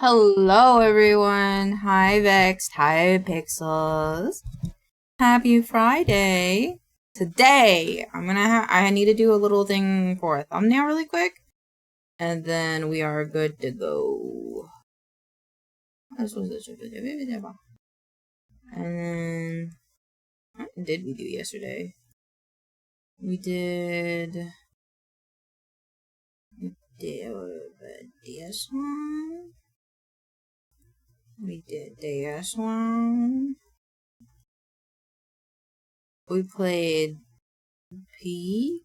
Hello everyone. Hi Vexed. Hi Pixels. Happy Friday. Today I need to do a little thing for a thumbnail really quick. And then we are good to go. And then what did we do yesterday? We did this one. We did this one. We played Peek.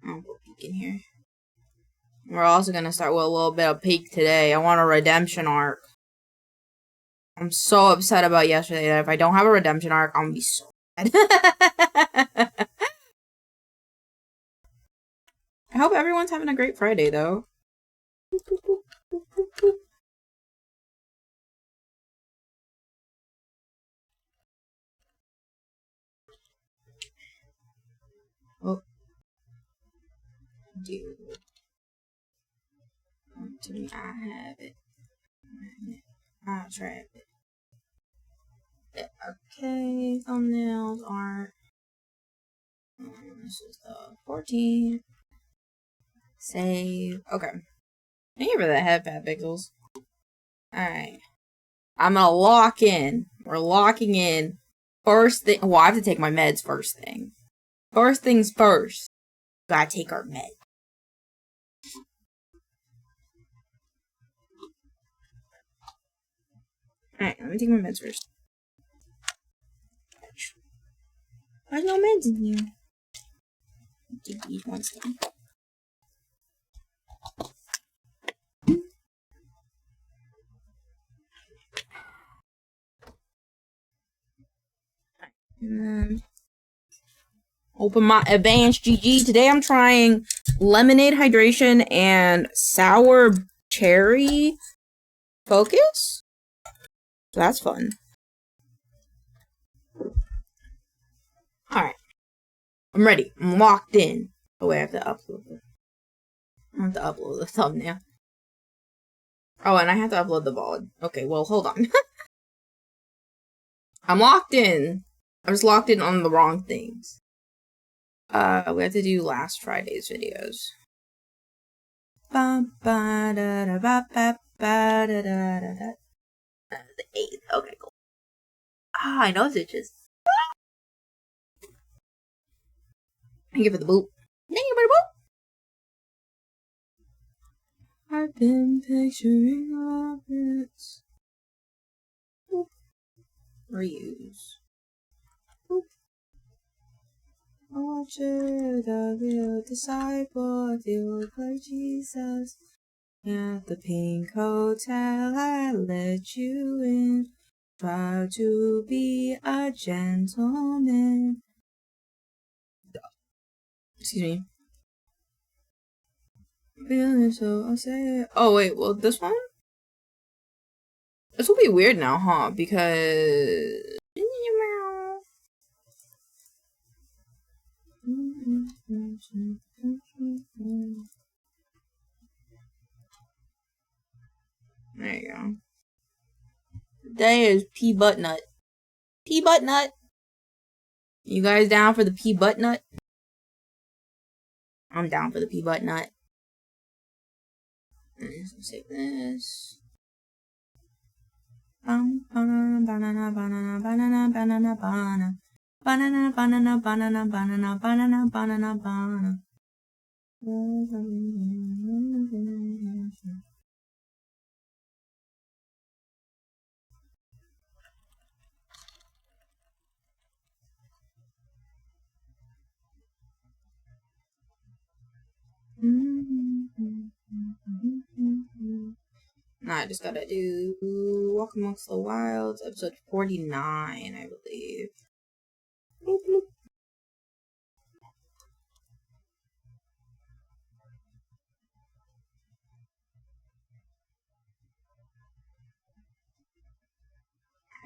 I'll put Peek in here. We're also gonna start with a little bit of Peek today. I want a redemption arc. I'm so upset about yesterday that if I don't have a redemption arc, I'm gonna be so mad. I hope everyone's having a great Friday, though. Oh. Dude. To me, I have it. I'll trap it. Okay, thumbnails aren't. This is the 14th. Save. Okay. Thank you for the headpad, Pixels. Alright. I'm gonna lock in. We're locking in. First thing. Well, I have to take my meds first thing. First things first. Gotta take our meds. Alright, let me take my meds first. There's no meds in here. Take these ones down. And then open my advancedgg. Today I'm trying lemonade hydration and sour cherry focus. So that's fun. Alright. I'm ready. I'm locked in. Oh wait, I have to upload the thumbnail. Oh, and I have to upload the VOD. Okay, well, hold on. I'm locked in. I was locked in on the wrong things. We have to do last Friday's videos. The 8th. Okay, cool. Ah, I know Zitches. Thank you for the boot. Thank you for the boot. I've been picturing orbits. Reuse. Watch it, the real disciple, if you look like Jesus. At the pink hotel, I let you in. Try to be a gentleman. Excuse me. Feeling so I say. Oh wait, well this one? This will be weird now, huh? Because there you go. Today is Peebutt NUT. Peebutt NUT. You guys down for the Peebutt NUT? I'm down for the Peebutt NUT. Let's take this. Banana, banana, banana, banana, banana, banana. Banana, banana, banana, banana, banana, banana, banana. Now I just gotta do Walk Amongst the Wilds, episode 49, I believe. Bloop, bloop.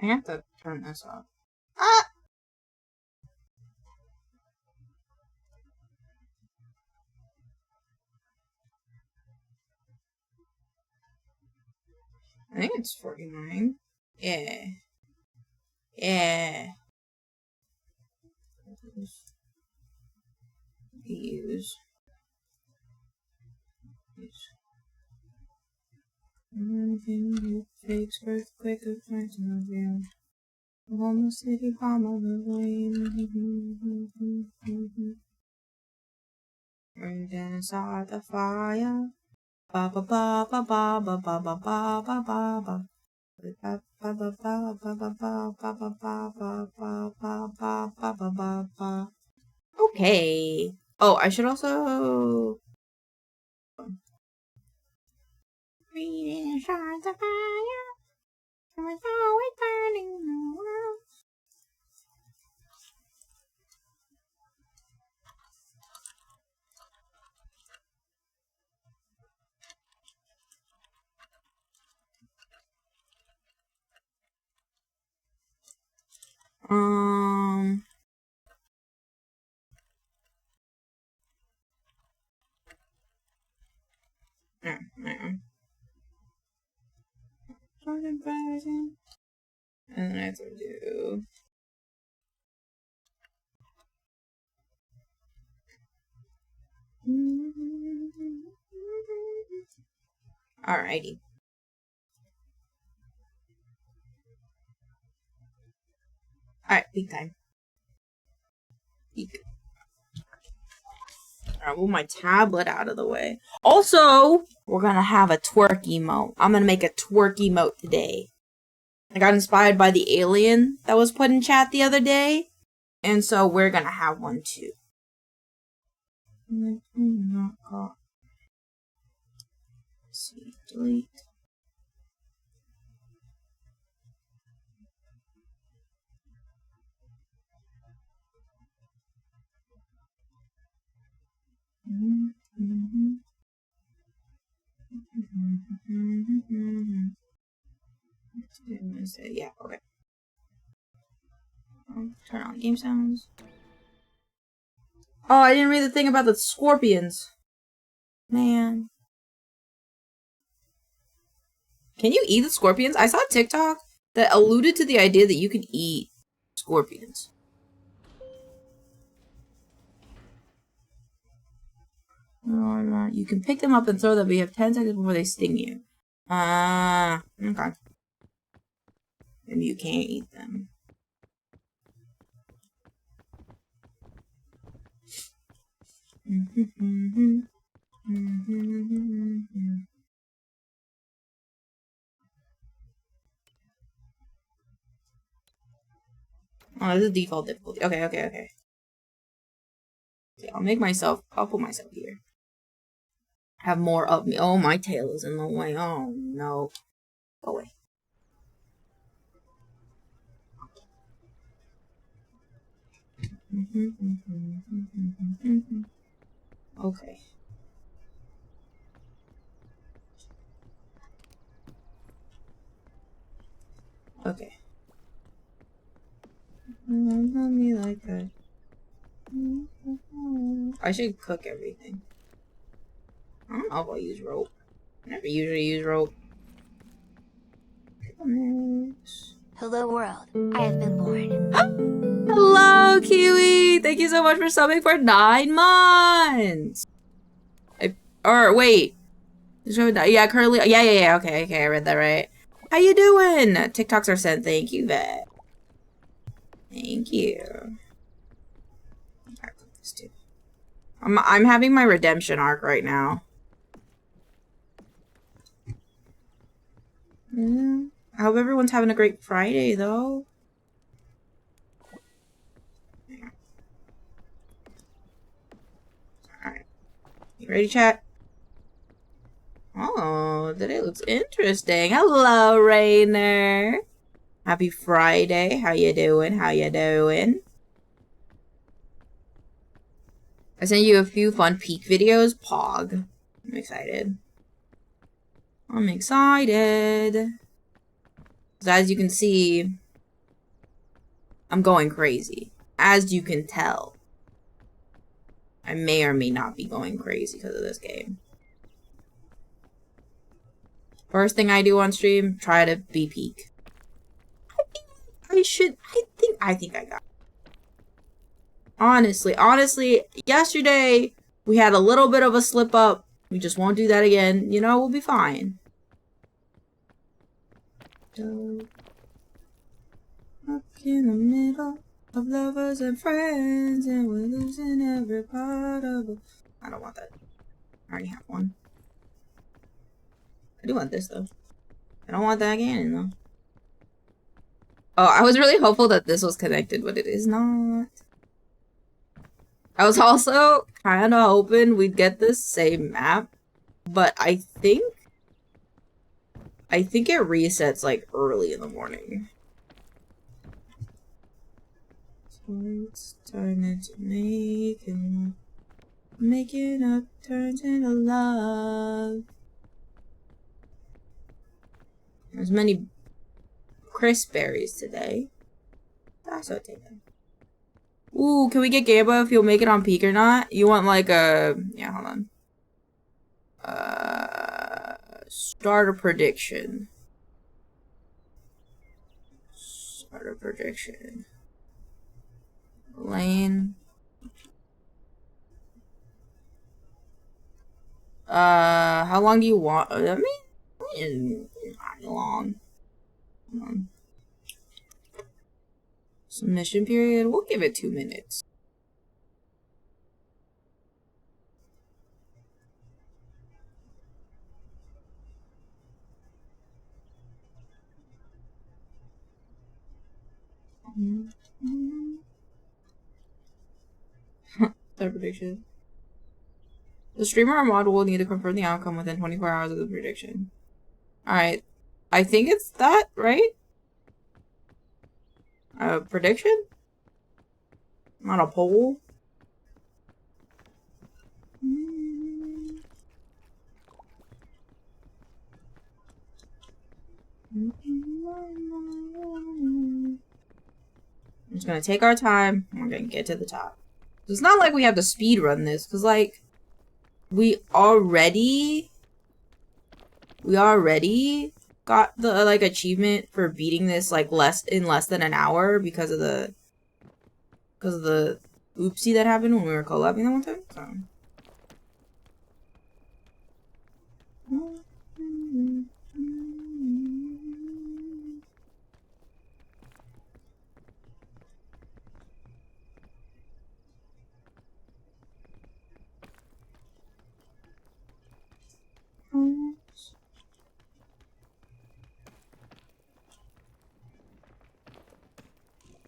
I have to turn this off. Ah! I think it's 49. Yeah. Yeah. Use. Fakes earthquake of fighting of you. Home city palm of the rain. We're inside the fire. Ba ba ba ba ba ba ba ba ba ba ba ba. Okay. Oh, I should also. Read inside the fire. There was always burning the world. And then I have to do. Alrighty. Alright, peak time. Peak. Alright, move my tablet out of the way. Also, we're gonna have a twerk emote. I'm gonna make a twerk emote today. I got inspired by the alien that was put in chat the other day. And so we're gonna have one too. Let's see, delete. Yeah, okay. Turn on game sounds. Oh, I didn't read the thing about the scorpions. Man. Can you eat the scorpions? I saw a TikTok that alluded to the idea that you can eat scorpions. No, you can pick them up and throw them, but you have 10 seconds before they sting you. Okay. Maybe you can't eat them. Oh, this is default difficulty. Okay. I'll put myself here. Have more of me. Oh, my tail is in the way. Oh, no. Go away. Okay. Okay. Love me like that. I should cook everything. I don't know if I'll use rope. I never usually use rope. Hello world, I have been born. Hello, Kiwi! Thank you so much for subbing for 9 months! Wait. Yeah, currently. Yeah. Okay, I read that right. How you doing? TikToks are sent. Thank you, Vet. Thank you. I cook this too. I'm having my redemption arc right now. Yeah. I hope everyone's having a great Friday, though. Alright. You ready, chat? Oh, today looks interesting. Hello, Rainer. Happy Friday. How you doing? I sent you a few fun peek videos. Pog. I'm excited. So as you can see, I'm going crazy. As you can tell. I may or may not be going crazy because of this game. First thing I do on stream, try to be peak. I think I got it. Honestly, yesterday we had a little bit of a slip up. We just won't do that again. You know, we'll be fine. Up in the middle of lovers and friends, and we're losing every part of it. I don't want that. I already have one. I do want this though. I don't want that again though. Oh, I was really hopeful that this was connected, but it is not. I was also kind of hoping we'd get this same map, but I think it resets like early in the morning. So it's turning to making up turns into love. There's many crisp berries today. That's okay then. Ooh, can we get Gaba if you'll make it on peak or not? You want like a... Yeah, hold on. Starter prediction. Starter prediction. Lane. How long do you want? I mean, not long. Submission period. We'll give it 2 minutes. Starter prediction. The streamer or mod will need to confirm the outcome within 24 hours of the prediction. Alright. I think it's that, right? Prediction? Not a poll? I'm just gonna take our time. We're gonna get to the top. It's not like we have to speed run this, because, like, we already got the, like, achievement for beating this, like, in less than an hour because of the oopsie that happened when we were collabing that one time, so.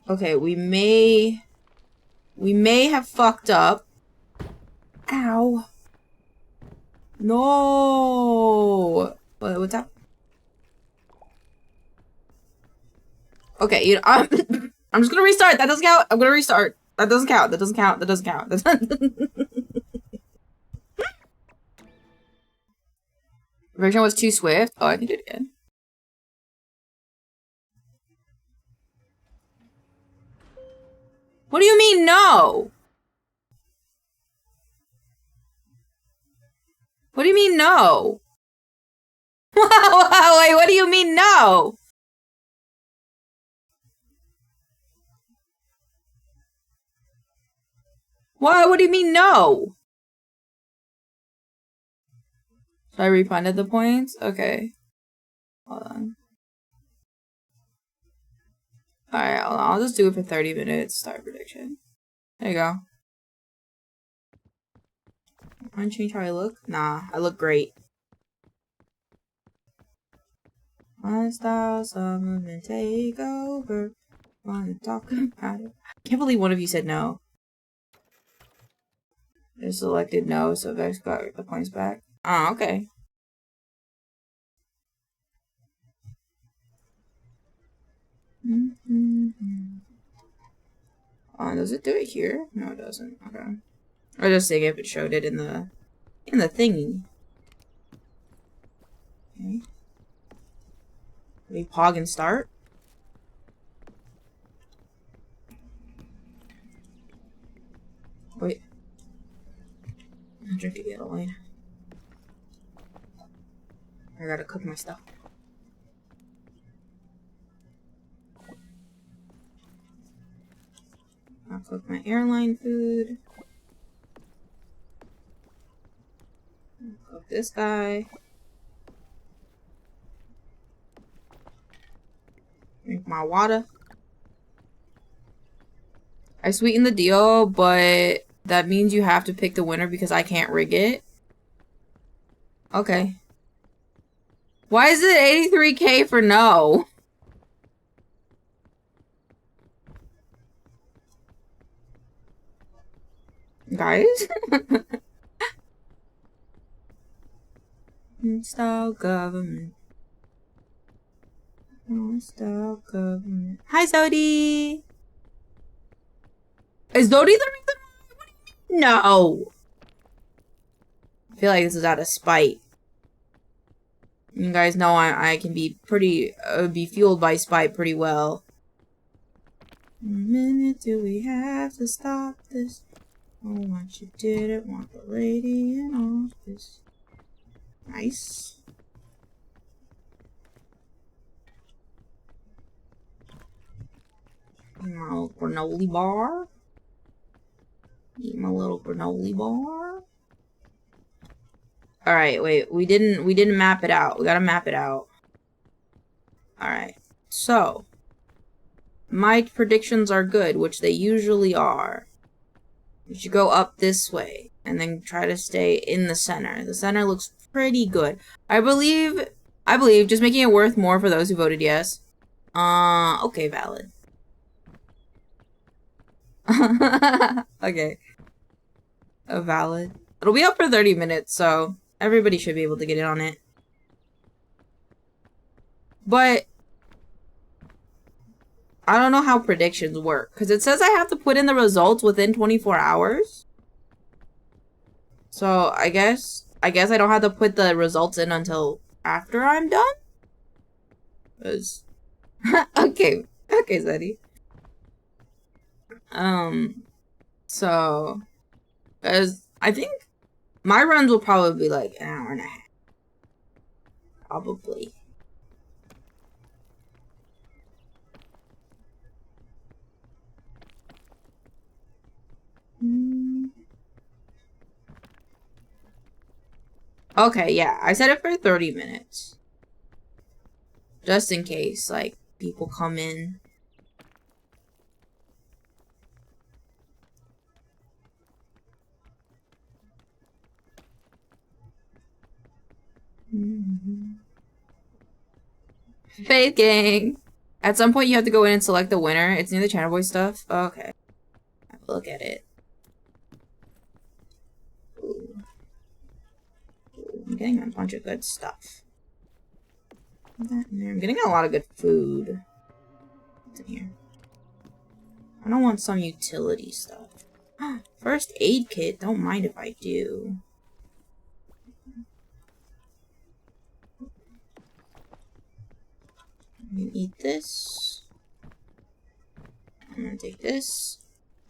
Okay, we may have fucked up. Ow. No. What's up? Okay, you know, I'm just gonna restart. That doesn't count. I'm gonna restart. That doesn't count. That doesn't count. That doesn't count. Version was too swift. Oh, I can do it again. What do you mean no? What do you mean no? Wait, what do you mean no? What do you mean no? So I refunded the points? Okay. Hold on. Alright, I'll just do it for 30 minutes. Start prediction. There you go. Want to change how I look? Nah, I look great. My style, some of them take over. Wanna talk about it? I can't believe one of you said no. They selected no, so Vex got the points back. Oh, okay. Does it do it here? No, it doesn't. Okay. I was just saying if it showed it in the thingy. Okay. We pog and start. Wait. I'm drinking the other lane. I gotta cook my stuff. I'll cook my airline food. I'll cook this guy. Drink my water. I sweetened the deal, but that means you have to pick the winner because I can't rig it. Okay. Why is it 83K for no? Guys? Install government. Install government. Hi, Zodi! Is Zodi the reason? What do you mean? No! I feel like this is out of spite. You guys know I can be pretty, be fueled by spite pretty well. A minute do we have to stop this? Oh, what you didn't want the lady in office. Nice. My little granola bar. Eat my little granola bar. Alright, wait, we didn't map it out. We gotta map it out. Alright, so my predictions are good, which they usually are. We should go up this way and then try to stay in the center. The center looks pretty good. I believe just making it worth more for those who voted yes. Okay, valid. Okay. Valid. It'll be up for 30 minutes, so everybody should be able to get in on it. But I don't know how predictions work, because it says I have to put in the results within 24 hours. So I guess I don't have to put the results in until after I'm done? Okay, Zeddy. So, as I think my runs will probably be like an hour and a half. Probably. Okay, yeah, I set it for 30 minutes. Just in case, like, people come in. Faith gang! At some point you have to go in and select the winner. It's near the Channel Boy stuff. Okay. Look at it. Ooh. I'm getting a bunch of good stuff. Put that in there. I'm getting a lot of good food. What's in here? I don't want some utility stuff. First aid kit. Don't mind if I do. I'm gonna eat this. I'm gonna take this.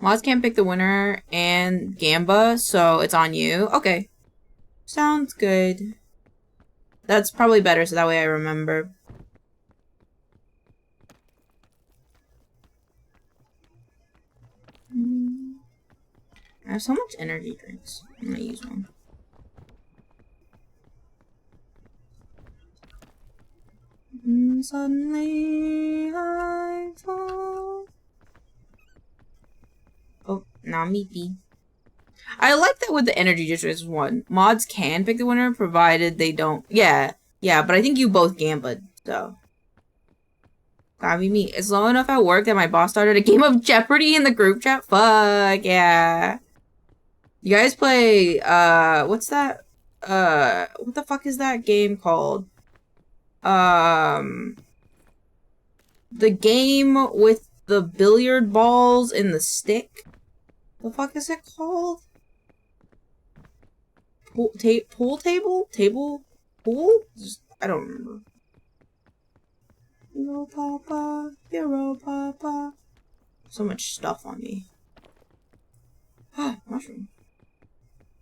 Moz can't pick the winner and Gamba, so it's on you. Okay. Sounds good. That's probably better, so that way I remember. I have so much energy drinks. I'm gonna use one. Suddenly I fall. Oh, now meepy. I like that with the energy drinks one. Mods can pick the winner provided they don't. Yeah, but I think you both gambled, so. Gotta be me. It's low enough at work that my boss started a game of Jeopardy in the group chat. Fuck yeah. You guys play, what's that? What the fuck is that game called? The game with the billiard balls in the stick. The fuck is it called? Pool table? Pool? Just, I don't remember. Hero Papa, Hero Papa. So much stuff on me. Mushroom.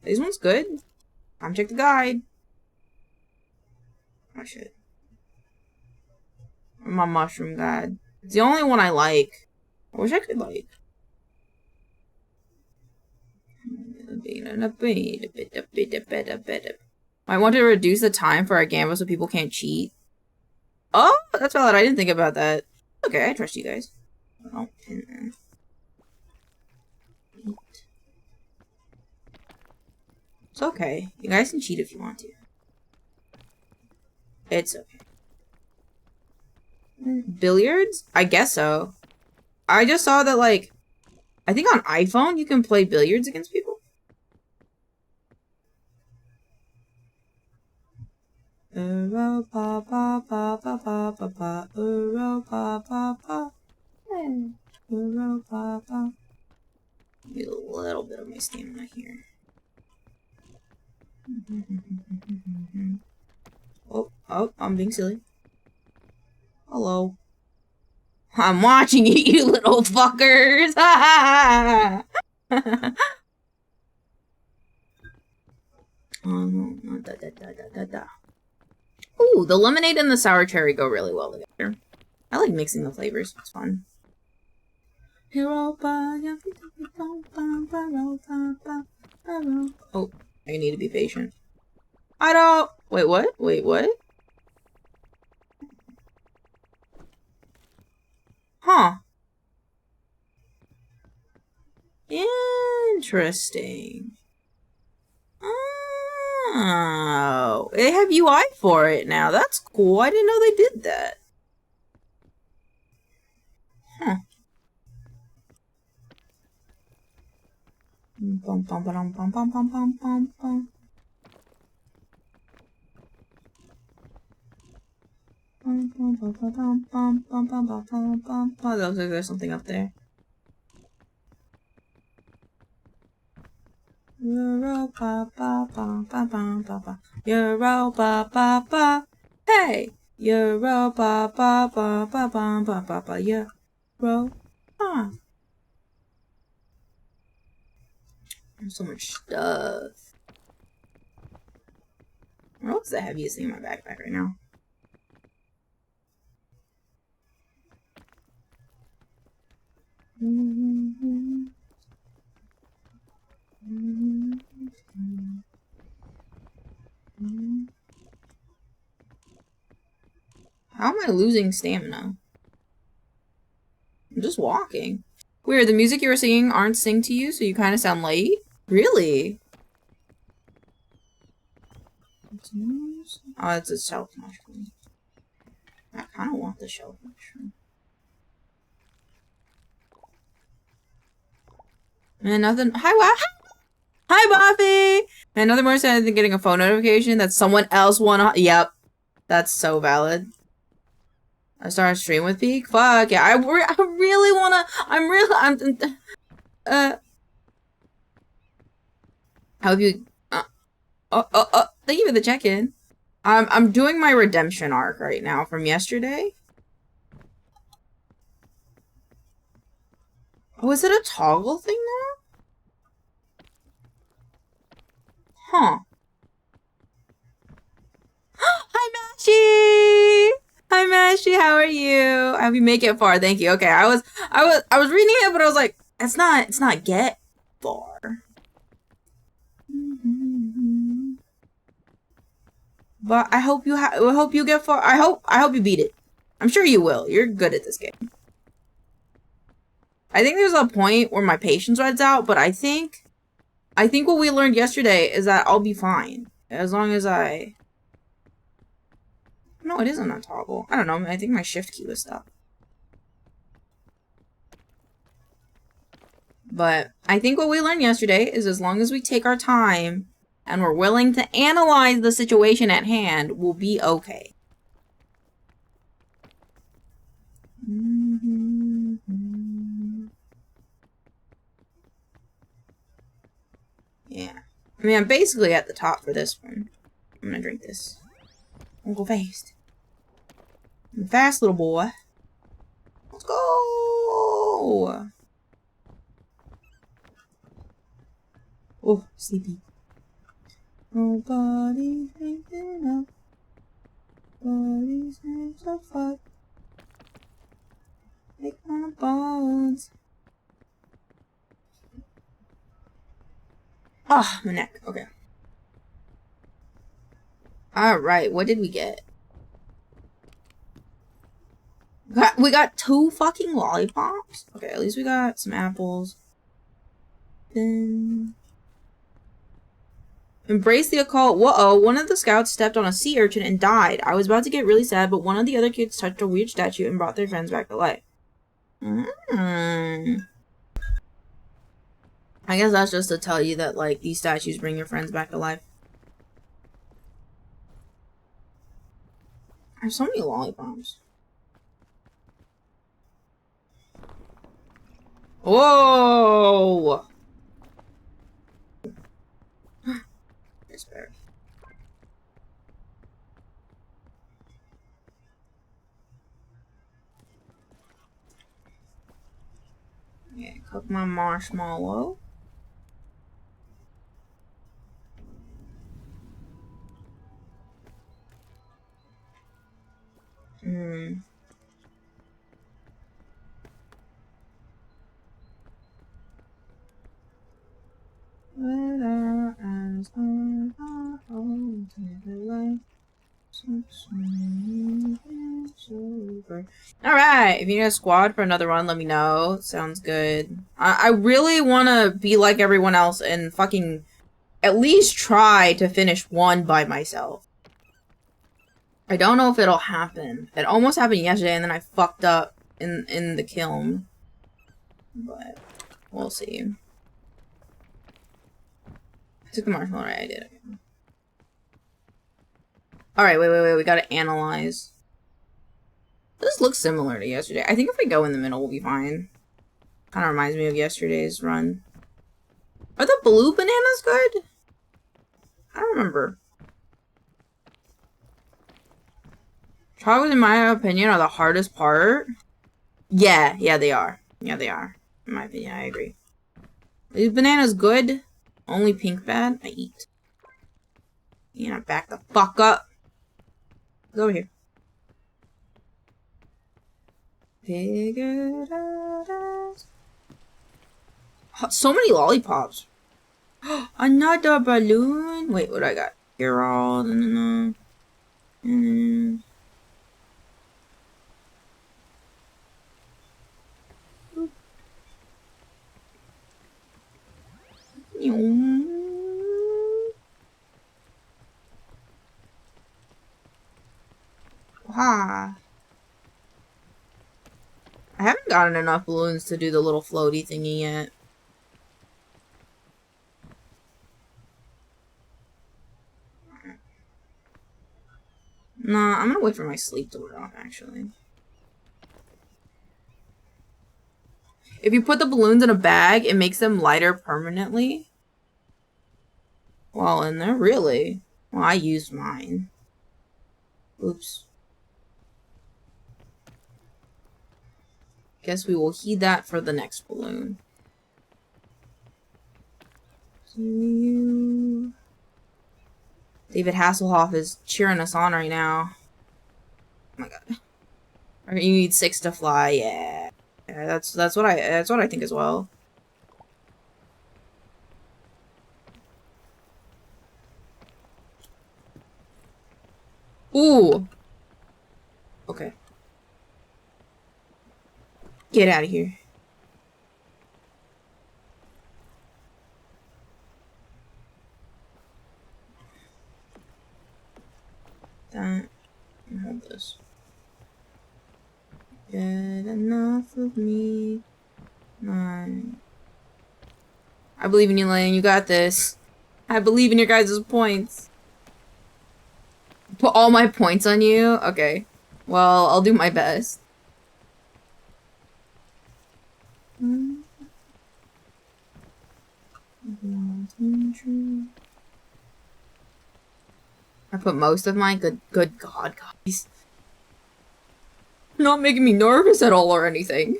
These ones good. Time to check the guide. Oh shit. My mushroom god. It's the only one I like. I wish I could like. I want to reduce the time for our gamble so people can't cheat. Oh, that's valid. I didn't think about that. Okay, I trust you guys. Oh, it's okay. You guys can cheat if you want to. It's okay. Billiards? I guess so. I just saw that, like, I think on iPhone you can play billiards against people. Need a little bit of my stamina here. Oh, I'm being silly. Hello. I'm watching you, you little fuckers! Ooh, the lemonade and the sour cherry go really well together. I like mixing the flavors. It's fun. Oh, I need to be patient. I don't... Wait, what? Wait, what? Huh. Interesting. Oh, they have UI for it now. That's cool. I didn't know they did that. Huh. Bum, bum, bum, bum, bum, bum, bum, bum, bum. Oh, looks like there's something up there. Euro ba ba ba ba ba ba ba. Euro ba ba ba. Hey. Euro ba ba ba ba ba ba ba ba. Euro. Ah. There's so much stuff. What's the heaviest thing in my backpack right now? How am I losing stamina? I'm just walking. Weird, the music you were singing aren't synced to you, so you kind of sound late? Really? Oh, it's a shelf mushroom. I kind of want the shelf mushroom. And nothing. Hi, Buffy! And nothing more sad than getting a phone notification that someone else won. Yep. That's so valid. I started a stream with Peak? Fuck yeah. I really wanna. I hope you. Thank you for the check-in. I'm doing my redemption arc right now from yesterday. Oh, is it a toggle thing now? Huh. Hi, Mashi! Hi, Mashi, how are you? I hope you make it far. Thank you. Okay, I was reading it, but I was like, it's not get far. But I hope you get far. I hope you beat it. I'm sure you will. You're good at this game. I think there's a point where my patience runs out, but I think what we learned yesterday is that I'll be fine as long as I. No, it isn't a toggle. I don't know. I think my shift key was stuck. But I think what we learned yesterday is as long as we take our time and we're willing to analyze the situation at hand, we'll be okay. Yeah. I mean, I'm basically at the top for this one. I'm gonna drink this. I'm gonna go fast. I'm fast, little boy. Let's go! Oh, sleepy. Nobody thinking of. Everybody's names are fuck. Make my bones. Ah, my neck. Okay. Alright, what did we get? We got 2 fucking lollipops? Okay, at least we got some apples. Then... Embrace the occult. Whoa, one of the scouts stepped on a sea urchin and died. I was about to get really sad, but one of the other kids touched a weird statue and brought their friends back to life. I guess that's just to tell you that, like, these statues bring your friends back to life. I have so many lollipops. Whoa! It's better. Yeah, cook my marshmallow. Alright, if you need a squad for another run, let me know. Sounds good. I really want to be like everyone else and fucking at least try to finish one by myself. I don't know if it'll happen. It almost happened yesterday and then I fucked up in the kiln. But we'll see. I took the marshmallow, right? I did. Alright, wait. We gotta analyze. This looks similar to yesterday. I think if we go in the middle, we'll be fine. Kind of reminds me of yesterday's run. Are the blue bananas good? I don't remember. Chocolates, in my opinion, are the hardest part. Yeah, they are. Yeah, they are. In my opinion, I agree. Are these bananas good? Only pink bad? I eat. Yeah, back the fuck up. Go over here. Figured out so many lollipops. Another balloon. Wait, what do I got? Here all. Ah. I haven't gotten enough balloons to do the little floaty thingy yet. Nah, I'm gonna wait for my sleep to wear off, actually. If you put the balloons in a bag, it makes them lighter permanently. Well, and they're really... Well, I used mine. Oops. Guess we will heed that for the next balloon. David Hasselhoff is cheering us on right now. Oh my god. You need 6 to fly, yeah. That's what I think as well. Ooh. Okay. Get out of here. That. Hold this. Get enough of me. Nine. I believe in you, Lane. You got this. I believe in your guys' points. Put all my points on you? Okay. Well, I'll do my best. I put most of mine. Good God, guys. Not making me nervous at all or anything.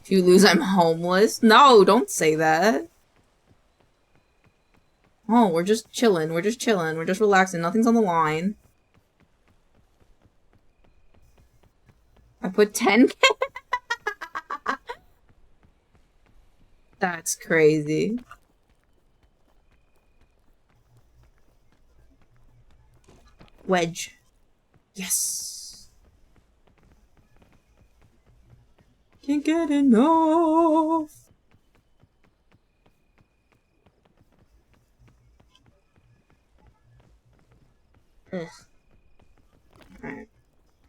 If you lose, I'm homeless. No, don't say that. Oh, we're just chilling. We're just chilling. We're just relaxing. Nothing's on the line. I put 10K. That's crazy. Wedge. Yes. Can't get enough. Ugh. Alright.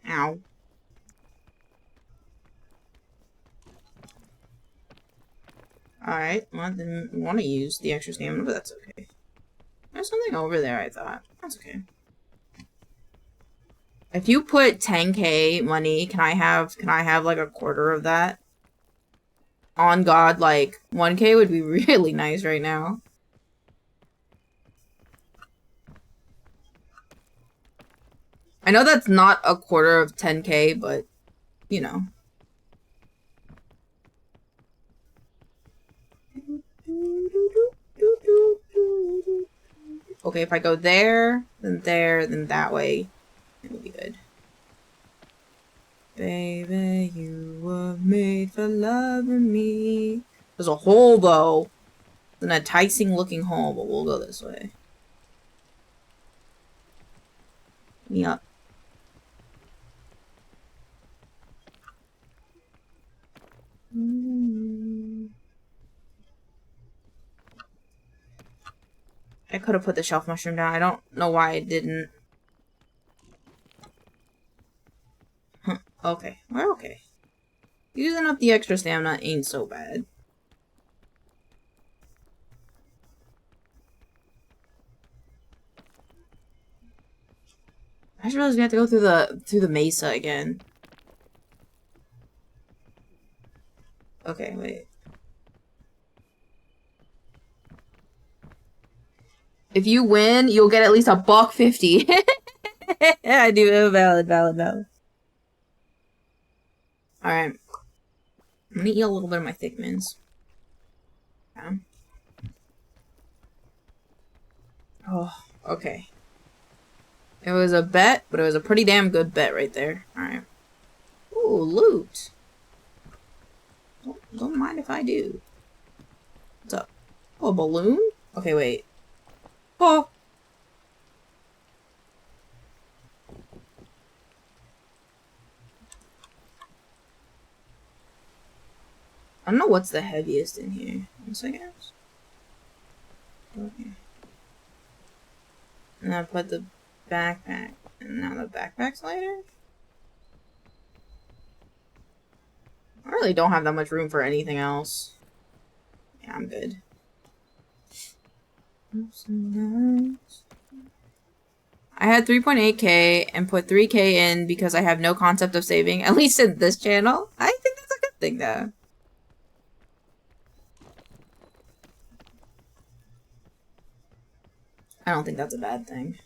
Ow. Alright, well, I didn't want to use the extra stamina, but that's okay. There's something over there, I thought. That's okay. If you put 10K money, can I have like a quarter of that? On God, like 1K would be really nice right now. I know that's not a quarter of 10K, but you know. Okay, if I go there, then that way, it'll be good. Baby, you were made for loving me. There's a hole, though. It's an enticing looking hole, but we'll go this way. Me up. I could have put the shelf mushroom down. I don't know why I didn't. Huh. Okay, we're okay. Using up the extra stamina ain't so bad. I just realized we have to go through the mesa again. Okay, wait. If you win, you'll get at least $1.50. I do. Valid. Alright. I'm gonna eat a little bit of my thick mints. Yeah. Oh, okay. It was a bet, but it was a pretty damn good bet right there. Alright. Ooh, loot. Don't mind if I do. What's up? Oh, a balloon? Okay, wait. Oh! I don't know what's the heaviest in here. 1 second. Okay. And I put the backpack. And now the backpack's lighter? I really don't have that much room for anything else. Yeah, I'm good. I had 3.8K and put 3K in because I have no concept of saving, at least in this channel. I think that's a good thing, though. I don't think that's a bad thing.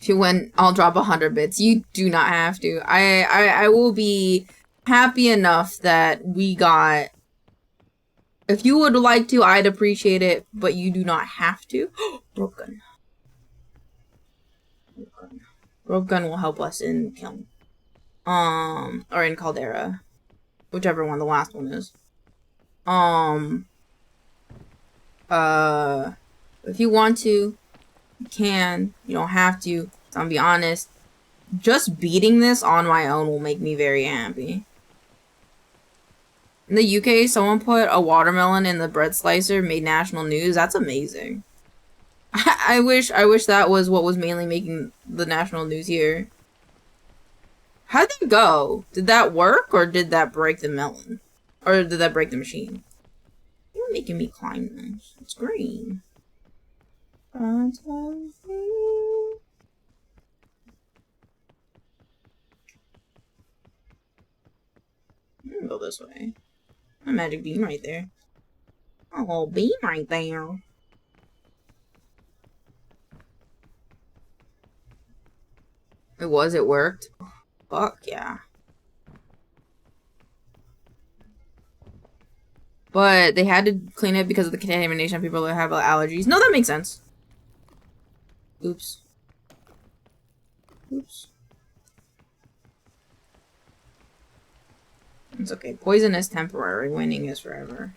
If you win, I'll drop 100 bits. You do not have to. I will be happy enough that we got... If you would like to, I'd appreciate it, but you do not have to. Rope gun. Rope gun will help us in kiln. Or in Caldera. Whichever one the last one is. If you want to, you can. You don't have to. So I'm gonna be honest. Just beating this on my own will make me very happy. In the UK, someone put a watermelon in the bread slicer, made national news. That's amazing. I wish that was what was mainly making the national news here. How'd that go? Did that work, or did that break the melon? Or did that break the machine? You're making me climb this. It's green. I'm gonna go this way. A magic beam right there. A little beam right there. It worked? Fuck yeah. But they had to clean it because of the contamination of people that have allergies. No, that makes sense. Oops. Oops. It's okay. Poison is temporary. Winning is forever.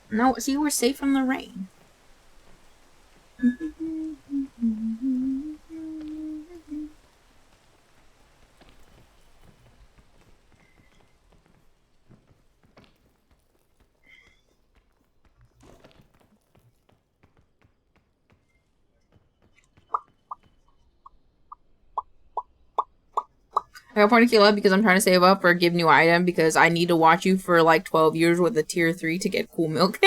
No, see, we're safe from the rain. I got point to because I'm trying to save up for a give new item because I need to watch you for like 12 years with a tier 3 to get cool milk.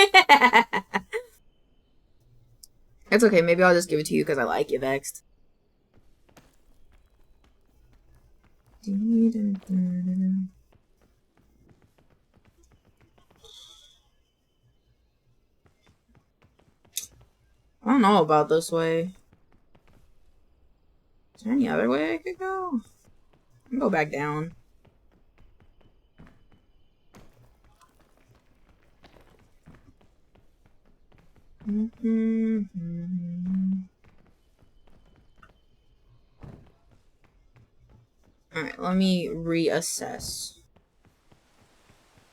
It's okay, maybe I'll just give it to you because I like you, Vexed. I don't know about this way. Is there any other way I could go? I can go back down. Alright, let me reassess.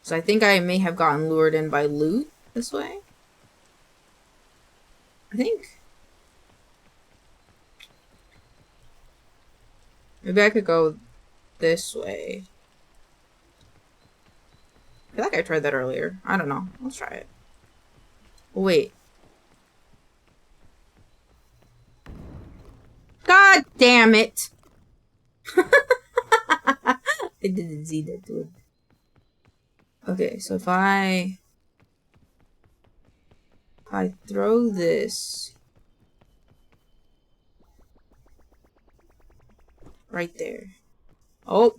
So I think I may have gotten lured in by loot this way. I think. Maybe I could go this way. I feel like I tried that earlier. I don't know. Let's try it. Wait. God damn it! I didn't see that dude. Okay, so if I throw this right there. Oh.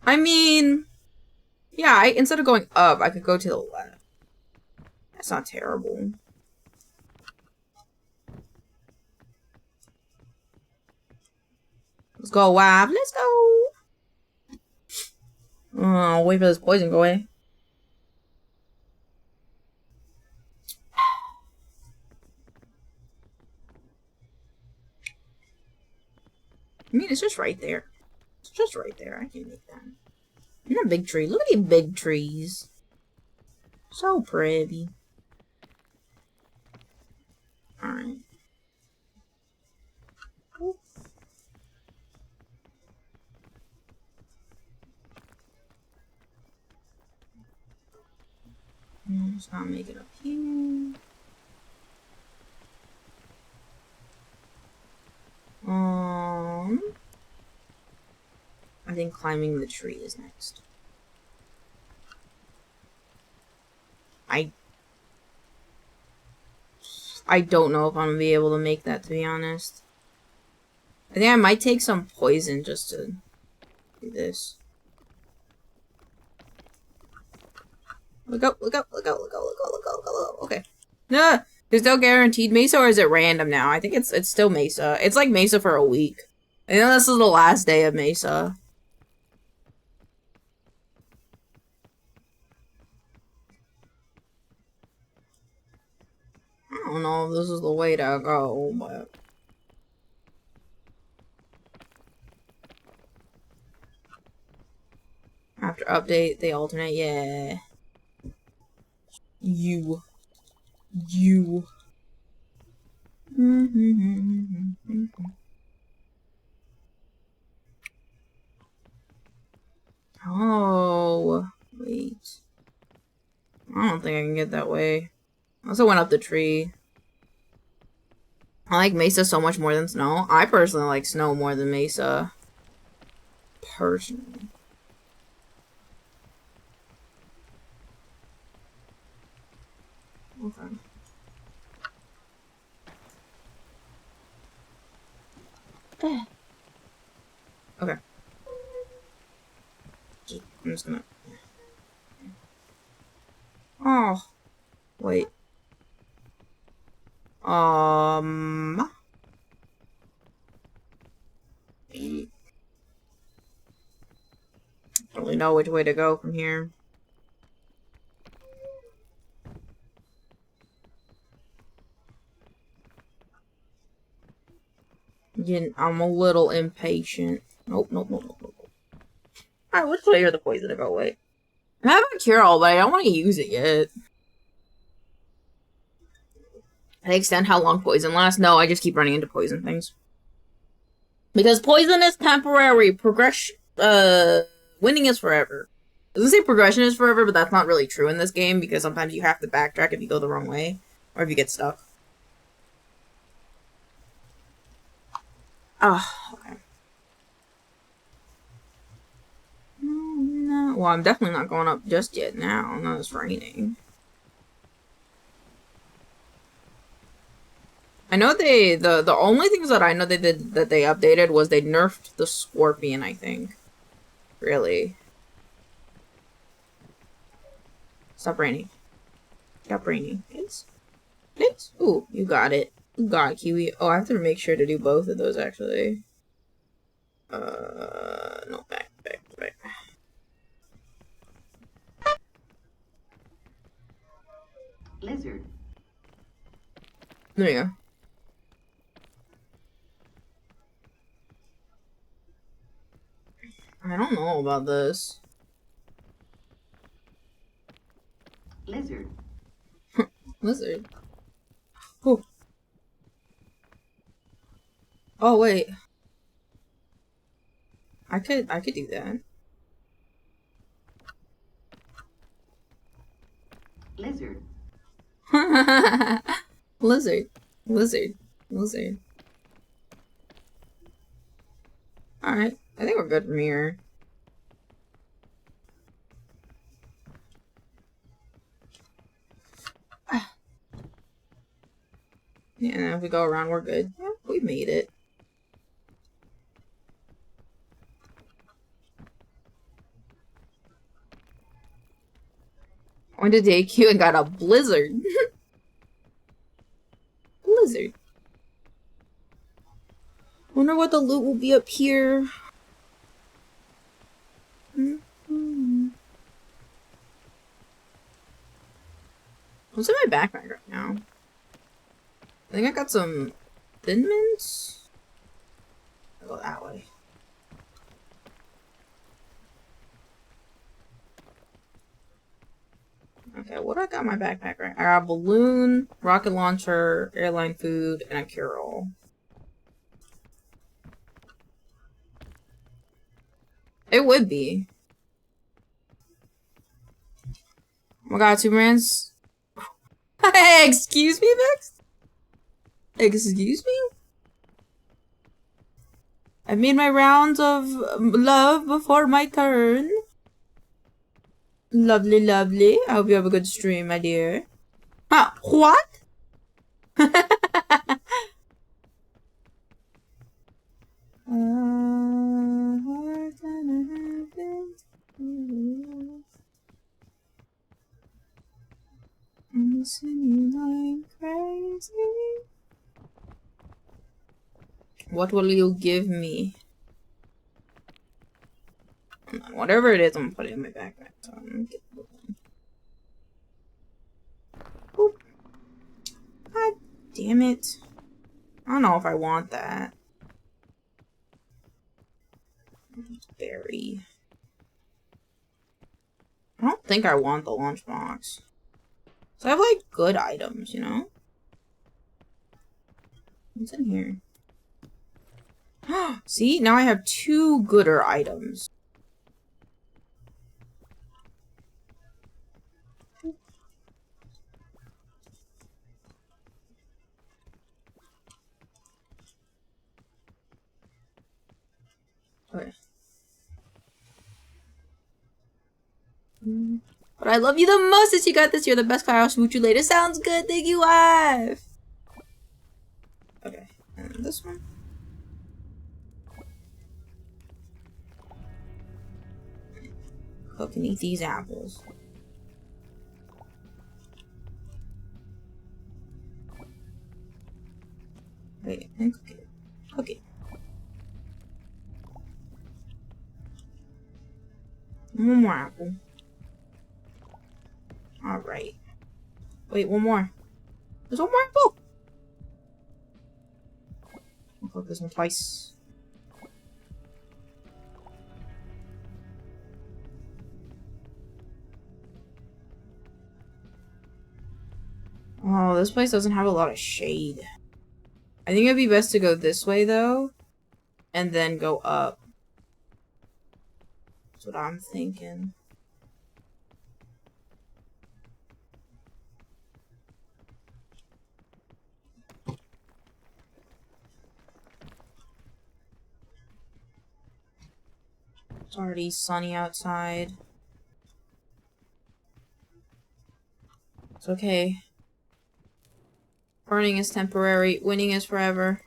I mean, yeah, instead of going up, I could go to the left. That's not terrible. Let's go, Wav. Let's go. Oh, wait for this poison to go away. I mean, it's just right there. It's just right there. I can make that. And a big tree. Look at these big trees. So pretty. Alright. Let's not make it up here. I think climbing the tree is next. I don't know if I'm gonna be able to make that, to be honest. I think I might take some poison just to do this. Look out, look out, look out, look out, look out, look out, look out, look out. Okay. Nah! There's no guaranteed Mesa, or is it random now? I think it's still Mesa. It's like Mesa for a week. I know this is the last day of Mesa. I don't know if this is the way to go, but... After update, they alternate, yeah. You. Oh, wait. I don't think I can get that way. I also went up the tree. I like Mesa so much more than Snow. I personally like Snow more than Mesa. Personally. Okay. Okay. I'm just gonna... Oh. Wait. I don't really know which way to go from here. I'm a little impatient. Nope. Alright, which way are the poison to go away? I have a cure-all, but I don't want to use it yet. I extend how long poison lasts? No, I just keep running into poison things. Because poison is temporary. Winning is forever. I was gonna say progression is forever, but that's not really true in this game because sometimes you have to backtrack if you go the wrong way. Or if you get stuck. Oh, okay. No. Well, I'm definitely not going up just yet now. No, it's raining. I know the only things that I know they did that they updated was they nerfed the scorpion, I think. Really. Stop raining. Stop raining. Please. Please. Ooh, you got it. You got it, Kiwi. Oh, I have to make sure to do both of those actually. No, back. Lizard. There you go. I don't know about this. Lizard. Lizard. Oh. Oh wait. I could do that. Lizard. Lizard. Alright. I think we're good from here. Yeah, if we go around, we're good. Yeah, we made it. Went to DQ and got a blizzard. Blizzard. Wonder what the loot will be up here. What's in my backpack right now? I think I got some Thin Mints. I'll go that way. Okay, what do I got in my backpack right? I got a balloon, rocket launcher, airline food, and a cure-all. It would be. Oh my god, Superman's. Excuse me, Vex? Excuse me? I've made my rounds of love before my turn. Lovely. I hope you have a good stream, my dear. Huh? What? I'm missing you like crazy. What will you give me? Whatever it is, I'm gonna put it in my backpack. So I'm gonna get Boop. God damn it. I don't know if I want that. Berry. I don't think I want the lunchbox. So I have like good items, you know? What's in here? See, now I have 2 gooder items. Okay. But I love you the most since you got this. You're the best guy. I'll swoot you later. Sounds good. Thank you, wife. Okay. And this one. Cook and eat these apples. And cook it. Cook it. One more apple. Alright. Wait, one more. There's one more apple! I'll cook this one twice. Oh, this place doesn't have a lot of shade. I think it'd be best to go this way, though. And then go up. That's what I'm thinking. It's already sunny outside. It's okay. Burning is temporary. Winning is forever.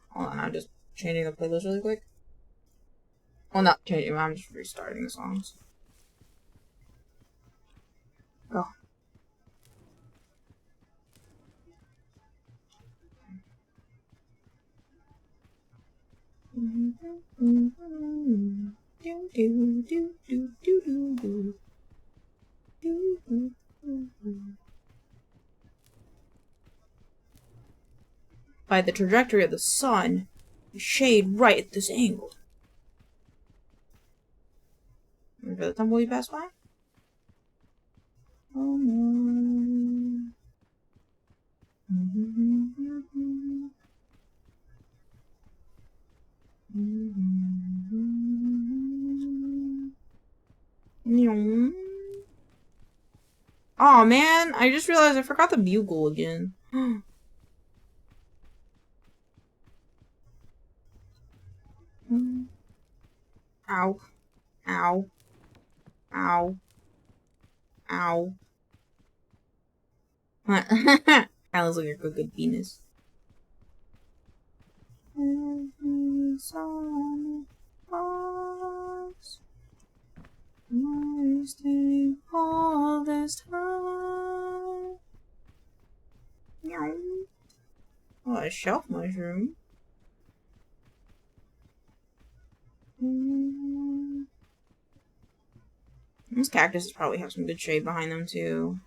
Hold on, I'm just changing the playlist really quick. Well, not changing, I'm just restarting the songs. Go. By the trajectory of the sun, the shade right at this angle. Remember the temple we passed by? Oh no. Oh man, I just realized I forgot the bugle again. Ow. Ow. Ow. Ow. That looks like a good penis. Wasting all this time. Oh, a shelf mushroom. These cactuses probably have some good shade behind them too.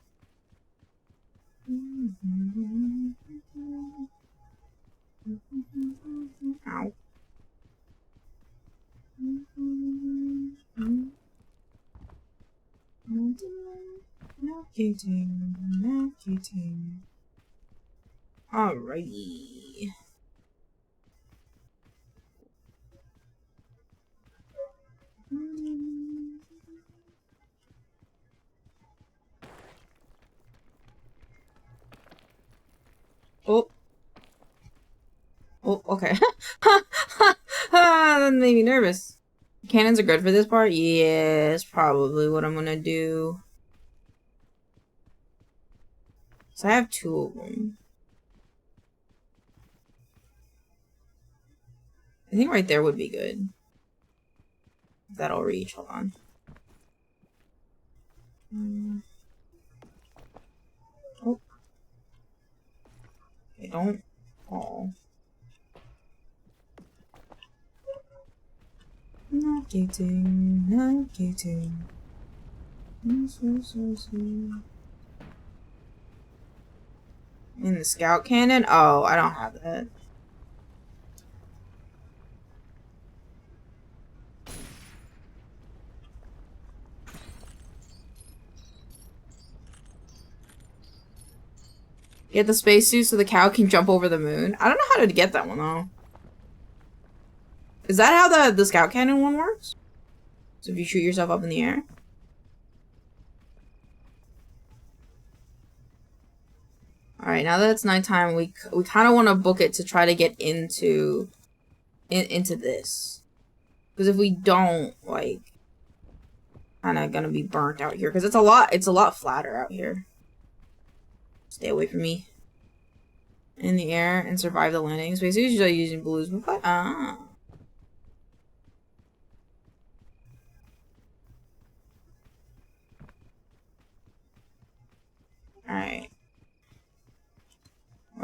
Ow. Navigating. Alrighty. Oh. Oh, okay. That made me nervous. Cannons are good for this part? Yeah, it's probably what I'm gonna do. So I have 2 of them. I think right there would be good. If that'll reach. Hold on. Oh. Okay, don't fall. Navigating. In the scout cannon? Oh, I don't have that. Get the spacesuit so the cow can jump over the moon. I don't know how to get that one though. Is that how the scout cannon one works? So if you shoot yourself up in the air? Alright, now that it's nighttime, we kind of want to book it to try to get into this. Because if we don't, like, kind of gonna be burnt out here. Because it's a lot flatter out here. Stay away from me. In the air and survive the landing. Spacesuits usually using balloons, but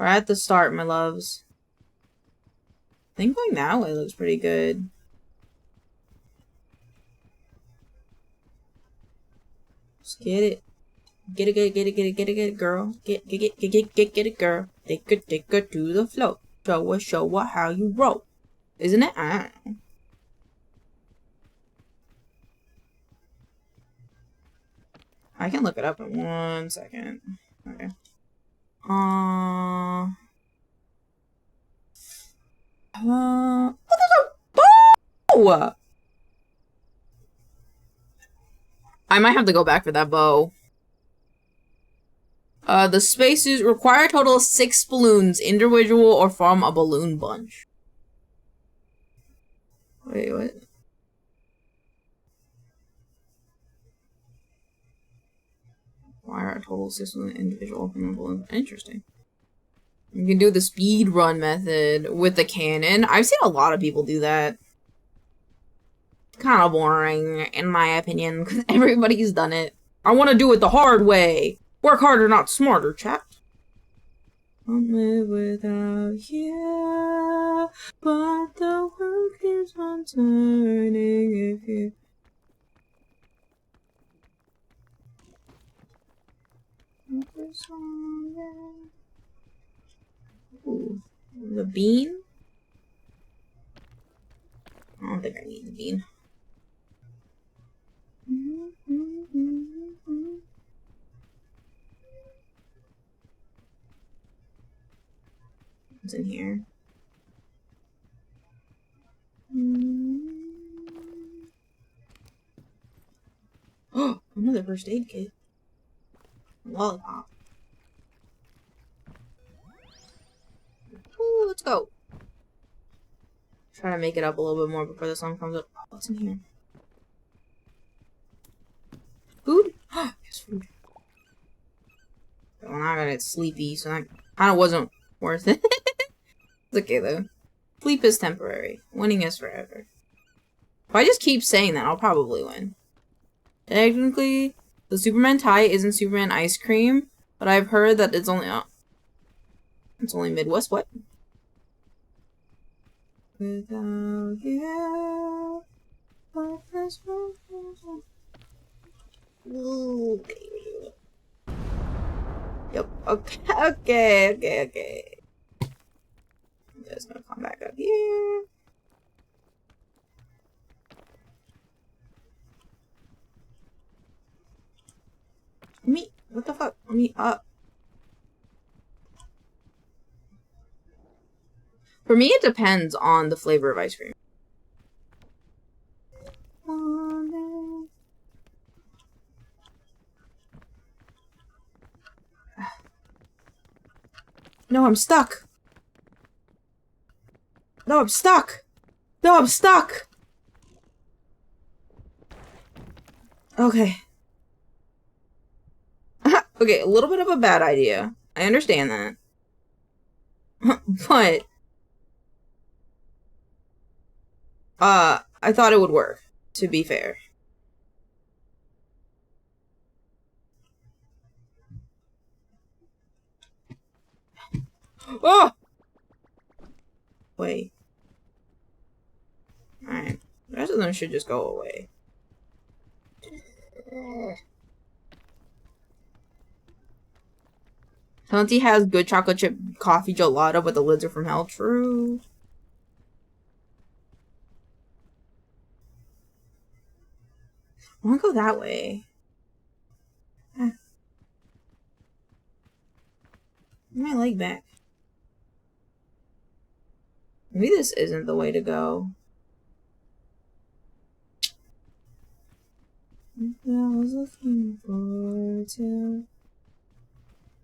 We're at the start, my loves. I think going that way looks pretty good. Just get it. Get it, girl. Get it, girl. Take it to the floor. Show her how you roll. Isn't it? I don't know. I can look it up in 1 second. Okay. Oh, there's a bow! I might have to go back for that bow. The spaces require a total of 6 balloons, individual or from a balloon bunch. Wait, what? Require a total of 6 balloons, individual from a balloon. Interesting. You can do the speed run method with the cannon. I've seen a lot of people do that. Kind of boring, in my opinion, because everybody's done it. I want to do it the hard way. Work harder, not smarter, chat. I'll live without you, but the world keeps on turning if you... Ooh, the bean? I don't think I need the bean. What's in here? Oh, another first aid kit. Lollipop. Ooh, let's go. Try to make it up a little bit more before the sun comes up. Oh, what's in here? Food? Yes, food. Well, now I gotta get sleepy, so that kind of wasn't worth it. It's okay, though. Sleep is temporary. Winning is forever. If I just keep saying that, I'll probably win. Technically, the Superman tie isn't Superman ice cream, but I've heard that it's only... it's only Midwest. What? Without you... Okay. Yep. Okay. I'm just gonna come back up here. Me? What the fuck? Let me up. For me, it depends on the flavor of ice cream. No, I'm stuck. No, I'm stuck. No, I'm stuck. Okay. Okay, a little bit of a bad idea. I understand that. But I thought it would work, to be fair. Oh! Wait. Alright. The rest of them should just go away. Hunty has good chocolate chip coffee gelato, but the lids are from hell. True. I wanna go that way. Get my leg back. Maybe this isn't the way to go. I was looking forward to.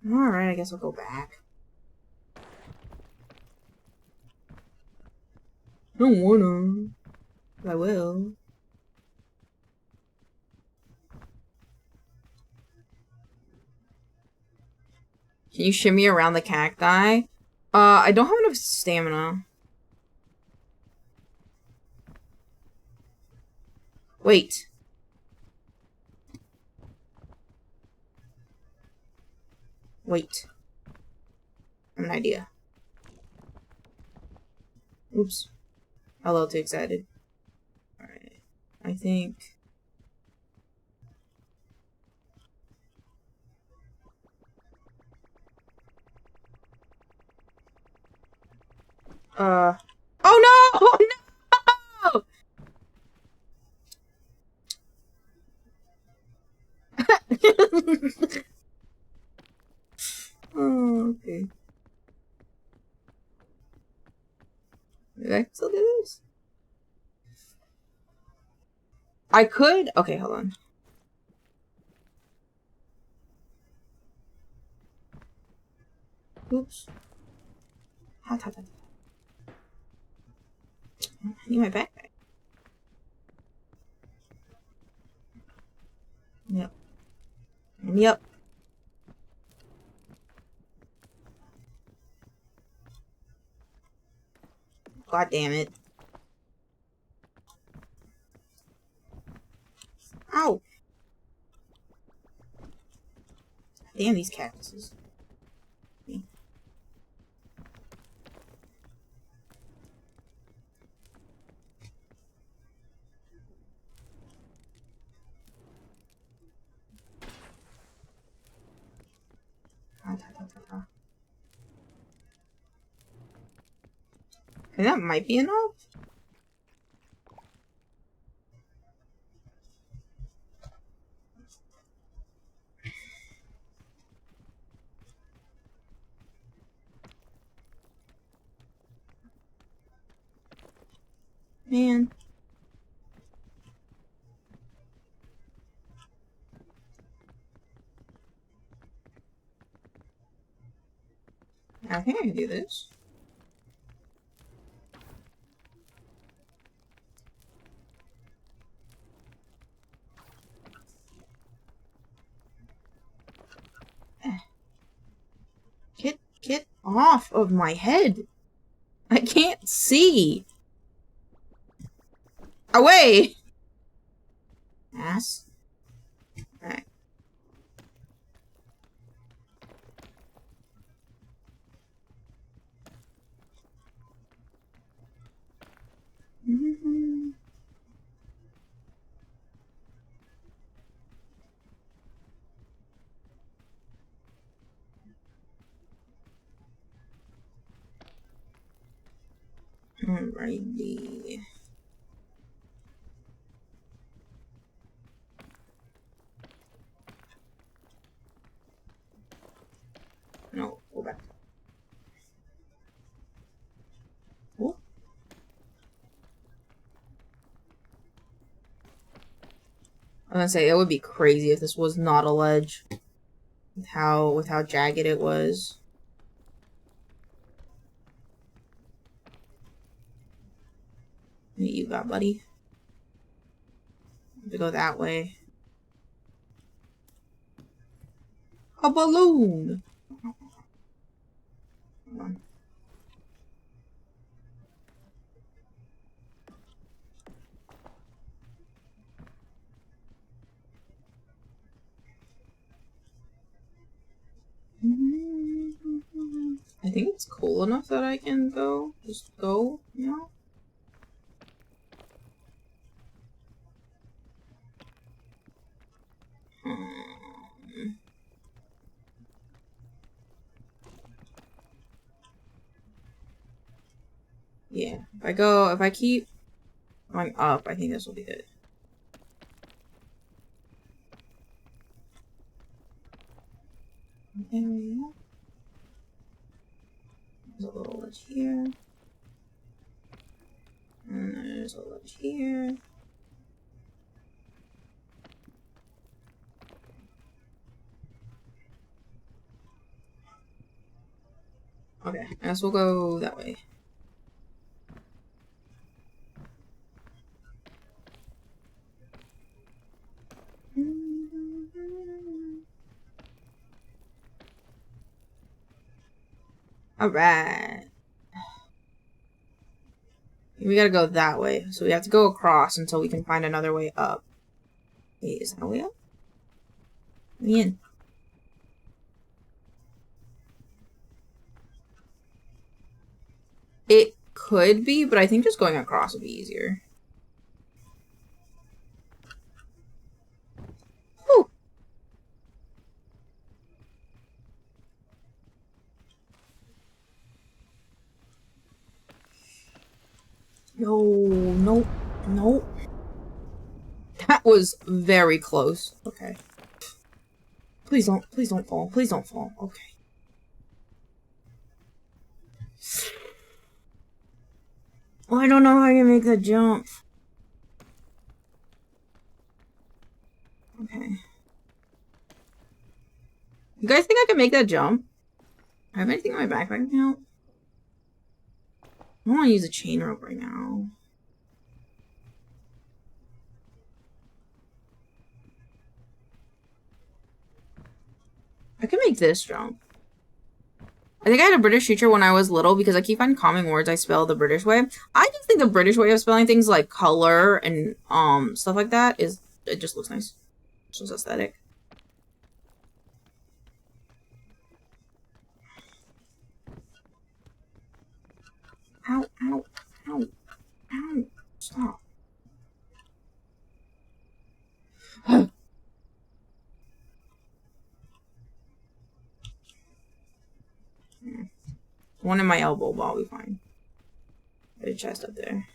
Alright, I guess I'll go back. I don't wanna. But I will. Can you shimmy around the cacti? I don't have enough stamina. Wait. I'm an idea. Oops. A little too excited. Alright. I think... Oh no! Oh no! Oh, okay. Did I still do this? I could? Okay, hold on. Oops. Hot, hot, hot. I need my backpack. Yep. Yep. God damn it. Ow! Damn these cactuses. Okay, that might be enough. Man. I think I can do this. Get off of my head. I can't see. Away! Ass. Alright. Alrighty. No, go back. Oh. I was gonna say, it would be crazy if this was not a ledge. With how jagged it was. What you got, buddy? Have to go that way. A balloon! Hold on. I think it's cool enough that I can go. Just go, you know? Yeah. If I keep going up, I think this will be good. There we go. There's a little ledge here. And there's a ledge here. Okay, I guess we'll go that way. Alright. We gotta go that way. So we have to go across until we can find another way up. Wait, is that a way up? Let me in. It could be, but I think just going across would be easier. Whew. Yo, nope, nope. That was very close. Okay. Please don't fall. Please don't fall. Okay. Oh, I don't know how I can make that jump. Okay. You guys think I can make that jump? I have anything in my backpack now? I don't want to use a chain rope right now. I can make this jump. I think I had a British teacher when I was little because I keep on calming words I spell the British way. I just think the British way of spelling things like color and stuff like that is, it just looks nice. It's just aesthetic. Ow, ow, ow, ow. Stop. One in my elbow, but I'll be fine. There's a chest up there.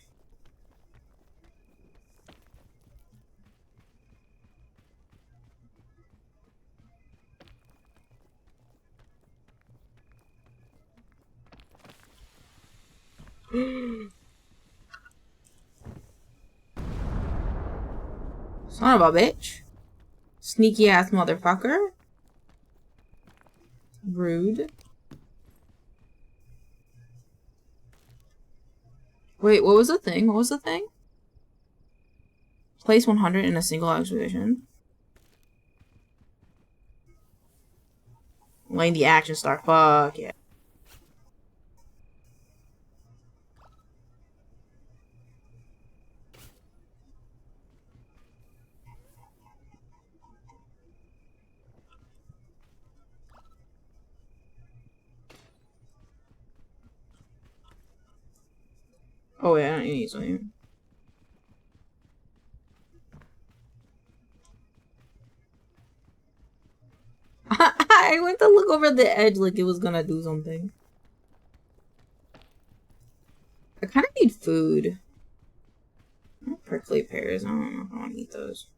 Son of a bitch. Sneaky ass motherfucker. Rude. Wait, what was the thing? What was the thing? Place 100 in a single expedition. Lane the action star. Fuck yeah. Oh yeah, I don't need something. I went to look over the edge like it was gonna do something. I kind of need food. Prickly pears. I don't know if I want to eat those.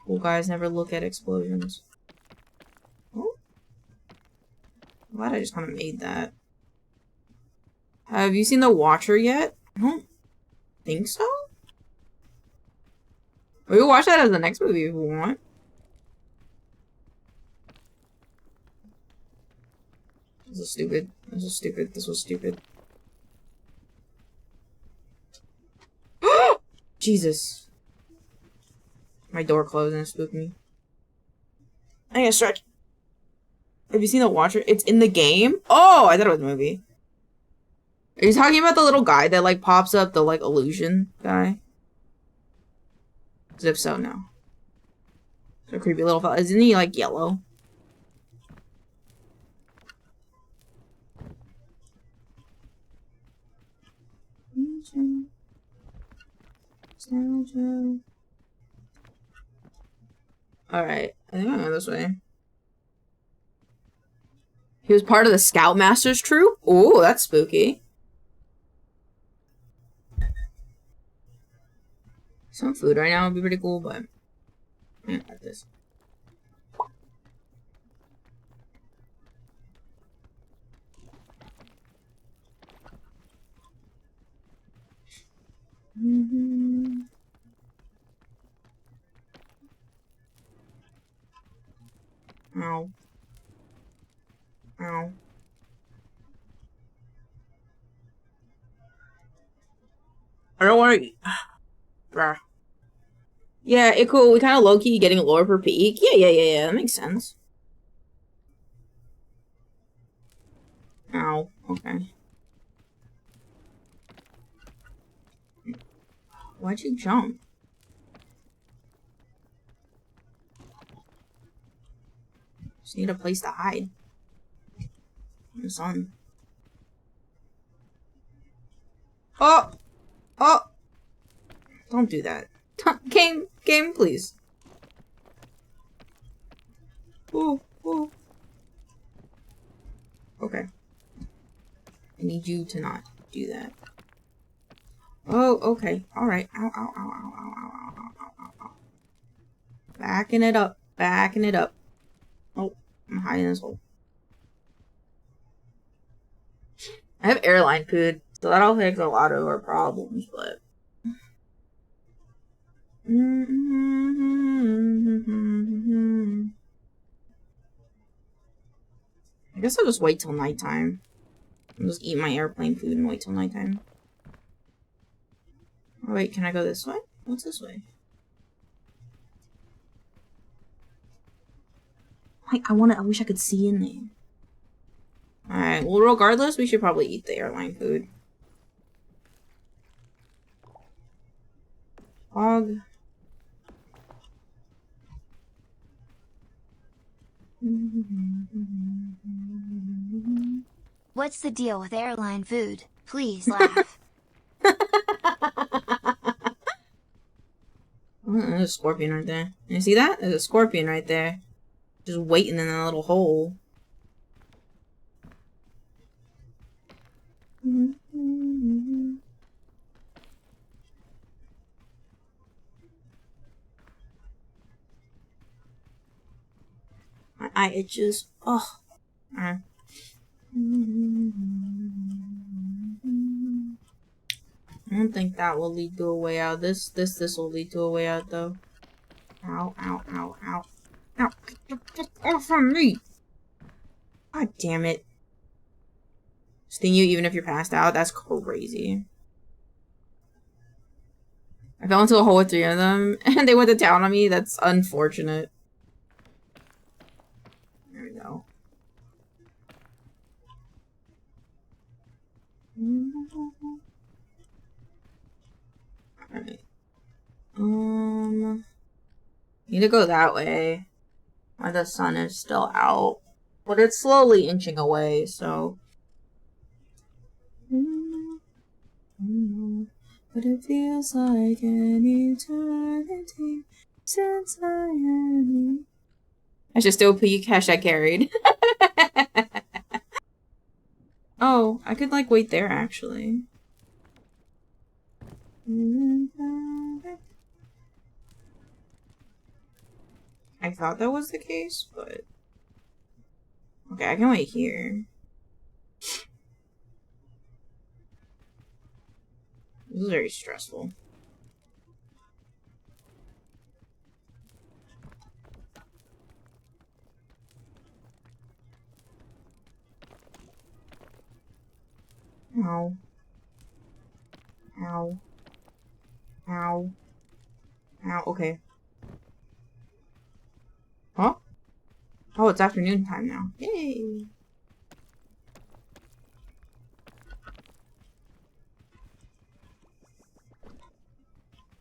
Cool guys never look at explosions. Oh. I'm glad I just kind of made that. Have you seen The Watcher yet? I don't think so. We can watch that as the next movie if we want. This is stupid. This is stupid. This was stupid. Jesus. My door closed and it spooked me. I gotta stretch. Have you seen The Watcher? It's in the game? Oh, I thought it was a movie. Are you talking about the little guy that like pops up, the like illusion guy? Because if so, no. It's a creepy little fella. Isn't he like yellow? Alright, I think I'm going this way. He was part of the Scoutmaster's troop? Ooh, that's spooky. Some food right now would be pretty cool, but I don't like this. Ow. Ow. I don't want to eat. Bruh. Yeah, it cool. We kind of low-key getting lore per peak. Yeah. That makes sense. Ow. Okay. Why'd you jump? Just need a place to hide. The sun. Oh! Oh! Don't do that. Game, please. Ooh, ooh. Okay. I need you to not do that. Oh, okay. Alright. Ow, ow, ow, ow, ow, ow, ow, ow, ow, ow. Backing it up. Backing it up. Oh, I'm hiding this hole. I have airline food, so that'll fix a lot of our problems, but... I guess I'll just wait till nighttime. I'll just eat my airplane food and wait till nighttime. Oh wait, can I go this way? What's this way? I wish I could see in there. Alright, well regardless, we should probably eat the airline food. Aug. What's the deal with airline food? Please laugh. Oh, there's a scorpion right there. You see that? There's a scorpion right there. Just waiting in a little hole. My eye itches. Oh. I don't think that will lead to a way out. This will lead to a way out though. Ow, ow, ow, ow. Ow. Get off from me! God damn it. Sting you even if you're passed out? That's crazy. I fell into a hole with 3 of them and they went to town on me. That's unfortunate. There we go. Alright. Need to go that way. Why the sun is still out. But it's slowly inching away, so. But it feels like an eternity since I am you. I should still peek hashtag carried. Oh, I could like wait there actually. I thought that was the case, but okay, I can wait here. This is very stressful. Ow. Ow. Ow. Ow, okay. Huh? Oh, it's afternoon time now. Yay!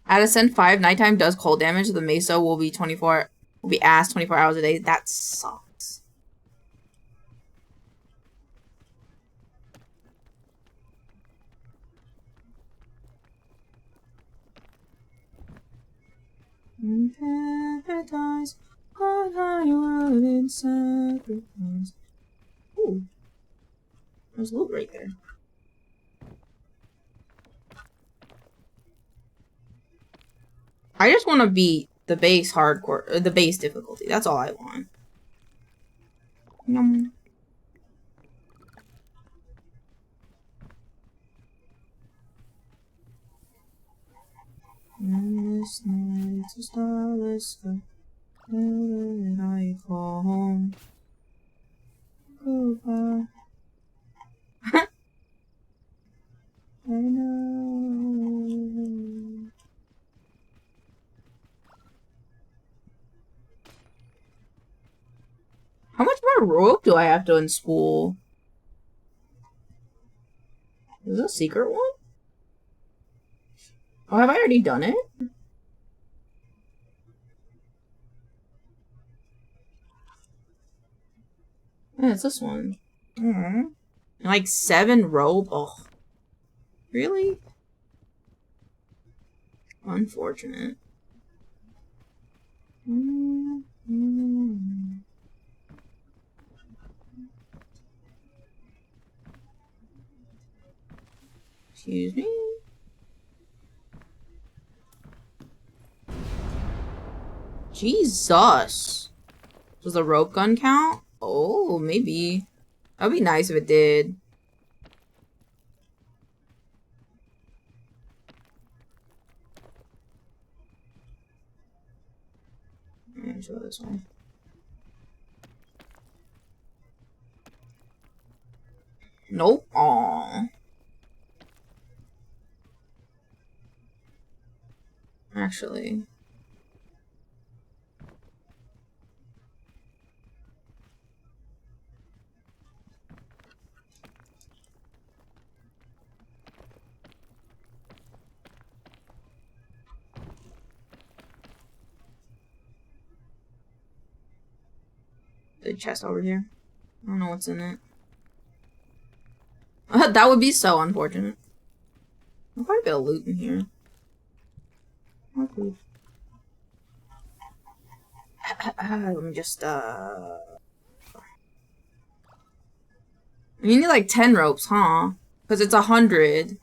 At Ascent 5, nighttime does cold damage. The Mesa will be ass 24 hours a day. That sucks. In paradise, what I wouldn't sacrifice. Ooh. There's a loot right there. I just want to beat the base hardcore, or the base difficulty. That's all I want. Yum. This night's a starless sky, and I call home. Goodbye. I know. How much more rope do I have to unspool? Is this a secret one? Oh, have I already done it? Yeah, it's this one. Like 7 rope. Oh, really? Unfortunate. Excuse me. Jesus. Does the rope gun count? Oh, maybe. That'd be nice if it did. Let me show this one. Nope. Aww. Actually. The chest over here. I don't know what's in it. That would be so unfortunate. There's quite a bit of loot in here. Okay. Let me just, You need like 10 ropes, huh? Because it's 100.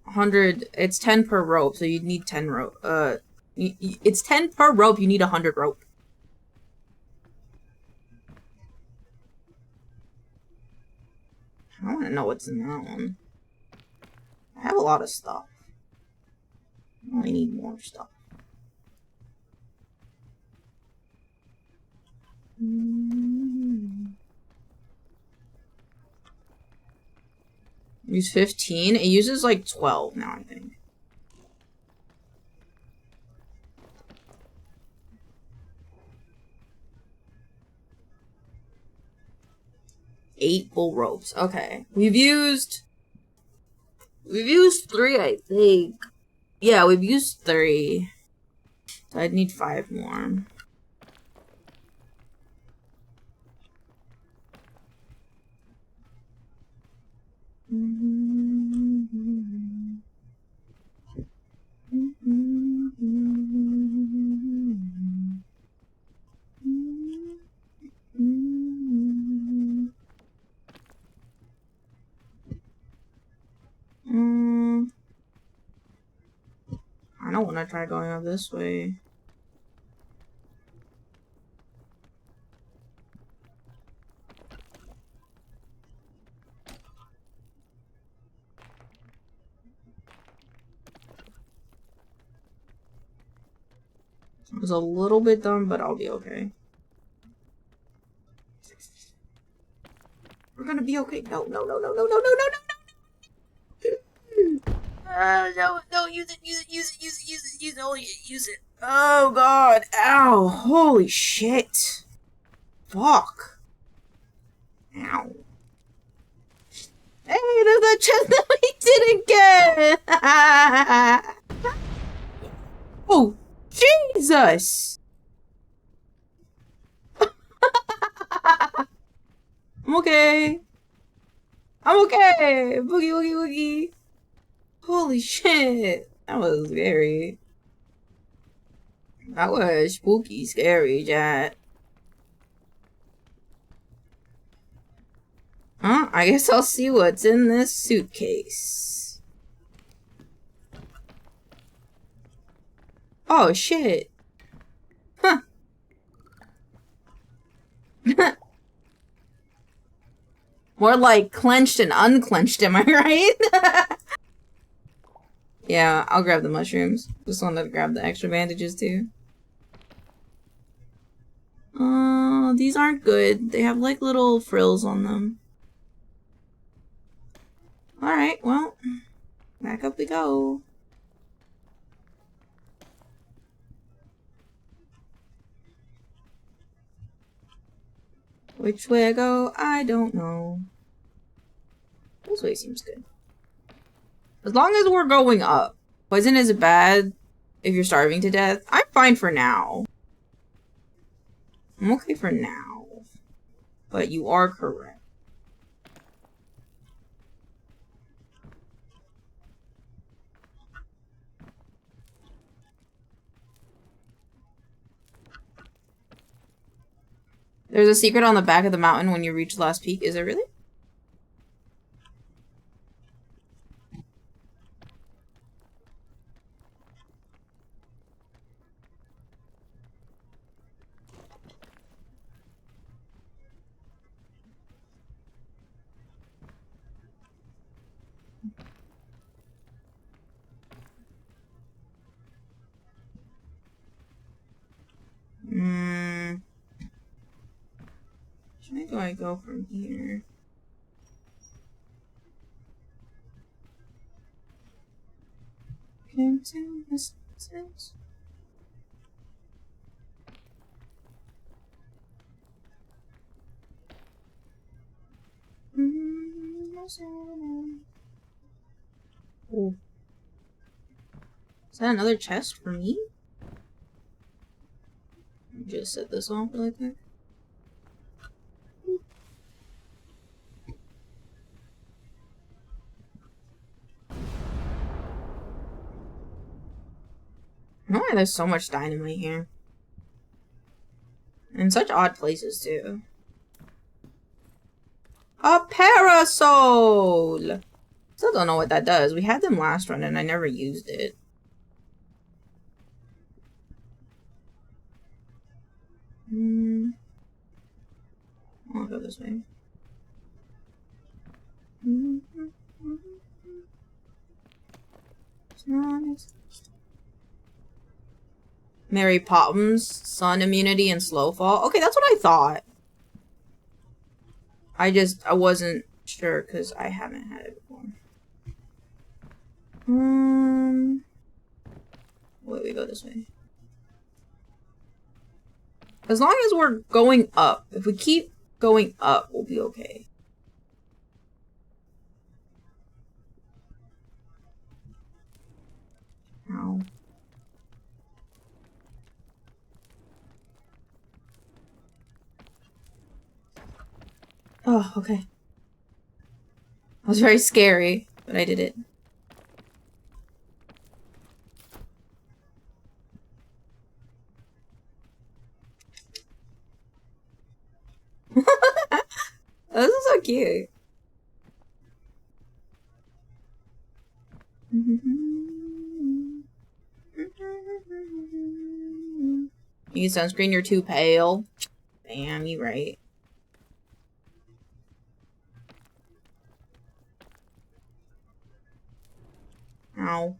100, it's 10 per rope, so you need 10 rope. It's 10 per rope, you need 100 rope. I want to know what's in that one. I have a lot of stuff. I only need more stuff. Use 15? It uses like 12 now, I think. Eight bull ropes. Okay. We've used 3, I think. Yeah, we've used 3. So I'd need 5 more. I don't want to try going up this way. It was a little bit dumb, but I'll be okay. We're gonna be okay. No, no, no, no, no, no, no, no, no, no. No, use it. Oh, God. Ow. Holy shit. Fuck. Ow. Hey, there's that chest that we didn't get. Oh, Jesus. I'm okay. I'm okay. Boogie, woogie, woogie. Holy shit. That was scary. That was spooky scary, chat. Huh? I guess I'll see what's in this suitcase. Oh, shit. Huh. More like clenched and unclenched, am I right? Yeah, I'll grab the mushrooms. Just wanted to grab the extra bandages too. These aren't good. They have like little frills on them. Alright, well, back up we go. Which way I go, I don't know. This way seems good. As long as we're going up. Poison isn't bad if you're starving to death. I'm fine for now. I'm okay for now. But you are correct. There's a secret on the back of the mountain when you reach the last peak. Is it really? Where do I go from here? Came to this sense. Oh. Is that another chest for me? Just set this off really quick. I don't know why there's so much dynamite here. In such odd places, too. A parasol! Still don't know what that does. We had them last run and I never used it. I'll go this way. Mary Poppins, sun immunity, and slow fall. Okay, that's what I thought. I wasn't sure because I haven't had it before. Wait, we go this way. As long as we're going up. If we keep going up, we'll be okay. Ow. Oh, okay. That was very scary, but I did it. This is so cute. You need sunscreen, you're too pale. Damn, you right. Ow.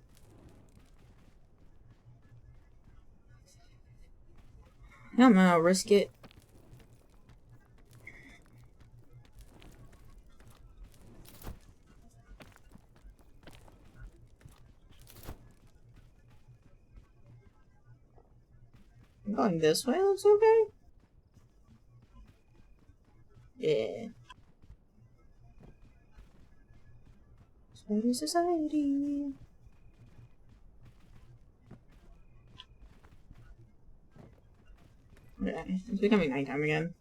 I'm gonna risk it. I'm going this way, looks okay. Yeah. Spider Society. Okay, it's becoming nighttime again.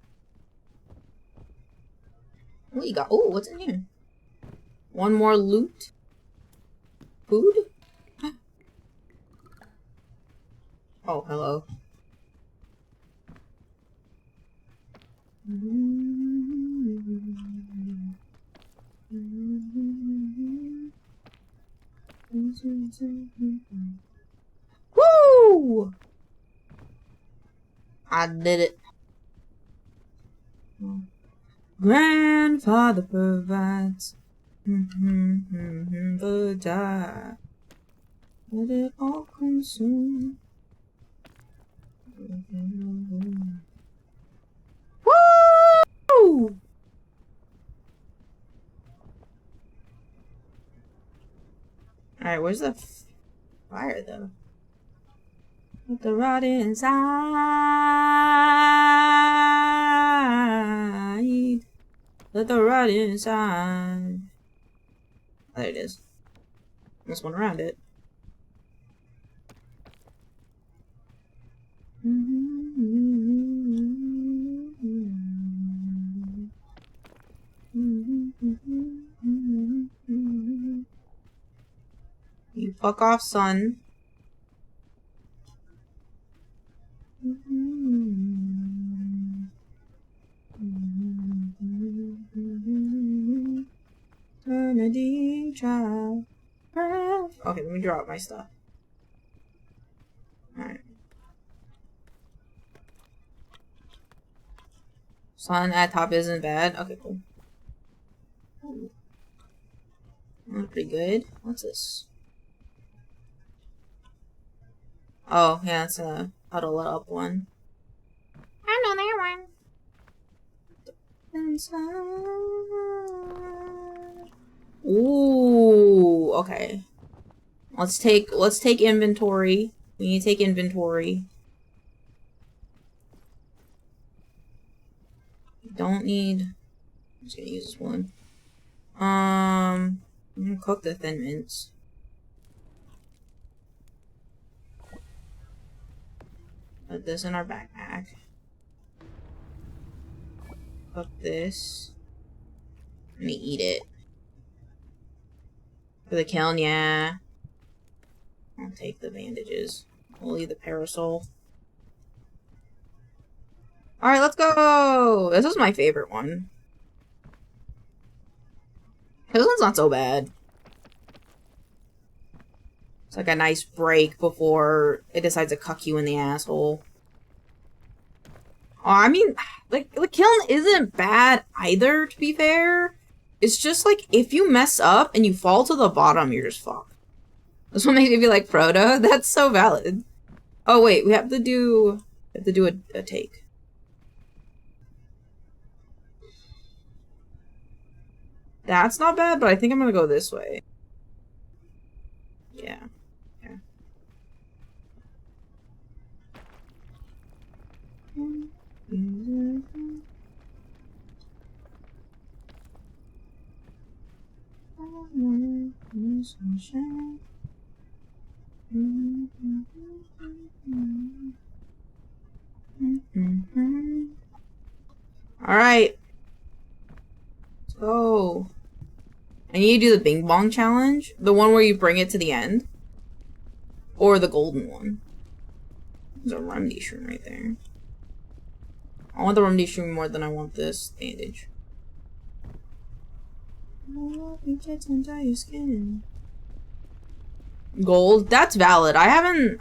What you got? Oh, what's in here? One more loot. Food? Oh, hello. Woo! I did it. Grandfather provides. The die. Let it all consume. Woo! Alright, where's the fire though? Let the rot inside. Let the rot inside. Oh, there it is. Almost went around it. You fuck off, son. Eternity child. Okay, let me drop my stuff. Alright. Sun at top isn't bad. Okay, cool. Ooh. That's pretty good. What's this? Oh, yeah, it's a huddle up one. I know that one. Inside. Ooh, okay. Let's take inventory. We need to take inventory. Don't need. I'm just gonna use this one. I'm gonna cook the thin mints. Put this in our backpack. Cook this. I'm gonna eat it. For the kiln, yeah. I'll take the bandages. We'll leave the parasol. Alright, let's go! This is my favorite one. This one's not so bad. It's like a nice break before it decides to cuck you in the asshole. Oh, I mean, like, the kiln isn't bad either, to be fair. It's just like, if you mess up and you fall to the bottom, you're just fucked. This one makes me feel like Frodo. That's so valid. Oh wait, we have to do a take. That's not bad, but I think I'm gonna go this way. Yeah. Yeah. Alright. Let's go. I need to do the Bing Bong challenge. The one where you bring it to the end. Or the golden one. There's a remedy shroom right there. I want the remedy shroom more than I want this bandage. Gold? That's valid. I haven't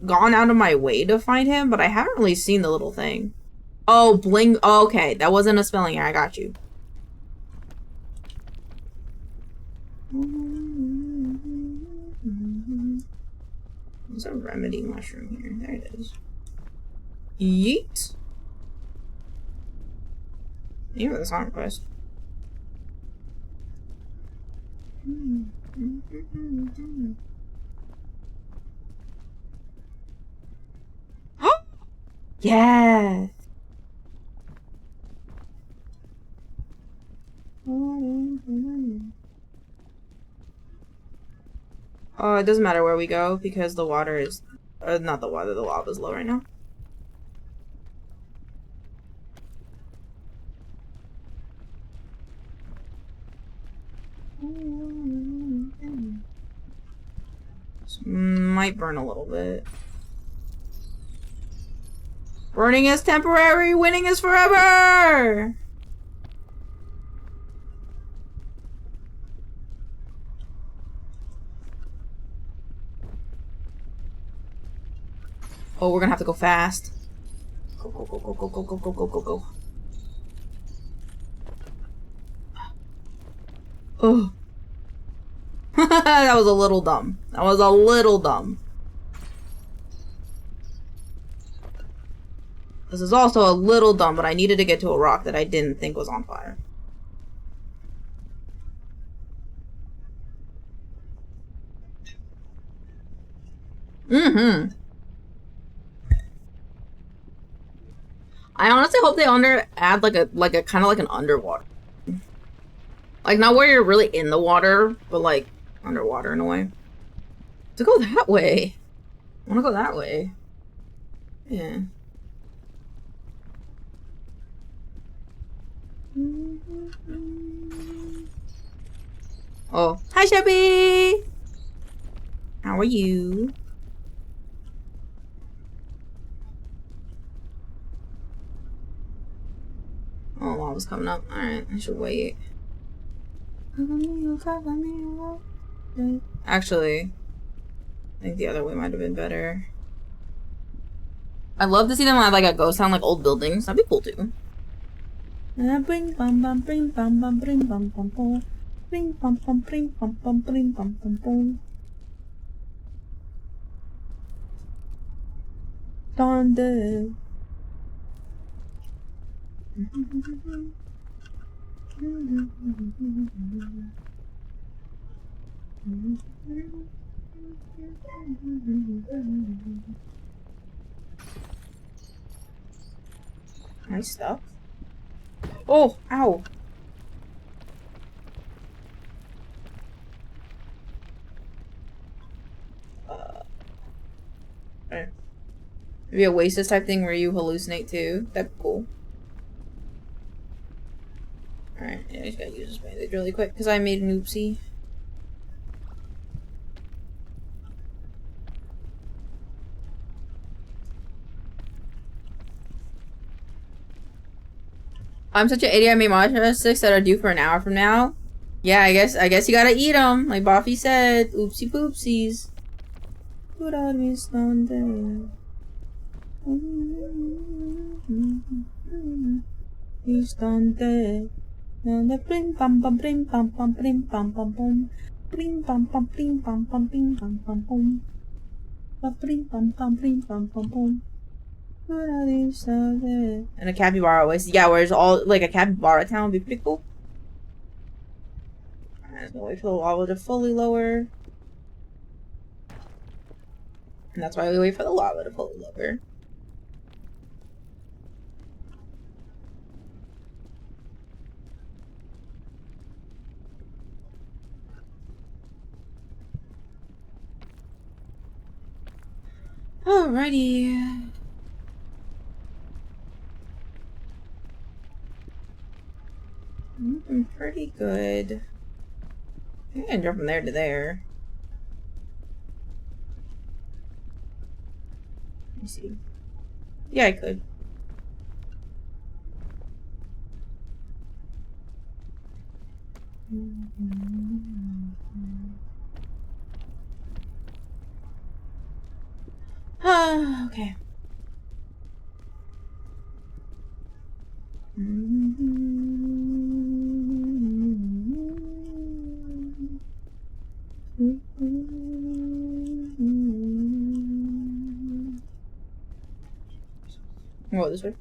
gone out of my way to find him, but I haven't really seen the little thing. Oh, bling. Oh, okay, that wasn't a spelling error. I got you. There's a remedy mushroom here. There it is. Yeet. You have the song request. Yes. Oh, it doesn't matter where we go because the water is, not the water, the lava is low right now. This might burn a little bit. Burning is temporary, winning is forever! Oh, we're gonna have to go fast. Go, go, go, go, go, go, go, go, go, go, go. Oh. That was a little dumb. That was a little dumb. This is also a little dumb, but I needed to get to a rock that I didn't think was on fire. Mm-hmm. I honestly hope they add like a kind of like an underwater. Like not where you're really in the water, but like underwater in a way. To go that way. I wanna go that way. Yeah. Oh. Hi, Shabby! How are you? Oh, mom's coming up. Alright, I should wait. Actually, I think the other way might have been better. I'd love to see them have like a ghost town, like old buildings. That'd be cool too. Bring bum bum bring bum bum bring bum bum bum. Bring bum bum bring bum bum bring bum bum bum. Donde. Nice stuff. Oh, ow. Right. Maybe a Oasis type thing where you hallucinate too. That'd be cool. Alright, yeah, I just gotta use this bandage really quick because I made an oopsie. I'm such an idiot. I made matcha sticks that are due for an hour from now. Yeah, I guess you gotta eat them, like Buffy said. Oopsie poopsies. He's done dead. Bring bum bum bring bum bum bring bum bum bum. Bring bum bum bring bum bum bring bum bum bum. Bring bum bum bring bum bum bum. And a capybara always, yeah, where's all like a capybara town would be pretty cool. Alright, so wait for the lava to fully lower. And that's why we wait for the lava to fully lower. Alrighty. I'm pretty good. I think I can jump from there to there. Let me see. Yeah, I could. Okay. What, this way?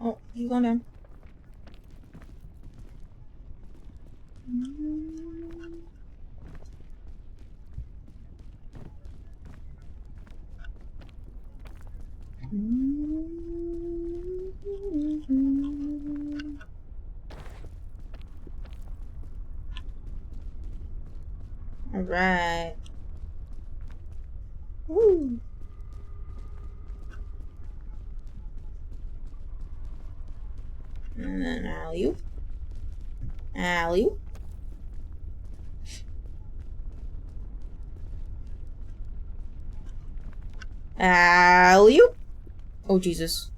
Oh, he's going down. Alright. Woo. And then alley-oop. Alley-oop. Alley-oop. Oh, Jesus.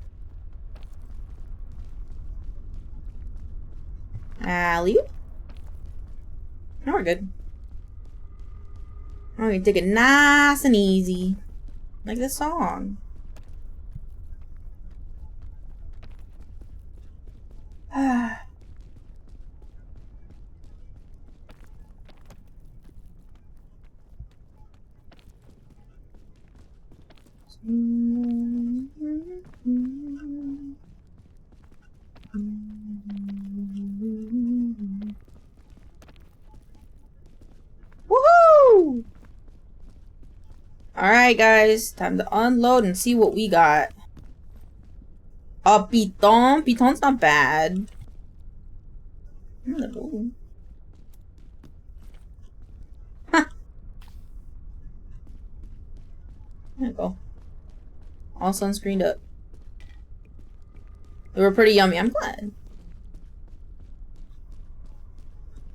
Alley-oop. Now we're good. Now we can take it nice and easy. Like this song. Woohoo! Alright guys, time to unload and see what we got. A piton? Piton's not bad. Huh. There we go. All sunscreened up. They were pretty yummy. I'm glad.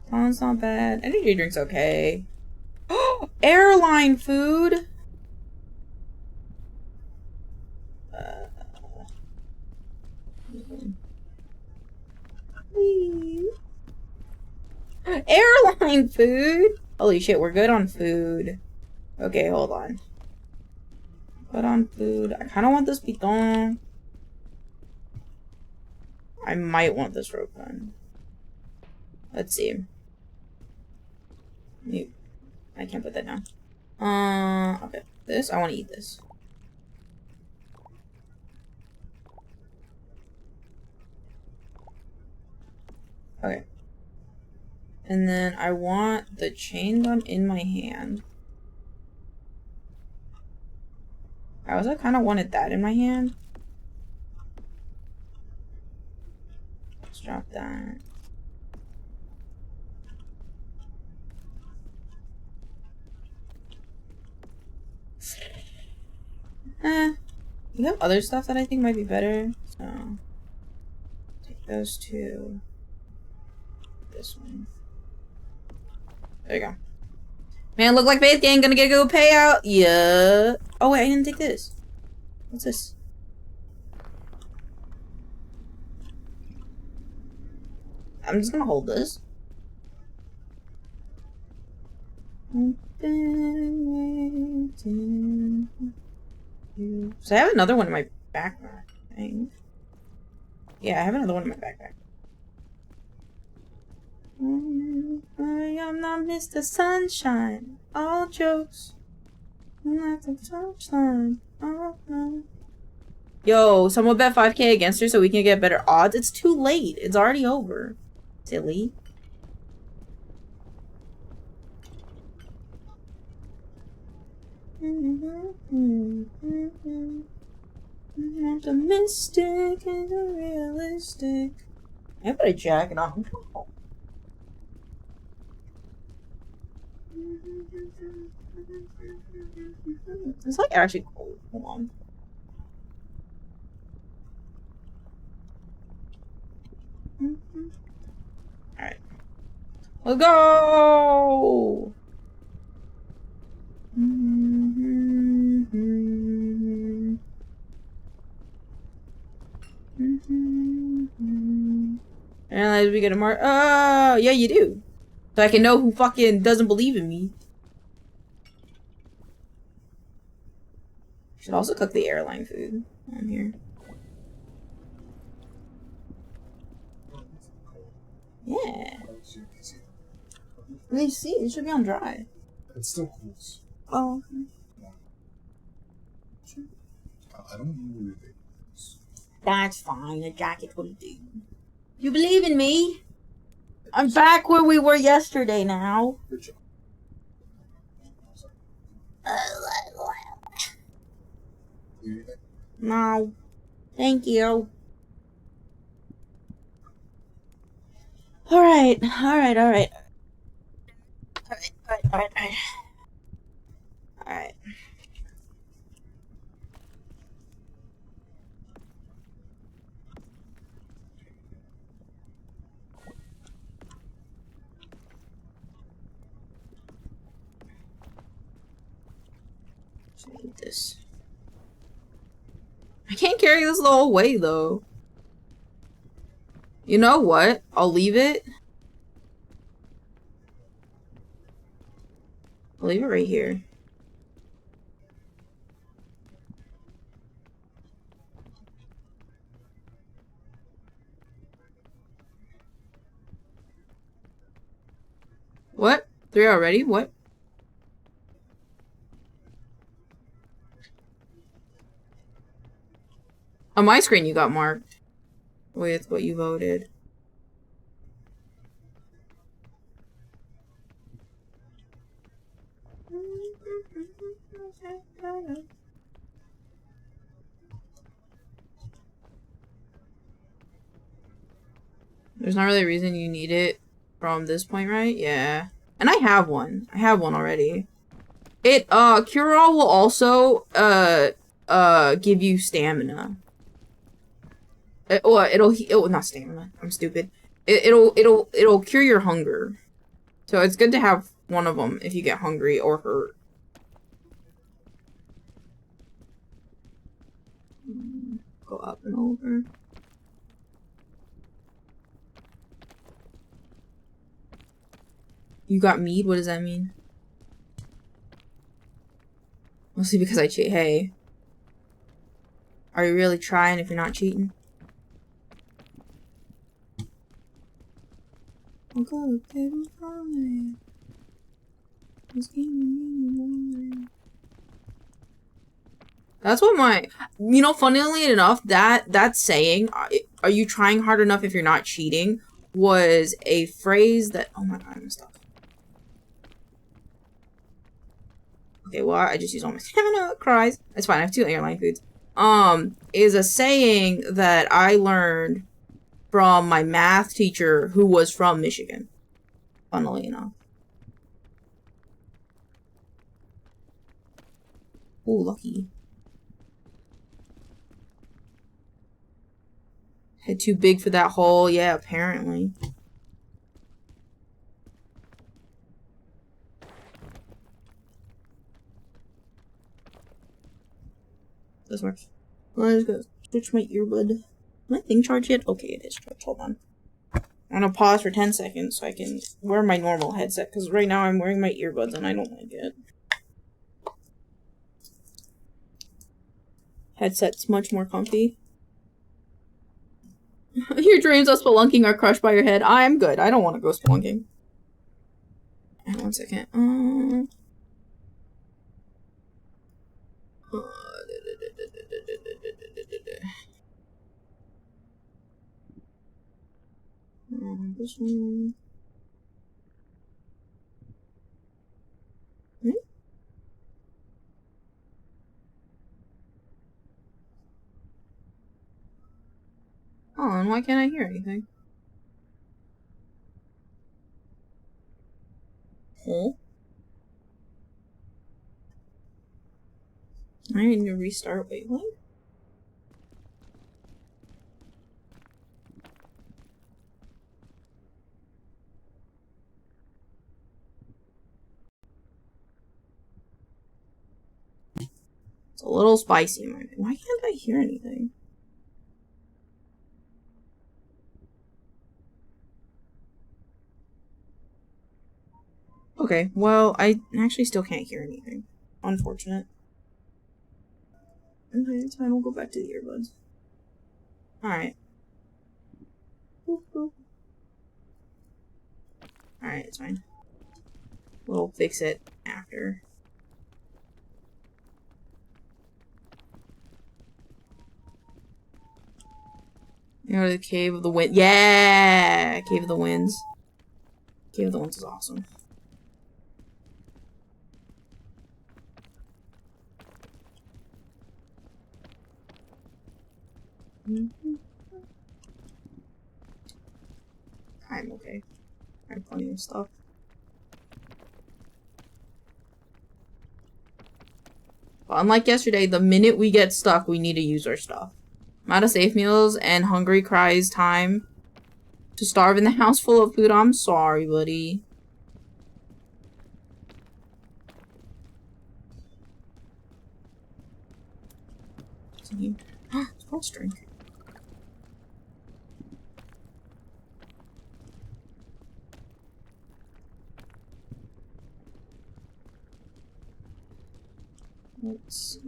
Sounds not bad. Energy drink's okay. Airline food. Airline food. Holy shit, we're good on food. Okay, hold on. Good on food. I kind of want this piton. I might want this rope gun. Let's see. I can't put that down. Okay. This, I want to eat this. Okay. And then I want the chain gun in my hand. I also kind of wanted that in my hand. Let's drop that. You have other stuff that I think might be better, so take those two. This one. There you go. Man, look like Faith Gang gonna get a good payout. Yeah. Oh wait, I didn't take this. What's this? I'm just gonna hold this. So I have another one in my backpack, I think. Yeah, I have another one in my backpack. I am not Mr. Sunshine. All jokes. I'm not the sunshine. Oh, no. Yo, someone bet 5K against her so we can get better odds. It's too late. It's already over. Silly. Optimistic and realistic. I put a jacket on. It's like actually cold. Hold on. Alright. Let's go! And we get a mark. Yeah, you do. So I can know who fucking doesn't believe in me. Should also cook the airline food on here. Yeah. Let me see. It should be on dry. It's still close. Oh. I don't know where they That's fine. A jacket will do. You believe in me? I'm back where we were yesterday now. Good job. No. Thank you. Alright. Alright. Eat this. I can't carry this the whole way though. You know what? I'll leave it. I'll leave it right here. What? 3 already? What? On my screen you got marked with what you voted. There's not really a reason you need it from this point, right? Yeah. And I have one. I have one already. It, Cure-All will also, give you stamina. It'll not stamina. I'm stupid. It'll cure your hunger. So it's good to have one of them if you get hungry or hurt. Go up and over. You got mead? What does that mean? Mostly because I cheat. Hey. Are you really trying if you're not cheating? That's what my, you know, funnily enough, that saying, are you trying hard enough if you're not cheating, was a phrase that, oh my god, I'm stuck. Okay, well, I just used all my stamina. Cries. It's fine, I have 2 airline foods. Is a saying that I learned from my math teacher who was from Michigan. Funnily enough. Ooh, lucky. Head too big for that hole. Yeah, apparently. This works. Let's go switch my earbud. Is my thing charged yet? Okay, it is charged. Hold on. I'm gonna pause for 10 seconds so I can wear my normal headset, because right now I'm wearing my earbuds and I don't like it. Headset's much more comfy. Your dreams of spelunking are crushed by your head. I'm good. I don't want to go spelunking. And 1 second. This one. Oh, and why can't I hear anything? Huh? I need to restart. Wait, what? It's a little spicy. Why can't I hear anything? Okay, well, I actually still can't hear anything. Unfortunate. Okay, it's fine. We'll go back to the earbuds. Alright. Alright, it's fine. We'll fix it after. You know, the Cave of the Wind. Yeah! Cave of the Winds. Cave of the Winds is awesome. I'm okay. I have plenty of stuff. But unlike yesterday, the minute we get stuck, we need to use our stuff. I'm out of safe meals and hungry cries time to starve in the house full of food. I'm sorry, buddy. Let's drink. Let's see.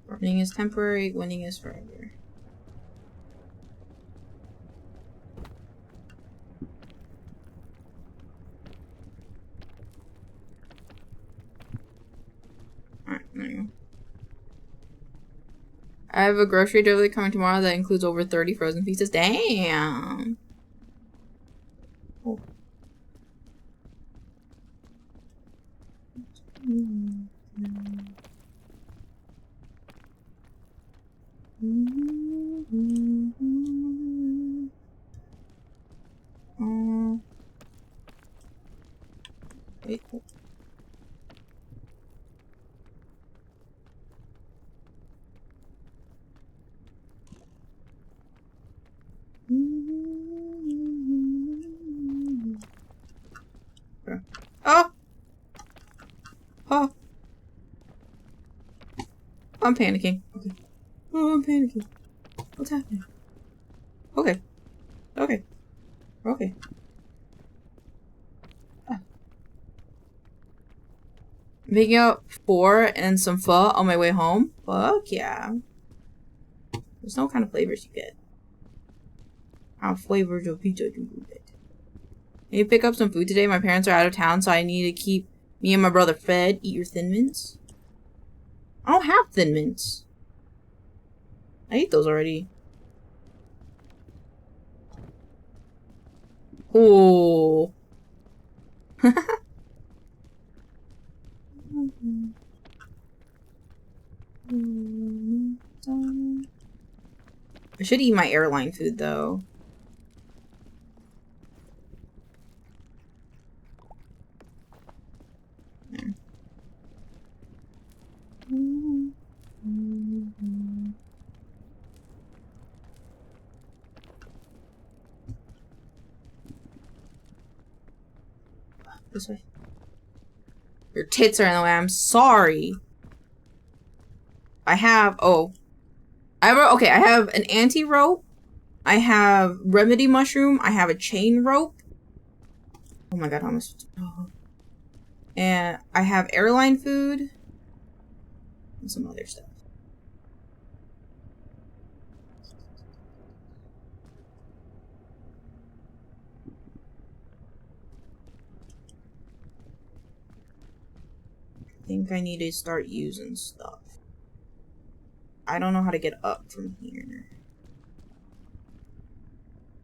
Burning is temporary, winning is forever. Alright, there you go. I have a grocery delivery coming tomorrow that includes over 30 frozen pizzas. Damn! Oh. I'm panicking. Okay. Oh, I'm panicking. What's happening? Okay. Okay. Okay. Ah. Making up 4 and some pho on my way home. Fuck yeah. There's no kind of flavors you get. How flavors of pizza do you get? I need to pick up some food today. My parents are out of town, so I need to keep me and my brother fed. Eat your Thin Mints. I don't have Thin Mints. I ate those already. Oh. I should eat my airline food though. This way. Your tits are in the way. I'm sorry. I have okay, I have an anti-rope. I have remedy mushroom. I have a chain rope. Oh my god, how am I supposed to... Oh. And I have airline food. And some other stuff. I think I need to start using stuff. I don't know how to get up from here.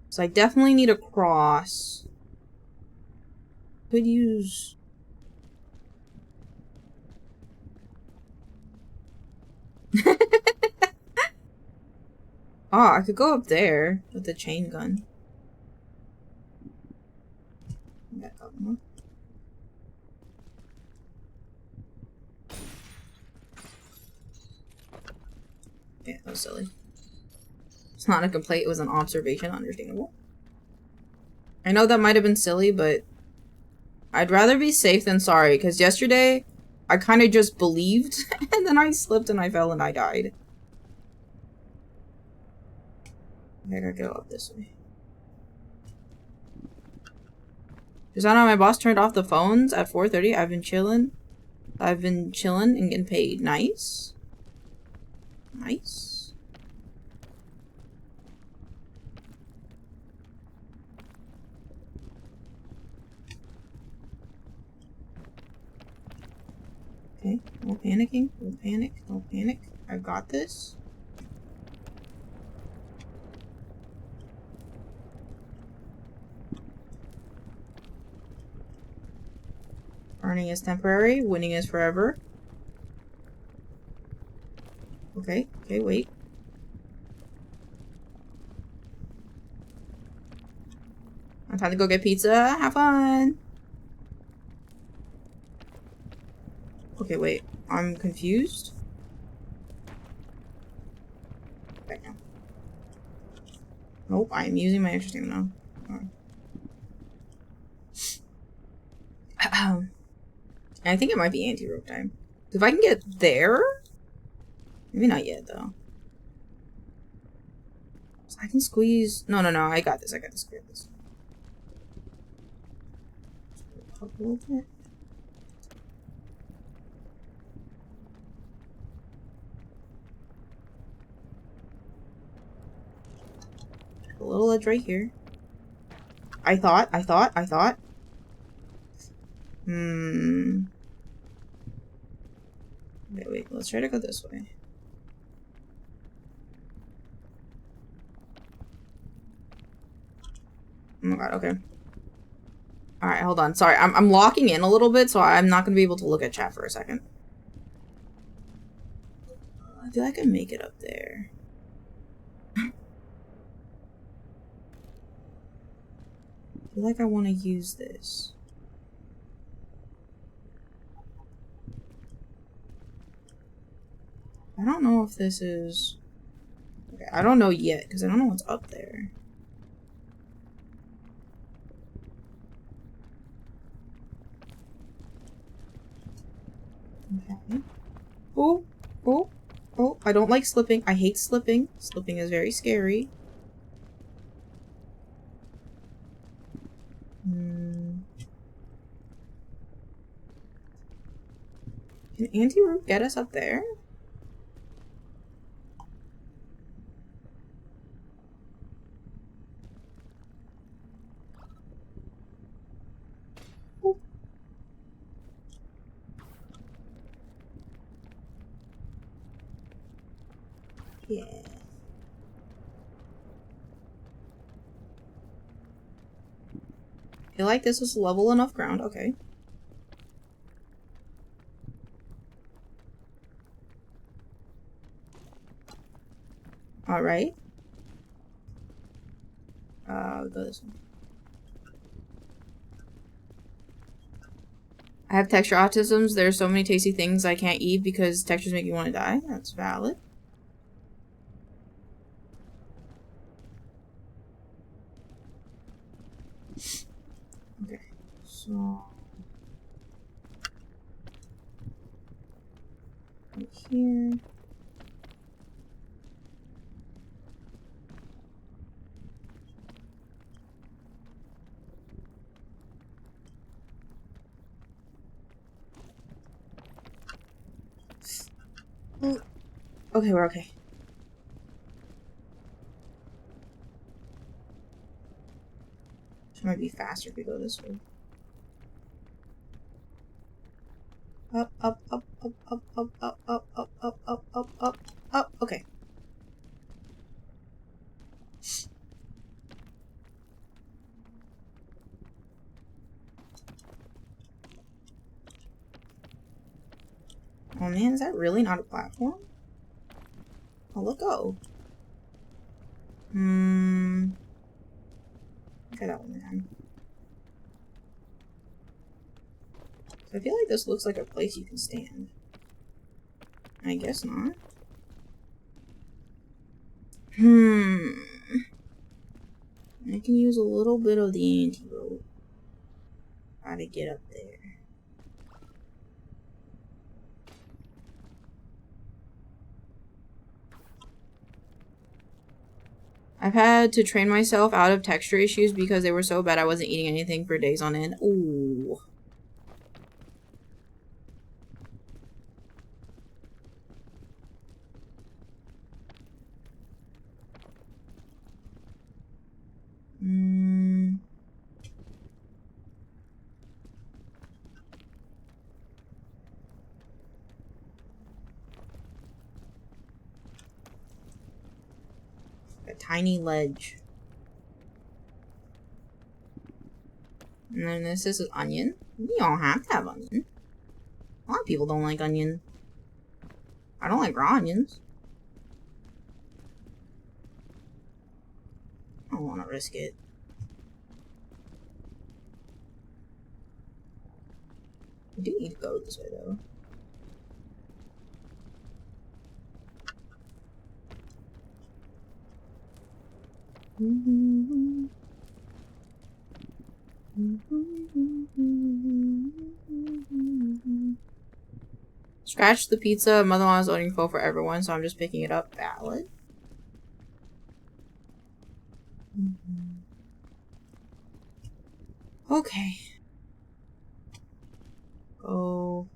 So I definitely need a cross. Could use... Oh, I could go up there with the chain gun. Back up more. Yeah, that was silly. It's not a complaint, it was an observation, understandable. I know that might have been silly, but I'd rather be safe than sorry, because yesterday I kind of just believed, and then I slipped and I fell and I died. I gotta go up this way. Just I know my boss turned off the phones at 4:30. I've been chilling and getting paid. Nice. Nice. Okay, no panicking, no panic, no panic. I've got this. Earning is temporary, winning is forever. Okay, okay, wait. Time to go get pizza. Have fun. Okay, wait. I'm confused. Right now. Nope, I'm using my extra stamina. I think it might be anti-rope time. If I can get there? Maybe not yet, though. So I can squeeze... No, I got this. I got this. Up a little bit. A little edge right here. I thought. Wait, let's try to go this way. Oh my god, okay. Alright, hold on. Sorry, I'm locking in a little bit, so I'm not gonna be able to look at chat for a second. I feel like I can make it up there. I feel like I want to use this. I don't know if this is... Okay, I don't know yet, because I don't know what's up there. Okay. Oh. Oh, I don't like slipping. I hate slipping. Slipping is very scary. Can anti-root get us up there? Oh. Yeah. I feel like this is level enough ground. Okay. Alright. Go this way. I have texture autisms. There are so many tasty things I can't eat because textures make you want to die. That's valid. Okay. So... right here. Okay, we're okay. This might be faster if we go this way. Up, up, up, up, up, up, up, up, up, up, up, up, up, up. Okay. Oh man, is that really not a platform? Oh, let go. Okay, that one then. So I feel like this looks like a place you can stand. I guess not. I can use a little bit of the anti-rope. Try to get up there. I've had to train myself out of texture issues because they were so bad I wasn't eating anything for days on end. Ooh. A tiny ledge. And then this is an onion. You don't have to have onion. A lot of people don't like onion. I don't like raw onions. I don't want to risk it. I do need to go this way though. Scratch the pizza. Mother-in-law is ordering full for everyone, so I'm just picking it up. Valid. Okay. Go.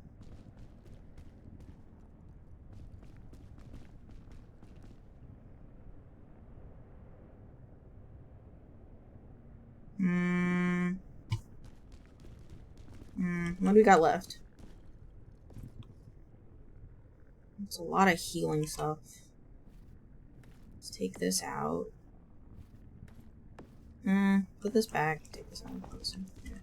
What do we got left? It's a lot of healing stuff. Let's take this out. Put this back. Take this out. Put this in. Okay.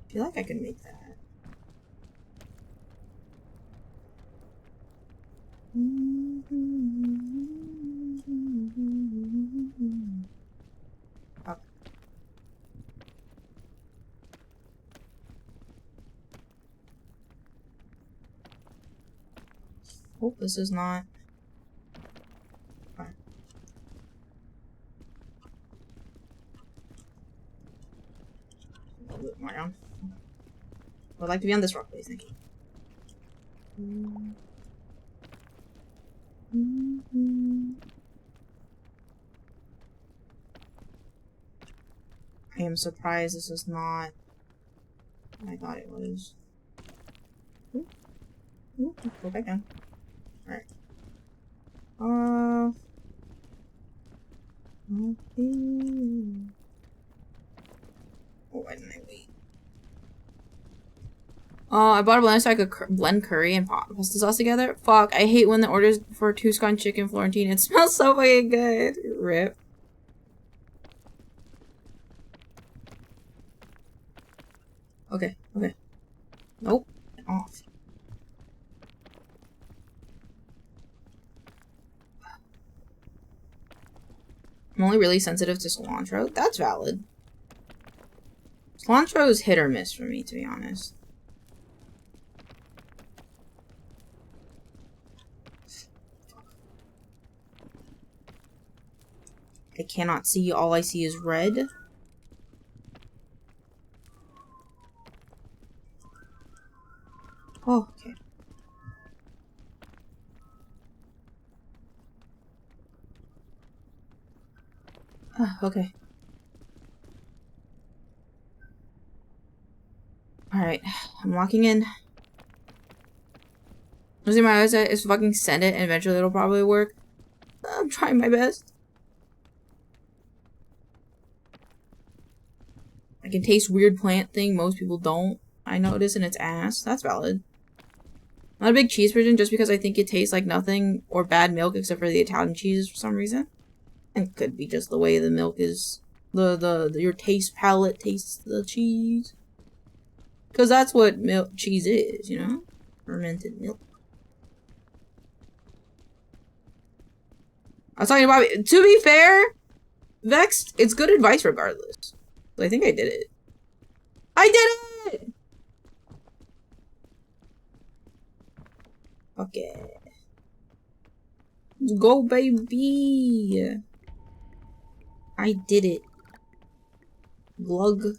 I feel like I can make that. Up. Oh, this is not. Okay. A little bit more down. like to be on this rock, please. Thank you. I am surprised this is not what I thought it was. Ooh. Ooh, go back down. Alright. Okay. Oh, why didn't I wait? I bought a blender so I could blend curry and pasta sauce together. Fuck, I hate when the orders for Tuscan chicken Florentine. It smells so fucking good. Rip. Okay, okay. Nope. Off. I'm only really sensitive to cilantro. That's valid. Cilantro is hit or miss for me, to be honest. I cannot see. All I see is red. Oh, okay. Okay. Alright. I'm walking in. Losing my eyes is fucking send it and eventually it'll probably work. I'm trying my best. I can taste weird plant thing most people don't. I notice and it's ass. That's valid. Not a big cheese person just because I think it tastes like nothing or bad milk except for the Italian cheeses for some reason. It could be just the way the milk is your taste palette tastes the cheese. Cause that's what milk cheese is, you know? Fermented milk. I was talking about it. To be fair, Vexed, it's good advice regardless. I think I did it. I did it! Okay. Let's go, baby! I did it. Glug.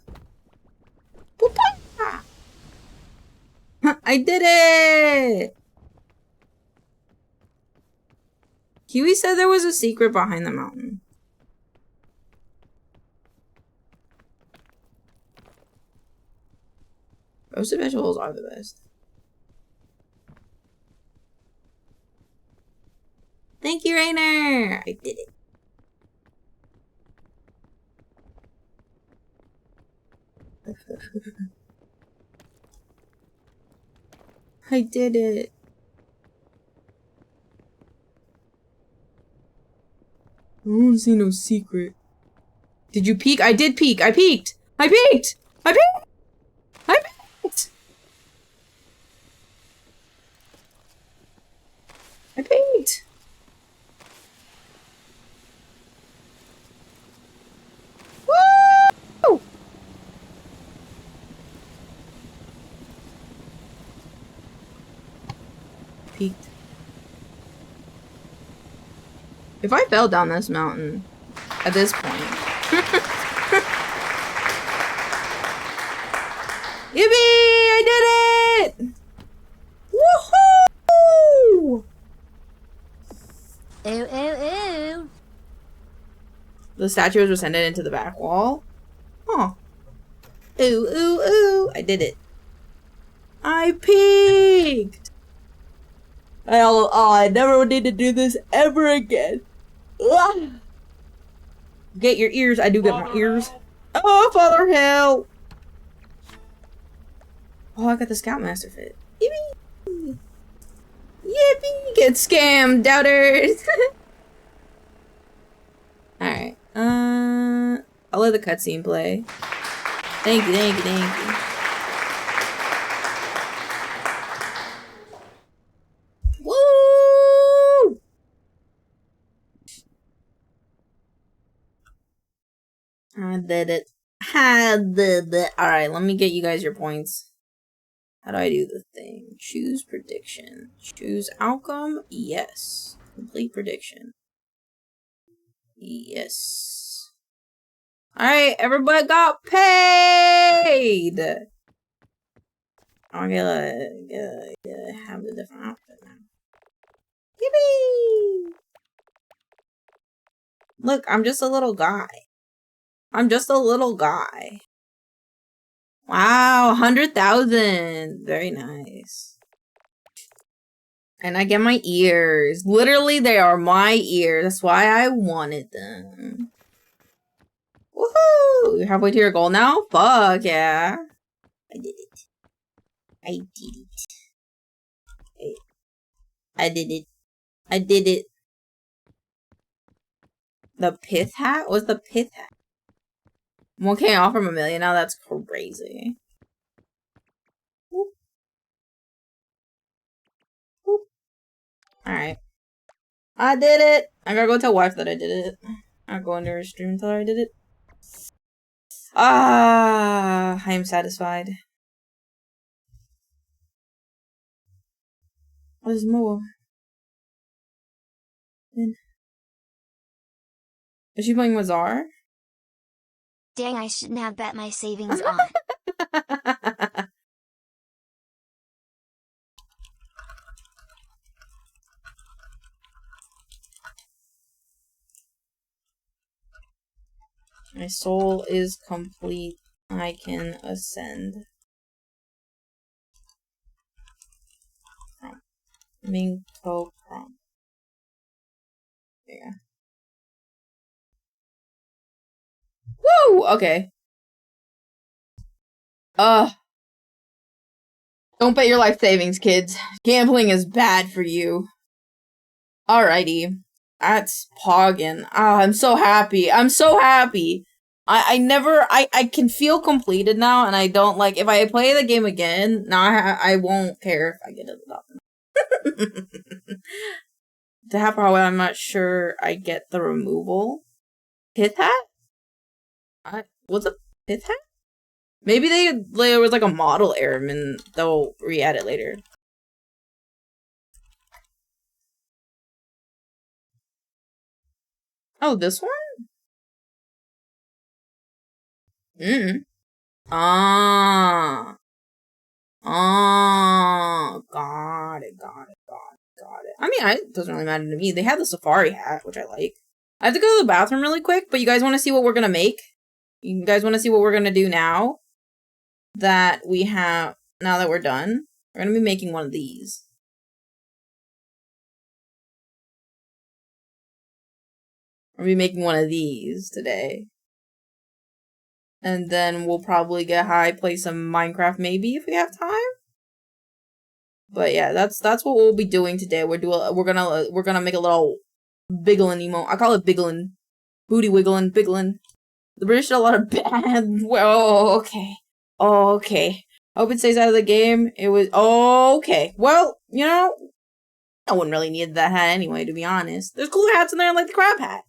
I did it! Kiwi said there was a secret behind the mountain. Roasted vegetables are the best. Thank you, Rainer! I did it. I did it. I don't see no secret. Did you peek? I did peek. I peeked. I peeked. I peeked. I peeked. I peeked. Woo! Peeked. If I fell down this mountain at this point. Yippee! I did it! Woohoo! Ooh, ooh, ooh. The statues were sent into the back wall. Huh. Ooh, ooh, ooh. I did it. I peeked! I never need to do this ever again. Ugh. Get your ears. I do get my ears. Oh, Father help! Oh, I got the Scoutmaster fit. Yippee! Yippee! Get scammed, doubters! Alright. I'll let the cutscene play. Thank you, thank you, thank you. Woo! I did it. I did it. Alright, let me get you guys your points. How do I do the thing? Choose prediction. Choose outcome? Yes. Complete prediction. Yes. Alright, everybody got paid! I'm gonna have the different outfit now. Yippee! Look, I'm just a little guy. I'm just a little guy. Wow, 100,000. Very nice. And I get my ears. Literally, they are my ears. That's why I wanted them. Woohoo! You're halfway to your goal now? Fuck yeah. I did it. I did it. I did it. I did it. The pith hat? What's the pith hat? 1K off from $1 million now? That's crazy. Alright. I did it! I gotta go tell wife that I did it. I'll go into her stream and tell her I did it. Ah, I am satisfied. There's more. Is she playing Mazar? Dang, I shouldn't have bet my savings on. My soul is complete. I can ascend. Maincoow prompt. Yeah. Woo! Okay. Don't bet your life savings, kids. Gambling is bad for you. Alrighty. That's Poggin. Ah, I'm so happy. I'm so happy. I can feel completed now, and I don't like, if I play the game again, now I won't care if I get it up. To have power, I'm not sure I get the removal. Pith hat? What's a pith hat? Maybe there was like a model error and they'll re-add it later. Oh, this one? Ah. Oh, got it. I mean, it doesn't really matter to me. They have the safari hat, which I like. I have to go to the bathroom really quick, but you guys want to see what we're gonna make? You guys want to see what we're gonna do now that we're done? We're gonna be making one of these. We'll be making one of these today. And then we'll probably get high, play some Minecraft maybe if we have time. But yeah, that's what we'll be doing today. We're gonna make a little biggling emote. I call it biggling. Booty wiggling, biggling. The British did a lot of bad. Well, okay. Okay. Hope it stays out of the game. It was okay. Well, you know, I wouldn't really need that hat anyway, to be honest. There's cooler hats in there, like the crab hat.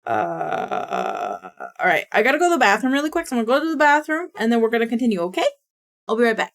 Alright. I gotta go to the bathroom really quick, so I'm gonna go to the bathroom, and then we're gonna continue, okay? I'll be right back.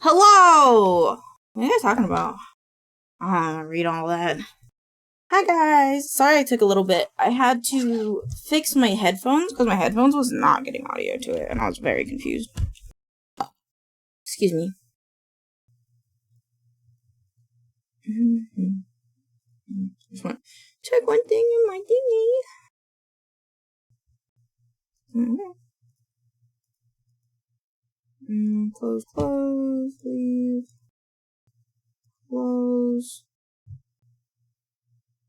Hello! What are you guys talking about? I don't wanna read all that. Hi guys! Sorry I took a little bit. I had to fix my headphones because my headphones was not getting audio to it and I was very confused. Excuse me. Just want to check one thing in my thingy. Close, close, leave, close.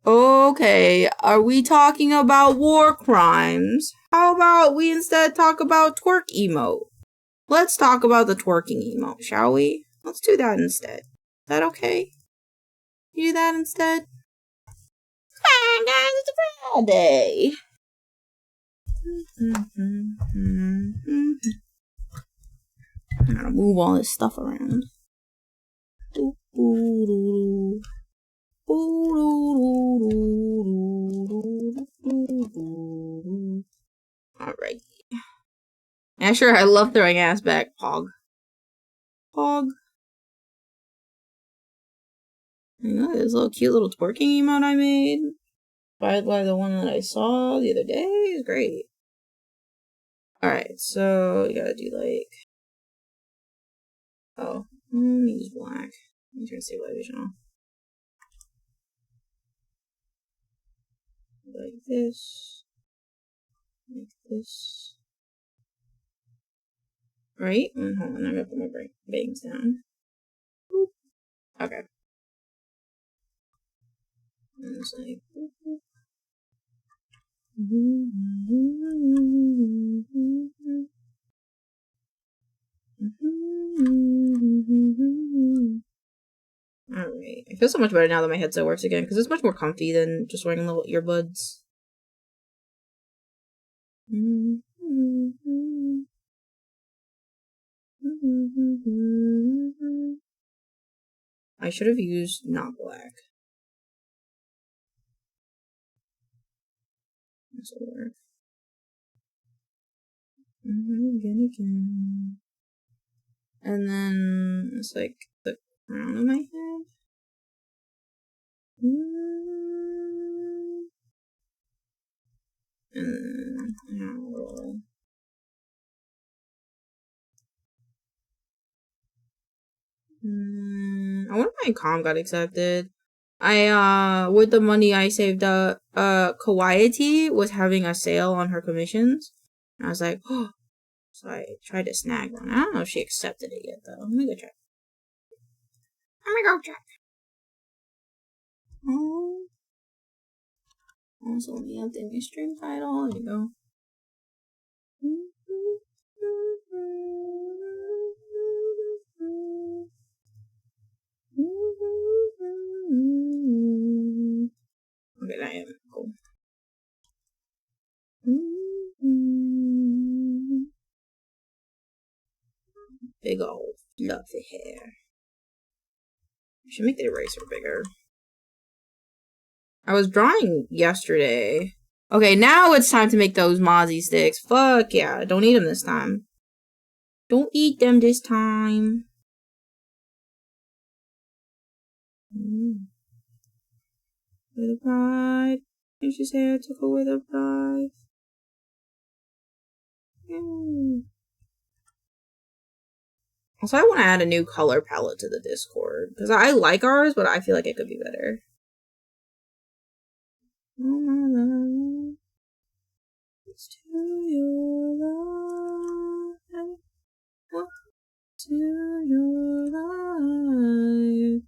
Okay, are we talking about war crimes? How about we instead talk about twerk emote? Let's talk about the twerking emote, shall we? Let's do that instead. Is that okay? You do that instead? Come on, guys, it's a Friday. I'm gonna move all this stuff around. Alright. Yeah, sure, I love throwing ass back. Pog. Pog. You know, this little cute little twerking emote I made. Inspired by the one that I saw the other day. Is great. Alright, so you gotta do like... Oh, let me use black. I'm trying to see what vision on. Like this. Like this. Right? Hold on, I'm gonna put my bangs down. Boop. Okay. And it's like... Boop, boop. Alright. I feel so much better now that my headset works again, because it's much more comfy than just wearing little earbuds. I should have used not black. This will work. Again. And then it's like the crown of my head. And then I have a little. I wonder if my comm got accepted. With the money I saved up, Kawaii was having a sale on her commissions. And I was like, oh. So I tried to snag one. I don't know if she accepted it yet, though. Let me go check. Let me go check. Oh. Also, let me update my stream title. There you go. Okay, I am cool. Big old fluffy hair. I should make the eraser bigger. I was drawing yesterday. Okay, now it's time to make those mozzie sticks. Fuck yeah. Don't eat them this time. Don't eat them this time. With a pride. Did you say I took her with a pride? Also, I want to add a new color palette to the Discord. Because I like ours, but I feel like it could be better. Oh my love. It's to your life. What to your life.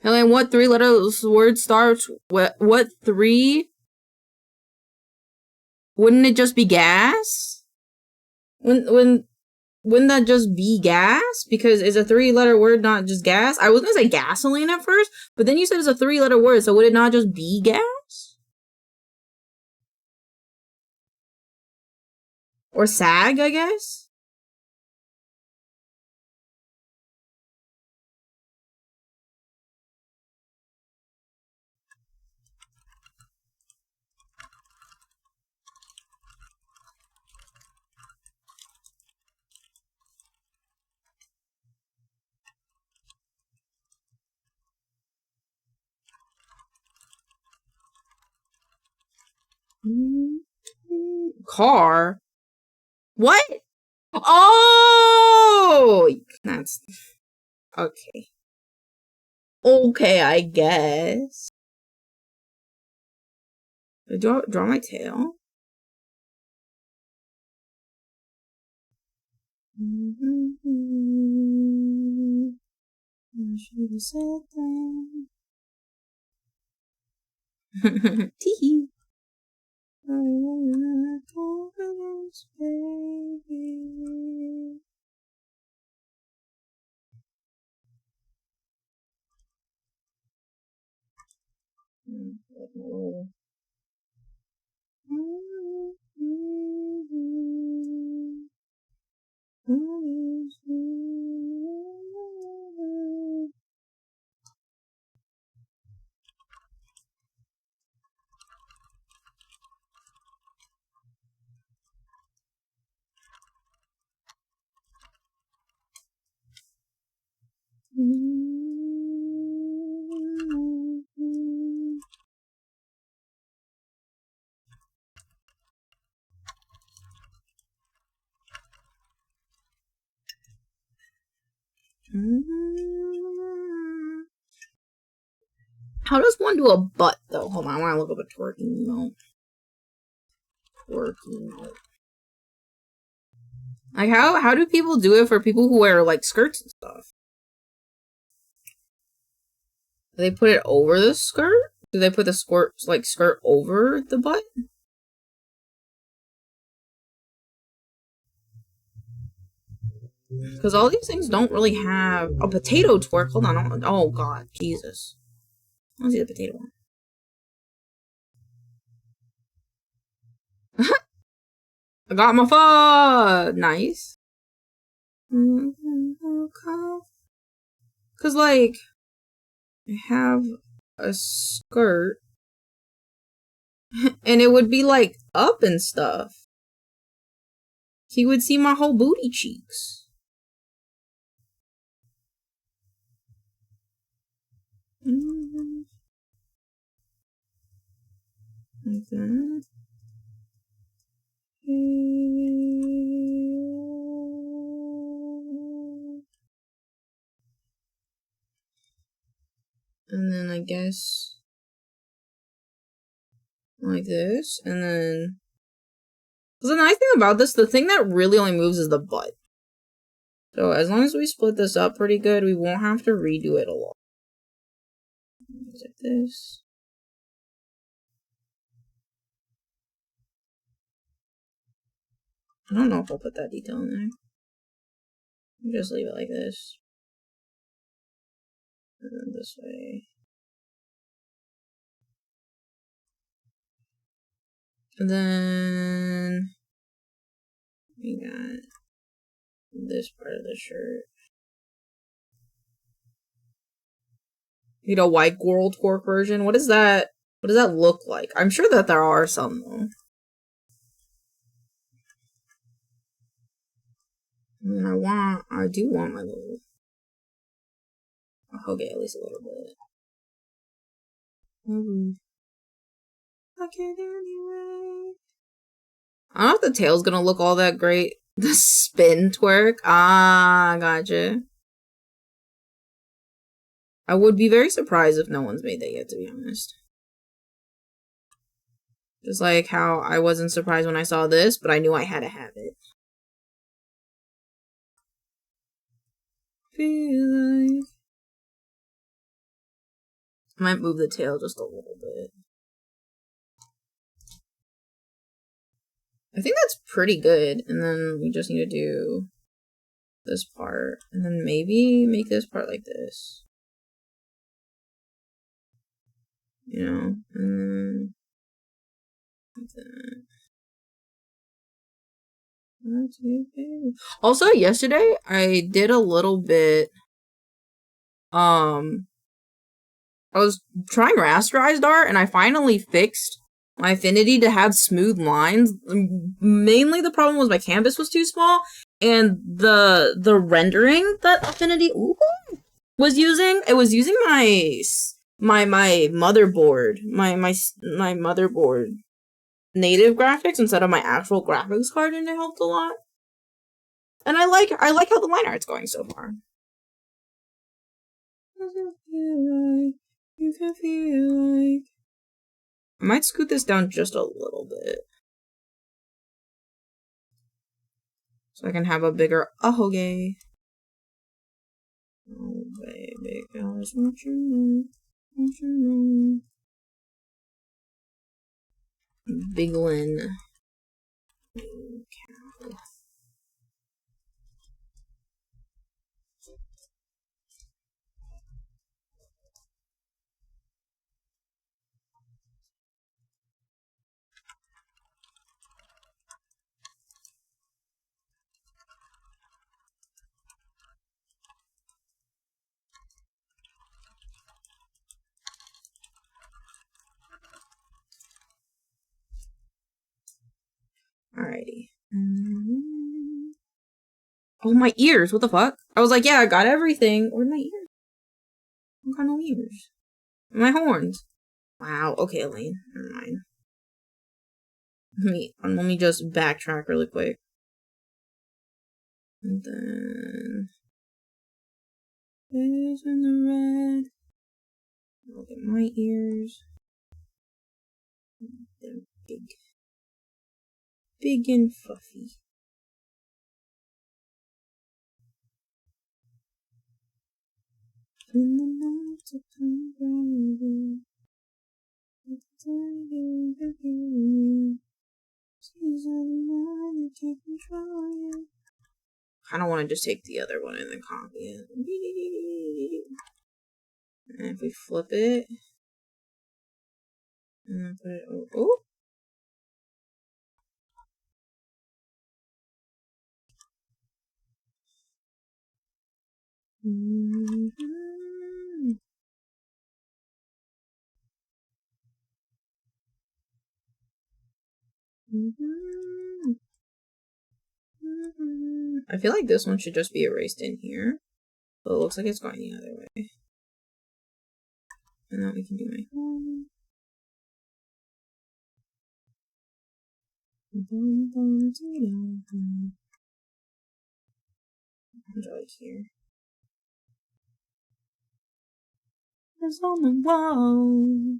Helen, what 3-letter word starts? What 3? Wouldn't it just be gas? Wouldn't that just be gas? Because is a 3-letter word not just gas? I was gonna say gasoline at first, but then you said it's a 3-letter word, so would it not just be gas? Or sag, I guess? Car? What? Oh! That's... okay. Okay, I guess. Draw my tail? I should have said that. Teehee. Confidence, baby. How does one do a butt though? Hold on, I want to look up a twerking emote. Twerking emote. Like how do people do it for people who wear like skirts and stuff? Do they put it over the skirt? Do they put the skirt over the butt? Because all these things don't really have a potato twerk. Hold on. Oh god, Jesus. I want to see the potato one. I got my phone. Nice. Cause like I have a skirt and it would be like up and stuff. He would see my whole booty cheeks. Like that. And then I guess like this, and then the nice thing about this, the thing that really only moves is the butt. So as long as we split this up pretty good, we won't have to redo it a lot. Like this. I don't know if I'll put that detail in there. Just leave it like this. And then this way. And then we got this part of the shirt. You know, white girl twerk version. What is that? What does that look like? I'm sure that there are some though. And I do want my little. I'll hug it at least a little bit. I can't anyway. I don't know if the tail's gonna look all that great. The spin twerk. Ah, gotcha. I would be very surprised if no one's made that yet, to be honest. Just like how I wasn't surprised when I saw this, but I knew I had to have it. Feel like I might move the tail just a little bit. I think that's pretty good. And then we just need to do this part. And then maybe make this part like this. You know? And then like that. Also, yesterday, I did a little bit, I was trying rasterized art, and I finally fixed my affinity to have smooth lines. Mainly the problem was my canvas was too small, and the rendering that affinity was using, it was using my motherboard, my motherboard native graphics instead of my actual graphics card, and it helped a lot. And I like how the line art's going so far. You can feel like I might scoot this down just a little bit so I can have a bigger ahoge. Oh baby, girls, won't you know? Won't you know? Biglin. Alrighty. Oh, my ears. What the fuck? I was like, yeah, I got everything. Where'd my ears? What kind of ears? My horns. Wow. Okay, Elaine. Never mind. Let me just backtrack really quick. And then... Is in the red. Look at my ears. They're big. Big and fluffy. In the night of gravity, I don't want to just take the other one and then copy it. And if we flip it, and then put it over. Oh! I feel like this one should just be erased in here, but it looks like it's going the other way. And then we can do my home. Right here. It's on the wall.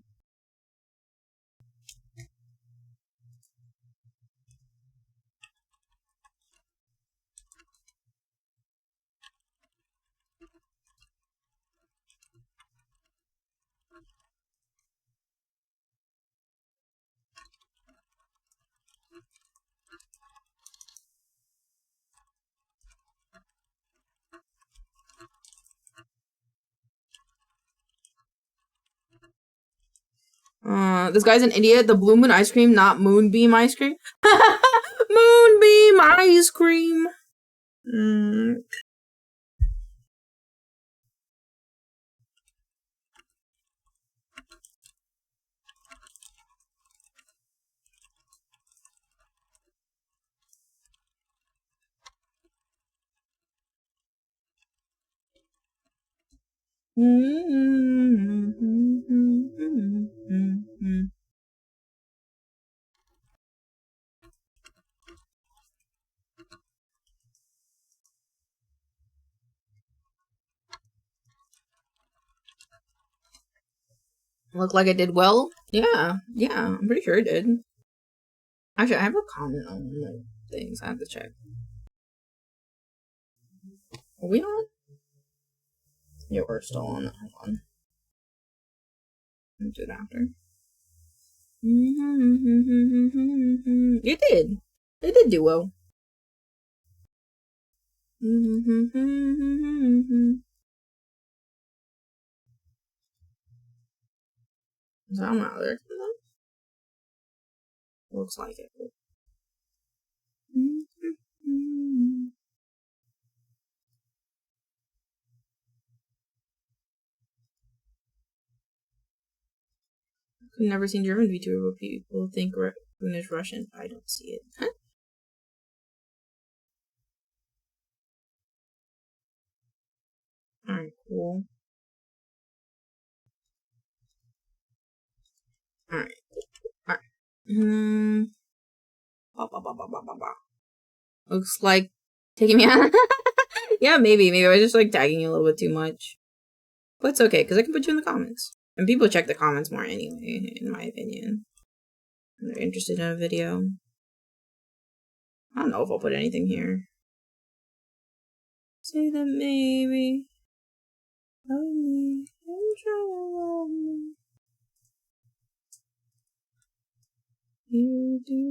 This guy's in India. The Blue Moon ice cream, not Moonbeam ice cream. Moonbeam ice cream. Look like I did well? Yeah, I'm pretty sure I did. Actually, I have a comment on the things. I have to check. Are we on? Yeah, we're still on. Hold on. I'll do it after. You did. They did do well. Is that my lyrics for them? Looks like it. I've never seen German VTuber, but people think Raccoon is Russian. I don't see it. Huh? Alright, cool. Alright. Alright. Looks like taking me out. Yeah, maybe. Maybe I was just like tagging you a little bit too much. But it's okay, because I can put you in the comments. And people check the comments more anyway, in my opinion. When they're interested in a video. I don't know if I'll put anything here. Say that maybe. Love me. I'm trying to love me. You do.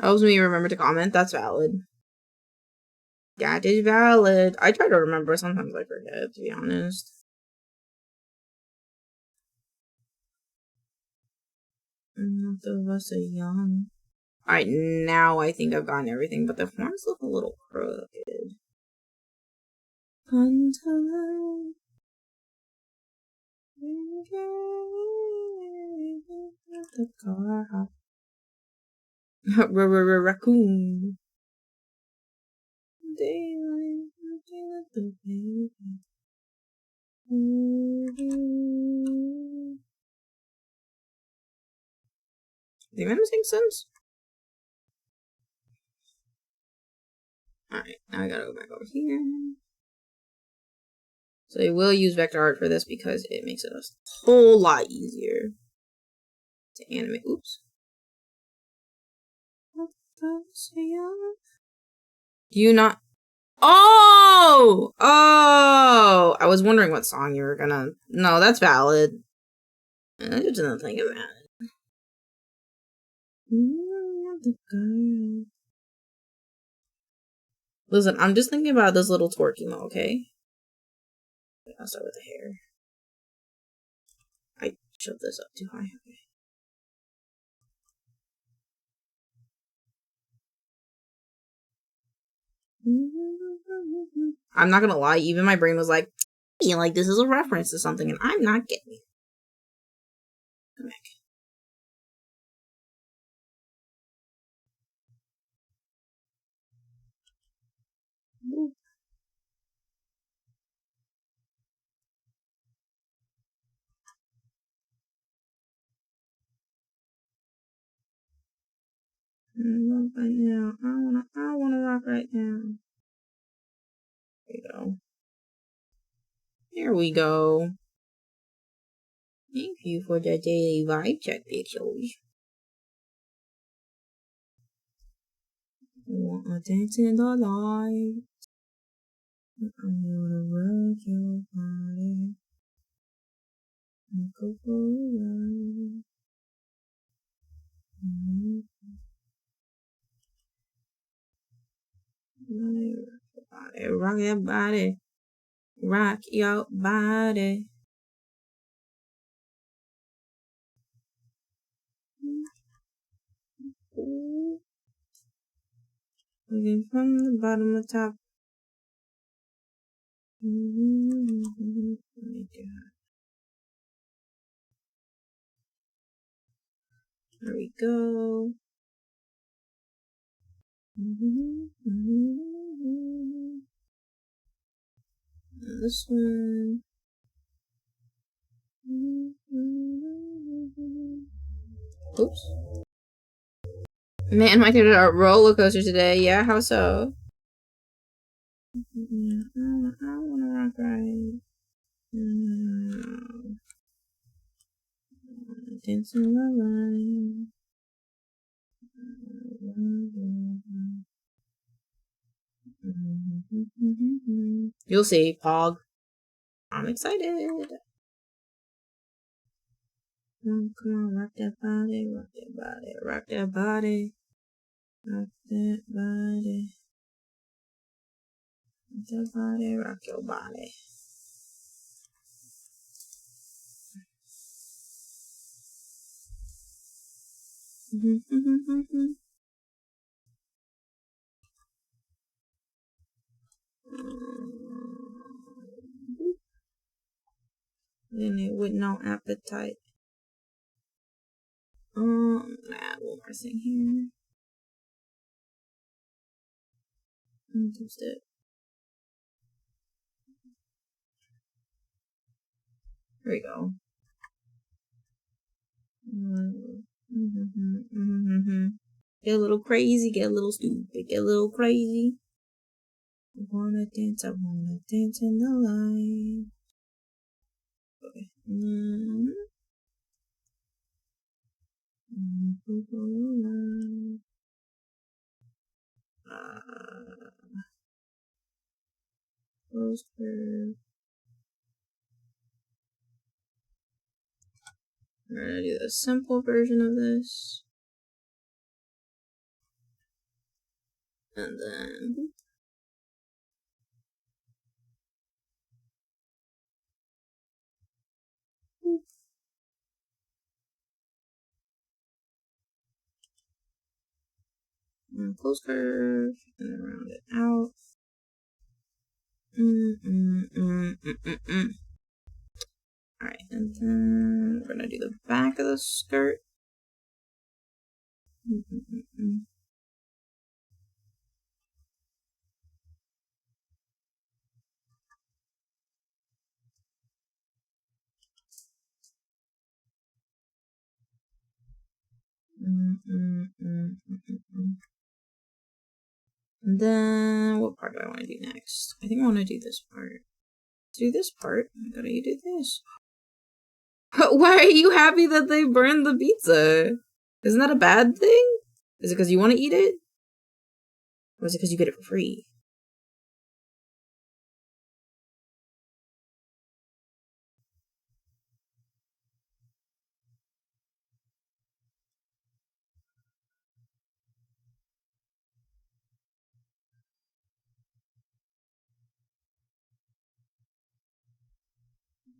Helps me remember to comment. That's valid. That is valid. I try to remember. Sometimes I forget, to be honest. Most of us are young. Alright, now I think I've gotten everything, but the horns look a little crooked. Until the car hop. Raccoon. Daylight, the baby. The man making sense? Alright, now I gotta go back over here. So I will use vector art for this because it makes it a whole lot easier to animate. Oops. Do you not? Oh! Oh! I was wondering what song you were gonna. No, that's valid. I just didn't think of that. Listen, I'm just thinking about this little twerk emo, okay? I'll start with the hair. I shoved this up too high. Okay. I'm not gonna lie, even my brain was like, I feel like this is a reference to something, and I'm not getting it. Come back. Boop. Rock right now. I wanna rock right now. There we go. There we go. Thank you for the daily vibe check pixels. Want a dance in the light. I'm gonna rock your body. Go for a ride. Rock your body. Rock your body. Ooh. Looking from the bottom to top. There we go. This one. Oops. Man, my kids are a roller coaster today. Yeah, how so? Yeah, I wanna rock right. Dancing the line. You'll see, Pog. I'm excited. Come on, rock that body, rock that body, rock that body, rock that body, rock that body, rock your body. Then it with no appetite. I'm gonna add one more thing here. Two-step. There we go. Get a little crazy, get a little stupid, get a little crazy. I wanna dance in the light. Okay. Close curve. We're gonna do the simple version of this. And then close curve and then round it out. Alright, and then we're gonna do the back of the skirt. And then, what part do I want to do next? I think I want to do this part. Do this part? I gotta do this. Why are you happy that they burned the pizza? Isn't that a bad thing? Is it because you want to eat it? Or is it because you get it for free?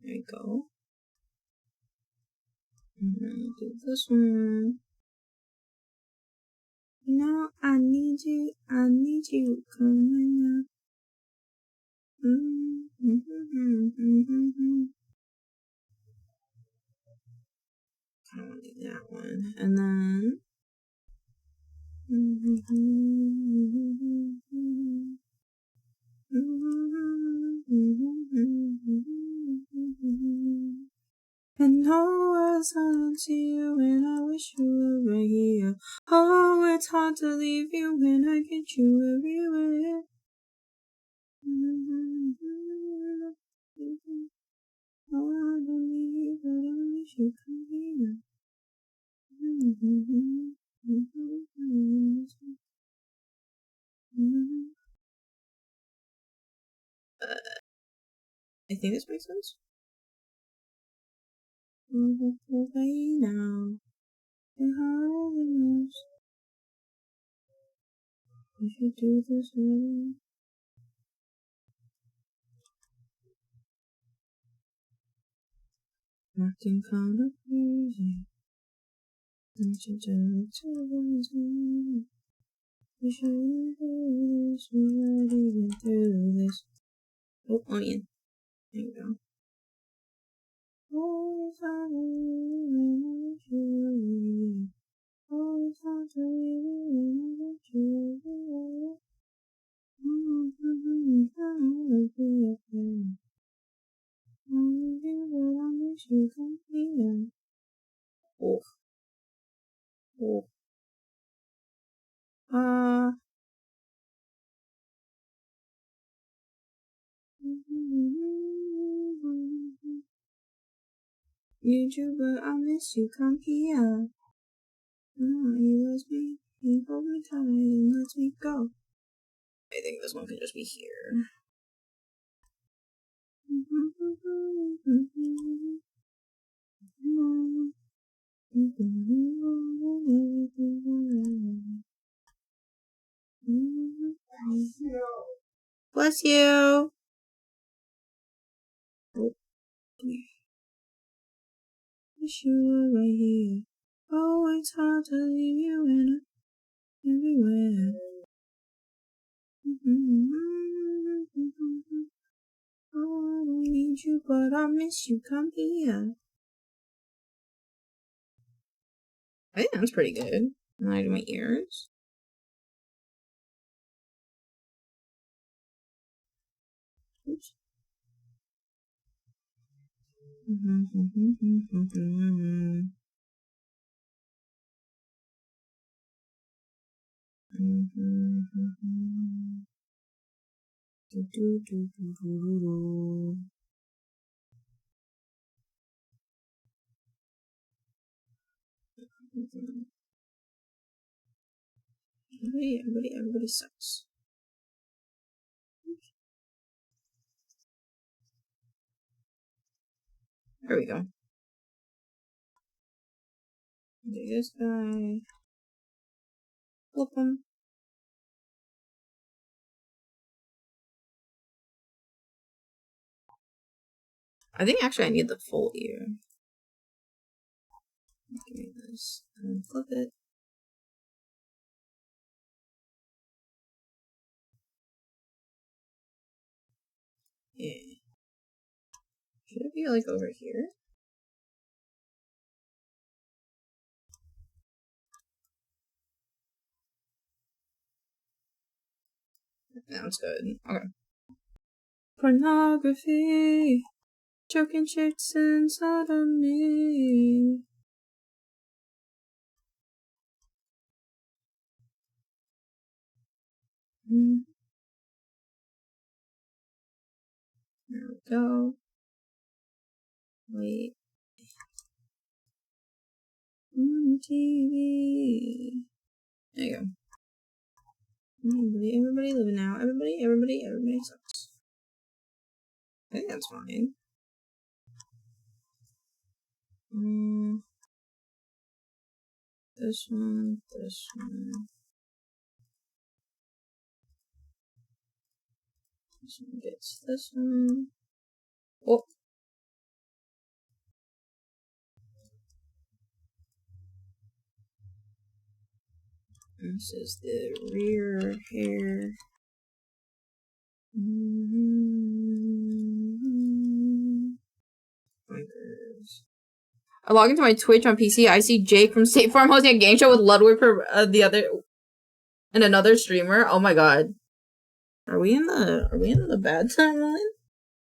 There you go. And then do this one. No, I need you, coming up. I want to do that one. And then and oh, I silent to you and I wish you were right here. Oh, it's hard to leave you when I get you everywhere. Oh, I don't need you, but I wish you could be here. I think this makes sense. Away now. We should do this right. Acting kind of crazy. We should do it to we shouldn't do this. We're not even through this. Oh, onion. There you go. Oh, it's hard to leave when I wish you were here. Oh, it's hard to leave when I wish you were here. Oh. Oh. YouTuber, I miss you, come here. Oh, he loves me, he holds me tight and lets me go. I think this one could just be here. Bless you. Wish you were right here. Oh, it's hard to leave you in everywhere. Oh, I don't need you, but I miss you. Come here. I think that's pretty good. And I do my ears. Oops. Everybody sucks. There we go. Do this guy. Flip him. I think actually I need the full ear. Give me this. And flip it. Yeah. Should it be like over here? That's good. Okay. Pornography. Choking chicks inside of me. There we go. Wait. On TV. There you go. Everybody living now. Everybody sucks. I think that's fine. This one. This one gets this one. Oh. This is the rear hair. I log into my Twitch on PC. I see Jake from State Farm hosting a game show with Ludwig for another streamer. Oh my god. Are we in the bad timeline?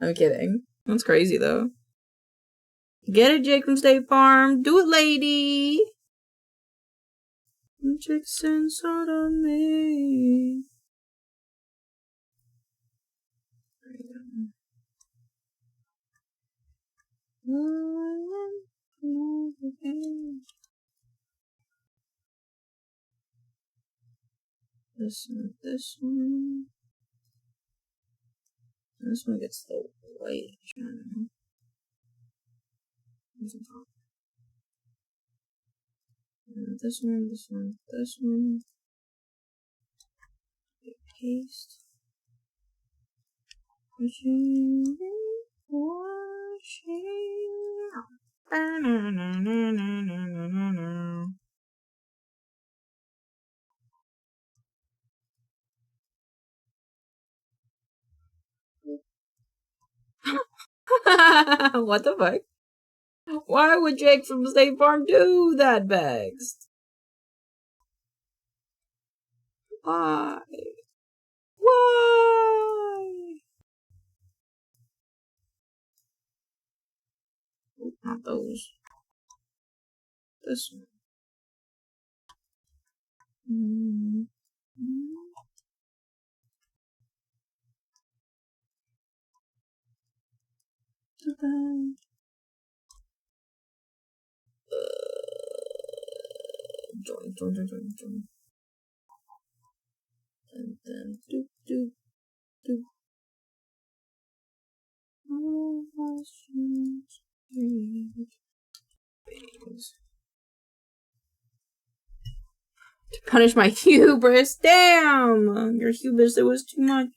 I'm kidding. That's crazy though. Get it, Jake from State Farm. Do it, lady. Chicks inside of me. There you go. This one. This one gets the white channel. This one. Paste. Washing. What the fuck? Why would Jake from State Farm do that, Bex? Why? Why? Oh, not those. This one. Join. And then do, do. To punish my hubris. Damn! Your hubris, it was too much.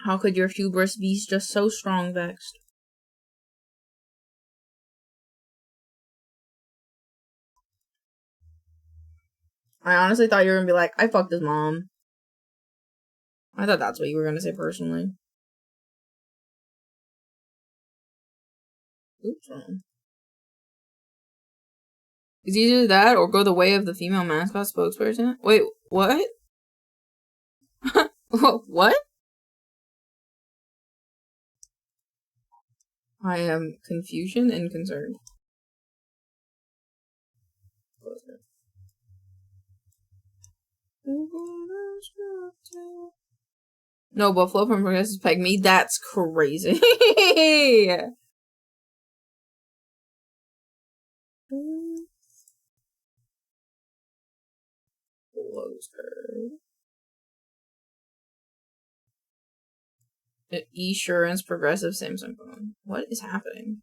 How could your hubris be just so strong, Vexed? I honestly thought you were gonna be like, I fucked his mom. I thought that's what you were gonna say personally. Oops. It's either that or go the way of the female mascot spokesperson. Wait, what? What? I am confusion and concerned. No, but Flo from Progressive Peg Me, that's crazy. Esurance Progressive Samsung phone. What is happening?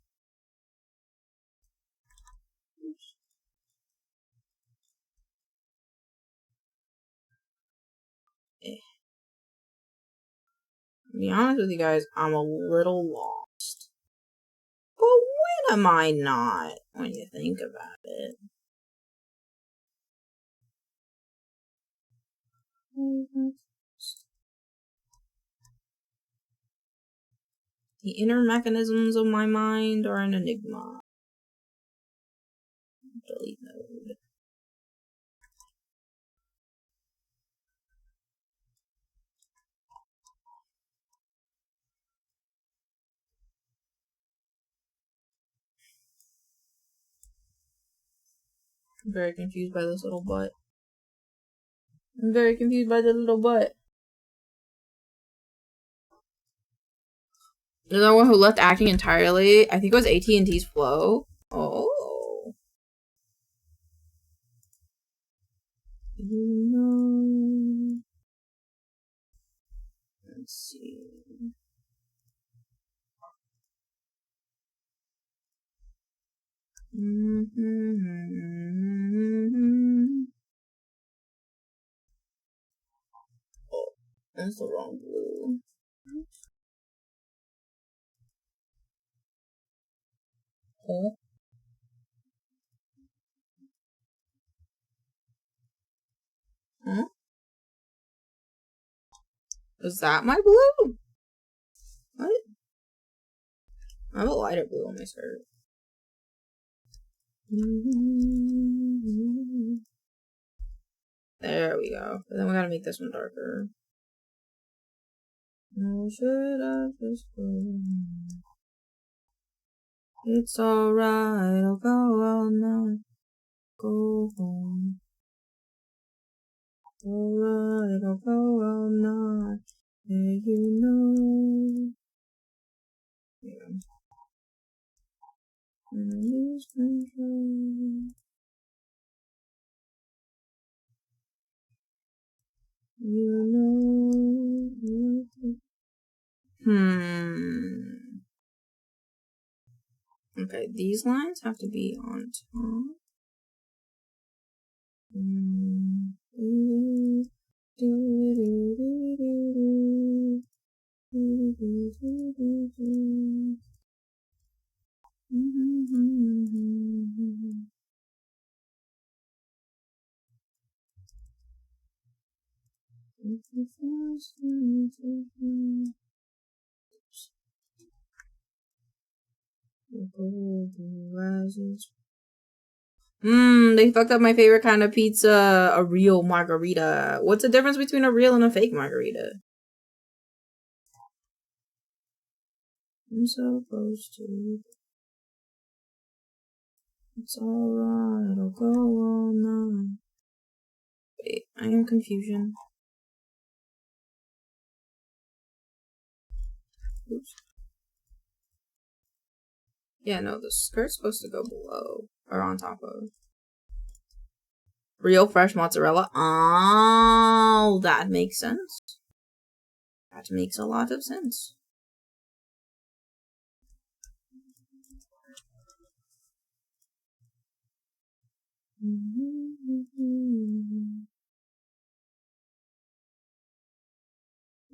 To be honest with you guys, I'm a little lost. But when am I not, when you think about it? The inner mechanisms of my mind are an enigma. Delete mode. I'm very confused by this little butt. I'm very confused by the little butt. There's no one who left acting entirely. I think it was AT&T's Flo. Oh. You know. Let's see. Oh, that's the wrong blue. Huh? Huh? Is that my blue? What? I have a lighter blue on my skirt. There we go. But then we gotta make this one darker. Oh, should I just go? It's alright, I'll go all night. Go home. Alright, I'll go all night. Yeah, you know. Yeah. I lose control. You know. Okay, these lines have to be on top. They fucked up my favorite kind of pizza, a real margarita. What's the difference between a real and a fake margarita? I'm so close to. It's alright, I'll go all night. Wait, I am confusion. Oops. Yeah, no, the skirt's supposed to go below. Or on top of. Real fresh mozzarella. Oh, that makes sense. That makes a lot of sense.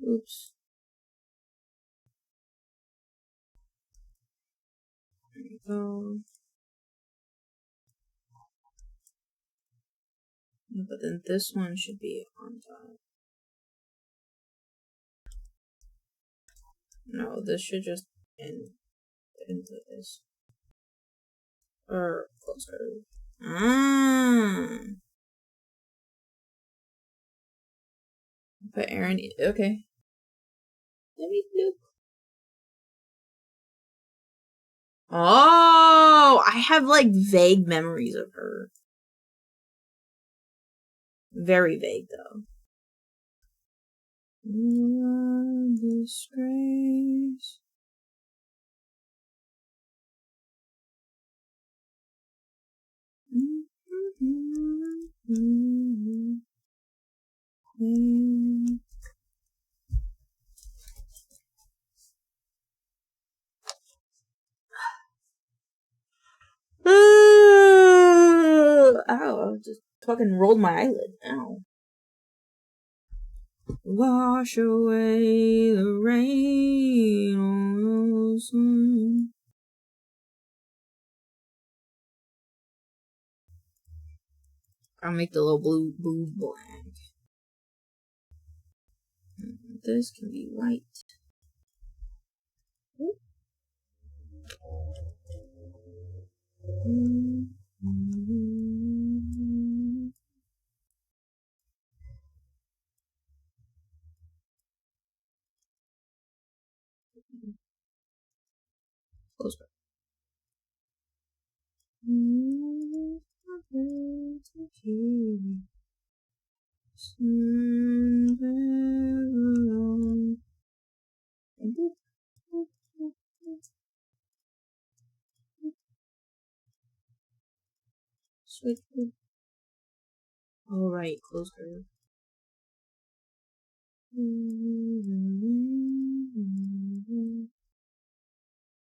Oops. There you go. But then this one should be on top. No, this should just end into this. Or closer. But Aaron, okay. Let me look. Oh, I have like vague memories of her. Very vague though. Disgrace. Ow, I just fucking rolled my eyelid. Ow. Wash away the rain on the sun. I'll make the little blue boob black. This can be white. Close back. Switch. All right, close curve.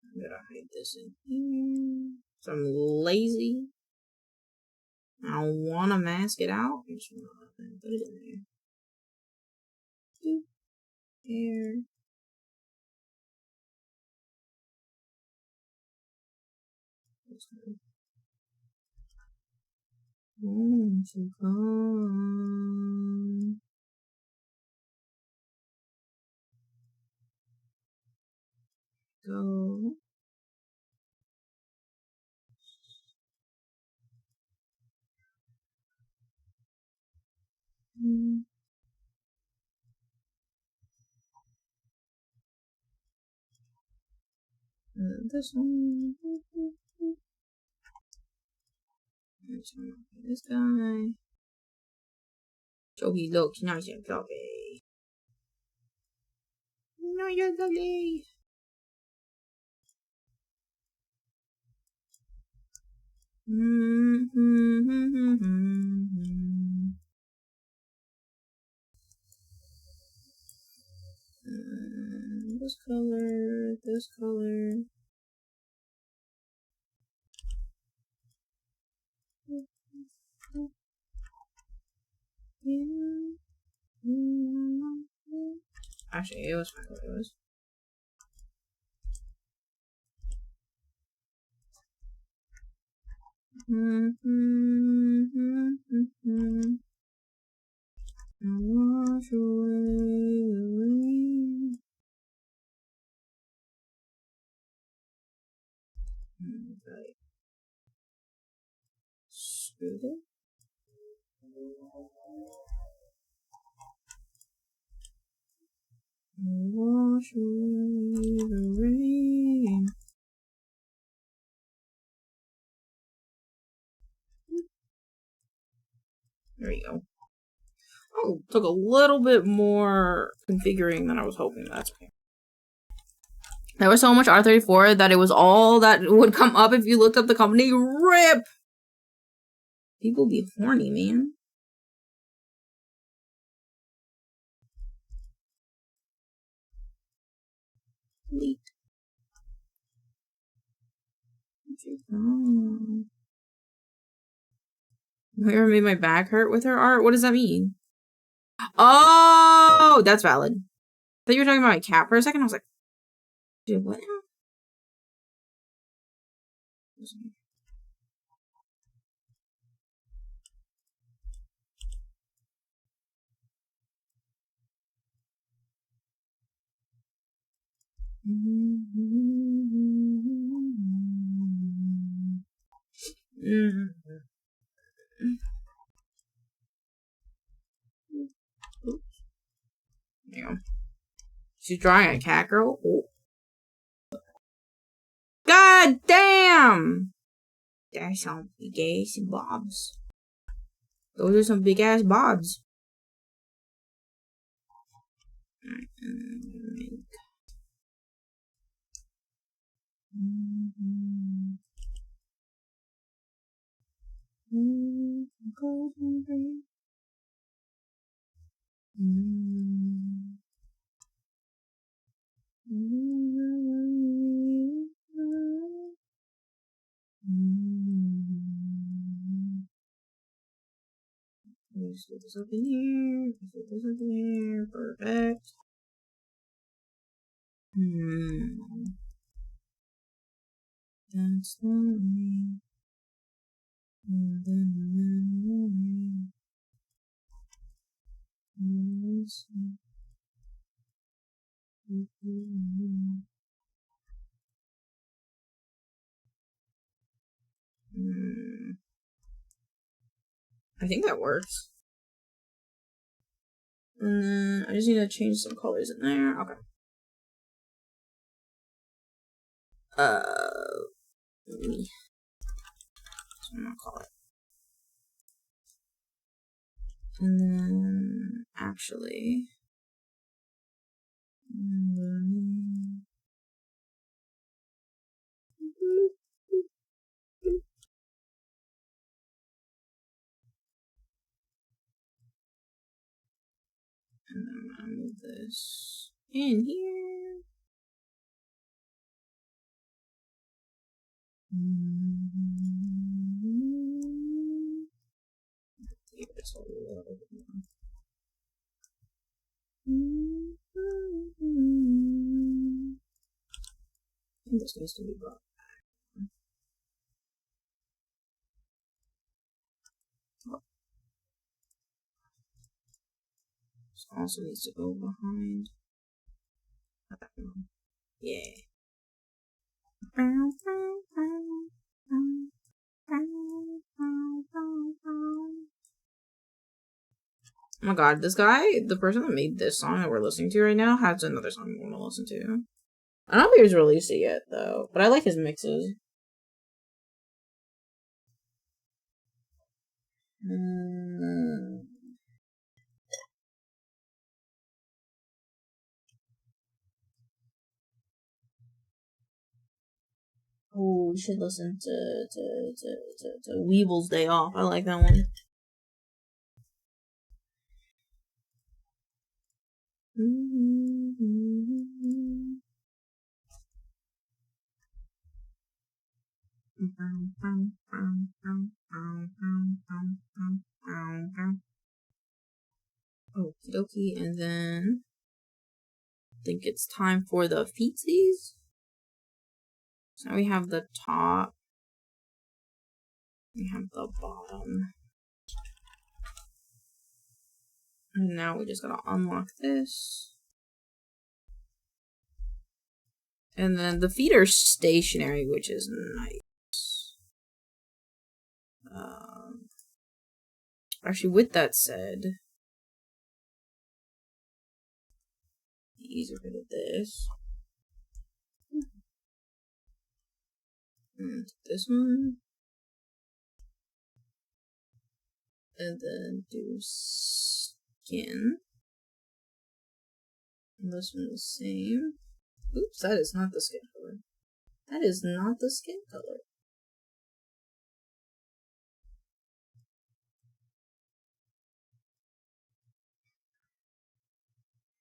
I'm gonna hide this in here. So I'm lazy. I don't want to mask it out. I'm just gonna put it in there. Doop. There. Won't you come? Go. This one. This guy. 周皮肉听上去很漂亮。那有个嘞。This color, this color. Actually, it was fine what it was. Wash away the rain. Okay. Screw it. Wash away the rain. There you go. Oh, took a little bit more configuring than I was hoping. That's okay. There was so much R34 that it was all that would come up if you looked up the company. RIP! People be horny, man. Delete. Whoever made my back hurt with her art? What does that mean? Oh, that's valid. I thought you were talking about my cat for a second. I was like, dude, what now? There you go. She's drawing a cat girl. Oh. God damn! That's some big ass bobs. Those are some big ass bobs. Let's put this up in here. Let's put this up in here. Perfect. That's the way. I think that works. And then I just need to change some colors in there. Okay. Let me. That's what I'm gonna call it. And then actually. And then I'm gonna move this in here. Here's a little bit more. I think this needs to be brought back. This also needs to go behind. Yeah. Oh my god, this guy, the person that made this song that we're listening to right now, has another song we want to listen to. I don't think he was released it yet, though, but I like his mixes. Oh, we should listen to Weeble's Day Off. I like that one. Okie dokie, and then I think it's time for the feetsies. So now we have the top. We have the bottom. And now we just gotta unlock this. And then the feet are stationary, which is nice. Actually, with that said, easier rid of this. And this one. And then do skin. And this one the same. Oops, that is not the skin color. That is not the skin color.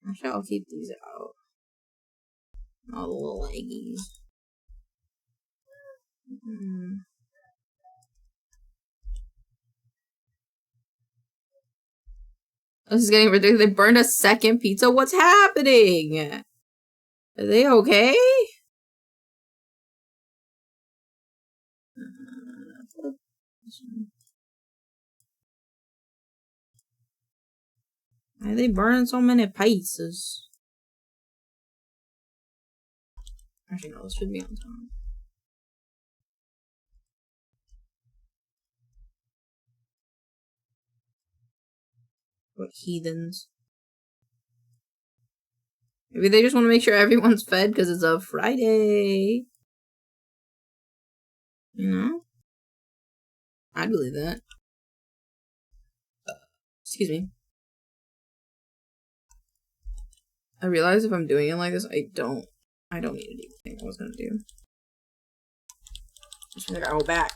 Actually, I'll keep these out. All the little eggies. This is getting ridiculous. They burned a second pizza? What's happening? Are they okay? Why are they burning so many pizzas? Actually, no, this should be on top. What heathens. Maybe they just want to make sure everyone's fed because it's a Friday. You know? I believe that. Excuse me. I realize if I'm doing it like this, I don't need to do the thing I was gonna do. Just feel like I go back.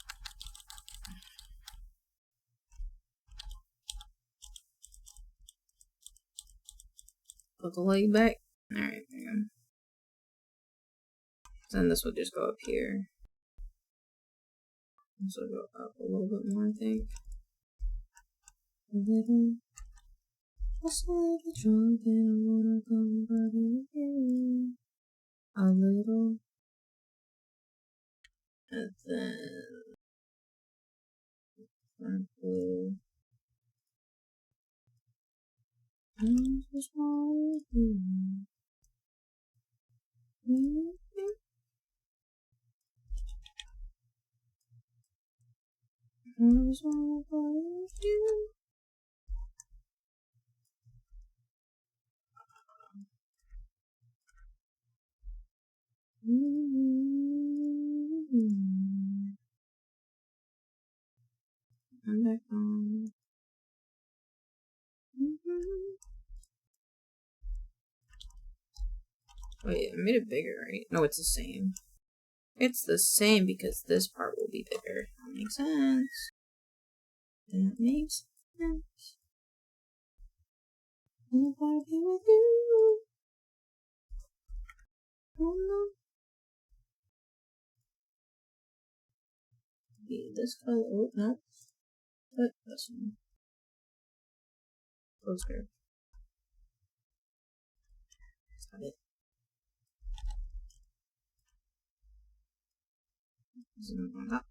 Put the leg back. Alright, there you go. Then this will just go up here. This will go up a little bit more, I think. A little. Just a little drunk and I wanna come party again. A little. And then. Blue. I just want you. I just want you. I'm back on. Wait, I made it bigger, right? No, it's the same. It's the same because this part will be bigger. That makes sense. That makes sense. If I be with you. Oh no. Be this color. Oh, no. But this one. Close curve. That's not it. Zoom on up.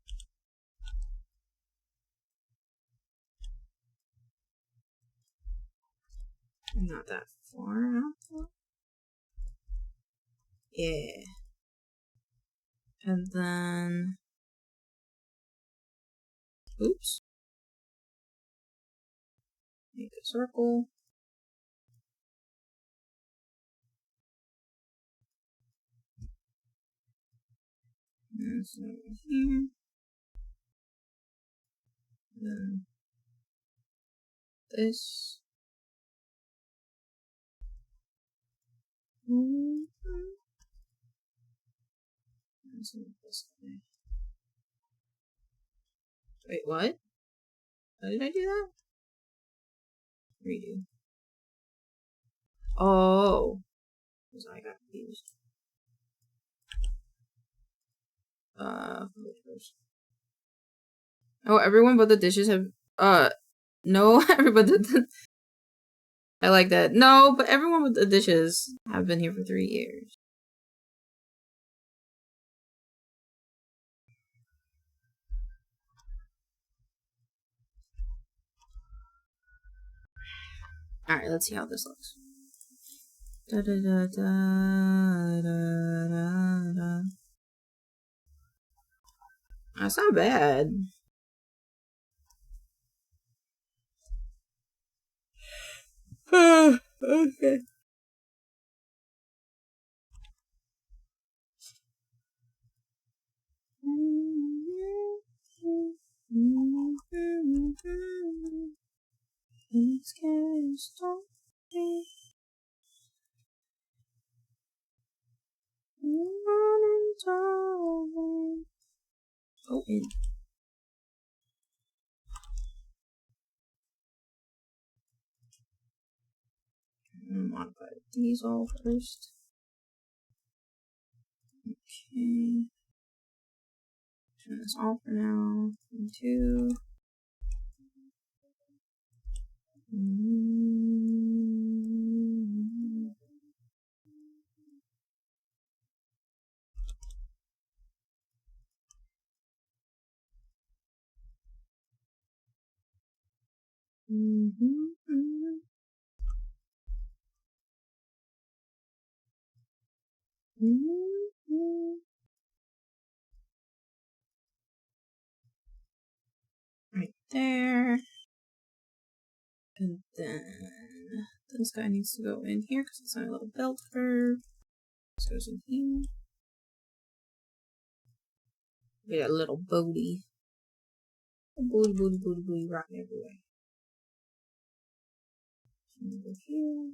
Not that far out though. Yeah. And then. Oops. Make a circle. And so here. Then this. And so this way. Wait, what? How did I do that? Redo. Oh. Because I got confused. First. Oh, everyone but the dishes have, no, everybody, I like that. No, but everyone with the dishes have been here for 3 years. Alright, let's see how this looks. Da, da, da, da, da, da, da. That's not bad. Okay. It's getting started. Oh, in. Modify these all first. Okay. Turn this off for now. 2. Right there. And then this guy needs to go in here because it's on a little belt curve. This goes in here. Get a little booty. Booty, booty, booty, booty, rocking everywhere. This one goes here.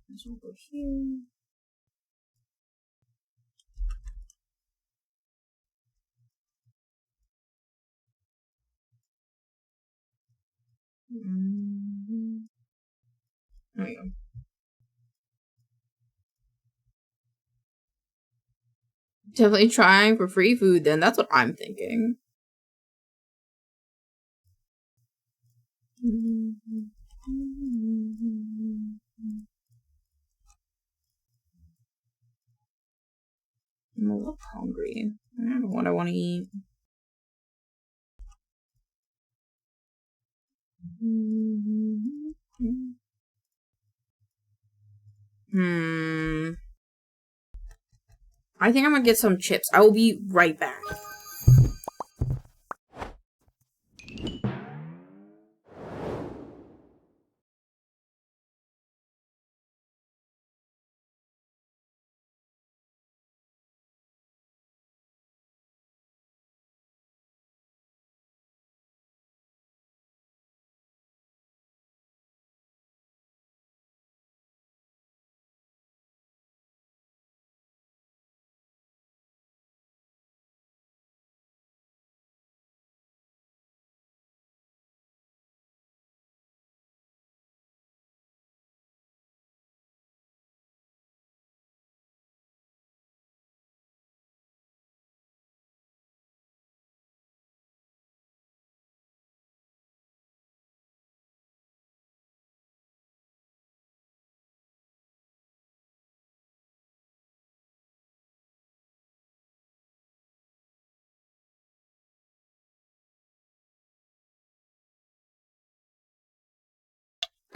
This one goes here. There we go. Definitely trying for free food then. That's what I'm thinking. I'm a little hungry. I don't know what I want to eat. I think I'm gonna get some chips. I will be right back.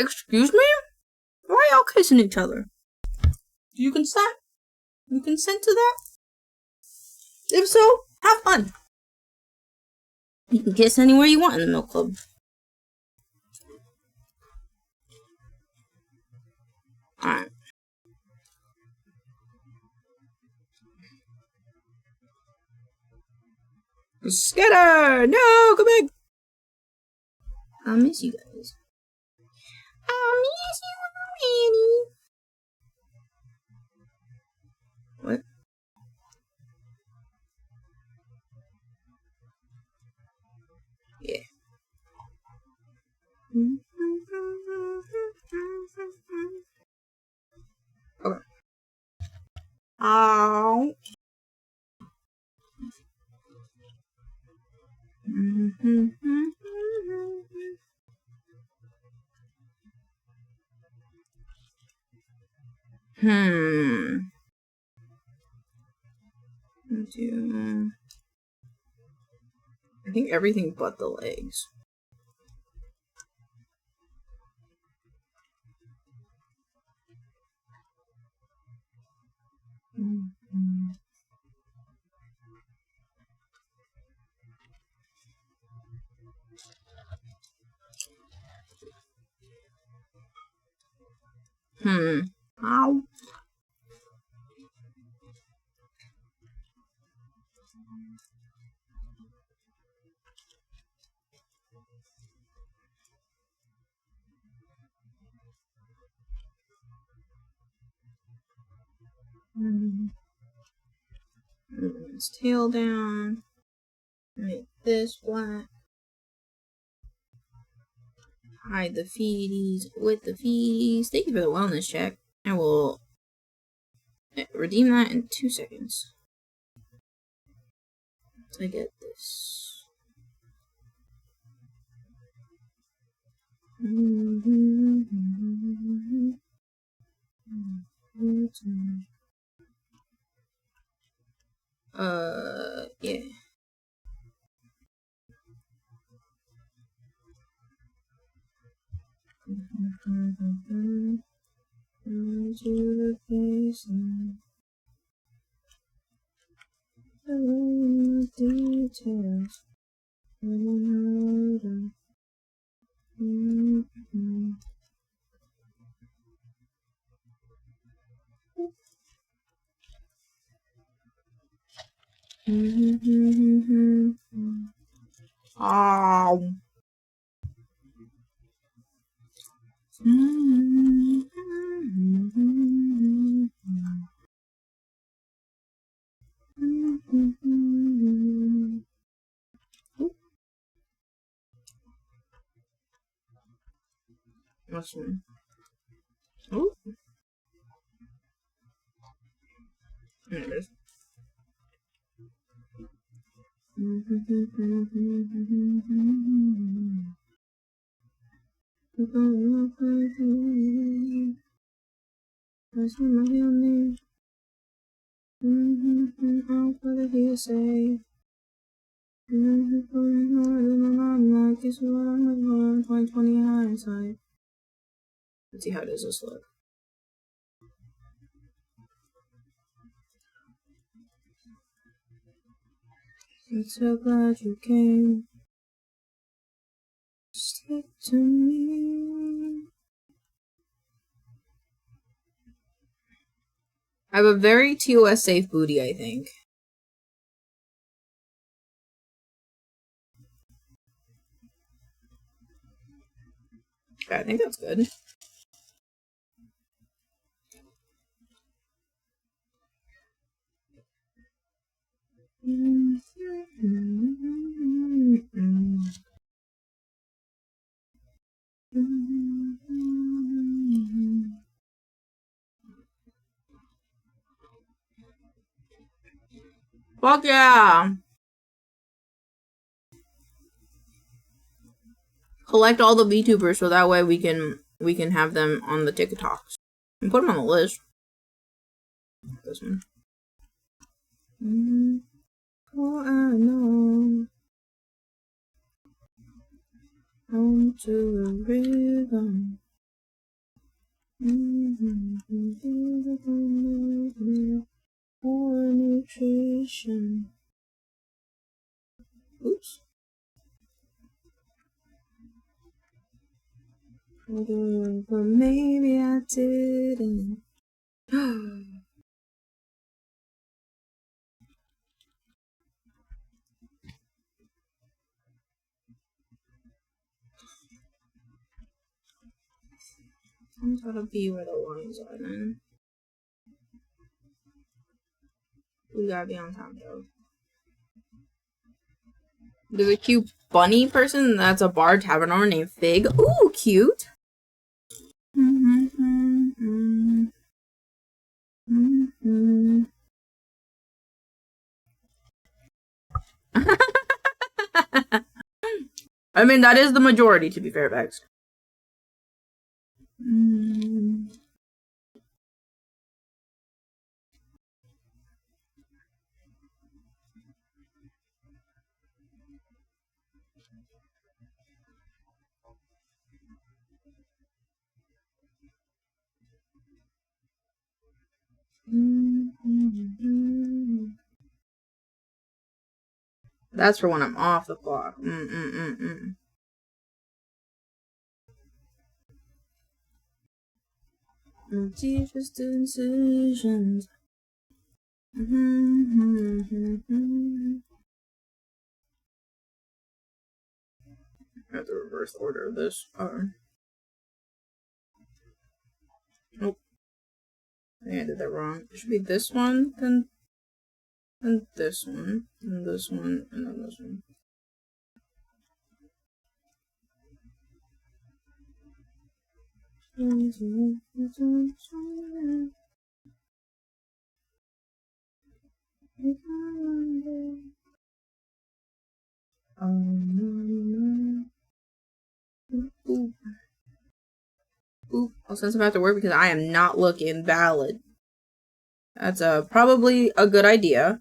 Excuse me? Why are y'all kissing each other? Do you consent? You consent to that? If so, have fun. You can kiss anywhere you want in the milk club. Alright. Skitter! No, come back! I miss you guys. I miss you already. What? Yeah. Okay. Ow. I think everything but the legs. Ow. Move his tail down. Make this black. hide the feedies with the feedies. Thank you for the wellness check. I will redeem that in 2 seconds. I get this. Yeah. To the basement. The details. Ow. What's one? Oh, there it is. That's my real name. All for the hearsay. Like it's what I'm going 2020 hindsight. Let's see, how does this look? I'm so glad you came. Stick to me. I have a very TOS safe booty, I think. Okay, I think that's good. Fuck yeah! Collect all the VTubers so that way we can have them on the TikToks and put them on the list. This one. Oh, I know. On to the rhythm. For nutrition. Oops. But maybe I didn't. I'm gotta be where the lines are then. We gotta be on top though. There's a cute bunny person that's a bar tavern owner named Fig. Ooh, cute. I mean, that is the majority, to be fair, Vex. That's for when I'm off the clock. Deepest decisions. I have to reverse the order of this. Nope. I think I did that wrong. It should be this one, then this one, and this one, and then this one. Oop. I'll send some after work because I am not looking valid. That's probably a good idea.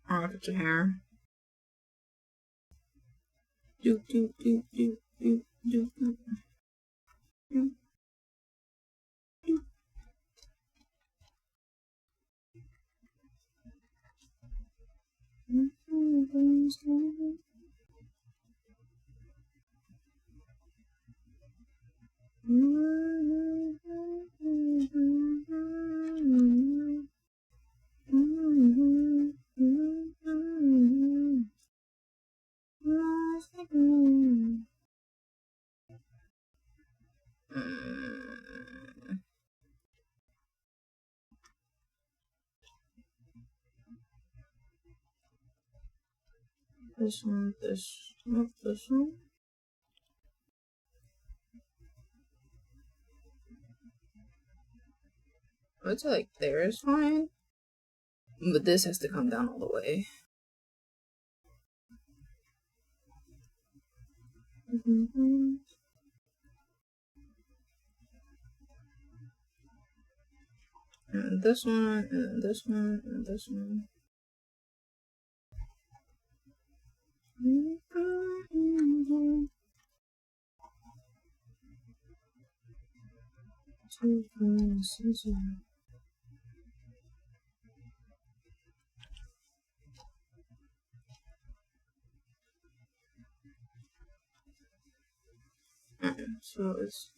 Oh, if it's your hair. Do do do do do do do. This one, this one. I'd say like there is fine, but this has to come down all the way. And this one, and this one, and this one. So it's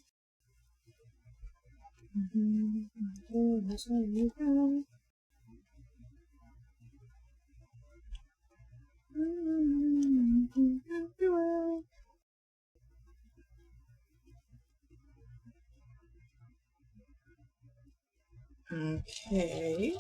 okay.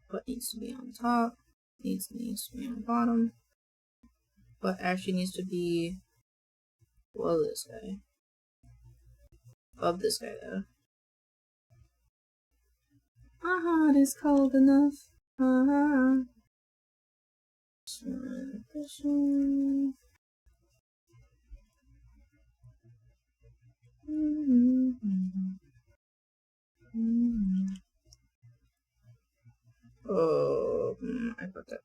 What needs to be on top? Needs to be on bottom. But actually needs to be below this guy. Above this guy though. My heart is cold enough. This one, this one. Oh, I got that.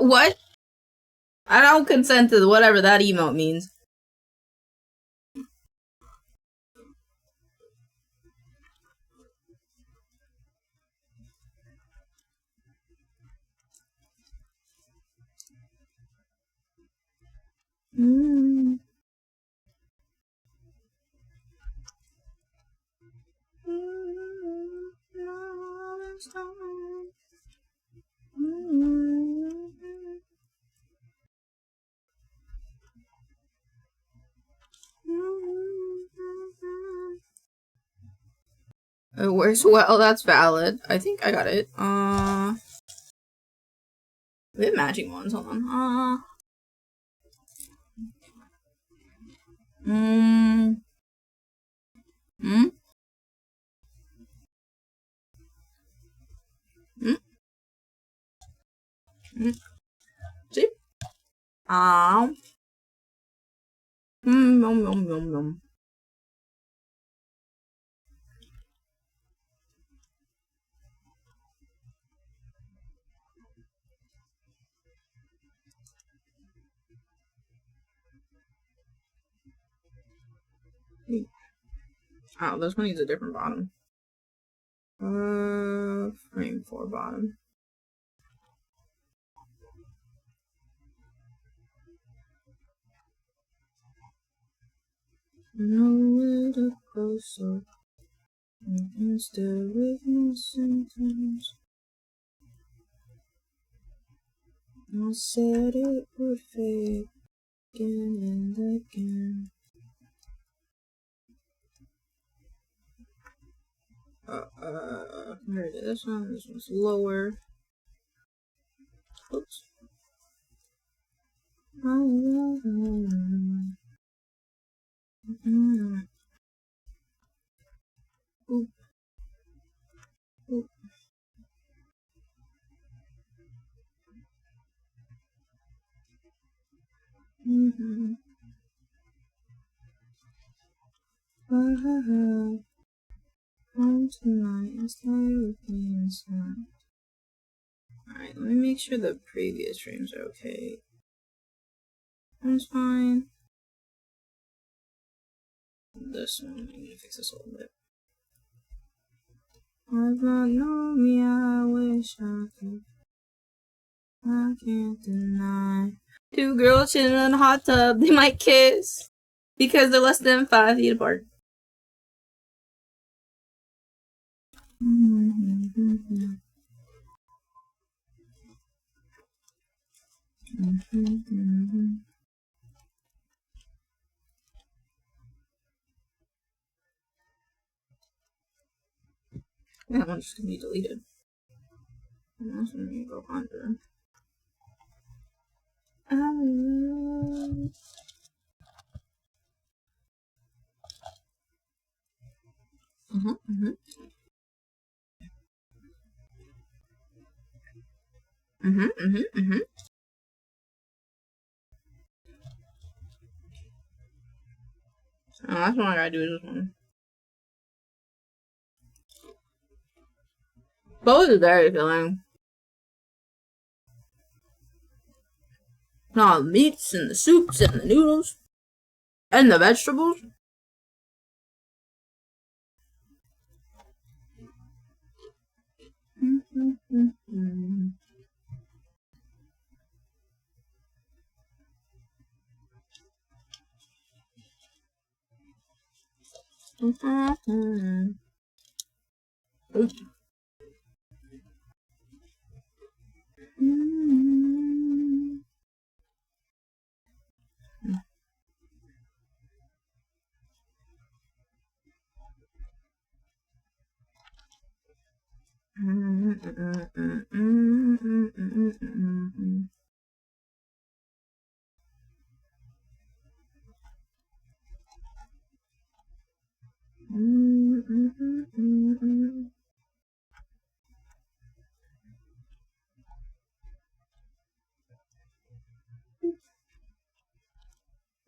What? I don't consent to whatever that emote means. It works well, that's valid. I think I got it. We have matching ones, hold on. See? Ow. Yum, yum, yum, yum. Oh, this one needs a different bottom. Frame 4 bottom. Nowhere to go, so you can stay with me sometimes. I said it would fade again and again. Here it is. This one's lower. Oops. Oop. Oop. Home tonight and stay with me inside. Alright, let me make sure the previous frames are okay. That's fine. This one, I need to fix this a little bit. I've not known me, I wish I could. I can't deny. Two girls chilling in a hot tub, they might kiss because they're less than 5 feet apart. That one's just gonna be deleted. And that's gonna be go under. Oh, that's what I gotta do this one. Both is very filling. All the meats and the soups and the noodles and the vegetables.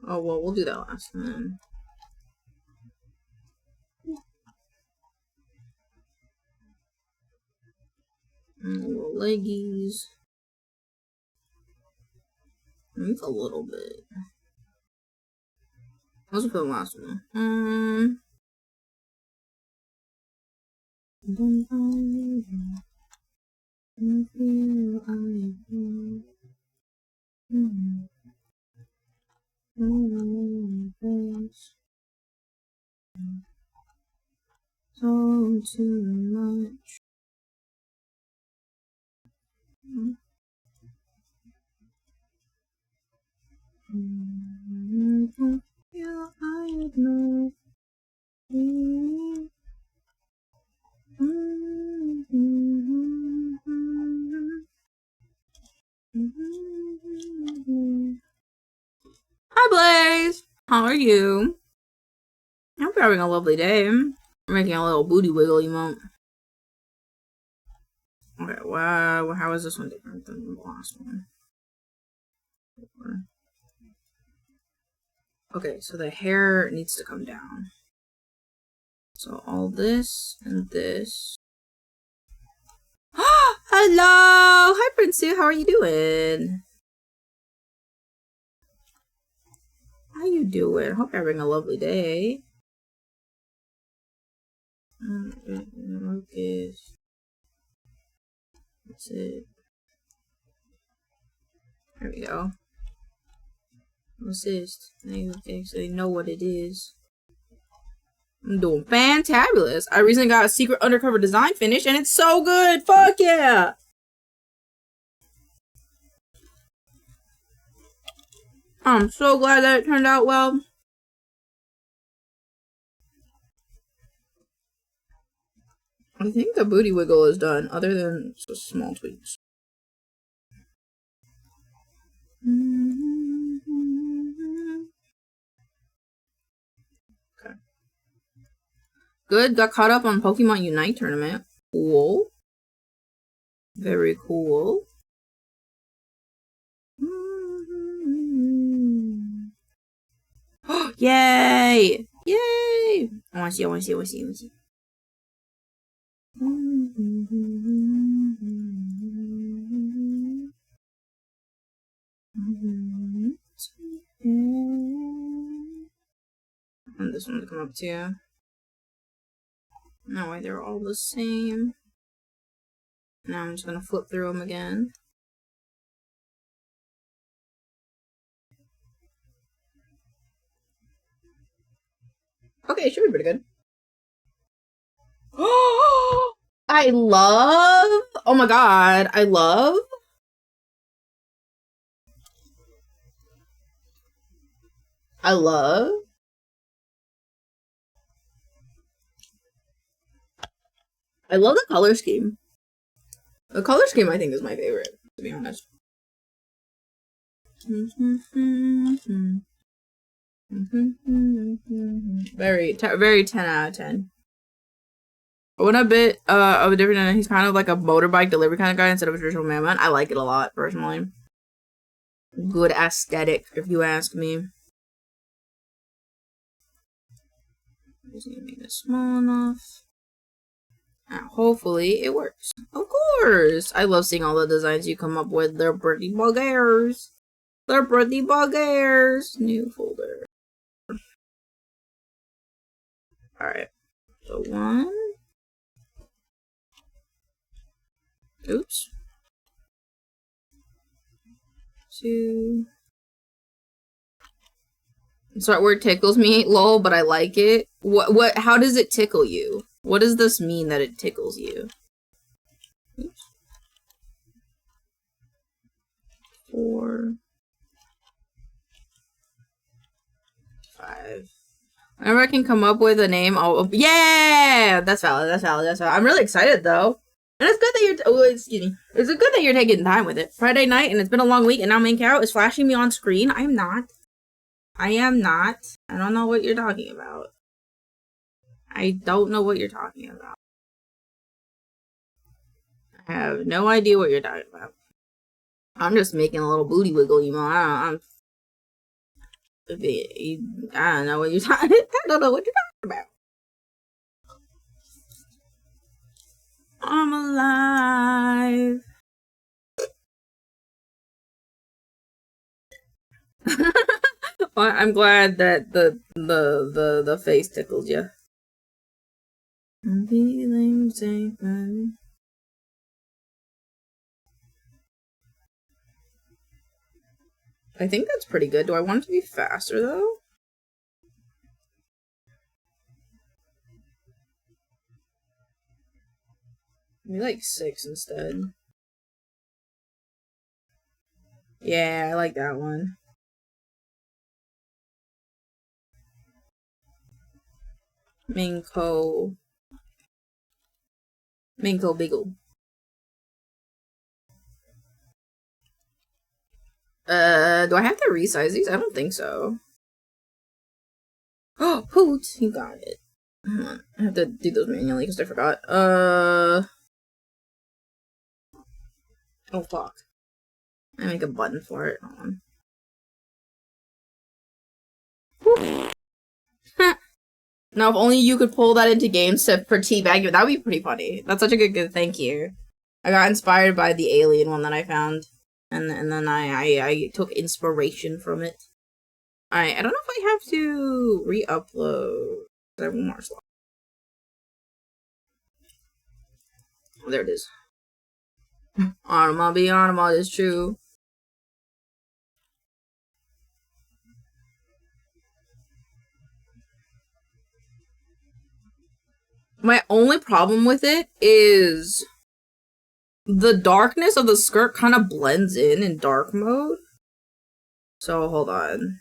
Oh, well, we'll do that last time. Little leggies. Maybe a little bit. Let's put the last one. So too much. Yeah, I know. Hi Blaze! How are you? I hope you're having a lovely day. I'm making a little booty wiggle emote. Okay, wow, how is this one different than the last one? Okay, so the hair needs to come down. So all this and this. Hello! Hi, Prince Sue. How are you doing? How you doing? Hope you're having a lovely day. Focus. That's it. There we go. Assist. They actually know what it is. I'm doing fantabulous. I recently got a secret undercover design finish and it's so good. Fuck yeah! I'm so glad that it turned out well. I think the booty wiggle is done, other than just small tweaks. Okay. Good, got caught up on Pokemon Unite tournament. Cool. Very cool. Yay! Yay! I wanna see, I wanna see, I wanna see, I wanna see. And this one to come up too. No way, they're all the same. Now I'm just gonna flip through them again. Okay, it should be pretty good. I love. Oh my god, I love. I love. I love the color scheme. The color scheme, I think, is my favorite, to be honest. Very 10 out of 10. I want a bit of a different. He's kind of like a motorbike delivery kind of guy instead of a traditional man. I like it a lot, personally. Good aesthetic, if you ask me. Just need to make it small enough. And hopefully it works. Of course! I love seeing all the designs you come up with. They're pretty buggers. They're pretty buggers. New folder. Alright. So 1. Oops. 2. Sorry, word tickles me, lol, but I like it. How does it tickle you? What does this mean that it tickles you? Oops. 4. 5. Whenever I can come up with a name, yeah! That's valid, that's valid, that's valid. I'm really excited, though. And it's good that it's good that you're taking time with it. Friday night, and it's been a long week, and now maincoow is flashing me on screen. I am not. I don't know what you're talking about. I don't know what you're talking about. I have no idea what you're talking about. I'm just making a little booty wiggle emo. I don't know what you're talking. I don't know what you're talking about. I'm alive. Well, I'm glad that the face tickles you. I think that's pretty good. Do I want it to be faster though? Maybe like 6 instead. Yeah, I like that one. maincoow Beagle. Do I have to resize these? I don't think so. Oh, Hoot! You got it. Hold on. I have to do those manually because I forgot. Oh fuck. I make a button for it. Hold on. Now, if only you could pull that into games for teabag, that would be pretty funny. That's such a good thank you. I got inspired by the alien one that I found, and then I took inspiration from it. Alright, I don't know if I have to re-upload. I have one more slot. Oh, there it is. Anima be anima is true. My only problem with it is the darkness of the skirt kind of blends in dark mode. So hold on.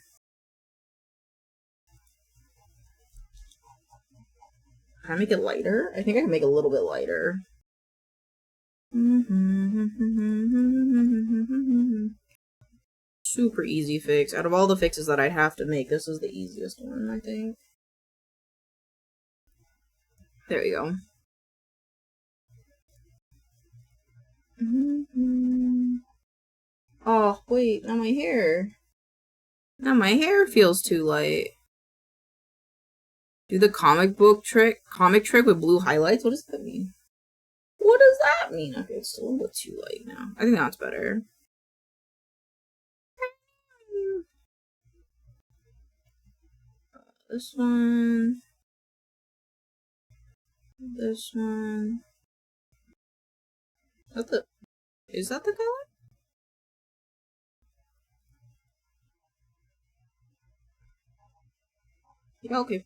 Can I make it lighter? I think I can make it a little bit lighter. Super easy fix. Out of all the fixes that I'd have to make, this is the easiest one, I think. There we go. Oh, wait, now my hair. Now my hair feels too light. Do the comic trick with blue highlights? What does that mean? What does that mean? Okay, it's still a little bit too light now. I think that's better. This one. This one. Is that the color? Yeah, okay.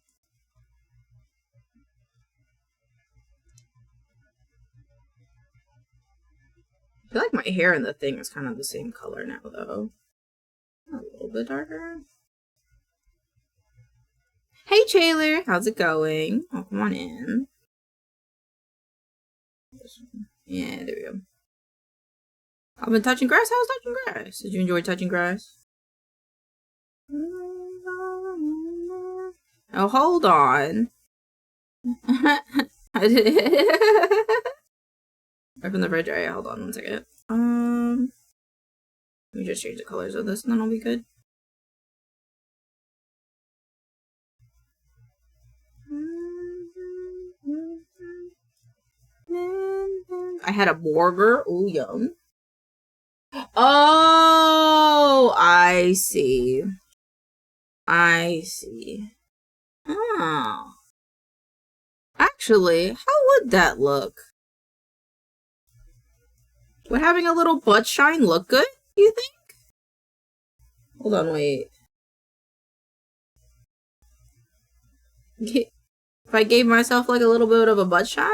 I feel like my hair and the thing is kind of the same color now, though. A little bit darker. Hey, Taylor! How's it going? Oh, come on in. Yeah, there we go. I've been touching grass. How's touching grass? Did you enjoy touching grass? Oh, hold on. Open the fridge. Alright, hold on 1 second. Let me just change the colors of this and then I'll be good. I had a burger. Ooh, yum. Oh, I see. I see. Oh. Actually, how would that look? Would having a little butt shine look good, you think? Hold on, wait. If I gave myself like a little bit of a butt shine?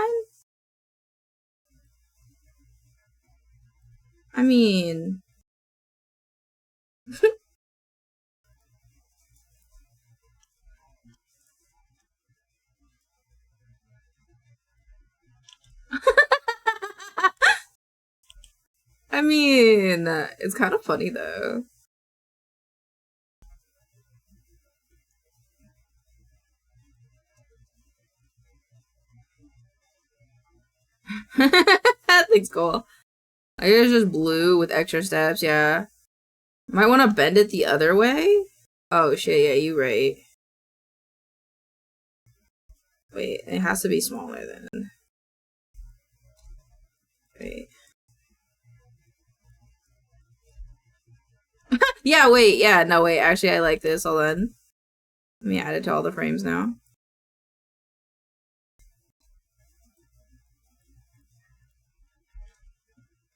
I mean... I mean, it's kind of funny though. Thanks, cool. I guess it's just blue with extra steps, yeah. Might want to bend it the other way? Oh shit, yeah, you right. Wait, it has to be smaller then. Wait. Yeah, wait, yeah, no, wait, actually I like this, hold on. Let me add it to all the frames now.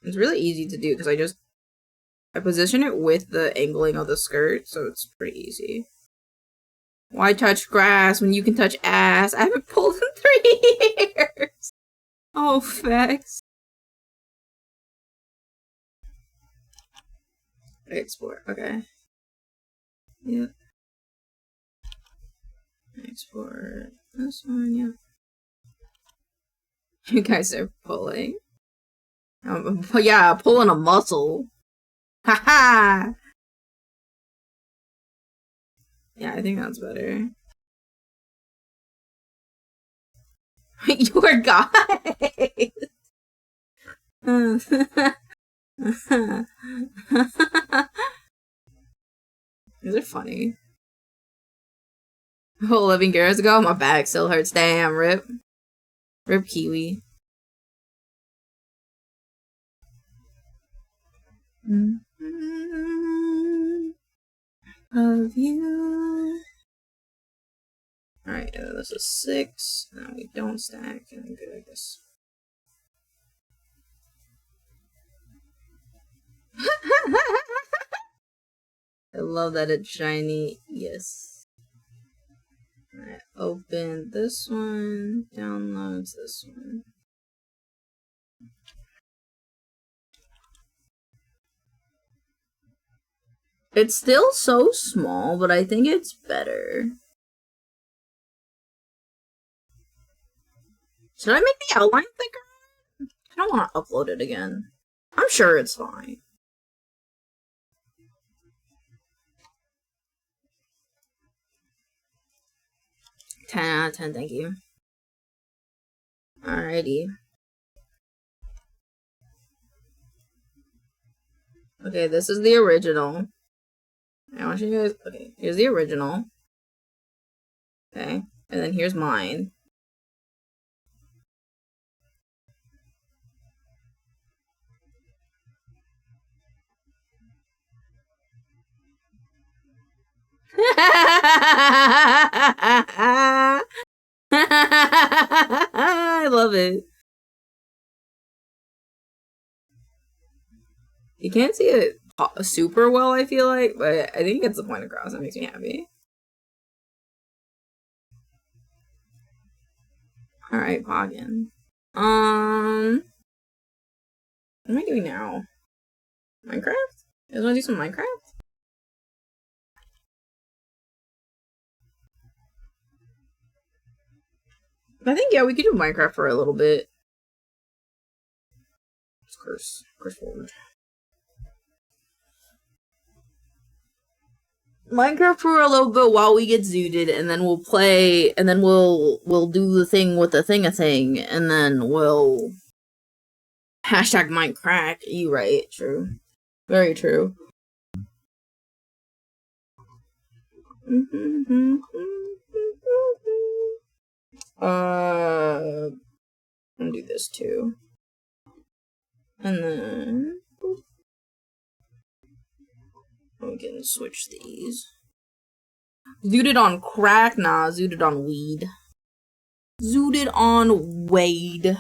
It's really easy to do because I position it with the angling of the skirt, so it's pretty easy. Why touch grass when you can touch ass? I haven't pulled in 3 years! Oh, facts. Export, okay. Yep. Export this one, yeah. You guys are pulling. Yeah, pulling a muscle. Haha! Yeah, I think that's better. Your guys! These are funny. 11 years ago, my back still hurts. Damn, rip. Rip Kiwi. Of you. Alright, this is 6. Now we don't stack. And good, I guess. I love that it's shiny. Yes. Alright, open this one. Downloads this one. It's still so small, but I think it's better. Should I make the outline thicker? I don't want to upload it again. I'm sure it's fine. $10 out of 10, thank you. Alrighty. Okay, this is the original. I want you guys. Okay, here's the original. Okay, and then here's mine. I love it. You can't see it super well, I feel like, but I think it's the point across. That makes me happy. Alright, Poggin. What am I doing now? Minecraft? You guys wanna do some Minecraft? I think, yeah, we could do Minecraft for a little bit. Let's curse forward. Minecraft for a little bit while we get zooted, and then we'll play, and then we'll do the thing with the thing, and then we'll hashtag Minecraft. You right, true. Very true. I'm gonna do this too. And then we can switch these. Zooted on crack? Nah, zooted on weed. Zooted on Wade.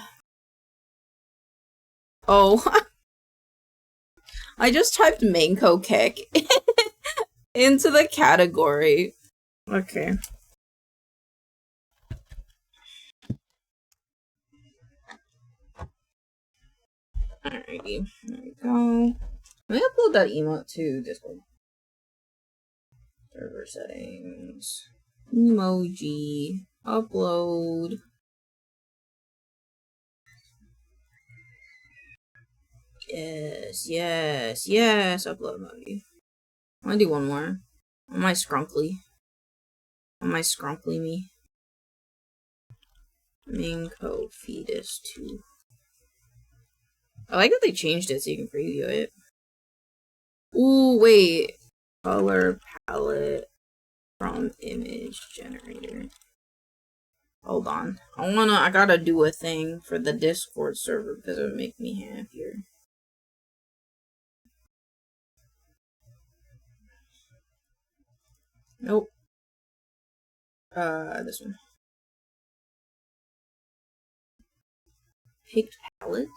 Oh. I just typed maincoow kick into the category. Okay. Alrighty. There we go. Let me upload that emote to Discord. Server settings. Emoji. Upload. Yes, yes, yes. Upload emoji. I want to do one more. On my scrunkly. On my scrunkly me. maincoow fetus 2. I like that they changed it so you can preview it. Ooh, wait. Color palette from image generator. Hold on. I gotta do a thing for the Discord server because it would make me happier. Nope. This one. Picked palettes?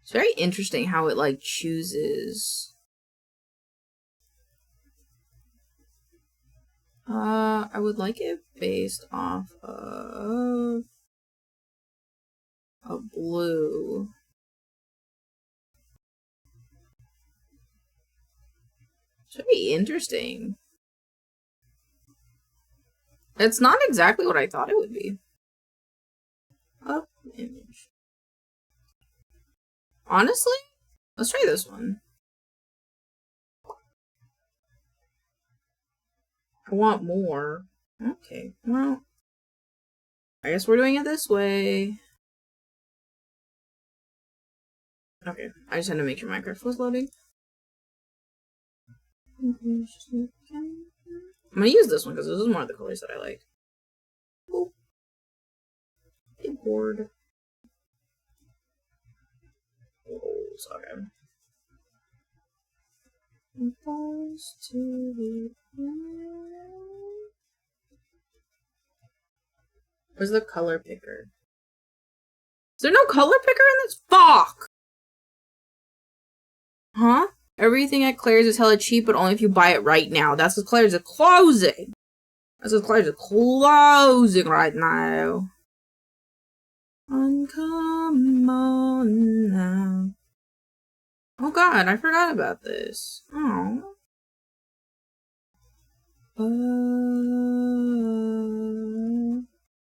It's very interesting how it, like, chooses. I would like it based off of a blue. It's very interesting. It's not exactly what I thought it would be. Up image. Honestly, let's try this one. I want more. Okay, well, I guess we're doing it this way. Okay, I just had to make sure Minecraft was loading. I'm gonna use this one because this is one of the colors that I like. Cool. Big board. Oh, okay. Where's the color picker? Is there no color picker in this? Fuck! Huh? Everything at Claire's is hella cheap, but only if you buy it right now. That's what Claire's is closing! That's what Claire's is closing right now. Come on now. Oh god, I forgot about this. Oh.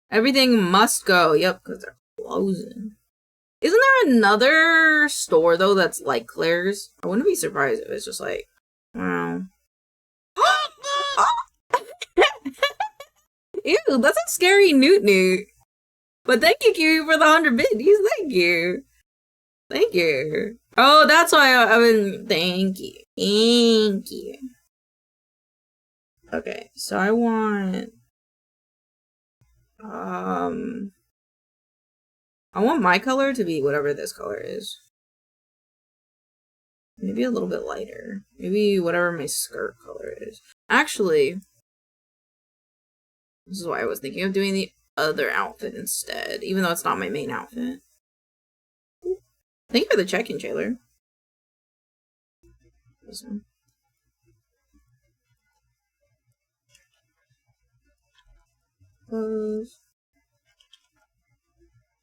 Everything must go. Yep, because they're closing. Isn't there another store, though, that's like Claire's? I wouldn't be surprised if it's just like, wow. Ew, that's a scary newt. But thank you, Q, for the 100 biddies. Thank you. Thank you. Oh, that's why I've been... Thank you. Thank you. Okay, so I want... I want my color to be whatever this color is. Maybe a little bit lighter. Maybe whatever my skirt color is. Actually, this is why I was thinking of doing the other outfit instead, even though it's not my main outfit. Thank you for the check-in, Jailer. This one. Close.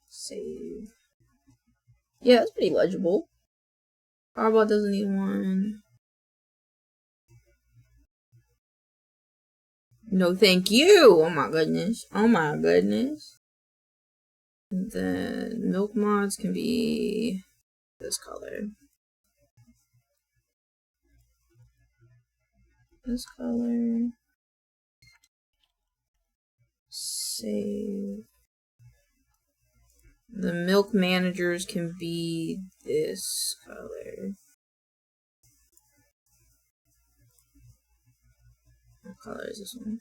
Save. Yeah, that's pretty legible. Powerball doesn't need one. No, thank you. Oh my goodness. Oh my goodness. And then milk mods can be this color. This color. Save. The milk managers can be this color. What color is this one?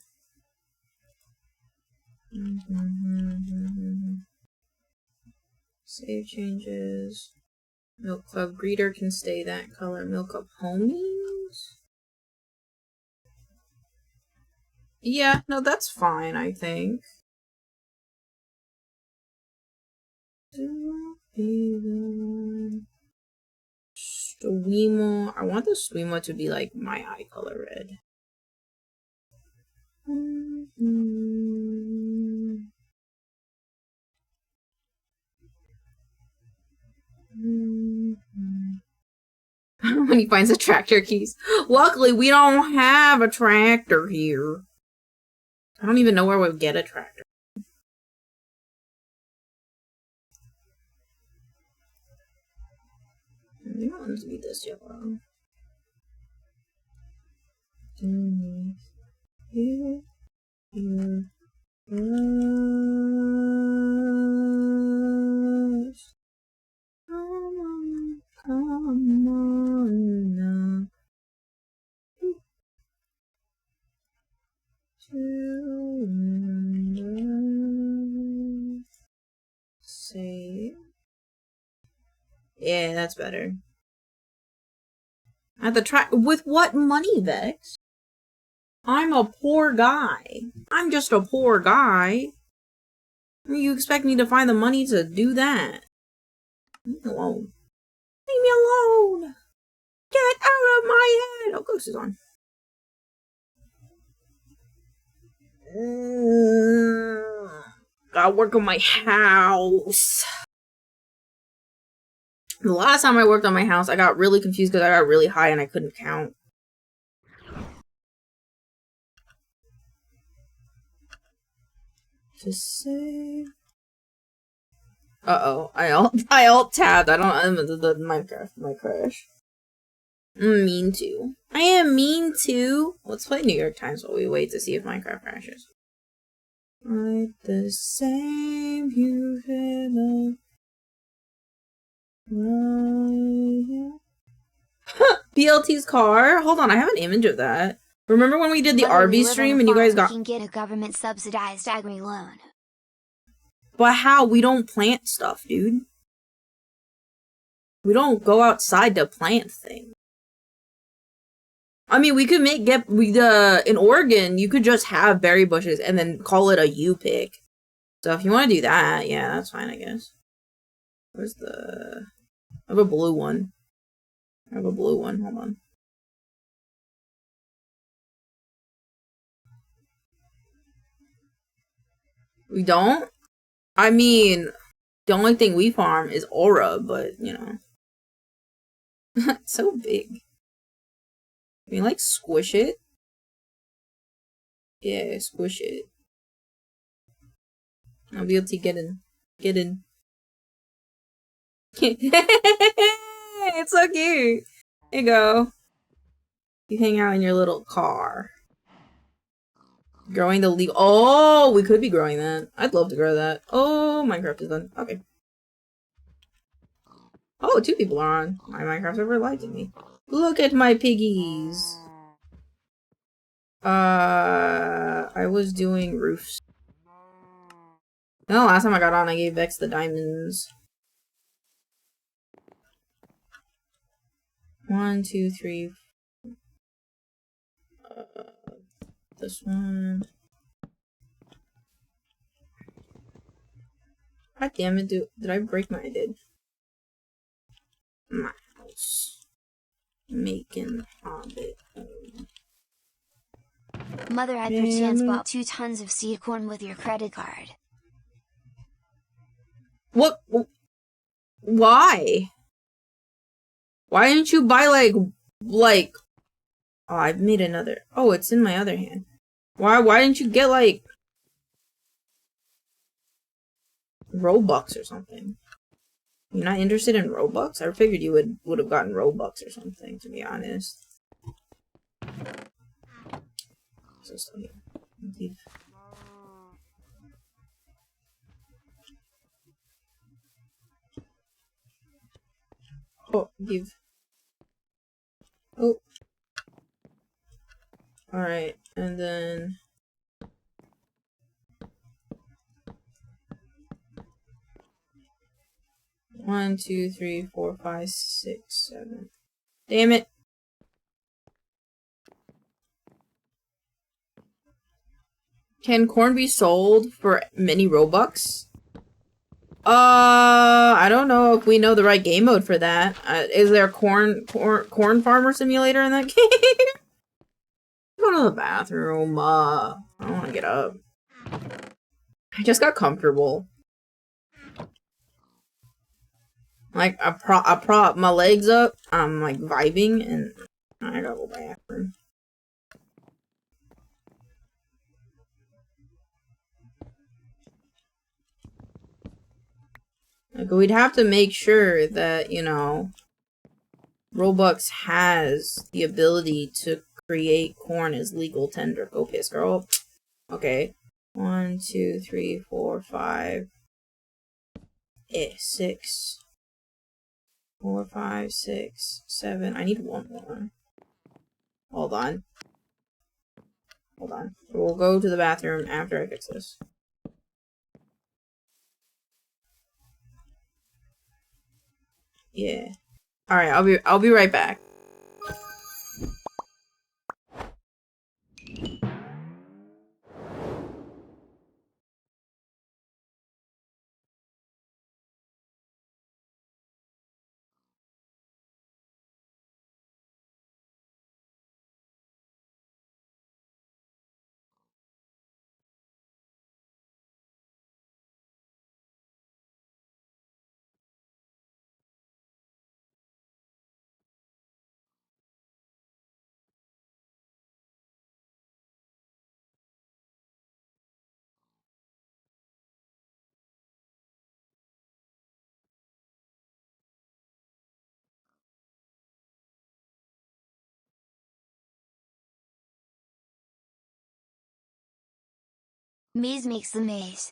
Save changes. Milk Club Greeter can stay that color. Milk Club Homies? Yeah, no, that's fine, I think. Streamer. I want the streamer to be like my eye color red. When he finds the tractor keys. Luckily, we don't have a tractor here. I don't even know where we'd get a tractor. I think I want to be this yellow. Here. Come on now. Save. Yeah, that's better. I have to try. With what money, Vex? I'm a poor guy. I'm just a poor guy. You expect me to find the money to do that? Leave me alone. Leave me alone! Get out of my head! Oh, Ghost is on. Gotta work on my house. The last time I worked on my house, I got really confused because I got really high and I couldn't count. Just say. Uh-oh. I alt tabbed. I don't the Minecraft, my crash. I'm mean to. I am mean to. Let's play New York Times while we wait to see if Minecraft crashes. Like the same you've ever. BLT's car? Hold on, I have an image of that. Remember when we did the Mother, we Arby's live on stream a and you farm. guys got... We can get a government subsidized agri loan. But how? We don't plant stuff, dude. We don't go outside to plant things. I mean, we could in Oregon, you could just have berry bushes and then call it a U-pick. So if you want to do that, yeah, that's fine, I guess. Where's the... I have a blue one. Hold on. We don't? I mean, the only thing we farm is aura, but, you know. It's so big. I mean, like, squish it. Yeah, squish it. I'll be able to get in. Get in. It's so cute. There you go. You hang out in your little car. Growing the leaf. Oh, we could be growing that. I'd love to grow that. Oh, Minecraft is done. Okay. Oh, 2 people are on. My Minecraft server lied to me. Look at my piggies. I was doing roofs. No, last time I got on, I gave Vex the diamonds. 1, 2, 3. This one. God damn it, dude. Did I break my... I did. My house. Making Hobbit. Mother, I perchance bought 2 tons of seed corn with your credit card. What? Why? Why didn't you buy, like... Oh, I've made another... Oh, it's in my other hand. Why didn't you get, like... Robux or something? You're not interested in Robux? I figured you would have gotten Robux or something, to be honest. So still here. Leave. Oh, give. Oh. Alright, and then... One, 2, 3, 4, 5, 6, 7. Damn it! Can corn be sold for many Robux? I don't know if we know the right game mode for that. Is there a corn farmer simulator in that game? Go to the bathroom. I don't want to get up. I just got comfortable. Like, I prop my legs up. I'm like vibing, and I gotta go bathroom. Like, we'd have to make sure that, you know, Robux has the ability to create corn as legal tender. Go piss, girl. Okay. 1, 2, 3, 4, 5. 6. 4, 5, 6, 7. I need one more. Hold on. Hold on. We'll go to the bathroom after I fix this. Yeah. Alright, I'll be right back. Maze makes the maze.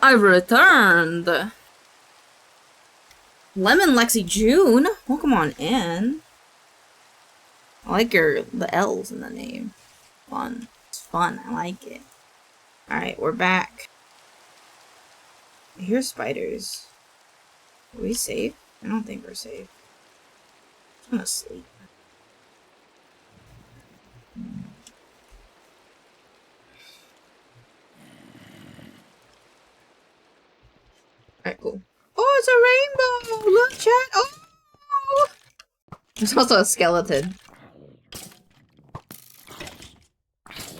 I've returned. Lemon Lexi June, welcome on in. I like the L's in the name. Fun. It's fun. I like it. Alright, we're back. I hear spiders. Are we safe? I don't think we're safe. I'm gonna sleep. Alright, cool. Oh, it's a rainbow! Look, chat! Oh! There's also a skeleton.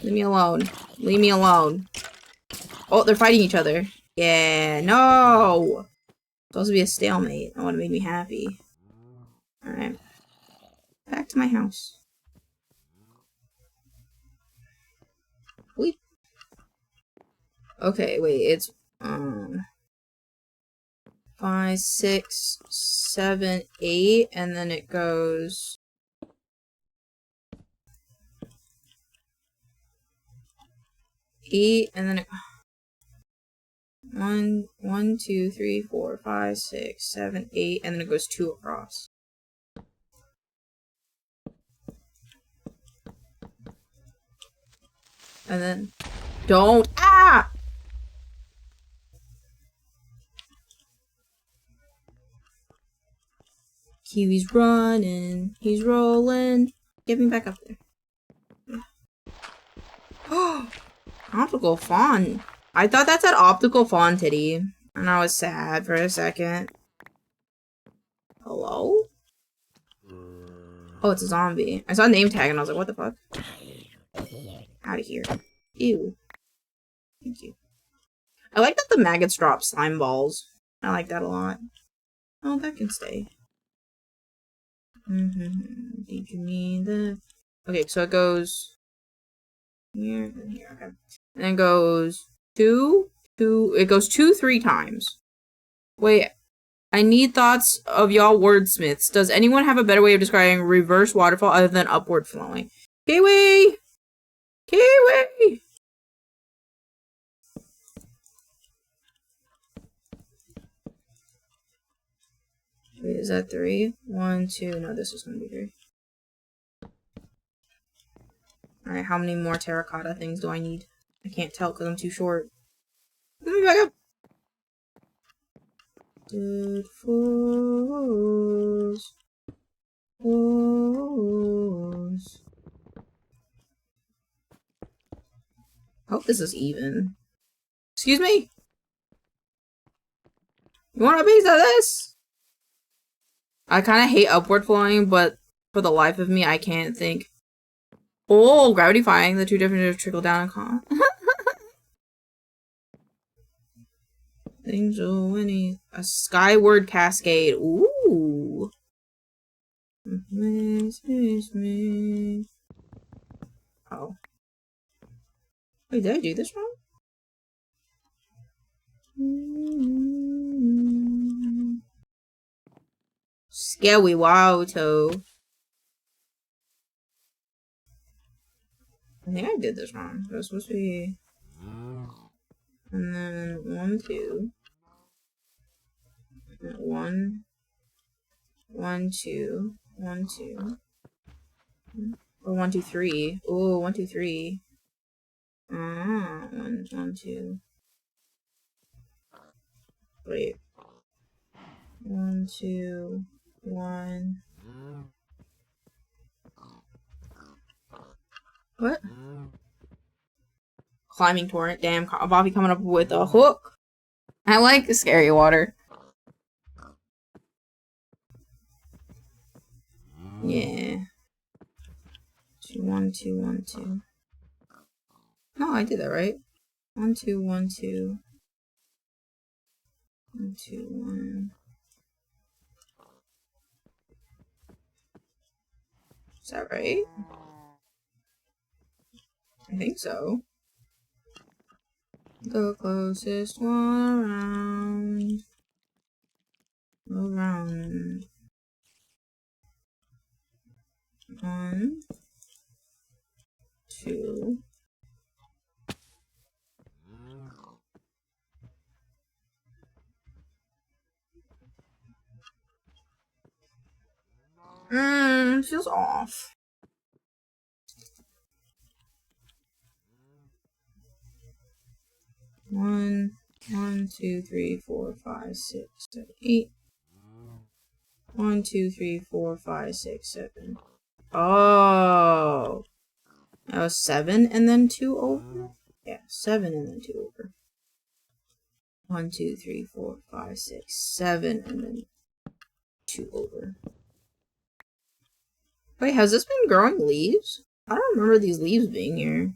Leave me alone. Leave me alone. Oh, they're fighting each other. Yeah, no! It's supposed to be a stalemate. That would have made me happy. Alright. Back to my house. Wait. Okay, wait, it's 5, 6, 7, 8, and then it goes 8, and then it 1, 2, 3, 4, 5, 6, 7, 8, and then it goes 2 across. And then don't. Ah! Kiwi's running. He's rolling. Get me back up there. Oh, optical fawn. I thought that said optical fawn titty. And I was sad for a second. Hello? Oh, it's a zombie. I saw a name tag and I was like, what the fuck? Out of here. Ew. Thank you. I like that the maggots drop slime balls. I like that a lot. Oh, that can stay. Did you need the... Okay, so it goes... here and here, okay. And then goes 2, 2... It goes 2, 3 times. Wait. I need thoughts of y'all wordsmiths. Does anyone have a better way of describing reverse waterfall other than upward flowing? Kiwi! Kiwi! Wait, is that 3? 1, 2. No, this is gonna be 3. Alright, how many more terracotta things do I need? I can't tell because I'm too short. Let me back up! Good fools. Fools. Hope this is even. Excuse me? You want a piece of this? I kind of hate upward flowing, but for the life of me, I can't think. Oh, gravity-fying, the two different trickle down and con. Angel Winnie. A skyward cascade. Ooh. Oh. Wait, did I do this wrong? Scary wow toe. I think I did this wrong. It was supposed to be. And then 1, 2. 1, 1, 2, 1, 2. Or 1, 2, 3. Oh, 1, 2, 3. 1, 1, 2. Wait. 1, 2, 1. What? Climbing torrent. Damn, Bobby coming up with a hook. I like scary water. Yeah. 2, 1, 2, 1, 2. No, I did that right. 1, 2, 1, 2. 1, 2, 1. Is that right? I think so. The closest one around. Around. 1, 2. It feels off. One, 1, 2, 3, 4, 5, 6, 7, 8. 1, 2, 3, 4, 5, 6, 7. Oh, that was 7 and then 2 over. Yeah, 7 and then 2 over. 1, 2, 3, 4, 5, 6, 7 and then 2 over. Wait, has this been growing leaves? I don't remember these leaves being here.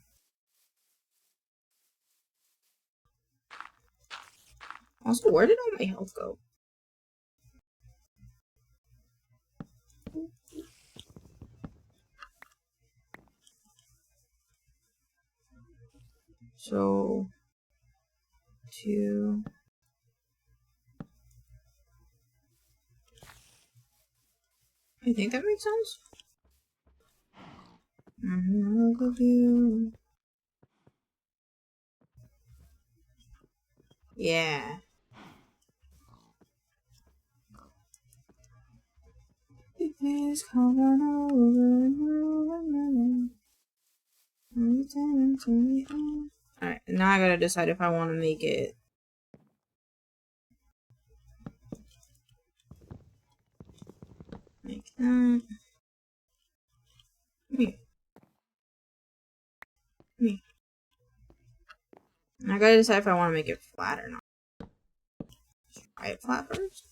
Also, where did all my health go? So, 2. I think that makes sense. I love you. Yeah. It is coming over and over and over. Alright, now I gotta decide if I want to make it. Like that. Me. I gotta decide if I want to make it flat or not. Try it flat first.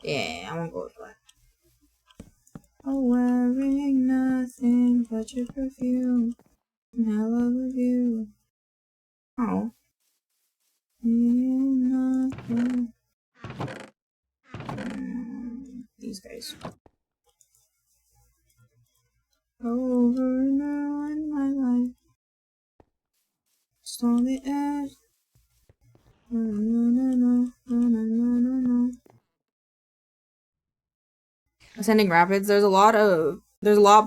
Yeah, I won't go with flat. Oh, wearing nothing but your perfume. And I love you. Oh. These guys. Over now in my life. Just on the edge. Ascending Rapids, there's a lot,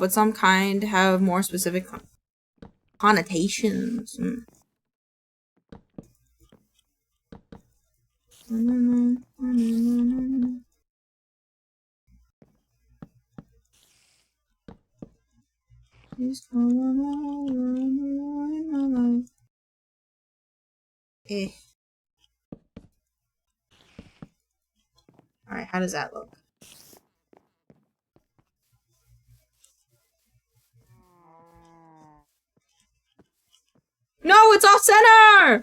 but some kind have more specific connotations. He's coming over in my life. Alright, how does that look? No, it's off center!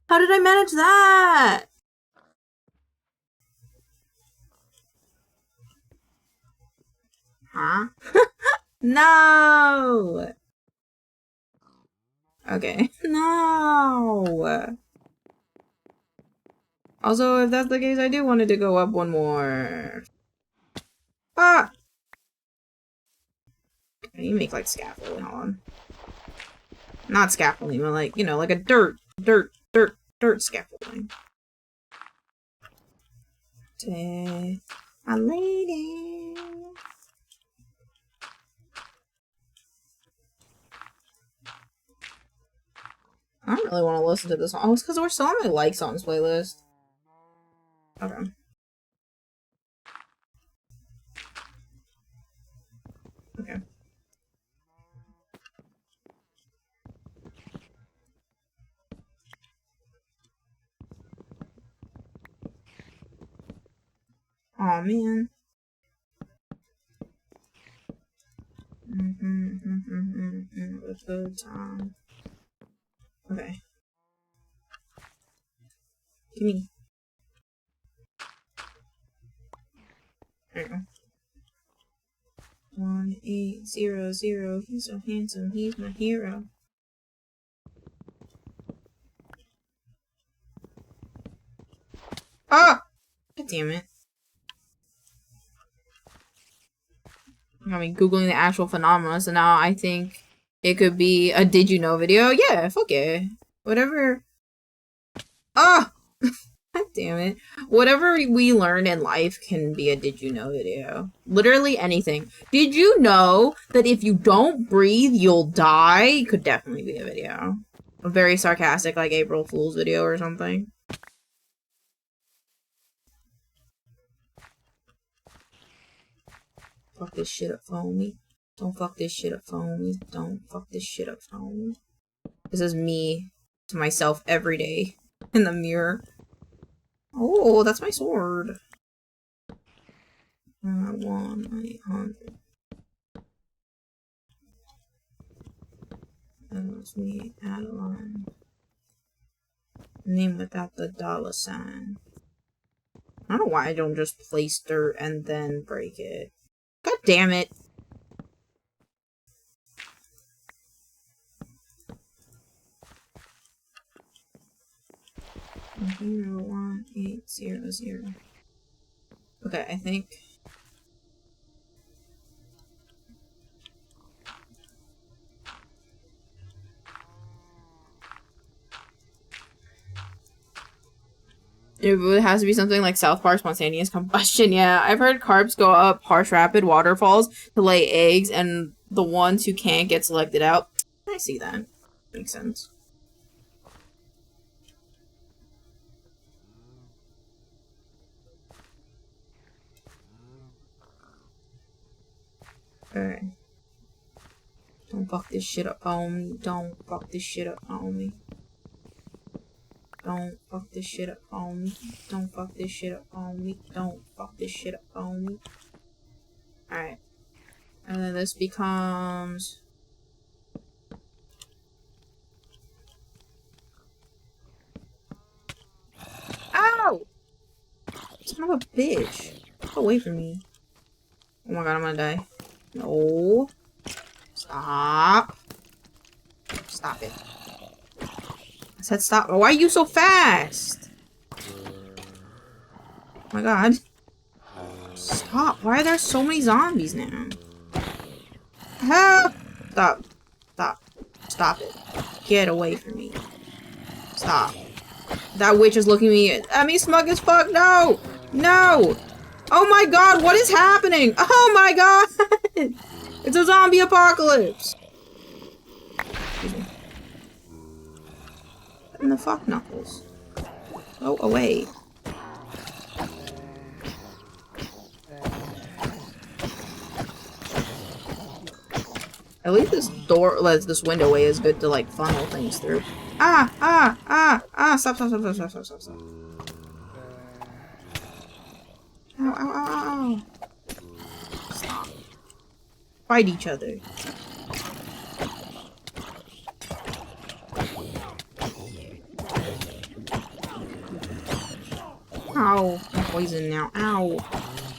How did I manage that? Huh? No! Okay. No! Also, if that's the case, I do want it to go up one more. Ah! You make like scaffolding, hold on. Not scaffolding, but like, you know, like a dirt scaffolding. My lady. I don't really want to listen to this song. Oh, it's because we're still on my like songs playlist. Okay. Okay. Aw, man. A good time. Okay. Give me. There you go. 1800. He's so handsome. He's my hero. Ah! God damn it. I mean, Googling the actual phenomena, so now I think it could be a did you know video. Yeah, fuck it. Whatever. Ah! God damn it. Whatever we learn in life can be a did you know video. Literally anything. Did you know that if you don't breathe, you'll die? Could definitely be a video. A very sarcastic, like, April Fool's video or something. Fuck this shit up, phone me. Don't fuck this shit up, phone me. Don't fuck this shit up, phone me. This is me to myself every day in the mirror. Oh, that's my sword. 1-800. That was me, Adeline. Name without the $sign. I don't know why I don't just place dirt and then break it. God damn it. Zero 1800. Okay, I think. It has to be something like South Park spontaneous combustion. Yeah, I've heard carbs go up harsh rapid waterfalls to lay eggs, and the ones who can't get selected out. I see that. Makes sense. Alright. Don't fuck this shit up on me. Don't fuck this shit up on me. Don't fuck this shit up on me. Don't fuck this shit up on me. Don't fuck this shit up on me. Alright. And then this becomes... Ow! Son of a bitch. Get away from me. Oh my god, I'm gonna die. No. Stop. Stop it. I said stop. Why are you so fast? Oh my god. Stop. Why are there so many zombies now? Help! Stop. Stop. Stop it. Get away from me. Stop. That witch is looking at me smug as fuck. No! No! Oh my god, what is happening? Oh my god! It's a zombie apocalypse! Excuse me. What in the fuck, Knuckles? Go away. At least this door, this window way is good to like funnel things through. Ah! Stop. Ow. Stop. Fight each other. Ow. I'm poisoned now. Ow.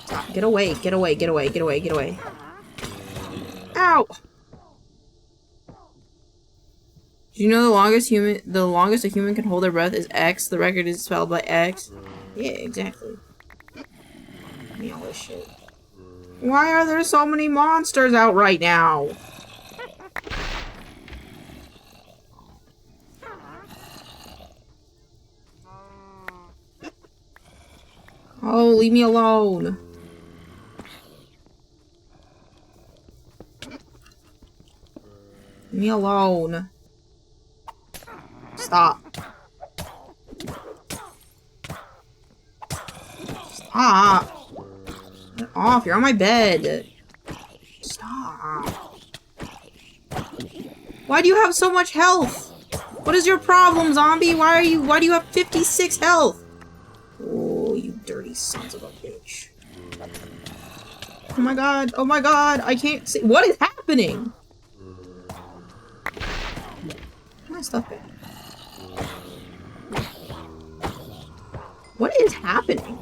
Stop. Get away. Ow! Do you know the longest a human can hold their breath is X? The record is spelled by X. Yeah, exactly. Give me all this shit. Why are there so many monsters out right now? Oh, leave me alone. Leave me alone. Stop. Stop. Get off. You're on my bed. Stop. Why do you have so much health? What is your problem, zombie? Why do you have 56 health? Oh, you dirty sons of a bitch. Oh my god, I can't see. What is happening? My stuff back. What is happening?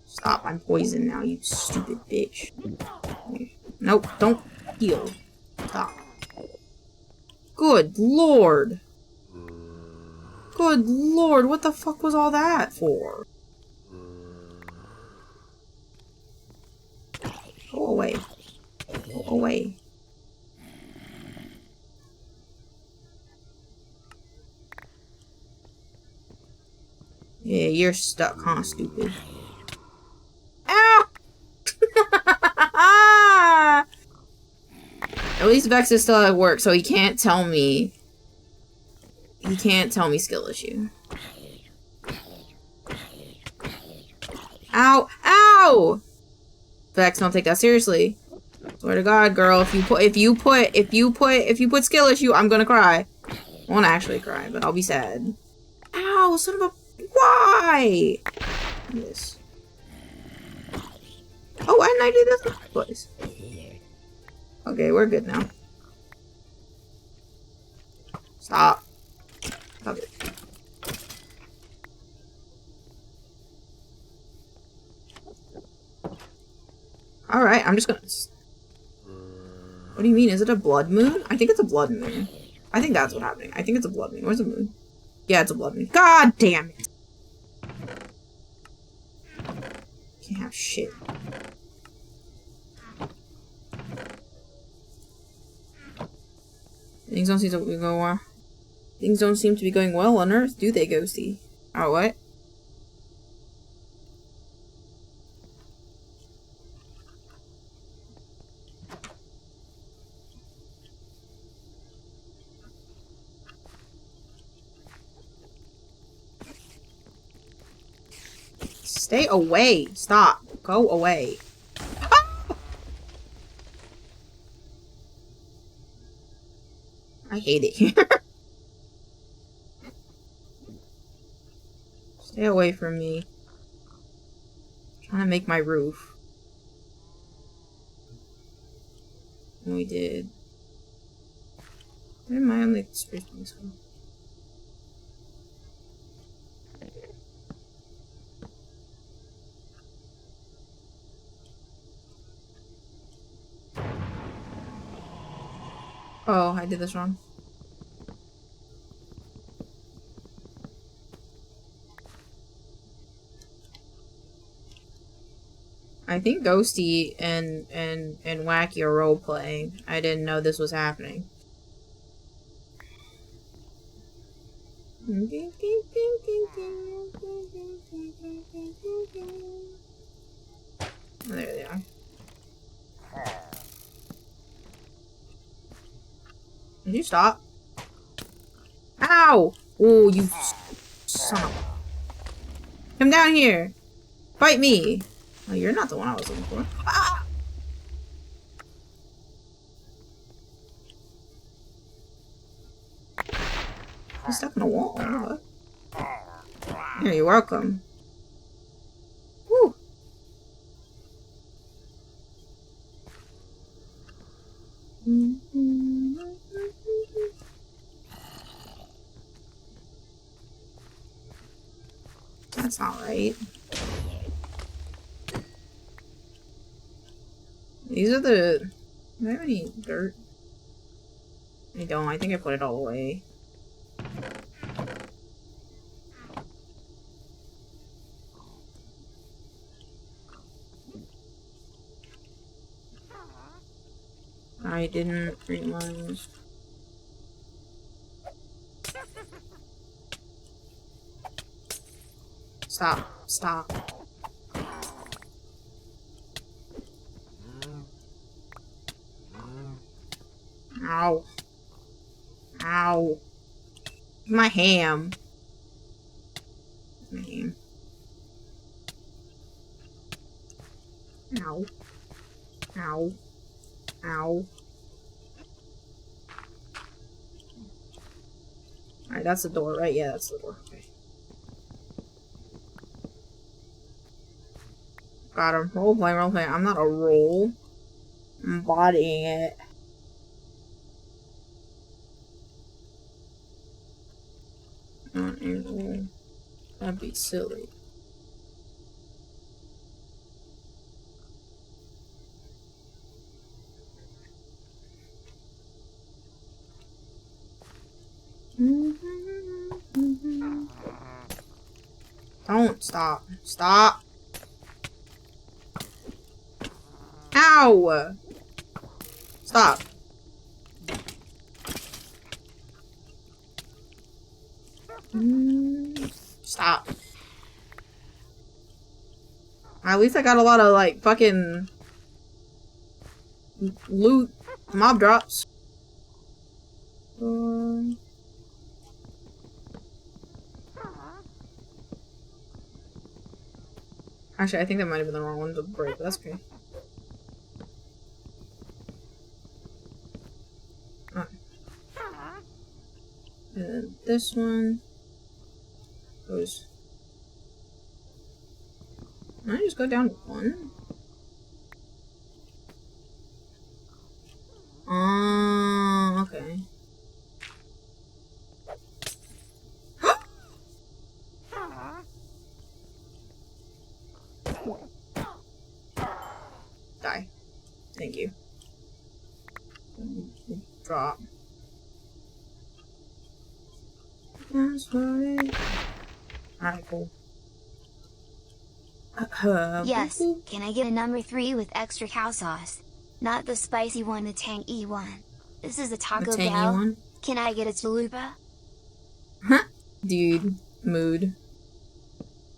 Stop, I'm poisoned now, you stupid bitch. Nope, don't heal. Stop. Good lord. Good lord, what the fuck was all that for? Go away. Go away. Yeah, you're stuck, huh, stupid? Ow! At least Vex is still at work, so he can't tell me. He can't tell me skill issue. Ow! Ow! Vex, don't take that seriously. Swear to God, girl, if you put skill issue, I'm gonna cry. I won't actually cry, but I'll be sad. Ow, son of a... Why? This. Oh, why didn't I do this in the first place? Okay, we're good now. Stop. Stop it. Alright, I'm just gonna... What do you mean? Is it a blood moon? I think it's a blood moon. I think that's what's happening. I think it's a blood moon. Where's the moon? Yeah, it's a blood moon. God damn it! Can't have shit. Things don't seem to be going well. Things don't seem to be going well on Earth, do they, Ghosty? Oh, what? Stay away. Stop. Go away. I hate it here. Stay away from me. I'm trying to make my roof. And we did. Where am I on the space points go? Oh, I did this wrong. I think Ghosty and Wacky are role playing. I didn't know this was happening. There they are. Did you stop? Ow! Oh, you son of a... Come down here! Fight me! Oh, you're not the one I was looking for. Ah! He's stuck in a wall. What? Here, you're welcome. Woo! That's not right. These are the... Do I have any dirt? I don't. I think I put it all away. I didn't realize. Stop. Stop. Ow. Ow. My ham. My ham. Ow. Ow. Ow. Alright, that's the door, right? Yeah, that's the door. Okay. Got him. Roleplay, roleplay. I'm not a role. I'm embodying it. Not a role. That'd be silly. Don't stop. Stop. Ow! Stop. Stop. At least I got a lot of, like, fucking loot mob drops. Actually, I think that might have been the wrong one to break, but that's okay. And then this one goes. Can I just go down one? Okay. Die. Thank you. Drop. That's right. Alright, cool. Yes, can I get a number 3 with extra cow sauce? Not the spicy one, the tangy one. This is a Taco Bell. One? Can I get a chalupa? Dude, mood.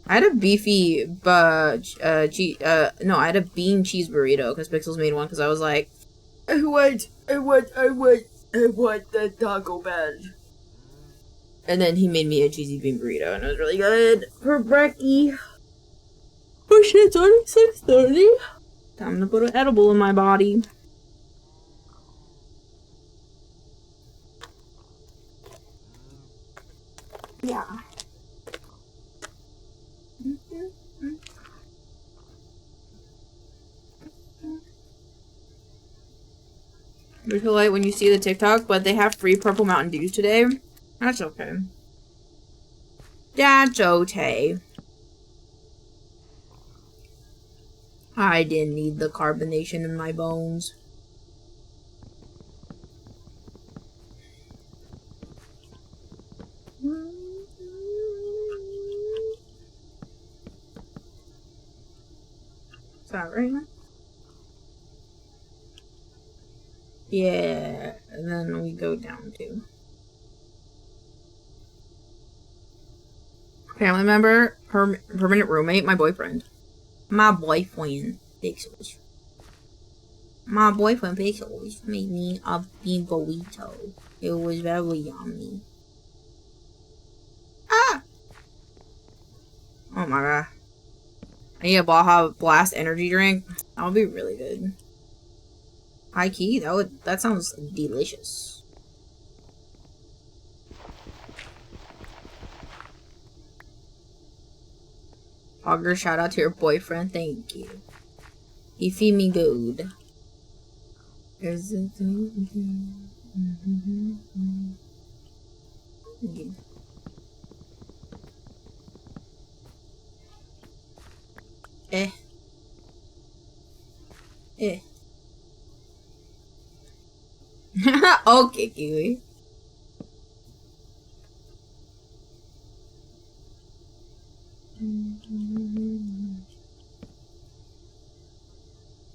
I had a beefy, no, I had a bean cheese burrito because Pixels made one because I was like, I want the Taco Bell. And then he made me a cheesy bean burrito and it was really good for brekkie. Oh shit, it's already 6:30. Time to put an edible in my body. Yeah. It's too late when you see the TikTok, but they have free purple Mountain Dews today. That's okay. That's okay. I didn't need the carbonation in my bones. Is that right? Yeah, and then we go down to family member, permanent roommate, my boyfriend. My boyfriend Pixels. My boyfriend Pixels made me a bean burrito. It was very yummy. Ah! Oh my god. I need a Baja Blast energy drink. That would be really good. High key, that sounds delicious. Auger, shout out to your boyfriend, thank you. He feed me good. Is it okay, Kiwi.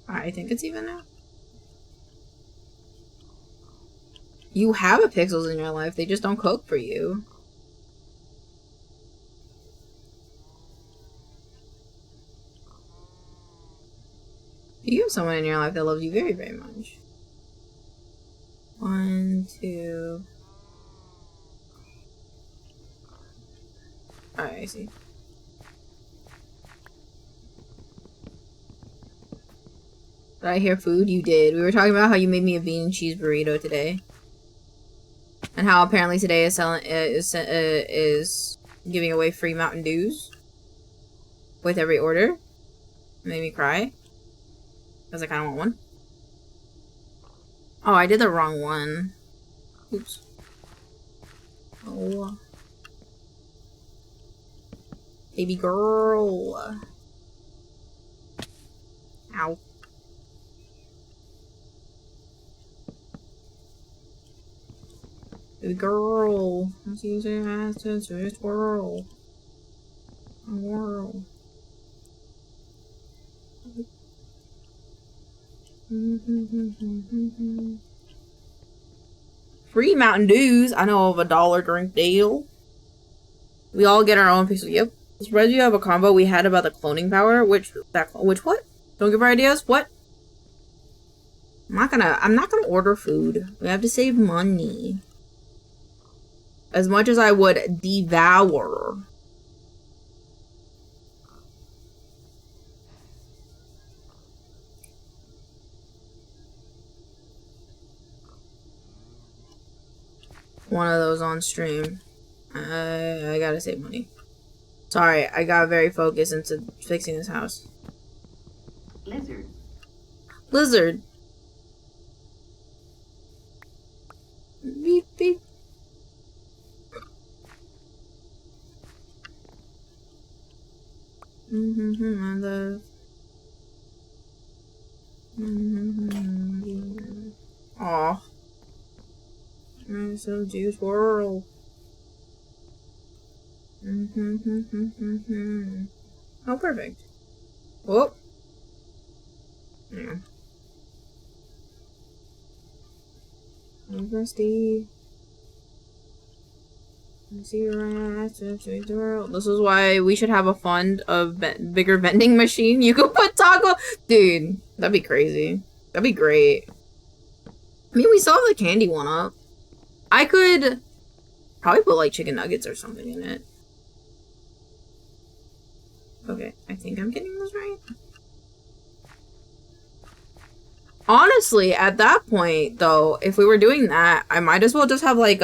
I think it's even now. You have a Pixels in your life, they just don't cook for you. You have someone in your life that loves you very, very much. 1, 2. Alright, I see. Did I hear food? You did. We were talking about how you made me a bean and cheese burrito today. And how apparently today is giving away free Mountain Dews with every order. It made me cry. Because I kind of want one. Oh, I did the wrong one. Oops. Oh. Baby girl. Ow. Baby girl. Let's use it as to this world. A world. Free Mountain Dews. I know of a $1 drink deal. We all get our own piece of. Yep. Surprised you have a combo we had about the cloning power. Which what? Don't give her ideas. What? I'm not gonna order food. We have to save money. As much as I would devour. One of those on stream. I gotta save money. Sorry, I got very focused into fixing this house. Lizard. Lizard. Beep beep. I love. Aw. I'm so juice world. Oh, perfect. Whoop. Yeah. Rusty. See your ass to the world. This is why we should have a fund of bigger vending machine. You could put taco. Dude, that'd be crazy. That'd be great. I mean, we still have the candy one up. I could probably put like chicken nuggets or something in it. That'd Okay, I think I'm getting this right. Honestly, at that point, though, if we were doing that, I might as well just have, like,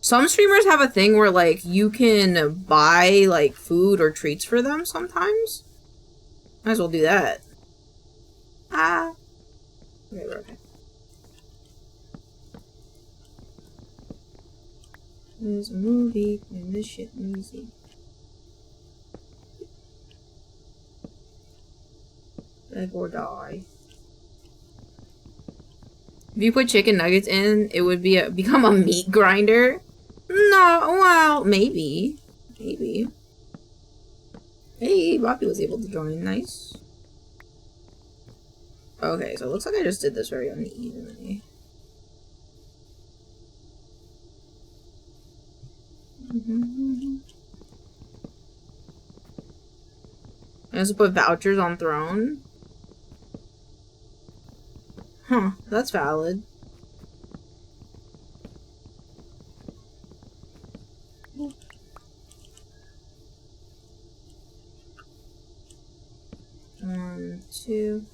some streamers have a thing where, like, you can buy, like, food or treats for them sometimes. Might as well do that. Ah. Okay, we're okay. There's a movie and this shit music. Beg or die. If you put chicken nuggets in, it would be become a meat grinder. No, well, maybe. Maybe. Hey, Bobby was able to join. Nice. Okay, so it looks like I just did this very unevenly. I also put vouchers on Throne. Huh, that's valid. One, two.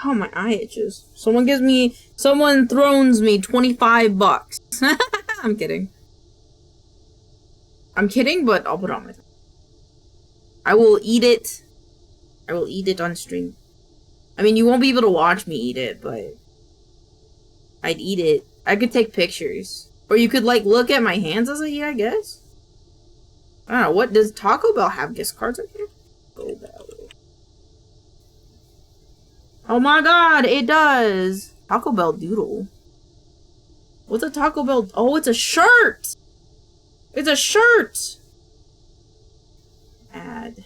Oh, my eye itches. Someone thrones me 25 bucks. I'm kidding. I'm kidding, but I'll put it on my phone. I will eat it. I will eat it on stream. I mean, you won't be able to watch me eat it, but I'd eat it. I could take pictures. Or you could, like, look at my hands as I eat, I guess. I don't know. What does Taco Bell have gift cards up here? Taco Bell. Oh my god, it does! Taco Bell Doodle. What's a Taco Bell? Oh, it's a shirt! It's a shirt! Add.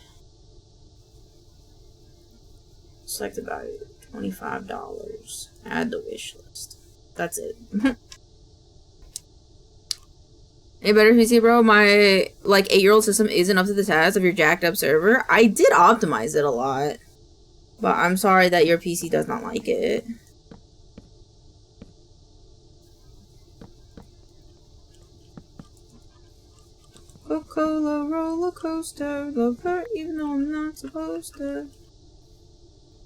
Select about $25. Add the wish list. That's it. Hey, better PC bro, my, like, 8-year-old system isn't up to the task of your jacked up server. I did optimize it a lot. But I'm sorry that your PC does not like it. Coca-Cola roller coaster, love her even though I'm not supposed to.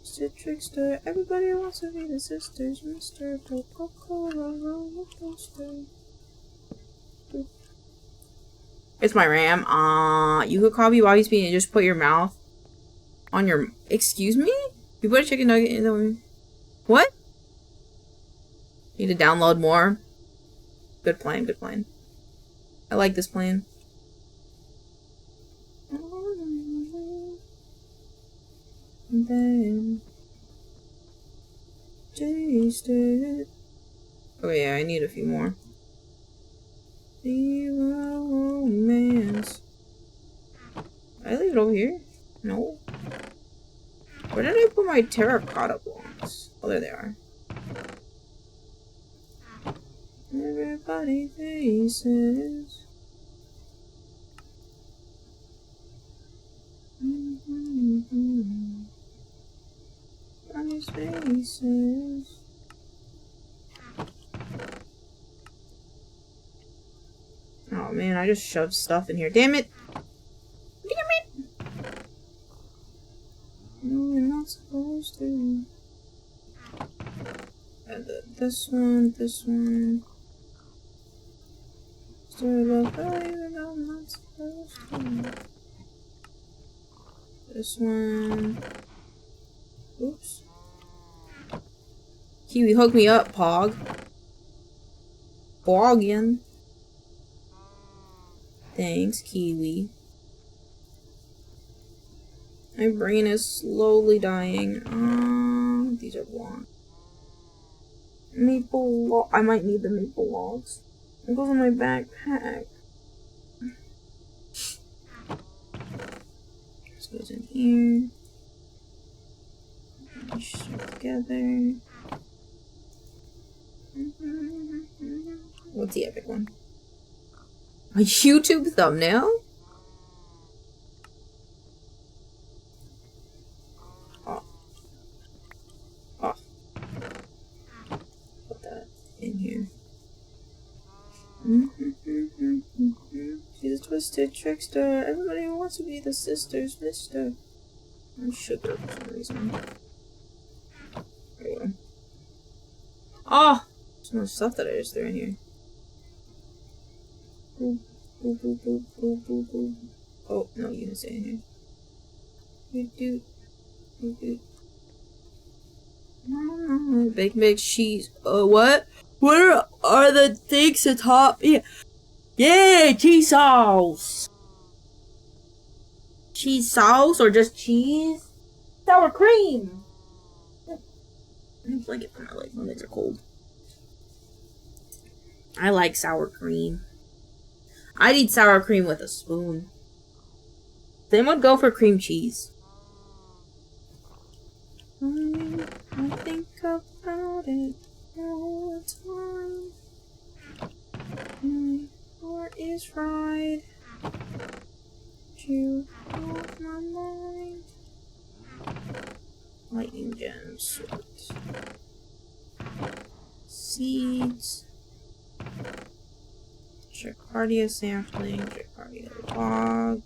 Mr. Trickster, everybody wants to be the sisters, Mr. Coca-Cola roller coaster. It's my RAM. You could copy Bobby's speed and just put your mouth on your. Excuse me? You put a chicken nugget in the. What? Need to download more. Good plan, good plan. I like this plan. And then taste it. Oh yeah, I need a few more. Zero romance. I leave it over here? No. Where did I put my terracotta blocks? Oh, there they are. Everybody faces. Everybody's faces. Oh man, I just shoved stuff in here. Damn it! Damn it! No, you're not supposed to. And this one. Story about even though I'm not supposed to. This one. Oops. Kiwi, hook me up, Pog. Poggin. Thanks, Kiwi. My brain is slowly dying. These are blonde. Maple log. I might need the maple logs. It goes in my backpack. This goes in here. Push it together. What's the epic one? A YouTube thumbnail? Oh. Oh. Put that in here. Twisted trickster. Everybody wants to be the sisters, mister. I'm sugar for some reason. There you go. Oh! There's no stuff that I just threw in here. Boop, boop, boop, boop, boop, boop, boop. Oh, no, you can stay in here. Big cheese. What? Where are the things atop? Yeah, cheese sauce. Cheese sauce or just cheese? Sour cream. I need a blanket for my legs. My legs are cold. I like sour cream. I'd eat sour cream with a spoon. Then would go for cream cheese. I think about it all the time. My heart is fried. You off my mind. Lightning gems. Seeds. Tricardia sampling. Tricardia log.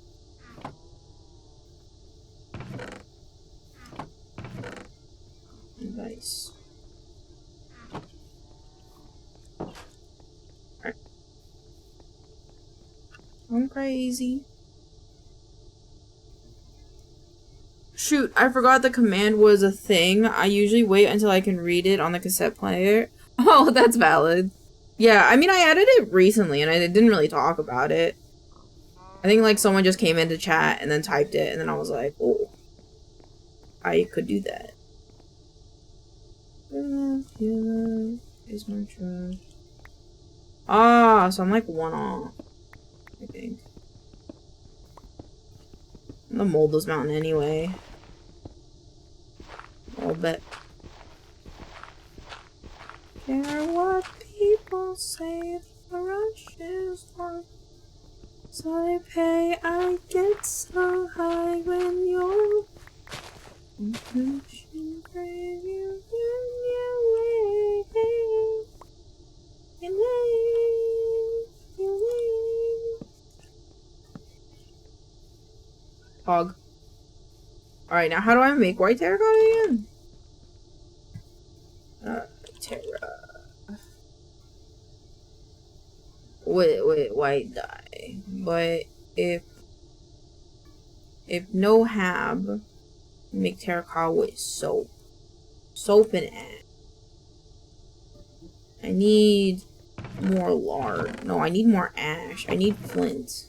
Nice. Alright. I'm crazy. Shoot, I forgot the command was a thing. I usually wait until I can read it on the cassette player. Oh, that's valid. Yeah, I mean, I added it recently and I didn't really talk about it. I think like someone just came into chat and then typed it and then I was like, oh, I could do that. Is my trash. Ah, so I'm like one off, I think. I'm the Moldless Mountain anyway. I'll bet. Care what people say, the rush is hard. So I pay, I get so high when you're pushing grave you Hog. Alright, now how do I make white terracotta again? Terra. Wait, white dye. But if no hab, make terracotta with soap. Soap and ash. I need more lard. No, I need more ash. I need flint.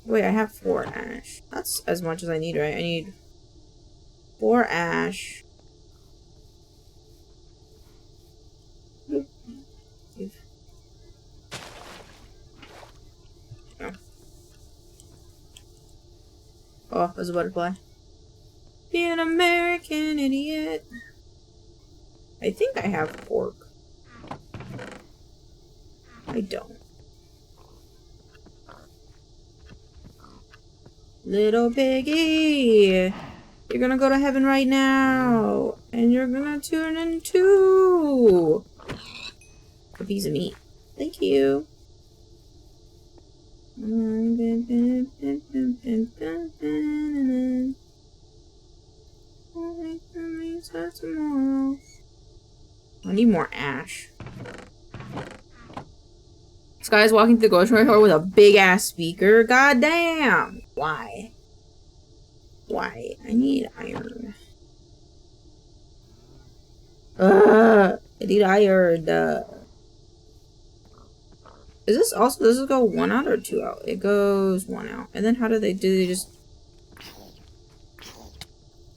Wait, I have 4 ash. That's as much as I need, right? I need 4 ash. Oh. Oh, there's a butterfly. Be an American idiot. I think I have pork. I don't. Little piggy, you're gonna go to heaven right now, and you're gonna turn into a piece of meat. Thank you. I need more ash. This guy's walking through the grocery store with a big ass speaker. God damn! Why? Why? I need iron. I need iron. Is this also, does it go 1 out or 2 out? It goes 1 out. And then how do they just...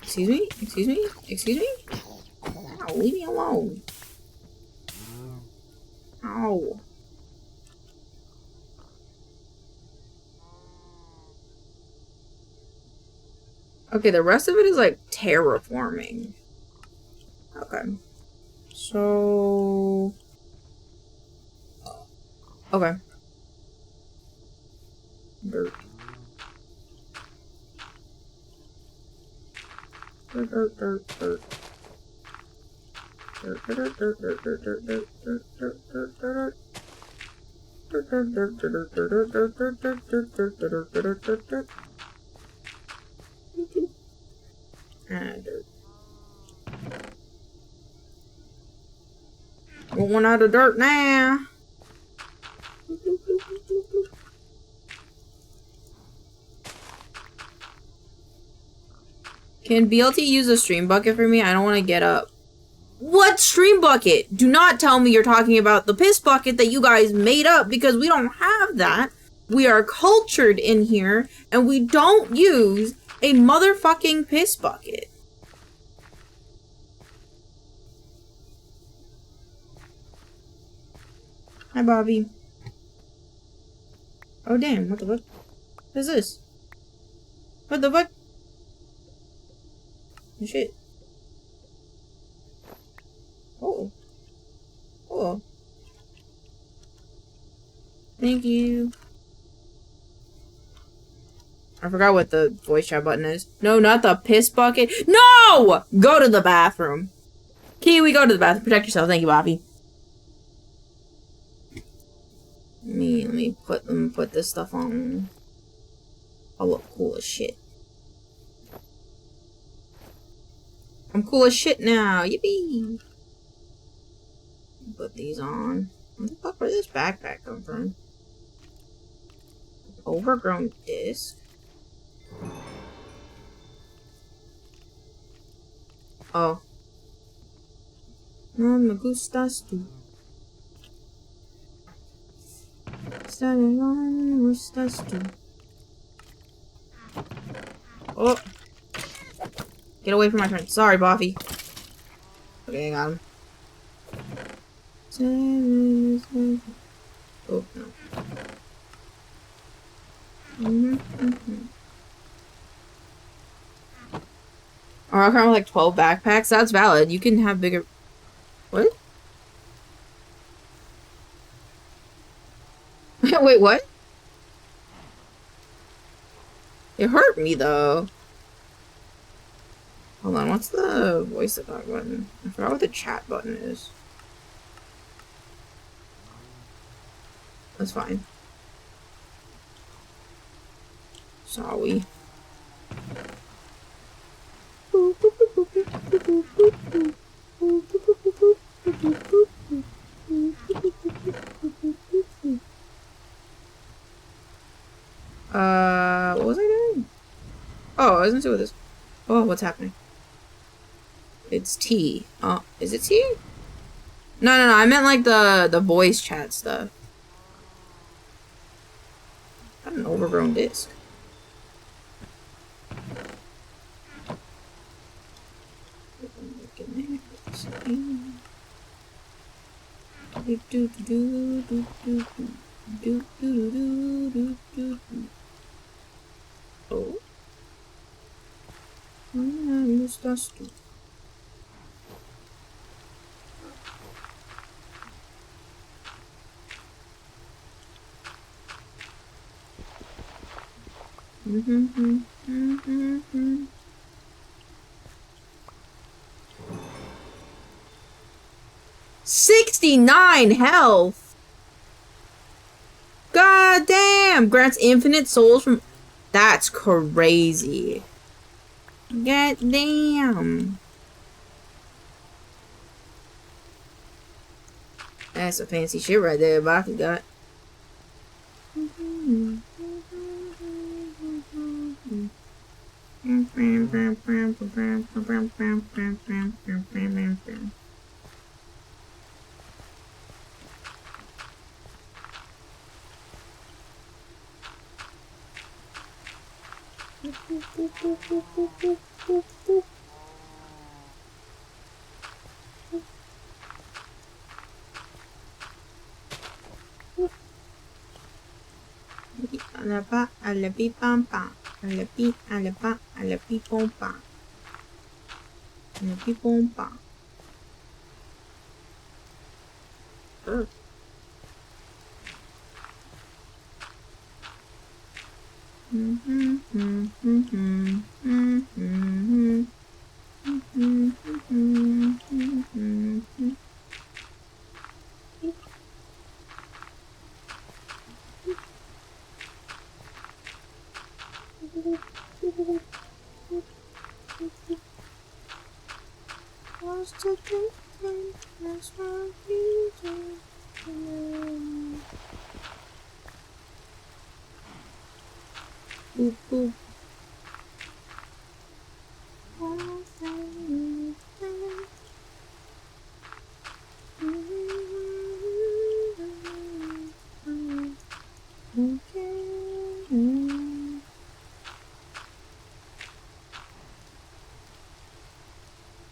Excuse me? Excuse me? Excuse me? Ow, leave me alone. Ow. Okay, the rest of it is like terraforming. Okay. So... Okay. Dirt. Dirt, dirt, dirt, dirt. Dirt, dirt, dirt, dirt, dirt, dirt, dirt, dirt, dirt, dirt, dirt, dirt. Dirt. Want one out of dirt now. Can BLT use a stream bucket for me? I don't want to get up. What stream bucket? Do not tell me you're talking about the piss bucket that you guys made up, because we don't have that. We are cultured in here and we don't use a motherfucking piss bucket. Hi, Bobby. Oh, damn. What the fuck? What is this? What the fuck? Oh, shit. Oh. Oh. Thank you. I forgot what the voice chat button is. No, not the piss bucket. No! Go to the bathroom. Kiwi, go to the bathroom. Protect yourself. Thank you, Bobby. Let me put this stuff on. I'll look cool as shit. I'm cool as shit now. Yippee! Put these on. Where the fuck did this backpack come from? Overgrown disc. Oh. No me gustas tú. Oh. Get away from my friend. Sorry, Buffy. Okay, I got him. Oh, no. Oh, I currently like 12 backpacks. That's valid. You can have bigger. What? Wait, what? It hurt me though. Hold on, what's the voice to talk button? I forgot what the chat button is. That's fine. Sorry. What was I doing? Oh, I was gonna see what this. Oh, what's happening? It's T. Oh, is it T? No, I meant like the voice chat stuff. Got an overgrown disc. Oh. Mm-hmm. 69 health. God damn! Grants infinite souls from. That's crazy. God damn. That's a fancy shit right there, Baki got. Alapa, alapi pampa, alapi, alapa, alapi pompa, alapi pompa. just a dream, that's what you do. Boop, boop.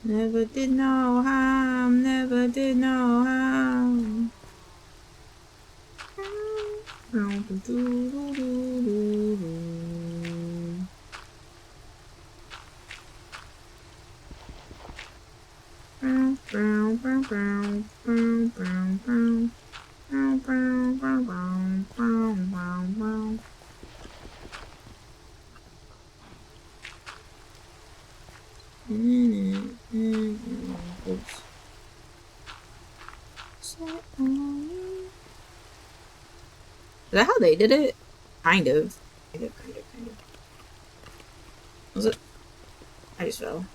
Never did know how, never did know how. Oops. Is that how they did it? Kind of. Kind of. Was it? I just fell.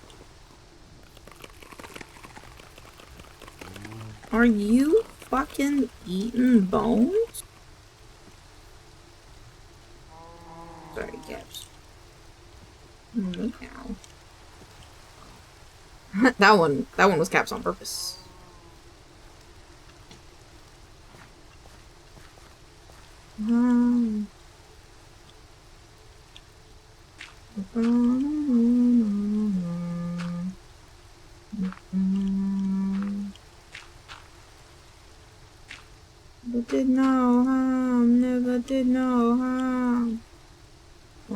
Are you fucking eating bones? Sorry, caps. Look now. that one was caps on purpose. Never did know how, never did know how.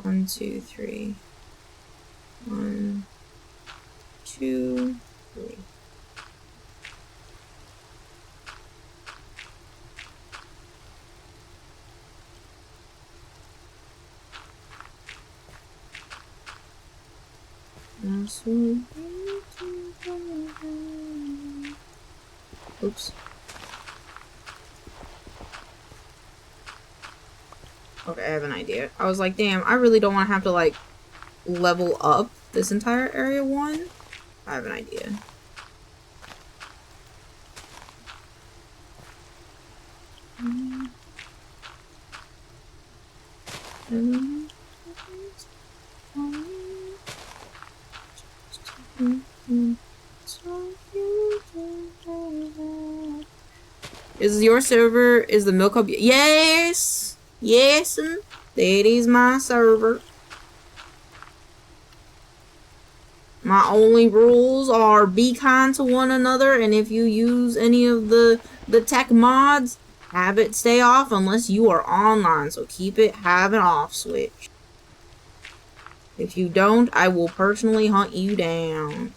1, 2, 3. 1, 2, 3. Oops. Okay, I have an idea. I was like, damn, I really don't want to have to, like, level up this entire area 1. I have an idea. Is your server, is the milkclub? Yes! Yes, that is my server. My only rules are be kind to one another, and if you use any of the tech mods, have it stay off unless you are online, so keep it have an off switch. If you don't, I will personally hunt you down.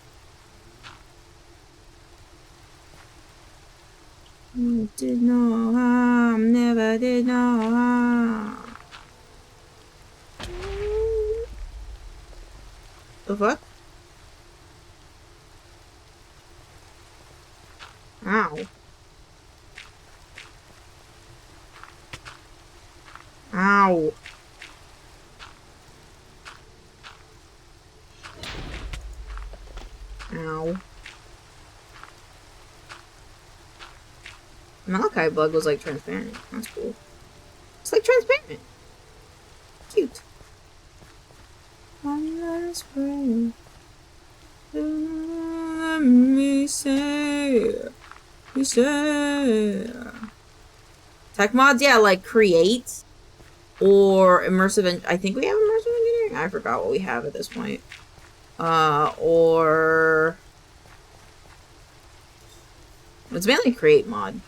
Did no harm, never did no harm. The fuck? Ow. Ow. Ow. Malachi bug was like transparent. That's cool. It's like transparent. Cute. One last prayer. Let me say. We say. Tech mods, yeah, like create or immersive. I think we have immersive engineering. I forgot what we have at this point. Or it's mainly create mod.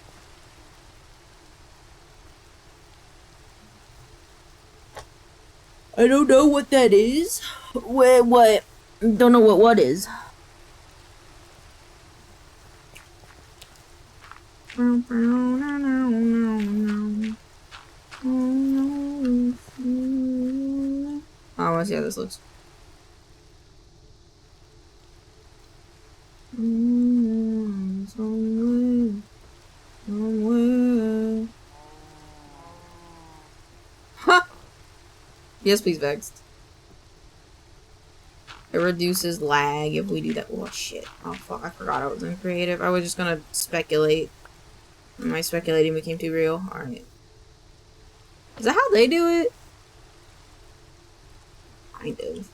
I don't know what that is. What? Don't know what is. I want to see how this looks. Somewhere. Huh! Yes, please, Vexed. It reduces lag if we do that. Oh shit. Oh fuck, I forgot I was in creative. I was just gonna speculate. My speculating became too real. Alright. Is that how they do it? Kind of.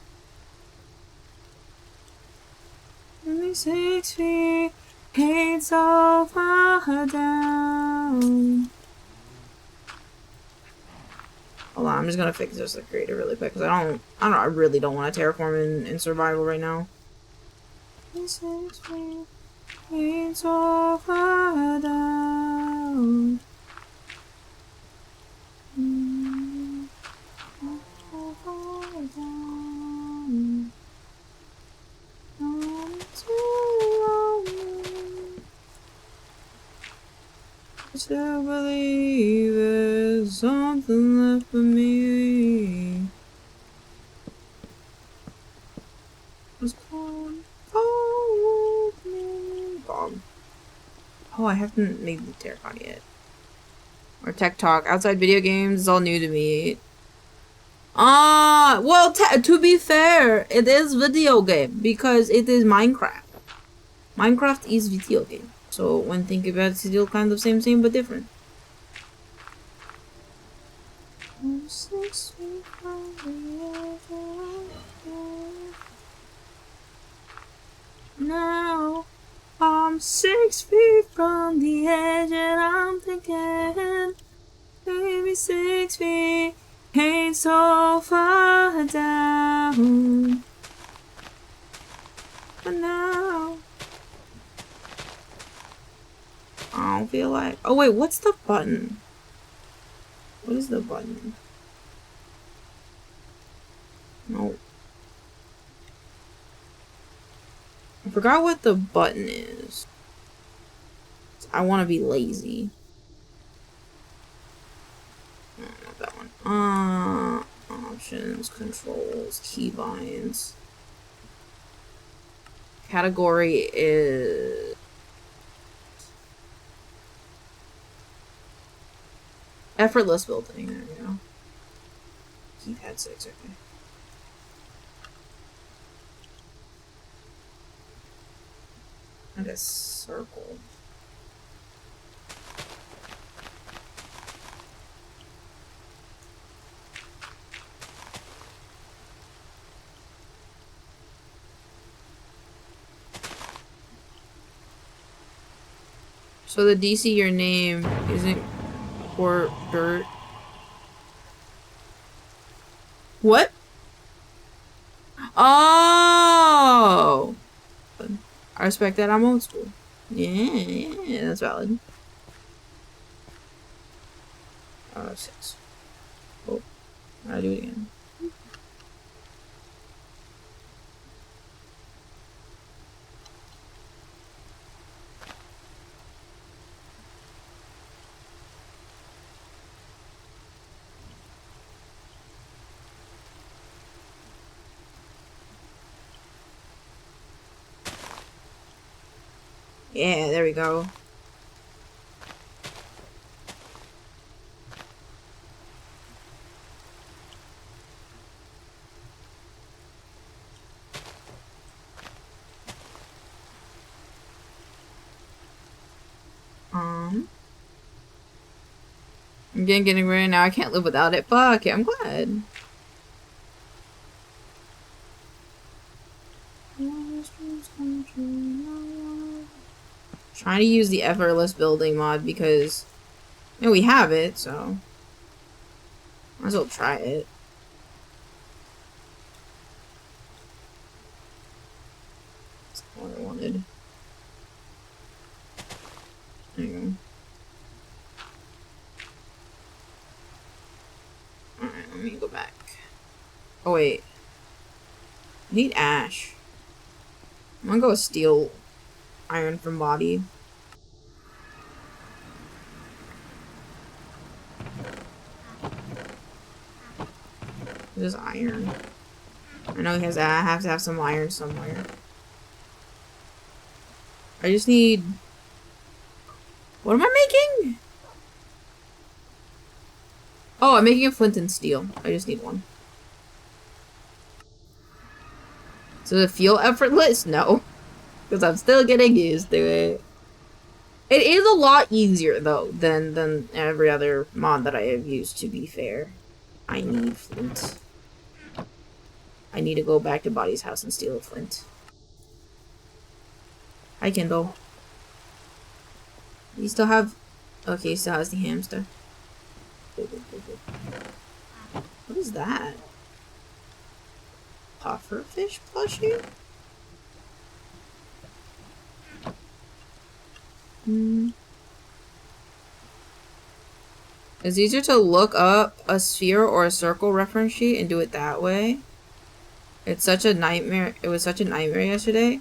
Let me 6 feet, hate so far down. Hold on, I'm just gonna fix this like creative really quick because I really don't want to terraform in survival right now. 6 feet, hate so far down. So far down. I still believe there's something left for me. Just come with me. Bomb. Oh, I haven't made the terracotta yet. Or tech talk. Outside video games is all new to me. Well, to be fair, it is video game because it is Minecraft. Minecraft is video game. So when thinking about it, it's still kind of same but different. Now I'm 6 feet from the edge and I'm thinking maybe 6 feet ain't so far down. But now I don't feel like... Oh wait, what's the button? What is the button? No. I forgot what the button is. I want to be lazy. No, not that one. Options, controls, keybinds. Category is... effortless building. There we go. Keypad 6, okay. And a circle. So the DC your name isn't for dirt. What? Oh! I respect that. I'm old school. Yeah, that's valid. 6. Oh, I gotta do it again. Yeah, there we go. I'm getting ready now. I can't live without it. Fuck it, I'm glad. Trying to use the effortless building mod because you know, we have it, so might as well try it. That's what I wanted. There you go. Alright, let me go back. Oh wait. I need ash. I'm gonna go with steel iron from body. This is iron. I know he has. I have to have some iron somewhere. I just need. What am I making? Oh, I'm making a flint and steel. I just need one. Does it feel effortless? No. Because I'm still getting used to it. It is a lot easier, though, than every other mod that I have used, to be fair. I need flint. I need to go back to Body's house and steal a flint. Hi, Kindle. You still have... Okay, he still has the hamster. What is that? Pufferfish plushie? It's easier to look up a sphere or a circle reference sheet and do it that way. It's such a nightmare. It was such a nightmare yesterday.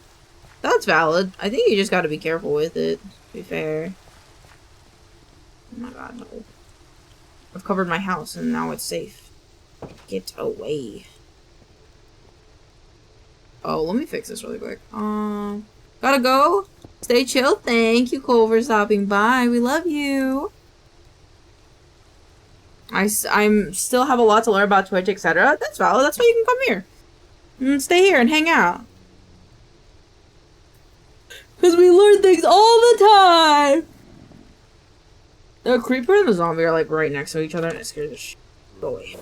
That's valid. I think you just gotta be careful with it, to be fair. Oh my god, no. I've covered my house and now it's safe. Get away. Oh, let me fix this really quick. Gotta go. Stay chill. Thank you, Cole, for stopping by. We love you. I'm still have a lot to learn about Twitch, etc. That's valid. That's why you can come here. And stay here and hang out. Because we learn things all the time. The creeper and the zombie are like right next to each other and it scares the shit. Go away.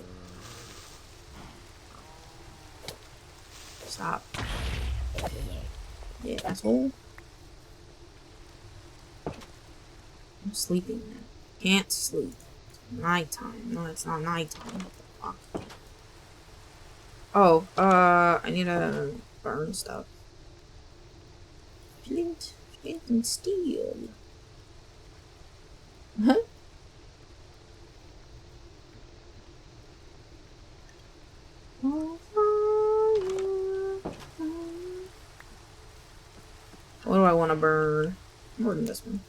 Stop. Yeah, asshole. I'm sleeping now. Can't sleep. It's nighttime. No, it's not nighttime. Fuck. Oh, I need to burn stuff. Flint and steel. Huh? What do I want to burn? More than this one.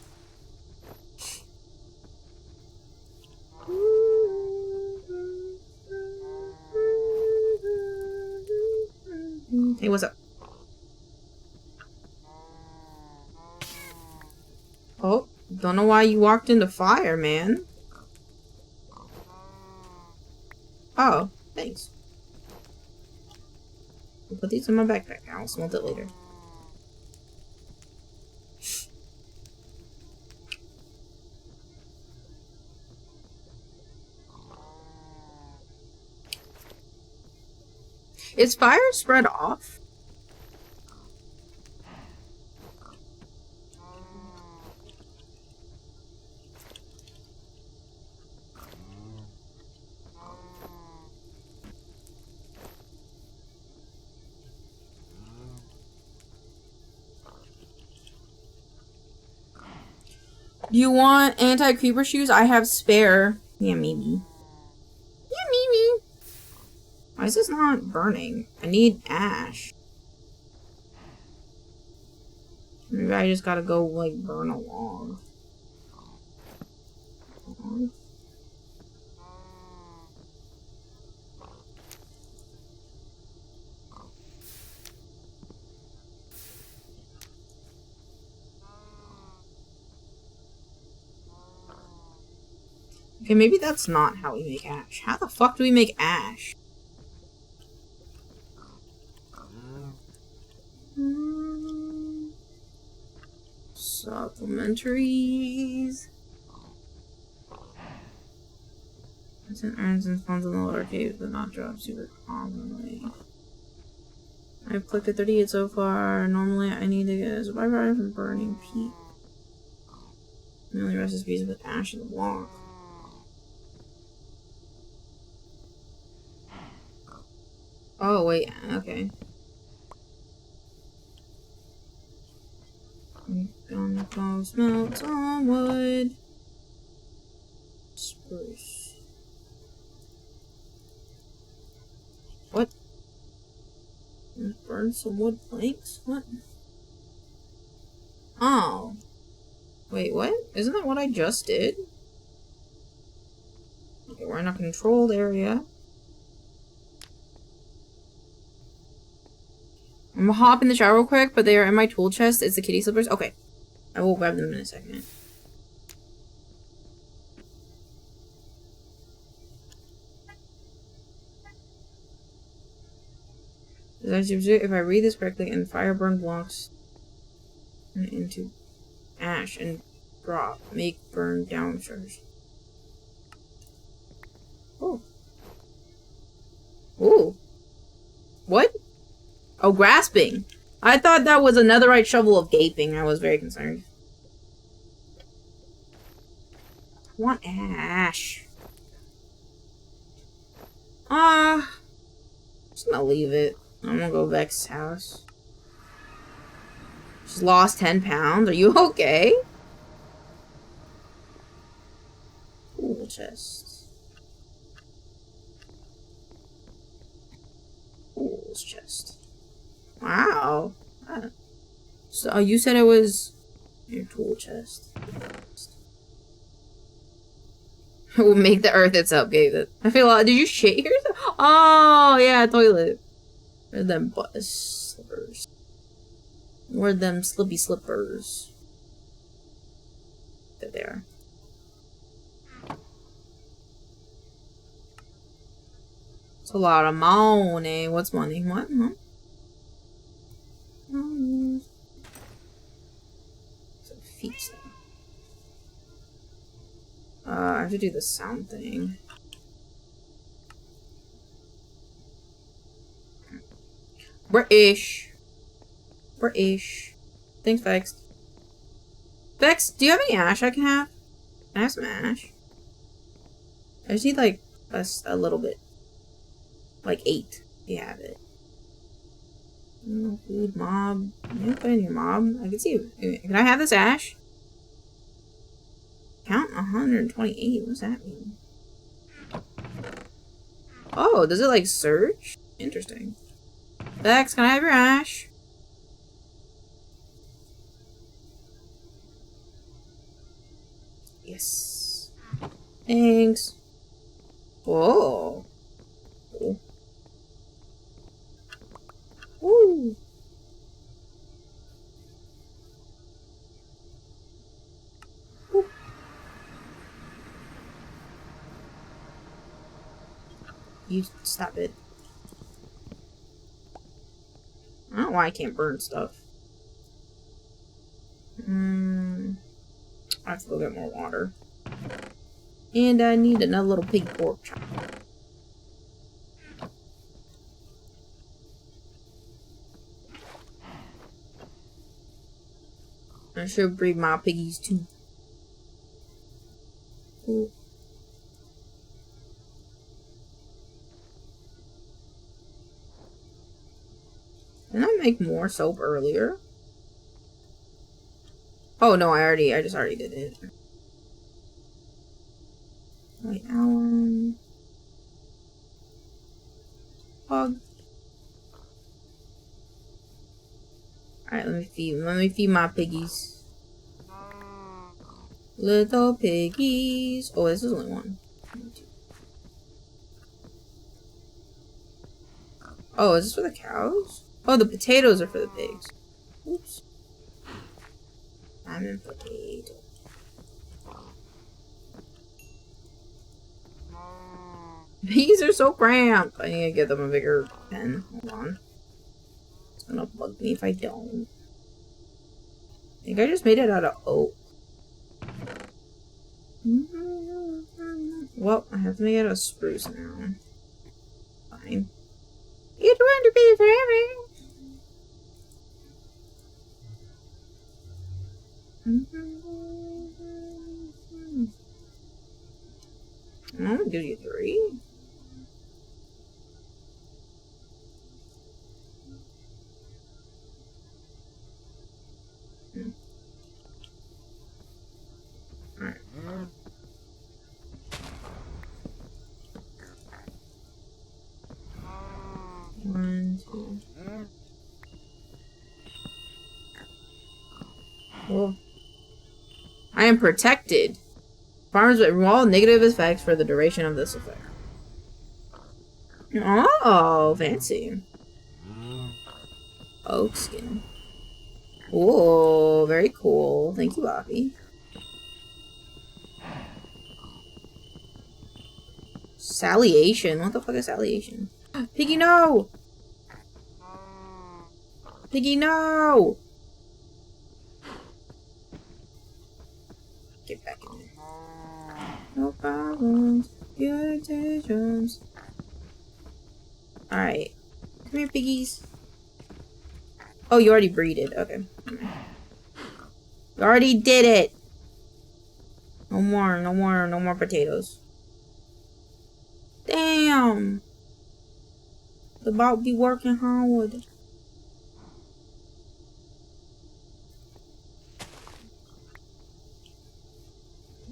Hey, what's up? Oh, don't know why you walked into fire, man. Oh, thanks. I'll put these in my backpack. I'll smelt it later. Is fire spread off? Do you want anti-creeper shoes? I have spare. Yeah, maybe. Yeah, maybe. Why is this not burning? I need ash. Maybe I just gotta go, like, burn a log. Okay, maybe that's not how we make ash. How the fuck do we make ash? Supplementaries. It earns and spawns in the lower caves, but not drop super commonly. I've collected 38 so far. Normally, I need to get a survivor item from burning peat. The only recipes with ash in the block. Oh, wait, okay. I'm gonna go smelt some wood. Spruce. What? Burn some wood planks? What? Oh. Wait, what? Isn't that what I just did? Okay, we're in a controlled area. I'm gonna hop in the shower real quick, but they are in my tool chest. It's the kitty slippers. Okay. I will grab them in a second. Is If I read this correctly, and fire burn blocks into ash and drop, make burn down shards. Oh. Ooh. What? Oh, grasping. I thought that was a netherite shovel of gaping. I was very concerned. I want ash. I'm just gonna leave it. I'm gonna go Vex's house. She's lost 10 pounds. Are you okay? Cool chest. Cool chest. Wow. So you said it was your tool chest. It will make the earth itself, gave it. I feel like, did you shit yourself? Oh, yeah, toilet. Where's them slippers? Where them slippy slippers? There they are. It's a lot of money. What's money? What? Huh? So feet. I have to do the sound thing. British. Thanks, Vex. Vex, do you have any ash I can have? Can I have some ash? I just need like a little bit. Like 8. You have it. Food mob. You put in your mob. I can see you. Can I have this ash? Count 128. What does that mean? Oh, does it like search? Interesting. Vex, can I have your ash? Yes. Thanks. Whoa. Cool. Woo. Woo. You stop it. I don't know why I can't burn stuff. I have to go get more water. And I need another little pig pork chop. I should breed my piggies too. Ooh. Didn't I make more soap earlier? Oh no, I just already did it. Wait, Alan. Hog. Alright, let me feed my piggies. Little piggies. Oh, this is only one. Oh, is this for the cows? Oh, the potatoes are for the pigs. Oops. I'm in potato. Bees are so cramped. I need to get them a bigger pen. Hold on. It's gonna bug me if I don't. I think I just made it out of oak. Well, I have to make it out of spruce now. Fine. It won't be forever. I'm gonna give you 3. Alright. 1, 2. Well, I am protected. Farmers will remove negative effects for the duration of this affair. Oh, fancy. Oak skin. Whoa, very cool. Thank you, Bobby. Saliation. What the fuck is saliation? Piggy, no! Piggy, no! Get back in there. No problems. Good decisions. Alright. Come here, piggies. Oh, you already breeded. Okay. You already did it! No more potatoes. Damn! The bot be working hard.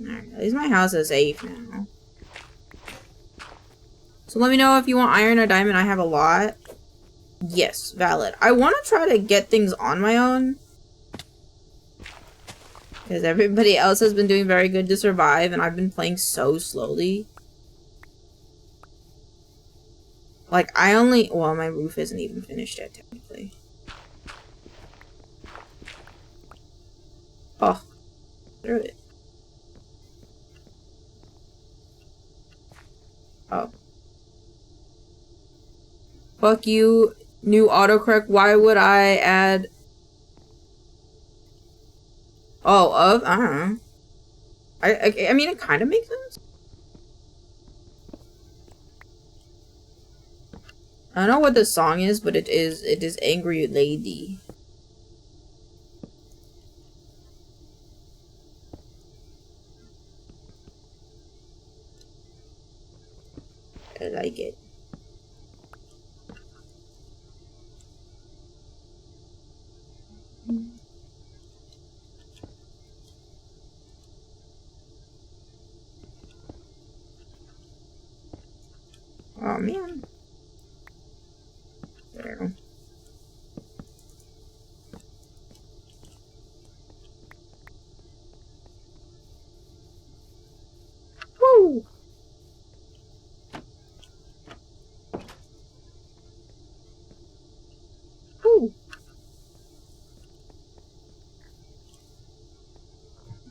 Alright, at least my house is safe now. So let me know if you want iron or diamond. I have a lot. Yes, valid. I want to try to get things on my own. Because everybody else has been doing very good to survive, and I've been playing so slowly. Like, I only... Well, my roof isn't even finished yet, technically. Oh. Through it. Oh. Fuck you, new autocorrect. Why would I add... Oh, of? I don't know. I mean, it kind of makes sense. I don't know what the song is, but it is Angry Lady. I like it. Oh man. There. Woo! Woo!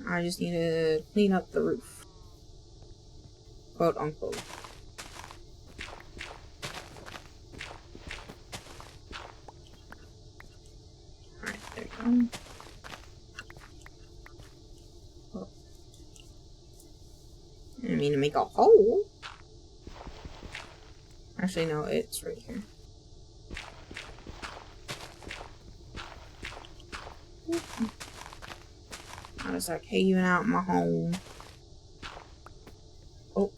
I just need to clean up the roof. Quote unquote. Alright, there you go. Oh. I didn't mean to make a hole. Actually, no, it's right here. I was like caving out my home. Oh.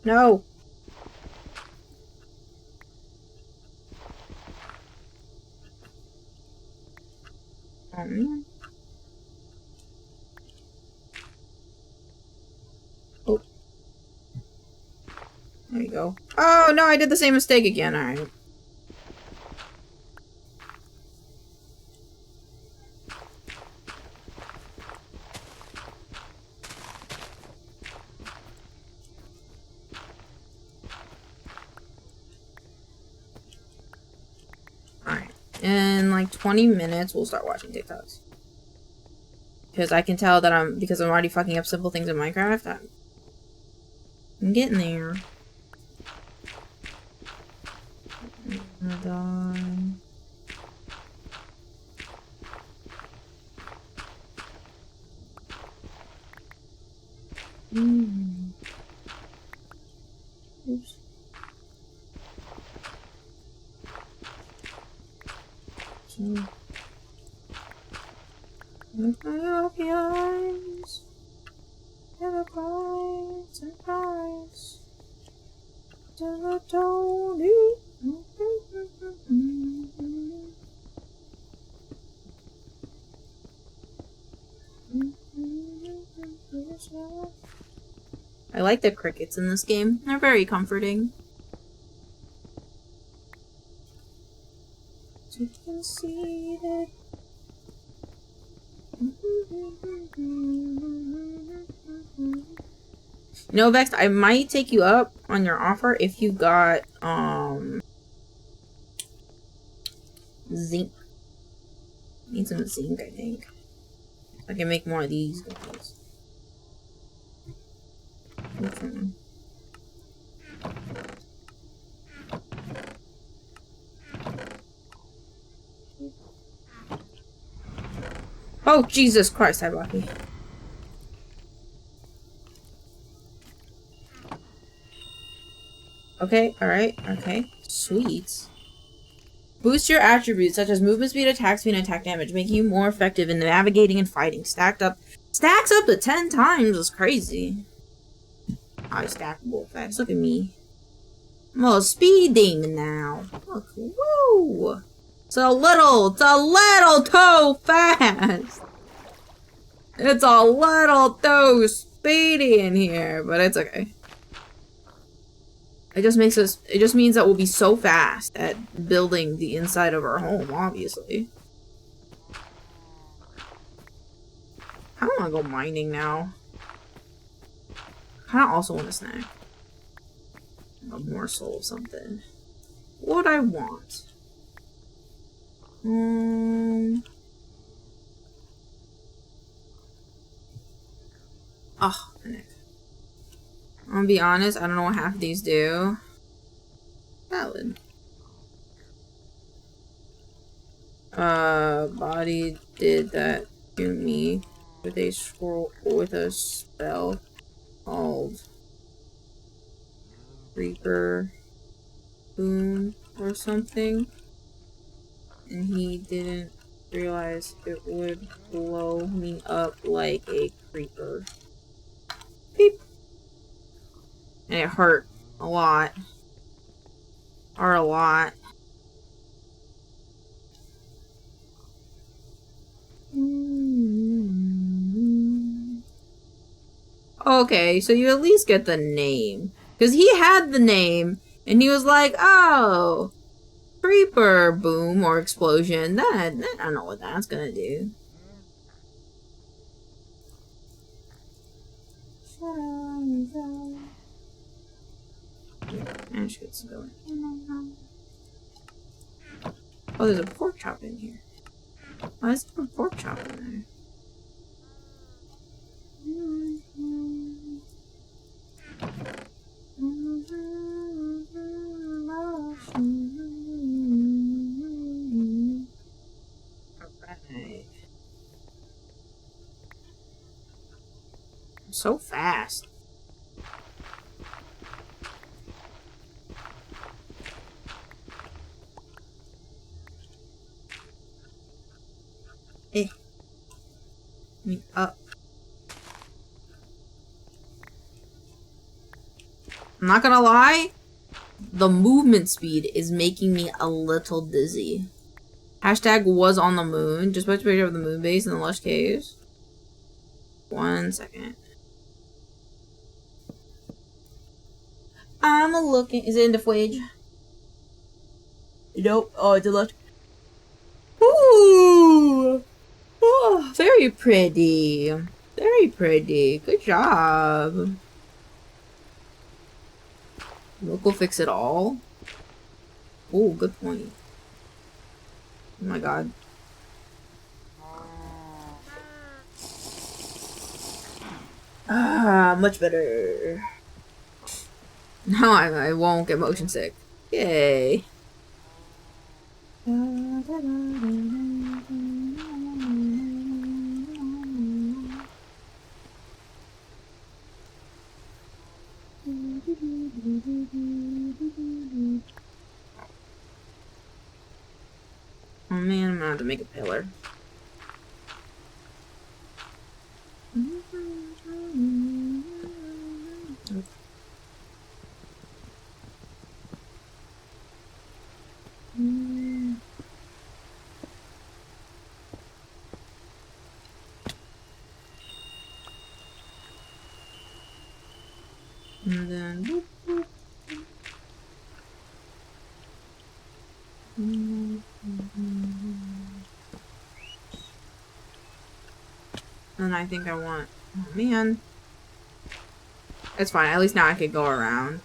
No. Oh man. Oh. There you go. Oh no, I did the same mistake again. Alright. In like 20 minutes, we'll start watching TikToks. Because I can tell that because I'm already fucking up simple things in Minecraft. I'm getting there. Done. Oops. Look up your eyes, never cry, surprise. Till I told you. I like the crickets in this game. They're very comforting. You can see that. You know, Vex, I might take you up on your offer if you got zinc. Need some zinc, I think. I can make more of these guys. Oh, Jesus Christ, hi, Bucky. Okay, alright, okay. Sweet. Boost your attributes such as movement speed, attack speed, and attack damage, making you more effective in navigating and fighting. Stacks up to 10 times. That's crazy. I stackable fast. Look at me. I'm a little speed demon now. Look, woo! It's a little too fast. It's a little too speedy in here, but it's okay. It just means that we'll be so fast at building the inside of our home, obviously. I don't want to go mining now. I kinda also want a snack. A morsel of something. What I want? Oh, I'm gonna be honest, I don't know what half of these do. Valid. Body did that to me with a spell called Reaper Boom or something, and he didn't realize it would blow me up like a creeper. Beep. And it hurt a lot. Or a lot. Okay, so you at least get the name. Because he had the name, and he was like, oh, creeper boom or explosion. I don't know what that's gonna do. Oh, there's a pork chop in here. Why is there a pork chop in there? Alright. So fast. Me up. I'm not gonna lie, the movement speed is making me a little dizzy. Hashtag was on the moon. Just put a picture of the moon base in the lush caves. 1 second. I'm looking. Is it in the footage? Nope. Oh, it's a lush. Ooh. Oh, very pretty. Very pretty. Good job. Local fix it all. Oh, good point. Oh my god. Ah, much better. Now I won't get motion sick. Yay. Oh man, I'm gonna have to make a pillar. And then boop, boop. And I think I want, oh man. It's fine, at least now I could go around.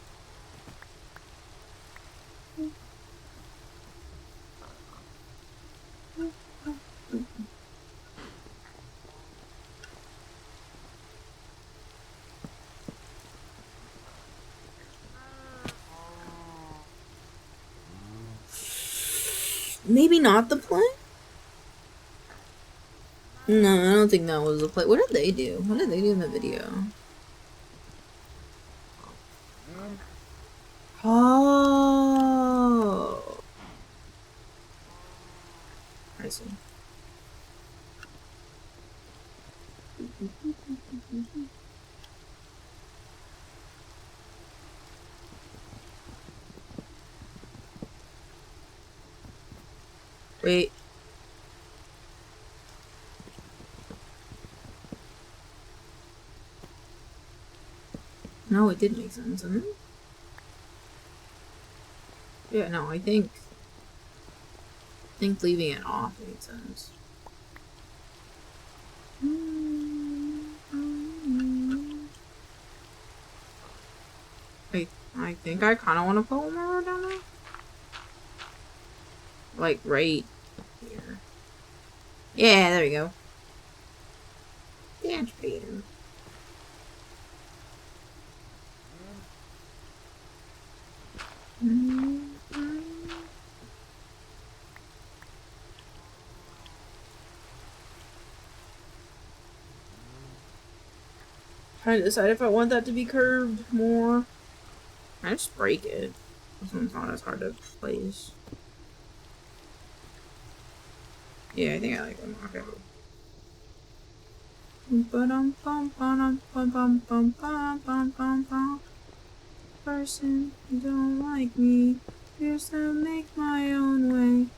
Maybe not the plan? No, I don't think that was a play. What did they do? What did they do in the video? Oh. I see. Wait. No, it did make sense, didn't it? Yeah, no, I think leaving it off made sense. I think I kind of want to put one more down there. Like, right here. Yeah, there we go. That's better. Trying to decide if I want that to be curved more. I just break it. This one's not as hard to place. Yeah, I think I like them. Okay. Person who don't like me fears to make my own way.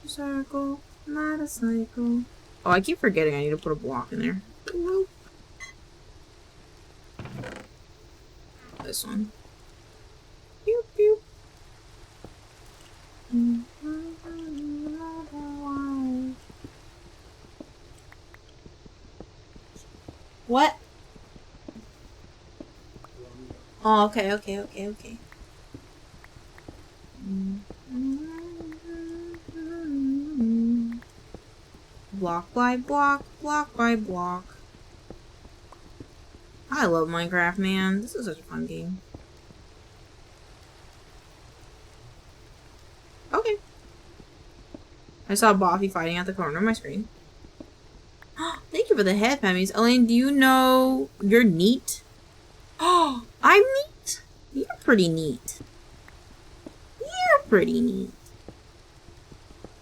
A circle, not a cycle. Oh, I keep forgetting I need to put a block in there. This one. Pew pew. What? Oh, okay. Block by block, block by block. I love Minecraft, man. This is such a fun game. Okay. I saw Boffy fighting at the corner of my screen. Thank you for the head, Pemmies. Elaine, do you know you're neat? Oh, I'm neat? You're pretty neat. You're pretty neat.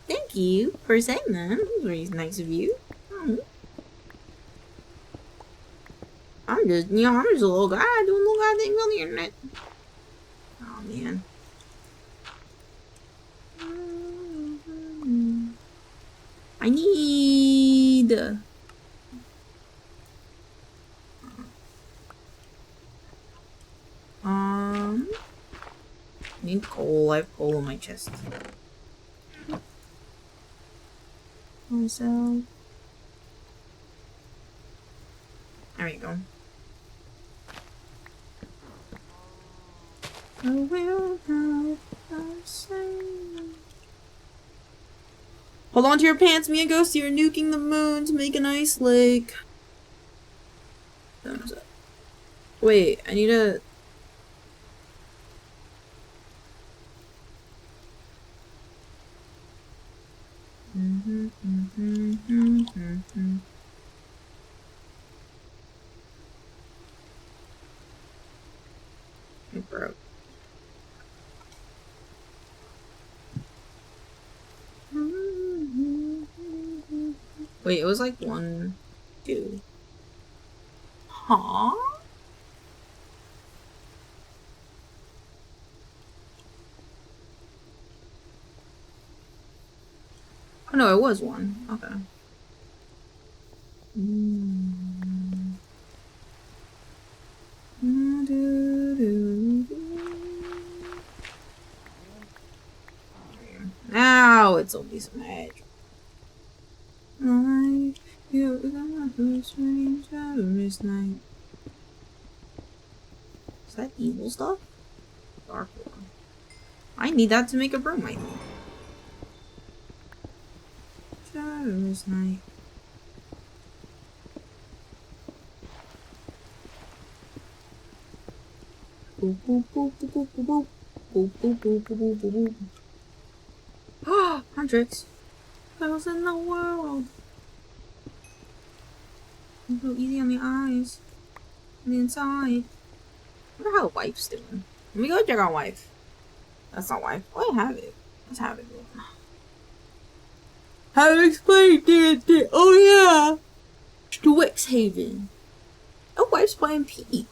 Thank you for saying that. That was very nice of you. I'm just, I'm just a little guy doing little guy things on the internet. Oh, man. I need... I need coal. I have coal in my chest. Myself. There we go. I will have a say. Hold on to your pants, me and Ghosty are nuking the moon to make an ice lake. Thumbs up. Wait, I need a... It broke. Wait, it was like 1, 2. Huh? Oh no, it was 1. Okay. Now it's only some edge. Is that evil stuff? Dark one. I need that to make a broom, I think. Shadowless night. Boop boop boop boop boop boop boop boop boop boop boop boop. Ah, hundreds. Battles in the world. Go easy on the eyes. On the inside. I wonder how wife's doing. Let me go check on wife. That's not wife. Oh, I have it. Let's have it. How to explain that? Oh yeah. Strixhaven. Oh, wife's playing Peak.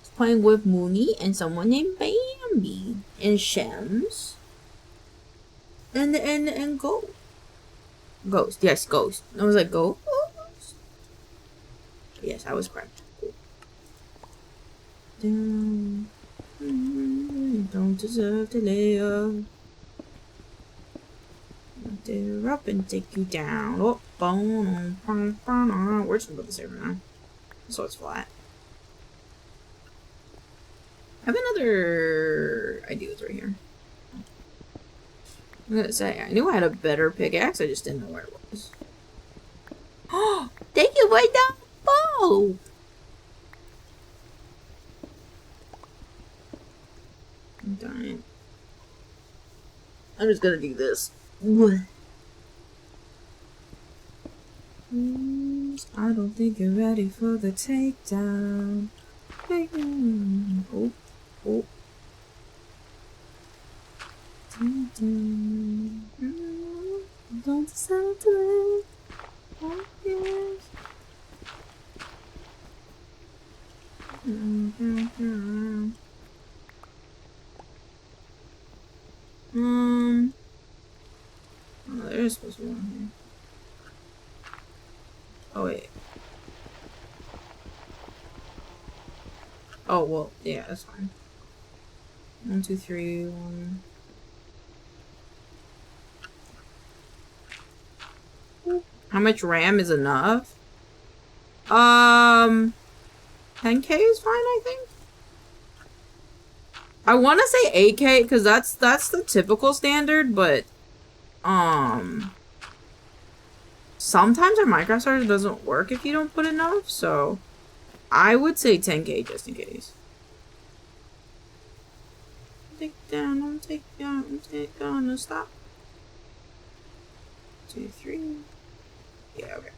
She's playing with Mooney and someone named Bambi. And Shems. And Ghost. Ghost. Yes, Ghost. I was like, Ghost? Yes, I was correct. Cool. Down. Don't deserve to lay up. They're up and take you down. Oh, bone. We're just gonna put this over now. So it's flat. I have another ideas right here. I'm gonna say, I knew I had a better pickaxe, I just didn't know where it was. Oh, thank you for the bow! I'm dying. I'm just gonna do this. I don't think you're ready for the takedown. Oh, oh. Don't decide to live. Yes. Oh, there's supposed to be one here. Oh wait. Oh well, yeah, that's fine. 1, 2, 3, 1. How much RAM is enough? 10K is fine, I think. I want to say 8K because that's the typical standard, but sometimes our Minecraft server doesn't work if you don't put enough, so I would say 10K just in case. Take down, I'm gonna stop. 2, 3. Yeah, okay.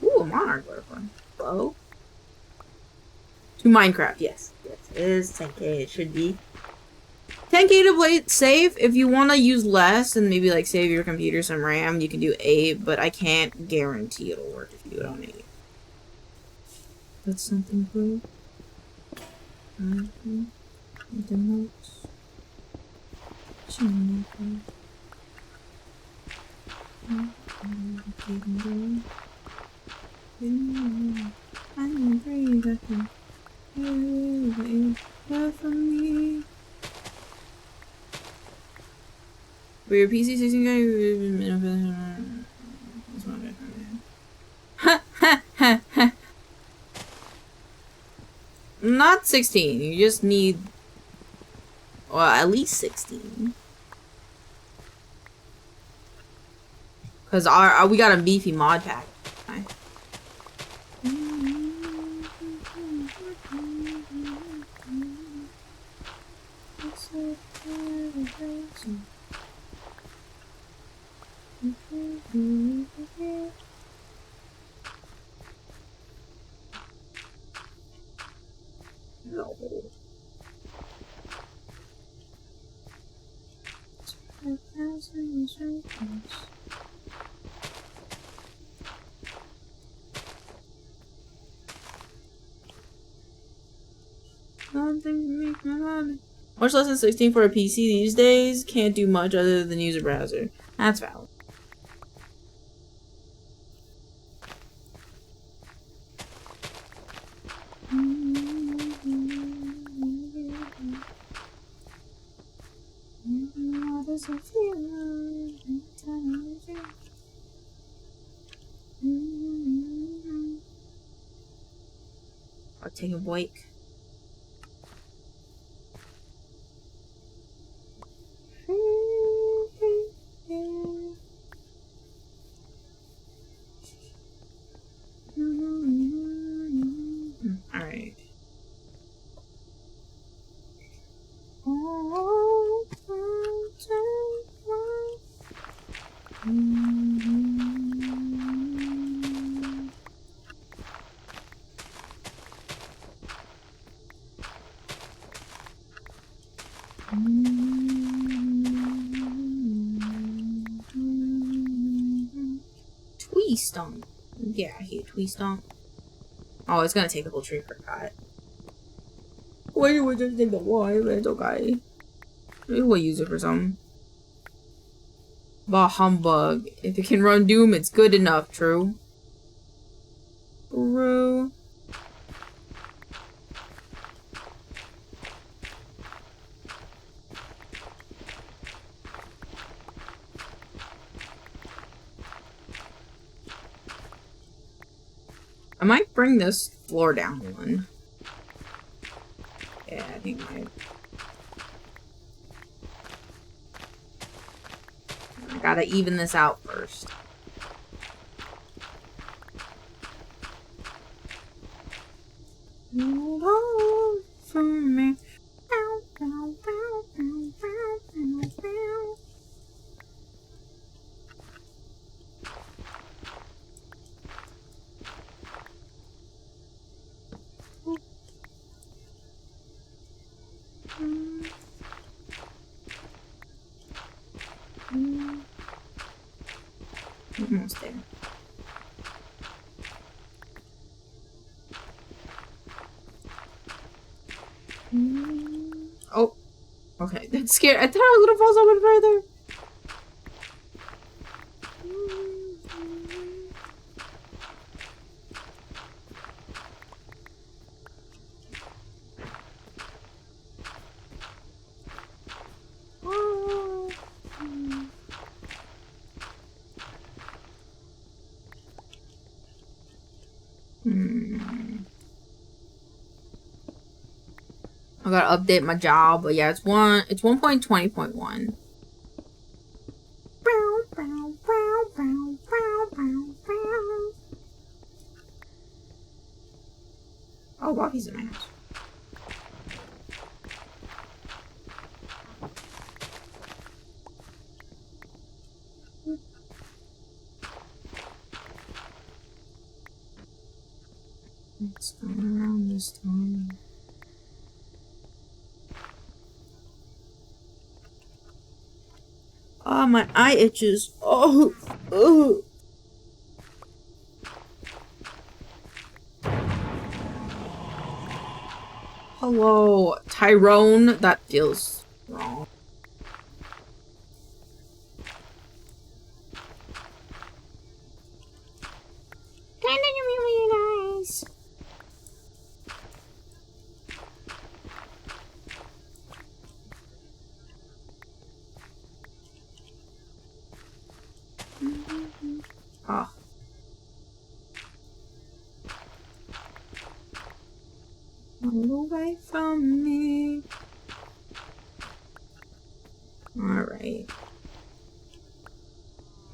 Ooh, a monarch butterfly. Bow. To Minecraft, yes. Yes, it is 10K, it should be. 10K to play it safe. If you want to use less and maybe like save your computer some RAM, you can do 8, but I can't guarantee it'll work if you do it on 8. That's something cool. The notes. I'm brave, I can from me. For your PC 16 guy, not 16. You just need, well, at least 16. Cause we got a beefy mod pack. No. Much less than 16 for a PC these days. Can't do much other than use a browser. That's valid. I'll take a break. Alright. Tree stump. Yeah, I hate tree stump. Oh, it's gonna take the whole tree for that. Why do we just take the wood? It's okay. Maybe we'll use it for something. Bah humbug. If it can run Doom, it's good enough, true. True. I might bring this floor down one. Yeah, I think I might. I gotta even this out first. Hold on for me. Almost there. Oh, okay. That's scary. I thought I was gonna fall so much further. I gotta update my job, but yeah, it's 1.20.1. Oh, Bobby's in my house. What's going around this time? Ah, oh, my eye itches. Oh, oh. Hello, Tyrone. That feels wrong. Kinda really nice. Oh. All away from me. Alright.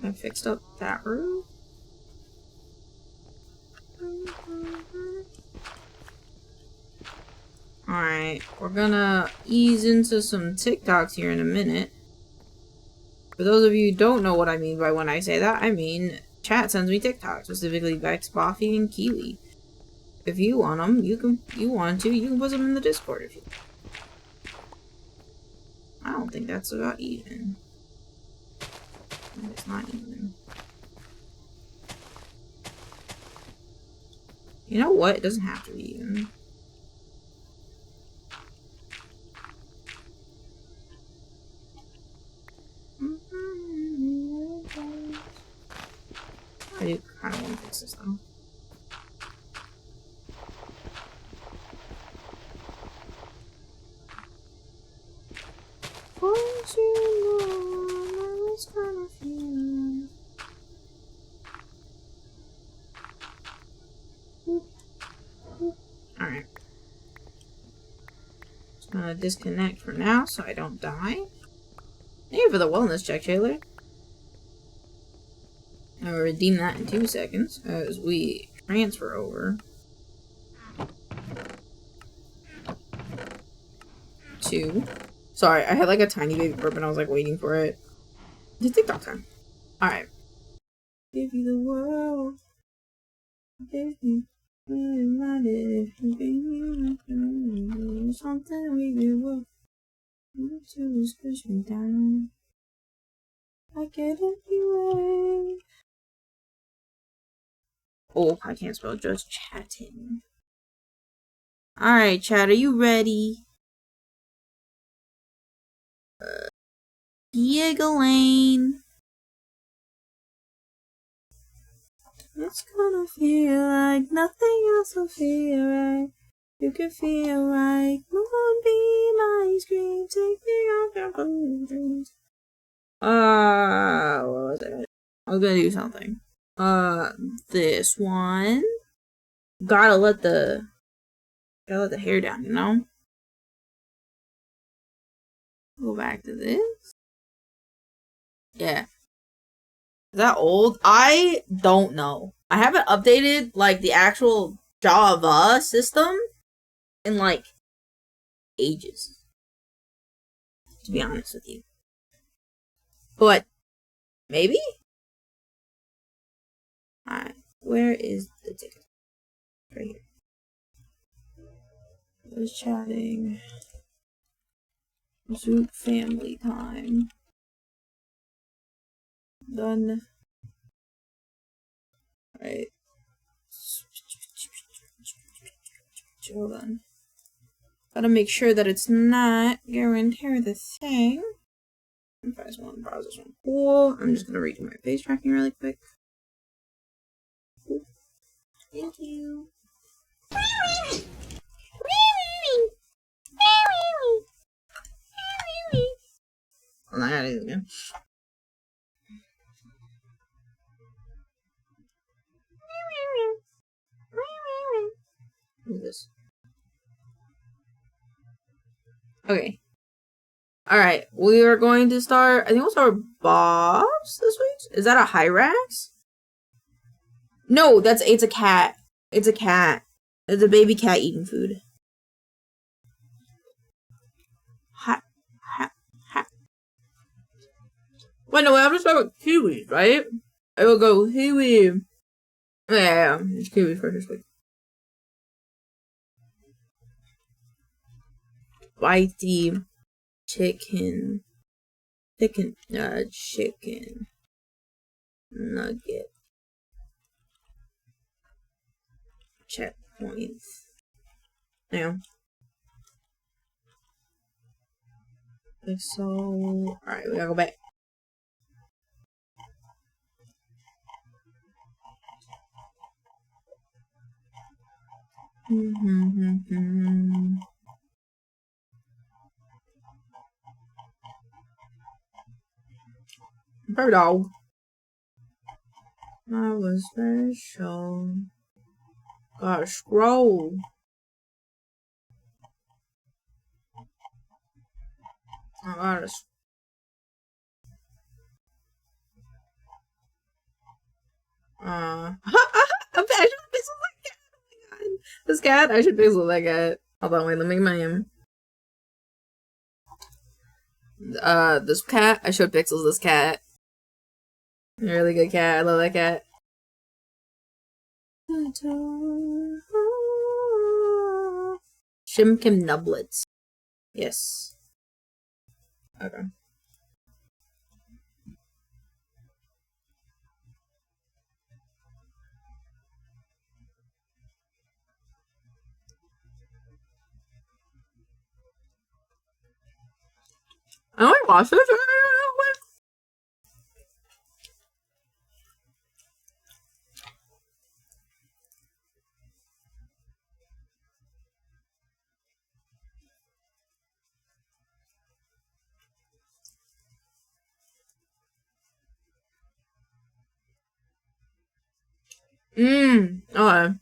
I fixed up that roof. Alright, we're gonna ease into some TikToks here in a minute. For those of you who don't know what I mean by when I say that, I mean chat sends me TikToks, specifically Vex, Boffy, and Kiwi. If you want them, you can put them in the Discord if you. I don't think that's about even. It's not even. You know what? It doesn't have to be even. I do kind of want to fix this though. Won't you know I was gonna feel? Alright. Just gonna disconnect for now so I don't die. Thank you for the wellness check, Taylor. I'll redeem that in 2 seconds as we transfer over to. Sorry, I had like a tiny baby burp and I was like waiting for it. It's TikTok time. Alright. Give you the world. Give you something we do. You just push me down. I get it anyway. Oh, I can't spell just chatting. Alright, chat, are you ready? Giggling. It's gonna feel like nothing else will feel right. You can feel like moonbeam ice cream. Take me off your golden dreams. What was it? I was gonna do something. This one. Gotta let the hair down, you know? Go back to this. Yeah. Is that old? I don't know. I haven't updated, like, the actual Java system in, like, ages. To be honest with you. But, maybe? Alright. Where is the ticket? Right here. Was chatting. Zoot family time. Done. Alright. Hold on. Gotta make sure that it's not guarantee the thing. If I just want to browse this one. Cool. I'm just gonna redo my face tracking really quick. Thank you. Well, I gotta do it again. What is this? Okay. Alright, we are going to start. I think we'll start with Bob's this week. Is that a Hyrax? No, it's a cat. It's a cat. It's a baby cat eating food. Ha, ha, ha. Wait, no, I'm gonna start with Kiwi, right? I will go Kiwi. Yeah, it's Kiwi first this week. Spicy chicken nugget checkpoints. Yeah. So, alright, we gotta go back. Bird dog. I was special. Gotta scroll. I gotta. I should pixel that cat. Oh my god. This cat? I should pixel that cat. Hold on, wait, let me make my name. This cat? I should pixels this cat. A really good cat. I love that cat. Shimkim nublets. Yes. Okay. I only watched this real quick. Okay.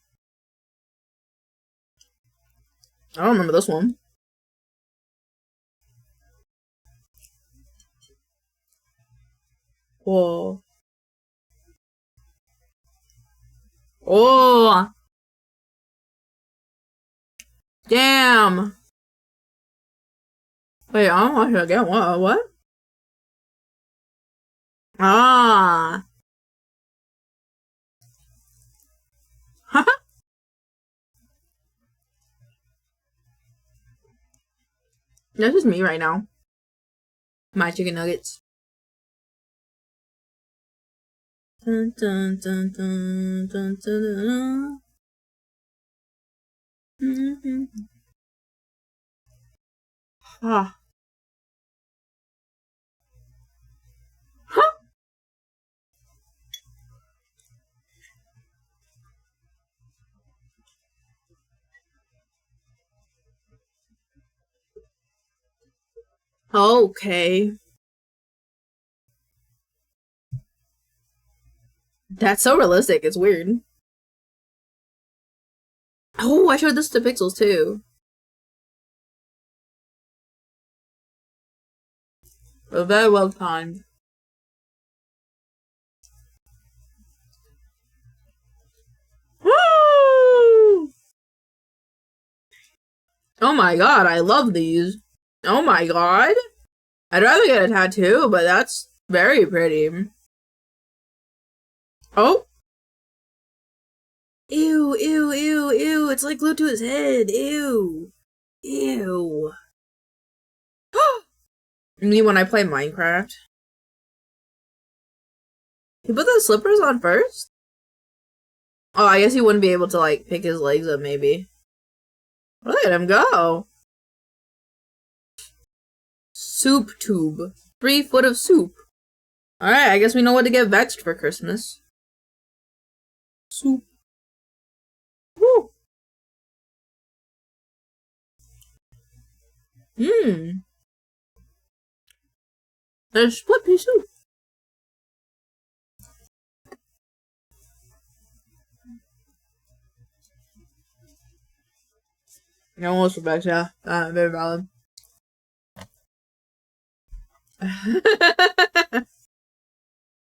I don't remember this one. Whoa. Oh. Damn. Wait, I don't watch it again. What? Ah. That's just me right now. My chicken nuggets. Dun, dun, dun, dun, dun, dun, dun. Mm-hmm. Ah. Huh. Okay. That's so realistic, it's weird. Oh, I showed this to Pixels too. But very well timed. Woo! Oh my god, I love these. Oh my god. I'd rather get a tattoo, but that's very pretty. Oh. Ew, ew, ew, ew. It's like glued to his head. Ew. Ew. Me when I play Minecraft. He put the slippers on first? Oh, I guess he wouldn't be able to, like, pick his legs up, maybe. Look at him go. Soup tube. 3 foot of soup. Alright, I guess we know what to get Vexed for Christmas. Soup. Woo! Mmm. There's split pea soup. No one for Vex, yeah. Very valid.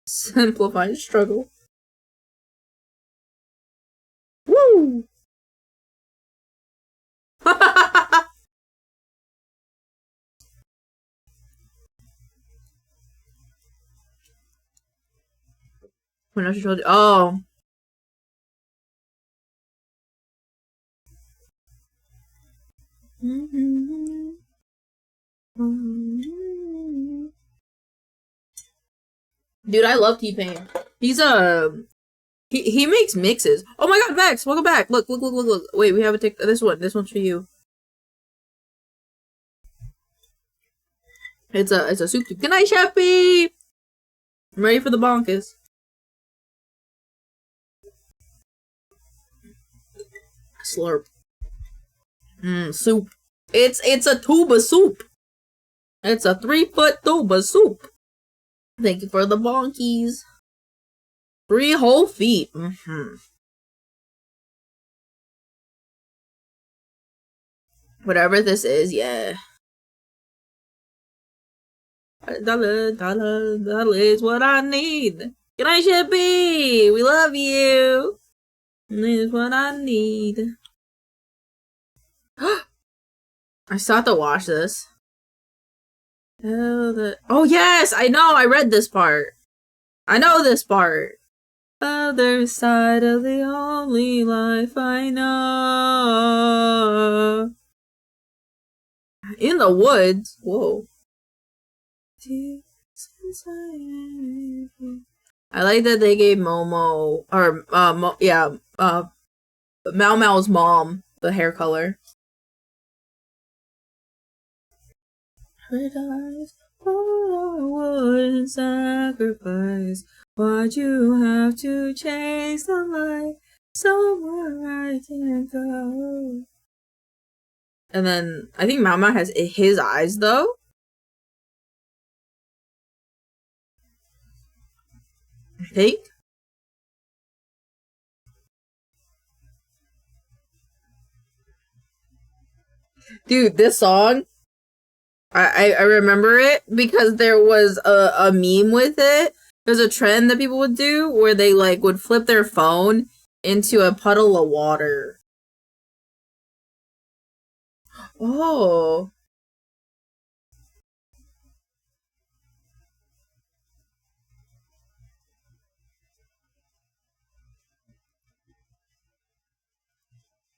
Simplify struggle. Woo! When I told you, oh. Dude, I love T-Pain. He's he makes mixes. Oh my god, Vex, welcome back. Look, look, look, look, look. Wait, we have a this one. This one's for you. It's a soup tube. Good night, Sheppy! I'm ready for the bonkers. Slurp. Soup. It's a tube of soup. It's a 3-foot tube of soup. Thank you for the bonkies. 3 whole feet. Whatever this is, yeah. Dollar is what I need. Good night, Shippy! We love you! This is what I need. I still have to watch this. Oh yes! I know! I read this part. I know this part. Other side of the only life I know. In the woods? Whoa. I like that they gave Momo, or, Mau Mau's mom the hair color. Paradise, oh, I wouldn't sacrifice. Why'd you have to chase the light somewhere I didn't go? And then, I think Mau Mau has his eyes, though. I think. Dude, this song, I remember it because there was a meme with it. There's a trend that people would do where they like would flip their phone into a puddle of water. Oh.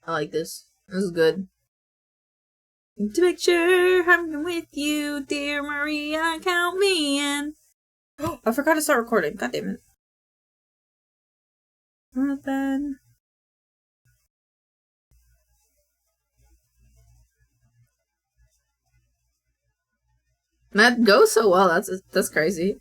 I like this. This is good. To make sure I'm with you, dear Maria, count me in. Oh, I forgot to start recording. God damn it. Not bad. That goes so well. That's crazy.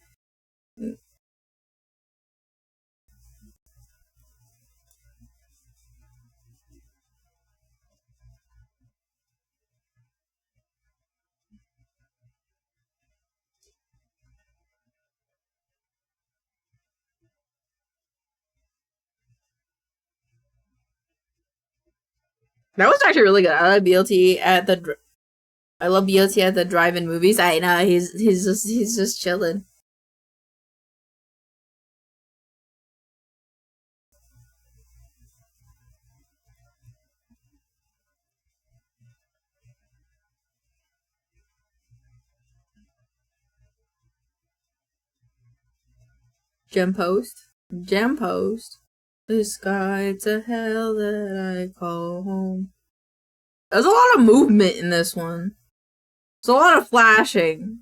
That was actually really good. I love BLT at the. I love BLT at the drive-in movies. I know he's just chilling. Gem post. The sky to hell that I call home. There's a lot of movement in this one. There's a lot of flashing.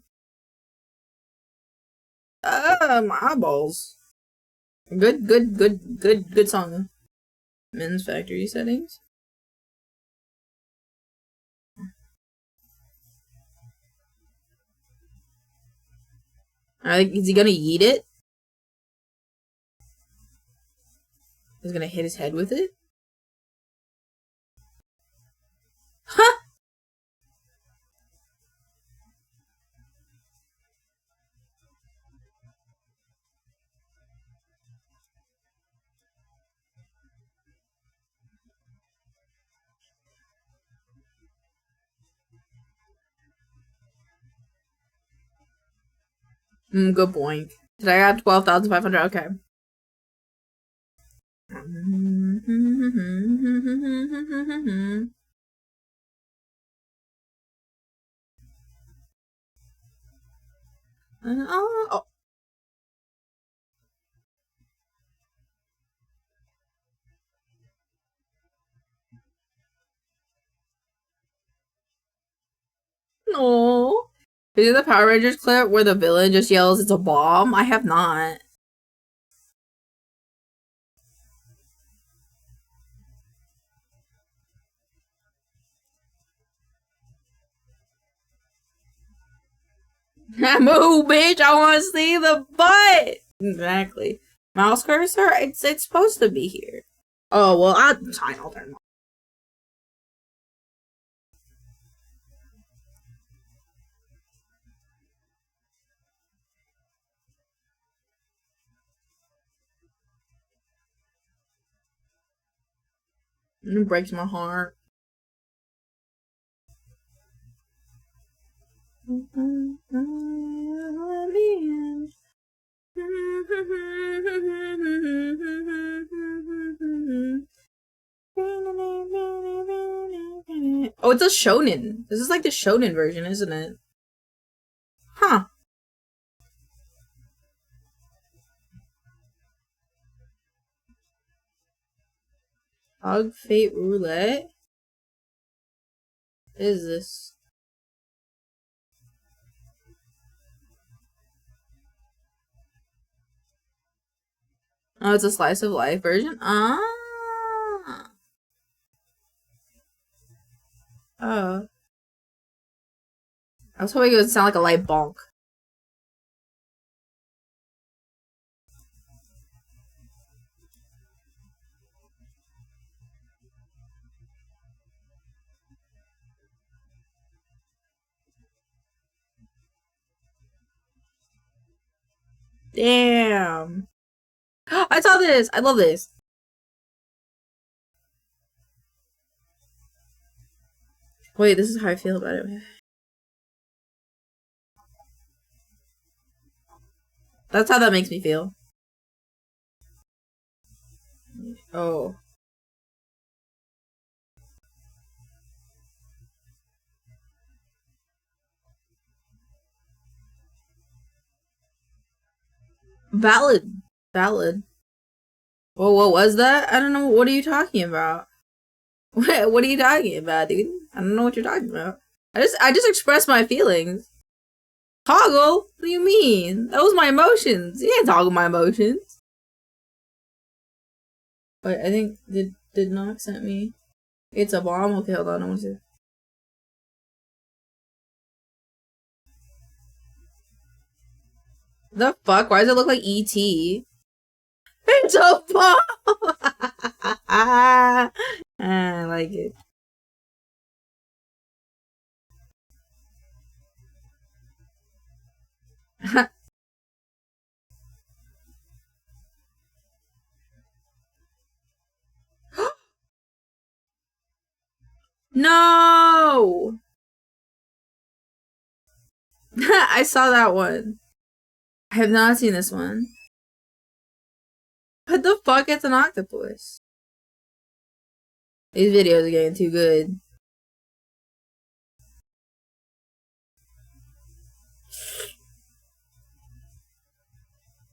My eyeballs. Good song. Men's factory settings. Is he gonna yeet it? He's gonna hit his head with it? Huh! Good boink. Did I got 12,500? Okay. Oh. No. Is it the Power Rangers clip where the villain just yells it's a bomb? I have not. Move, bitch! I want to see the butt! Exactly. Mouse cursor? It's supposed to be here. Oh, well, I'll turn it on. It breaks my heart. Oh, it's a shonen. This is like the shonen version, isn't it? Huh. Hog Fate Roulette? What is this? Oh, it's a slice of life version? Ah. Oh. I was hoping it would sound like a light bonk. Damn. I saw this. I love this. Wait, this is how I feel about it. That's how that makes me feel. Oh. Valid. Well, what was that? I don't know. What are you talking about? What are you talking about, dude? I don't know what you're talking about. I just expressed my feelings. Toggle? What do you mean? That was my emotions. You can't toggle my emotions. But I think did not sent me. It's a bomb. Okay, hold on. I want to see. The fuck? Why does it look like E.T.? It's a bomb! I like it. No! I saw that one. I have not seen this one. What the fuck? It's an octopus. These videos are getting too good.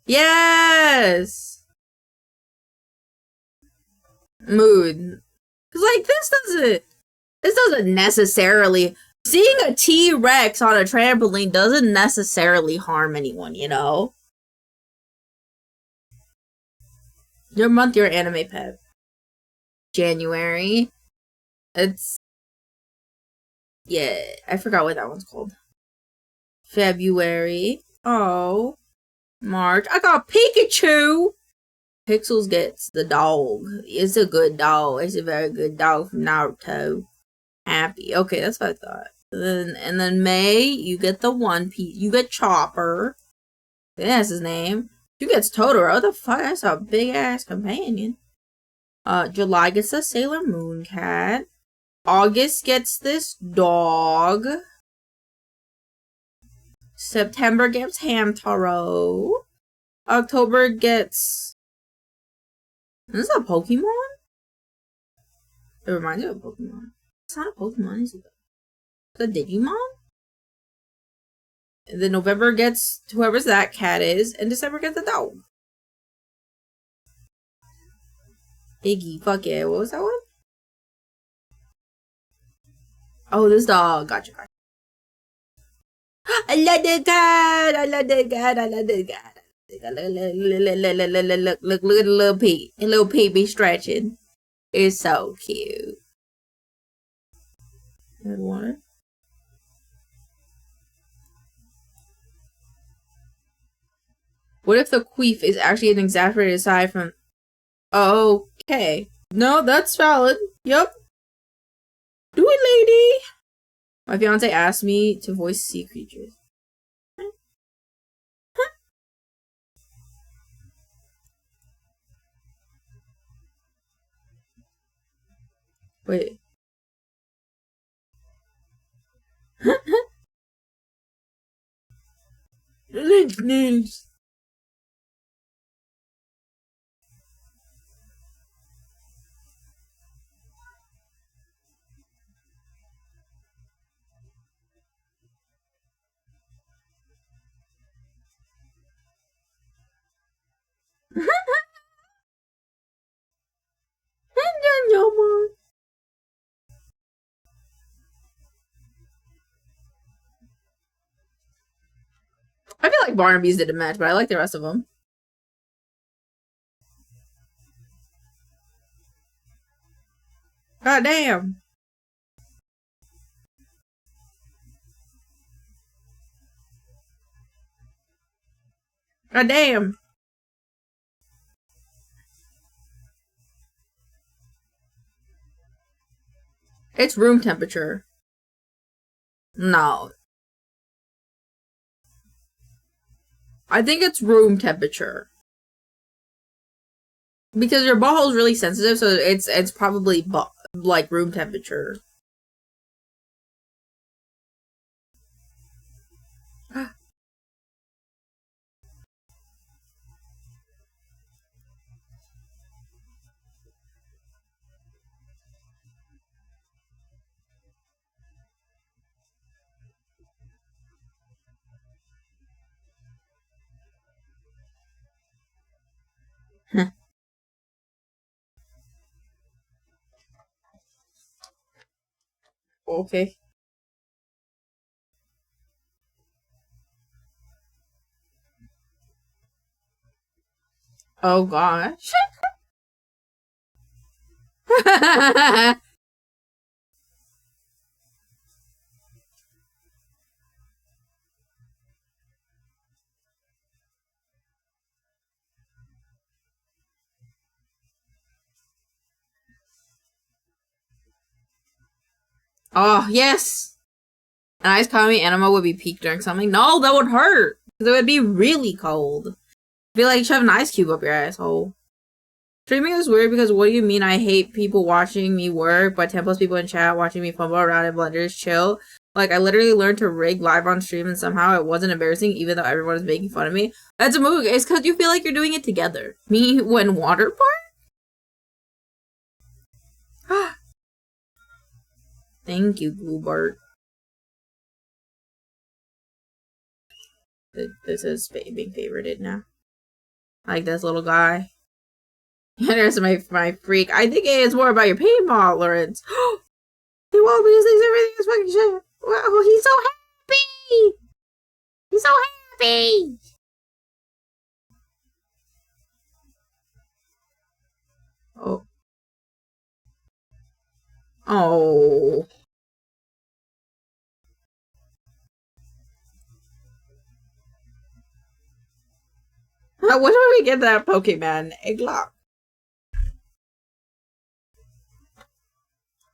Yes! Mood. Cause like this doesn't necessarily, seeing a T-Rex on a trampoline doesn't necessarily harm anyone, you know? Your month, your anime pet. January. It's, yeah, I forgot what that one's called. February. Oh. March. I got Pikachu! Pixels gets the dog. It's a good dog. It's a very good dog from Naruto. Happy. Okay, that's what I thought. And then May, you get the One Piece. You get Chopper. That's his name. You gets Totoro. What the fuck? That's a big ass companion. July gets a Sailor Moon cat. August gets this dog. September gets Hamtaro. October gets... Is this a Pokemon? It reminds me of a Pokemon. It's not a Pokemon, is it? It's a Digimon? And then November gets whoever's that cat is, and December gets a dog. Iggy, fuck yeah. What was that one? Oh, this dog. Gotcha. I love the cat. I love the cat. I love the cat. Look, look at the little Pete. And little Pete be stretching. It's so cute. Red water. What if the queef is actually an exaggerated aside from... Oh, okay. No, that's valid. Yup. Do it, lady. My fiance asked me to voice sea creatures. Wait. News. I feel like Barnaby's did a match, but I like the rest of them. God damn. God damn. It's room temperature. No. I think it's room temperature. Because your butthole is really sensitive, so it's probably like room temperature. Okay. Oh gosh. Oh, yes! An ice coffee animal would be peak during something. No, that would hurt! Because it would be really cold. It'd be like you shove an ice cube up your asshole. Streaming is weird because what do you mean I hate people watching me work, but 10 plus people in chat watching me fumble around in blenders chill? Like, I literally learned to rig live on stream and somehow it wasn't embarrassing even though everyone was making fun of me. That's a move. It's because you feel like you're doing it together. Me when water park? Thank you, Bluebird. This is being favorited now. I like this little guy. There's my freak. I think it's more about your pain tolerance. He won't because thinks everything is fucking shit. Wow, he's so happy! He's so happy! Oh. Oh. When do we get that Pokemon? Egglock.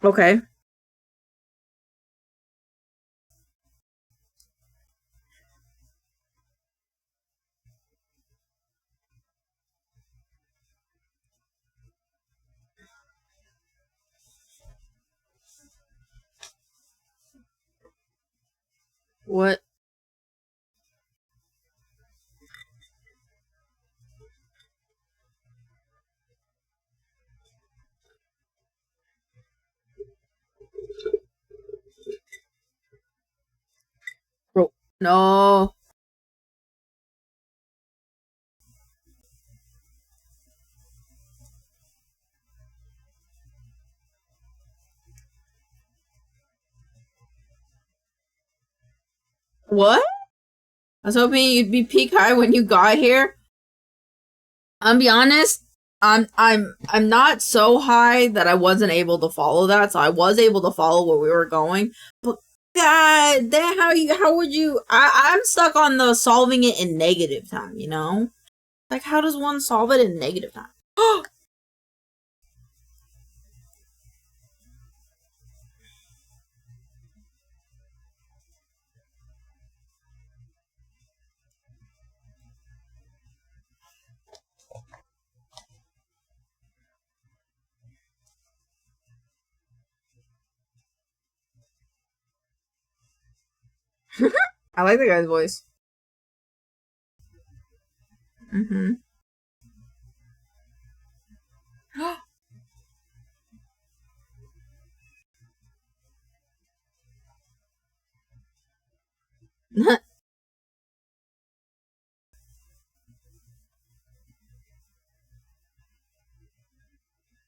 Okay. What? Bro, no. What? I was hoping you'd be peak high when you got here. I'll be honest, I'm not so high that I wasn't able to follow that, so I was able to follow where we were going. But God, then how would you? I'm stuck on the solving it in negative time. You know, like how does one solve it in negative time? I like the guy's voice. Mm-hmm.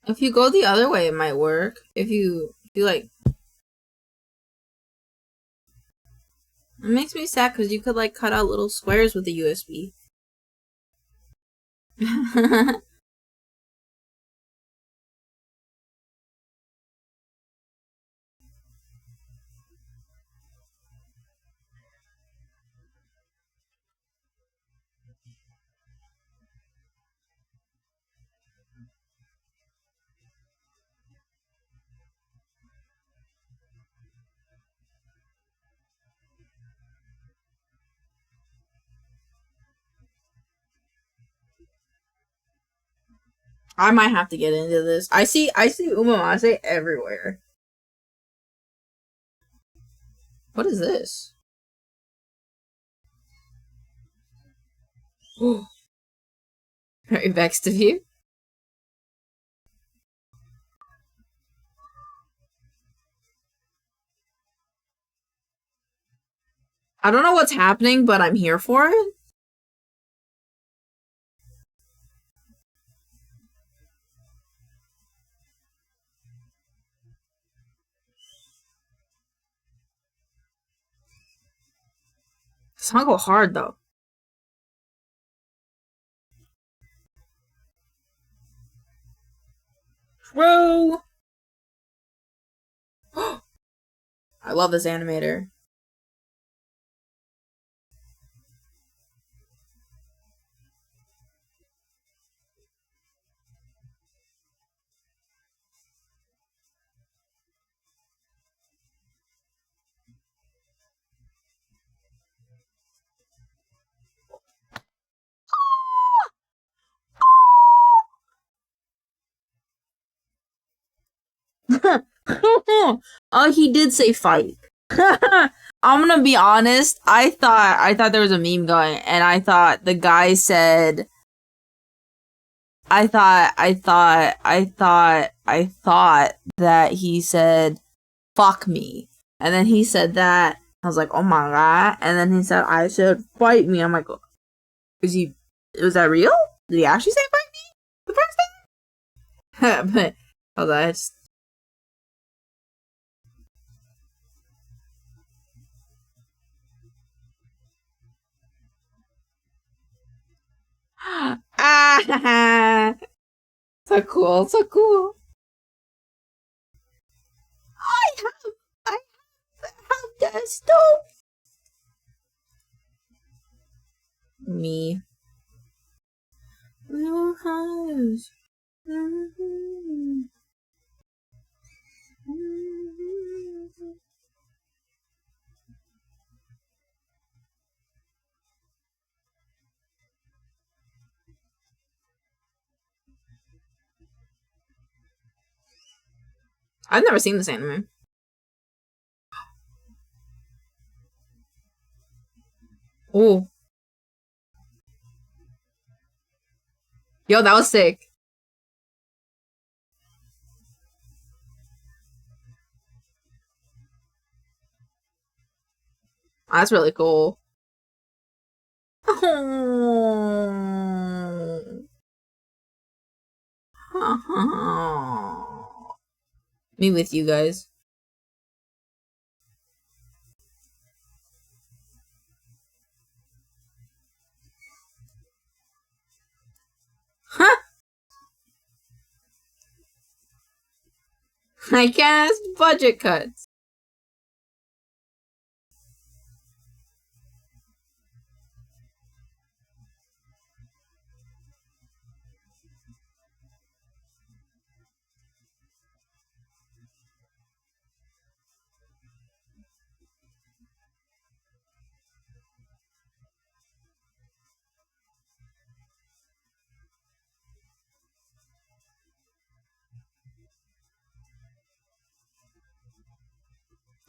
If you go the other way, it might work. If you like, it makes me sad because you could like cut out little squares with the USB. I might have to get into this. I see Umamase everywhere. What is this? Very vexed of you. I don't know what's happening, but I'm here for it. It's not go hard though. True. I love this animator. Oh, he did say fight. I'm gonna be honest. I thought there was a meme going, and I thought the guy said. I thought that he said, "Fuck me," and then he said that. I was like, "Oh my god!" And then he said, "I said fight me." I'm like, Was that real? Did he actually say fight me the first time? But hold on, ah, so cool, so cool. I have the stove. Me. Little house. I've never seen this anime. Oh. Yo, that was sick. That's really cool. Me with you guys. Huh? I cast budget cuts.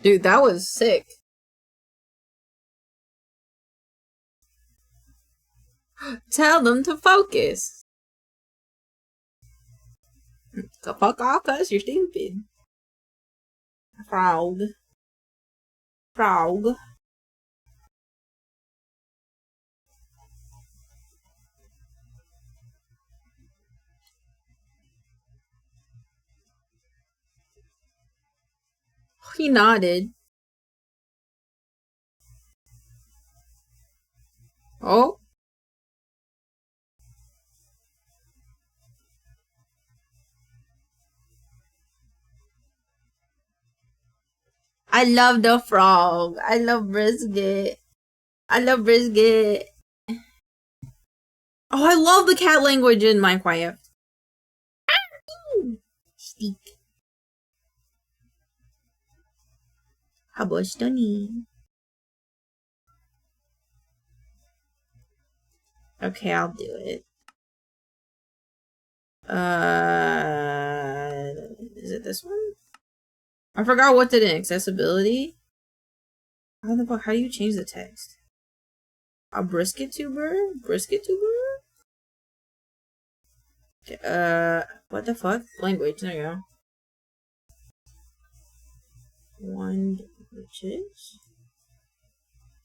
Dude, that was sick. Tell them to focus. So fuck off, cuz you're stupid. Frog. Frog. He nodded. Oh. I love the frog. I love brisket. I love brisket. Oh, I love the cat language in Minecraft. Steak. How stunning. Okay, I'll do it. Is it this one? I forgot what did in accessibility. How the fuck? How do you change the text? A brisket tuber? Brisket tuber? What the fuck? Language. There you go. One languages.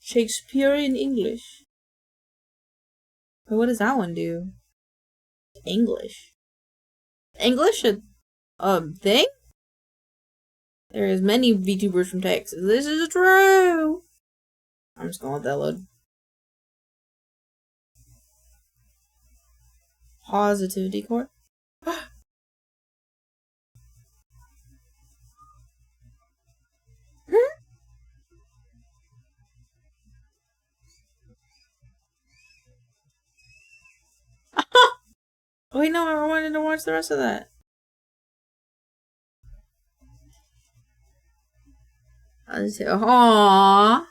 Shakespearean English. But what does that one do? English. English a thing? There is many VTubers from Texas. This is true. I'm just gonna let that load. Positivity core. Oh, wait, no, I wanted to watch the rest of that. I'll just say, aww.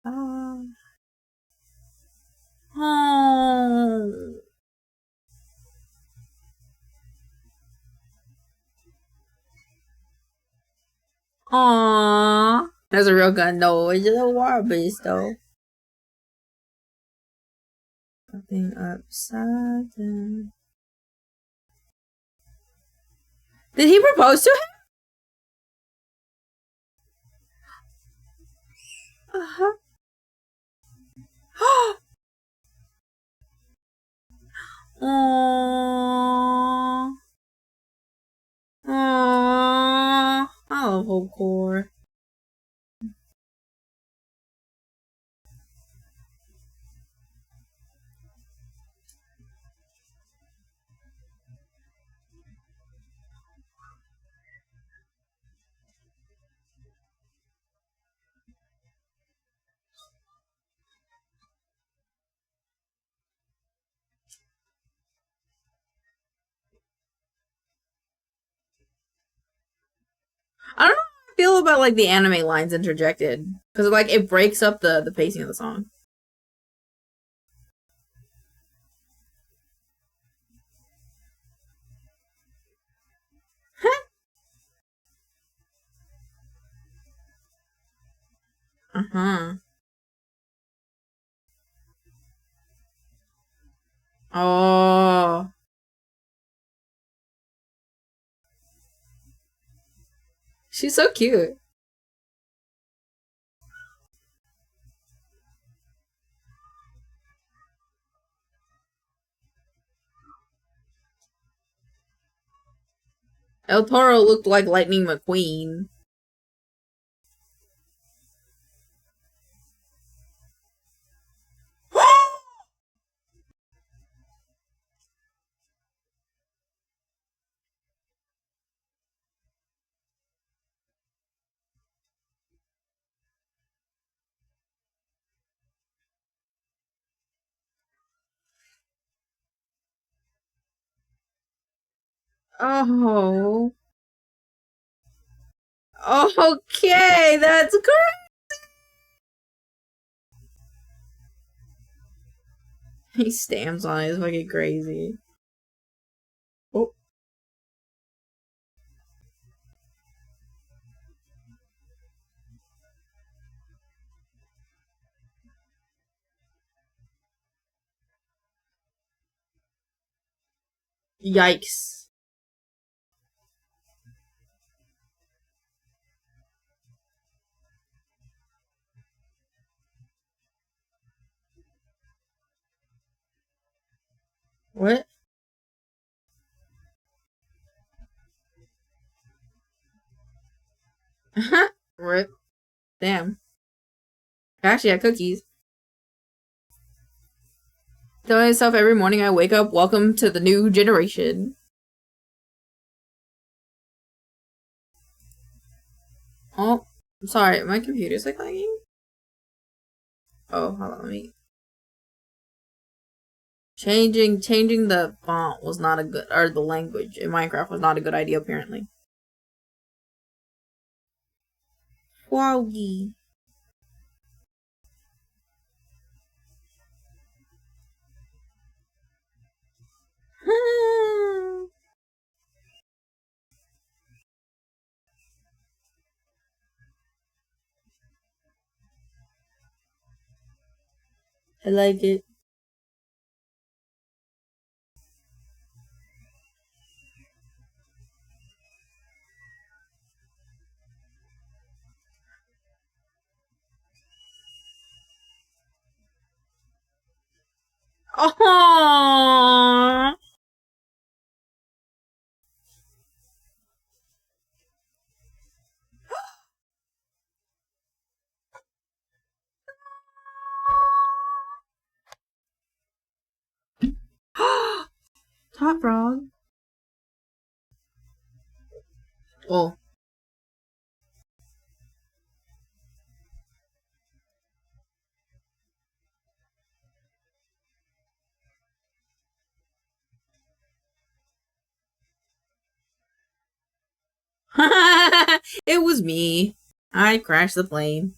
Aww. Aww. Aww. That's a real gun. No, it's just a war base, though. Something upside down. Did he propose to him? Uh-huh. Aww. Aww. I love Hopecore. I don't know how I feel about like the anime lines interjected, because like it breaks up the pacing of the song. Uh-huh. Oh. She's so cute. El Toro looked like Lightning McQueen. Oh. Okay, that's great. He stamps on it. It's fucking crazy. Oh. Yikes. What? Rip. Damn. I actually had cookies. Tell myself every morning I wake up, welcome to the new generation. Oh, I'm sorry, my computer's like lagging. Oh, hold on, let me. Changing the font was not a good, or the language in Minecraft was not a good idea apparently. Woggy. I like it. Aww. Top frog. Oh. It was me. I crashed the plane.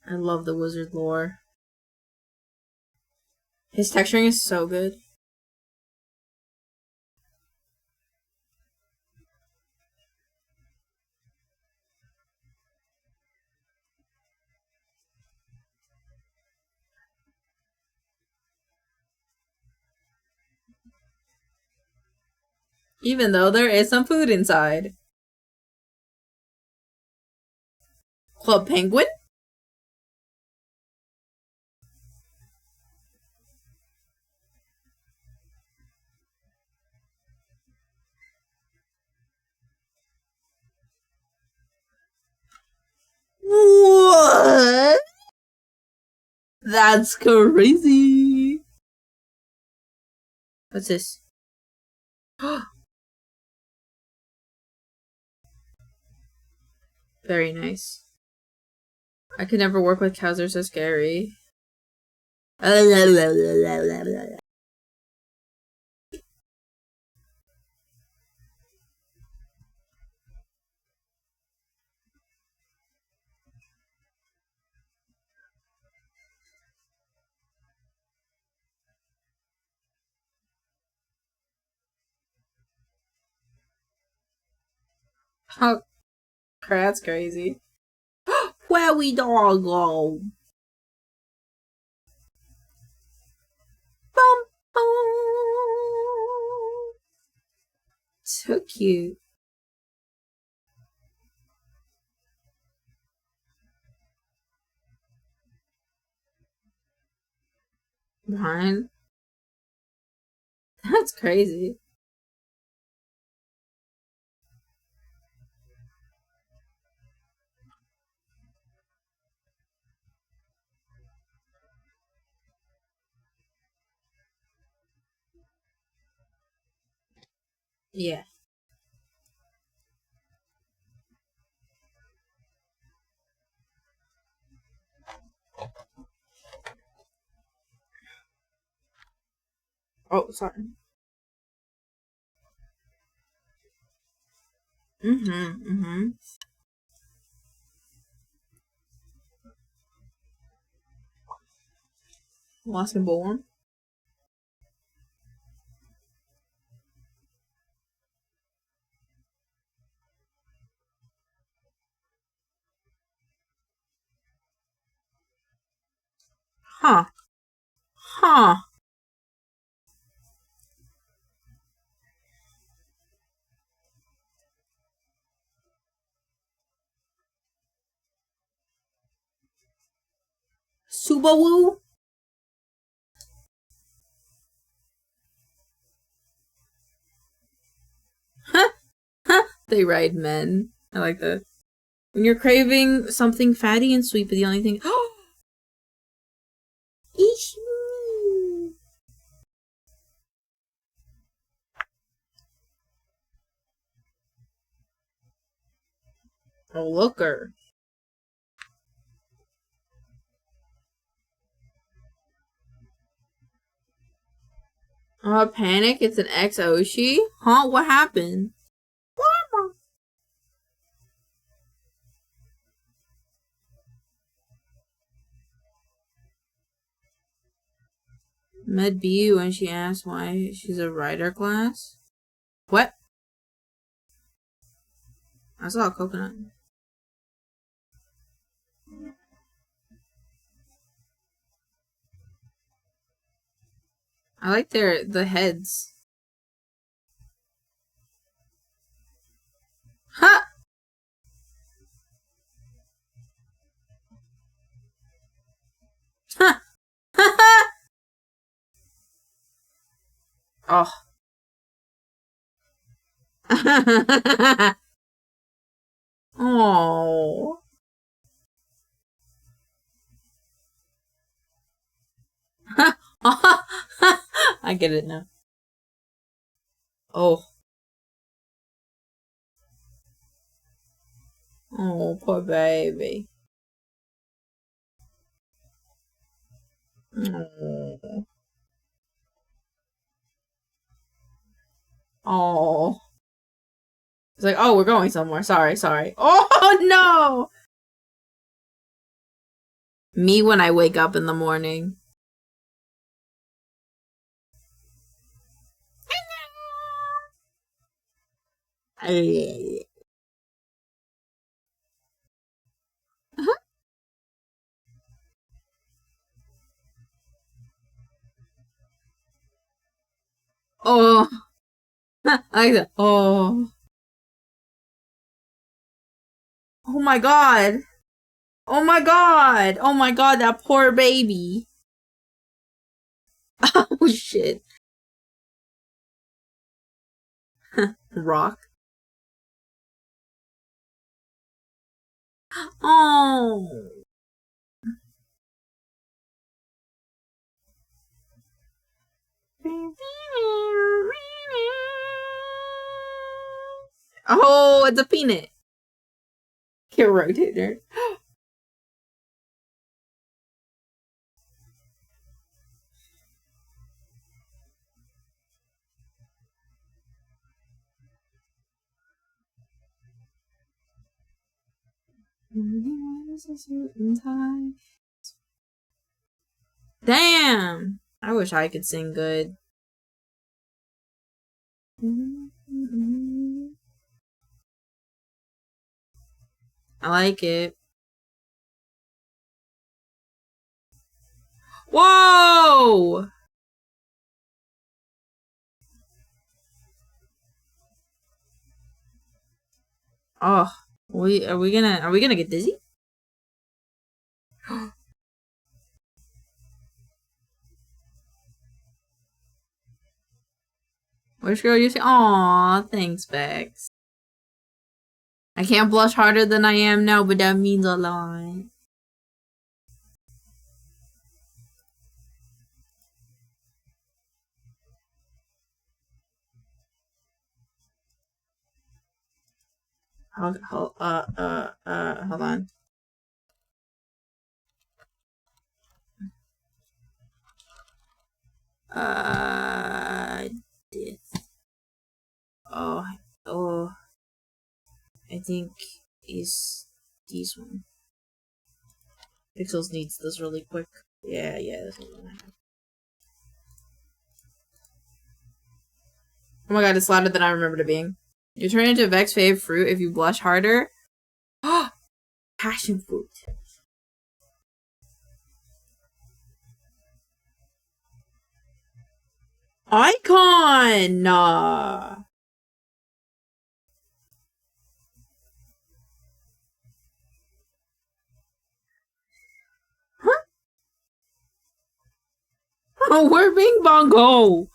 I love the wizard lore. His texturing is so good. Even though there is some food inside. Club Penguin? What? That's crazy. What's this? Very nice. I could never work with cows, they're so scary. Oh, that's crazy. Where we doggo? Bum, bum. So cute. Ryan? That's crazy. Yeah. Oh, sorry. Lost and born. Huh. Huh. Subaru? Huh. Huh. They ride men. I like that. When you're craving something fatty and sweet, but the only thing. Ishmoo. Oh, looker. Panic, it's an ex-Oshi? Huh? What happened? Met B when she asked why she's a writer class? What? I saw a coconut. I like the heads. Ha! Ha! Ha ha! Oh. Oh. I get it now. Oh. Oh, poor baby. Oh. It's like, oh, we're going somewhere. Sorry. Oh, no! Me when I wake up in the morning. Oh. I like that. Oh. Oh my god. Oh my god. Oh my god, that poor baby. Oh shit. Rock. Oh. Oh, it's a peanut. Get rotator. Damn! I wish I could sing good. I like it. Whoa! Oh, are we gonna get dizzy? Which girl you say? Aw, thanks, Bex. I can't blush harder than I am now, but that means a lot. Hold on. This. Oh, I think is this one. Pixels needs this really quick. Yeah, this is what I have. Oh my god, it's louder than I remembered it being. You turn into Vex fave fruit if you blush harder. Passion fruit. Icon! Huh? Oh, where Bing Bong go?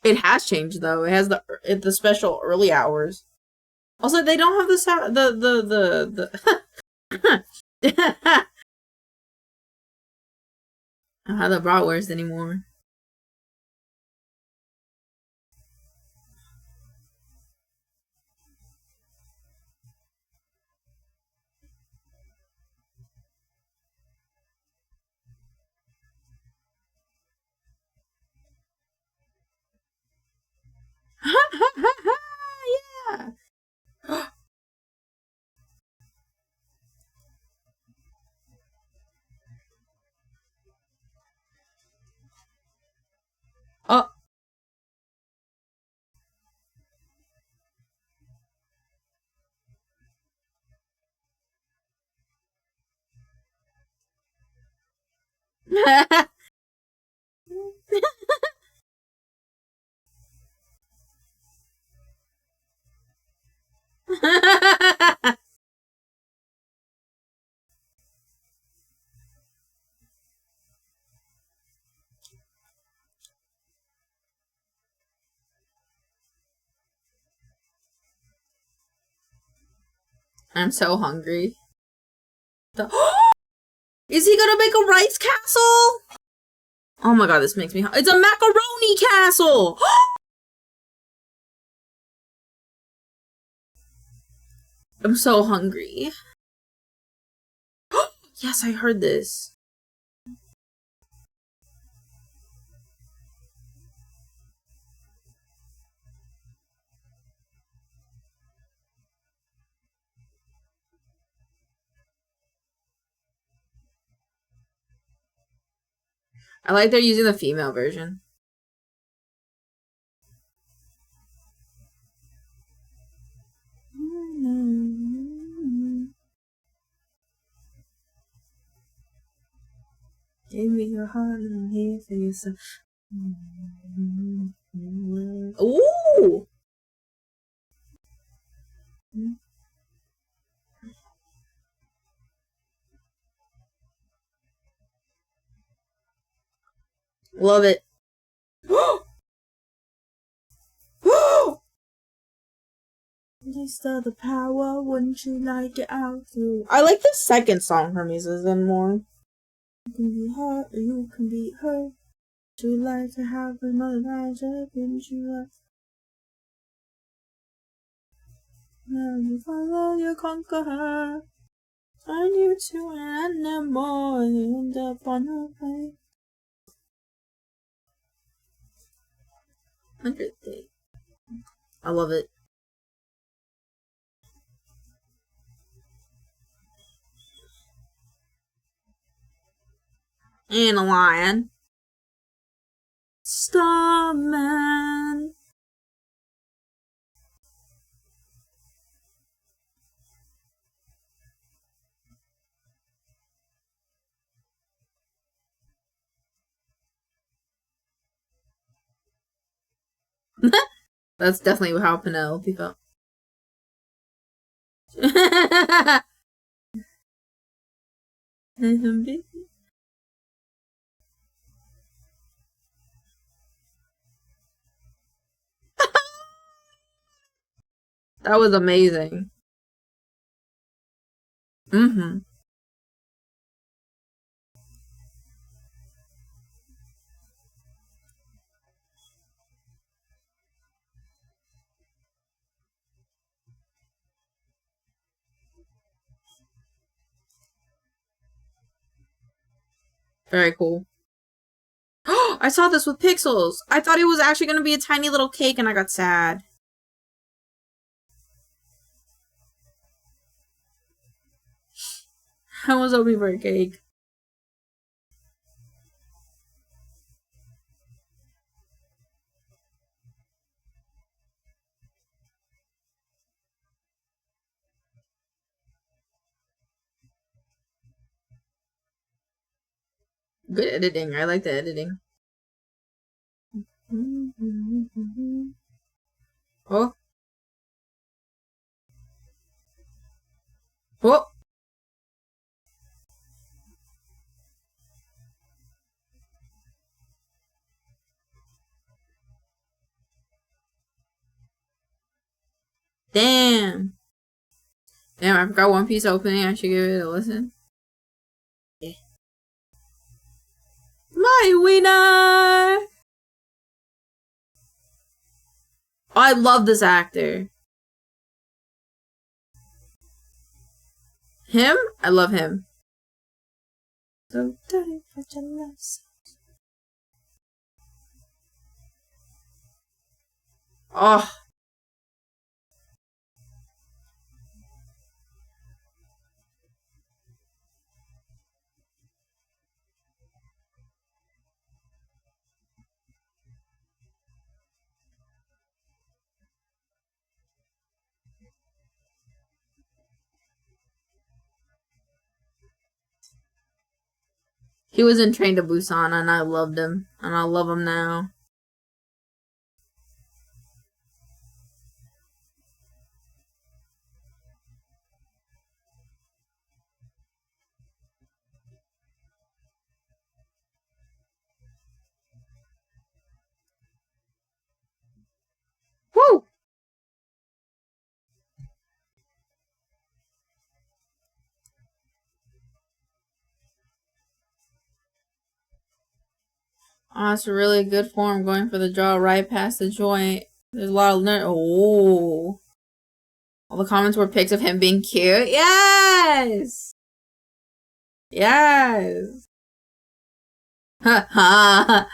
It has changed though. It has the special early hours. Also, they don't have the I don't have the bratwurst anymore. Yeah. Oh. I'm so hungry. Is he gonna make a rice castle? Oh my god, this makes me it's a macaroni castle! I'm so hungry. Yes, I heard this. I like they're using the female version. Give me your heart and I'm here for you. So. Ooh! Love it. Taste of the power, wouldn't you like it out through? I like the second song Hermes is in more. You can be hurt or you can be hurt. Would you like to have another magic? Wouldn't you like? Now you follow, you conquer her. Turn you to an animal and end up on her way. 100th day. I love it. And a lion. Starman. That's definitely how Penelope felt. That was amazing. Mm-hmm. Very cool. I saw this with pixels. I thought it was actually going to be a tiny little cake and I got sad. I was hoping for a cake. Good editing. I like the editing. Oh. Oh. Damn. Damn, I forgot One Piece opening. I should give it a listen. Yeah. My winner! Oh, I love this actor. Him? I love him. So dirty for jealous. Oh. He was in Train to Busan and I loved him. And I love him now. Woo! Oh, it's a really good form going for the jaw right past the joint. There's a lot of oh. All the comments were pics of him being cute. Yes! Yes! Ha ha!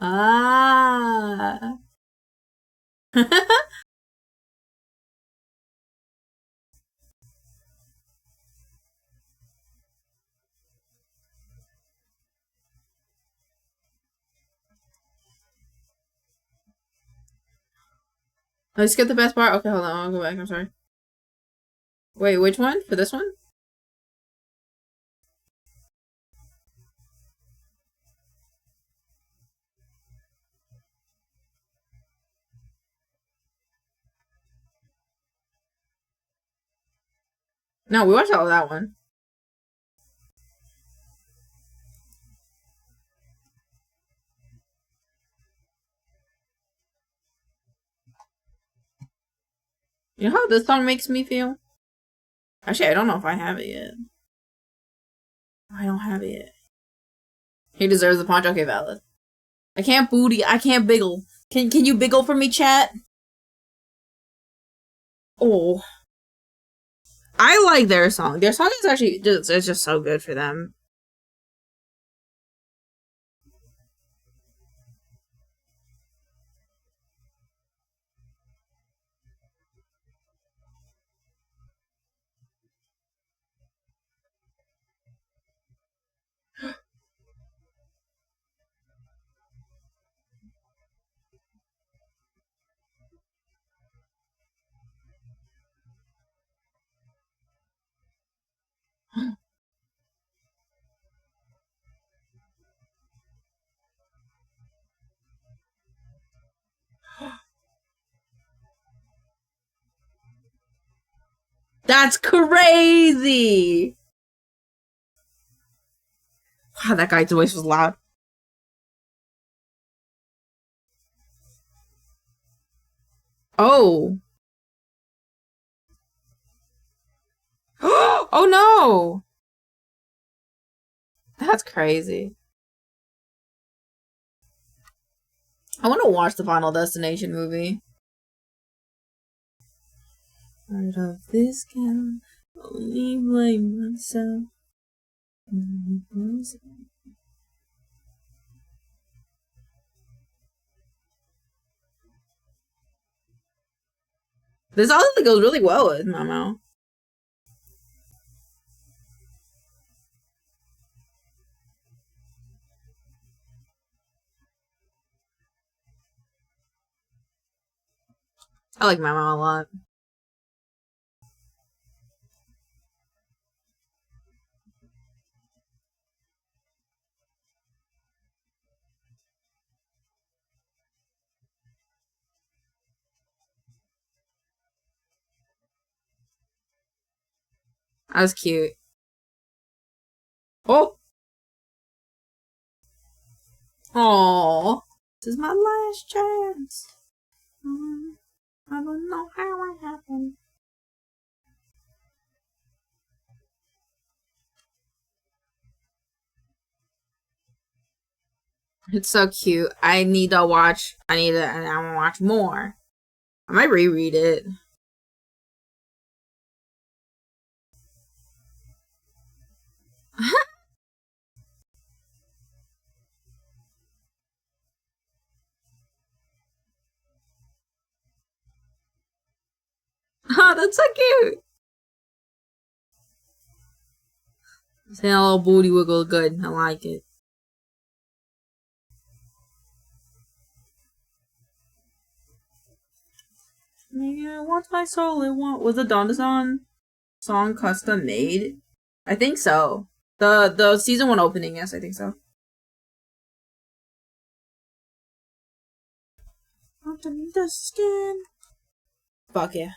Ah! I skipped the best part? Okay, hold on. I'll go back. I'm sorry. Wait, which one? For this one? No, we watched all of that one. You know how this song makes me feel? Actually, I don't know if I have it yet. I don't have it yet. He deserves the punch. Okay, valid. I can't booty. I can't biggle. Can you biggle for me, chat? Oh. I like their song. Their song is actually it's just so good for them. That's crazy! Wow, that guy's voice was loud. Oh. Oh no! That's crazy. I want to watch the Final Destination movie. Part of this count, only blame myself. This honestly goes really well with my mouth. I like my mom a lot. That was cute. Oh! Aww. This is my last chance. I don't know how it happened. It's so cute. I need to watch. I want to watch more. I might reread it. Oh, that's so cute. Saying a little booty wiggle good. I like it. Yeah, what's my soul it want? Was the Dondasan song custom made? I think so. The season 1 opening, yes, I think so. Underneath the skin. Fuck yeah.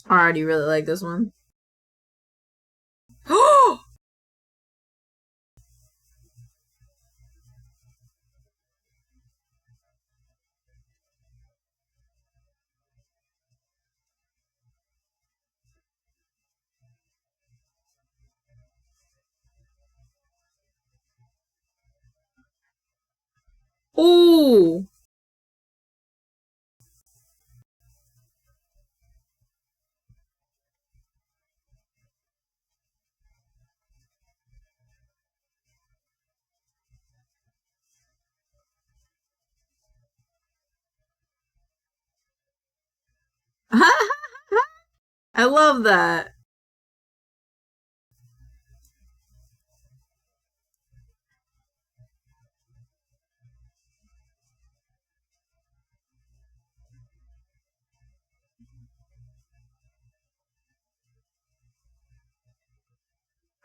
I already really like this one. Oh! I love that.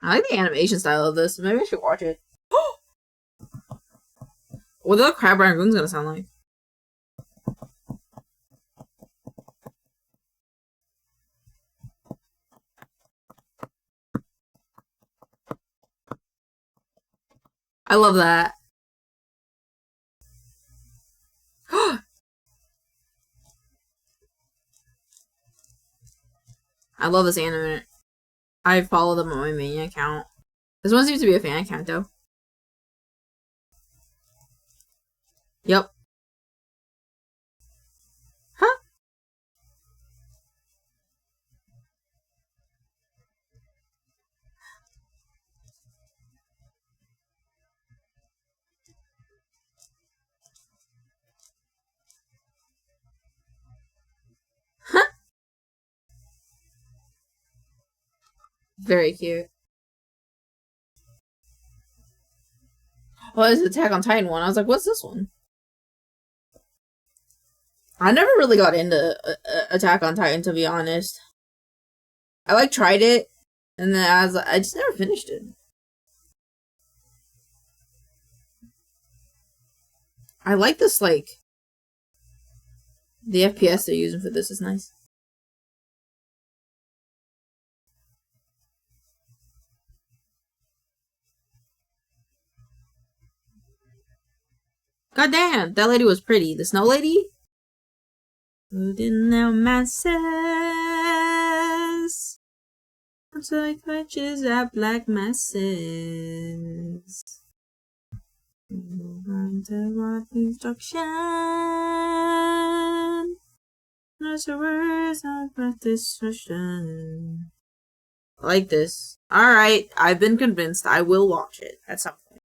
I like the animation style of this. Maybe I should watch it. What the Crab Rangoon's gonna sound like? I love that. I love this anime. I follow them on my main account. This one seems to be a fan account though. Yep. Huh? Huh? Very cute. Well, it's Attack on Titan one. I was like, what's this one? I never really got into Attack on Titan, to be honest. I like tried it, and then I just never finished it. I like this, like, the FPS they're using for this is nice. God damn, that lady was pretty. The snow lady? Within their masses, it's like witches at black masses. Run to what destruction. There's a words of destruction. I like this. Alright, I've been convinced. I will watch it at some point.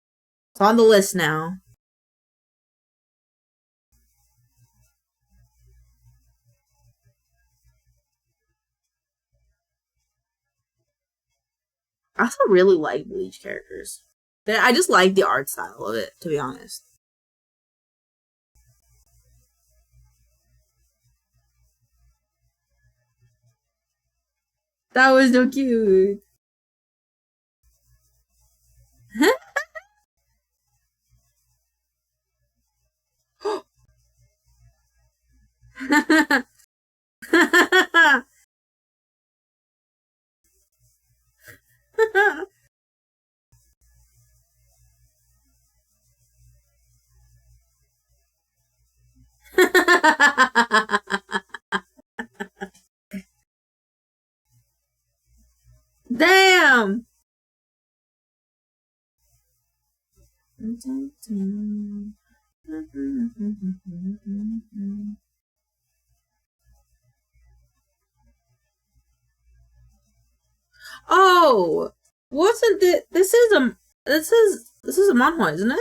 It's on the list now. I also really like Bleach characters. I just like the art style of it, to be honest. That was so cute. Damn! Oh, wasn't it? This is a manhwa, isn't it?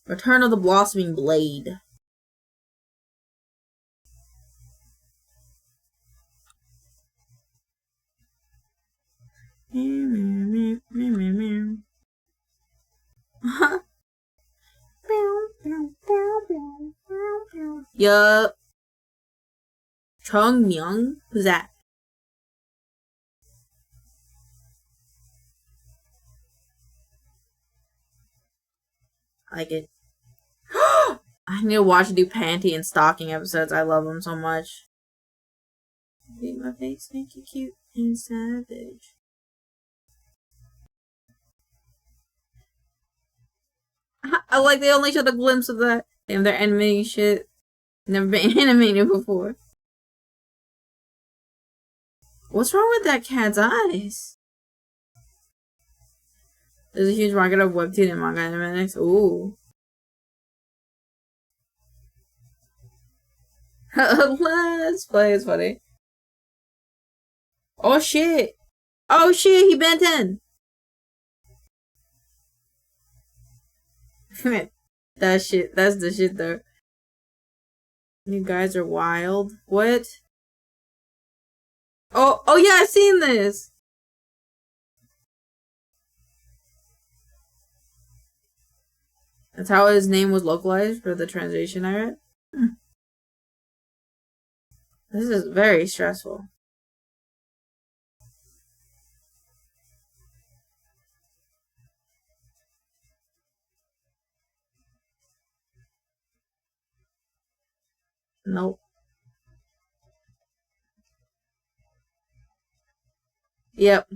Return of the Blossoming Blade. Yup. Chung Myung? Who's that? I like it. I need to watch do panty and stocking episodes. I love them so much. Beat my face, make you cute and savage. I like they only showed a glimpse of that. Damn, they're animating shit. Never been animated before. What's wrong with that cat's eyes? There's a huge market of webtoon and manga animatics. Ooh. Let's play is funny. Oh shit! Oh shit! He bent in. That shit. That's the shit though. You guys are wild. What? Oh yeah, I've seen this. That's how his name was localized for the translation I read. This is very stressful. Nope. Yep.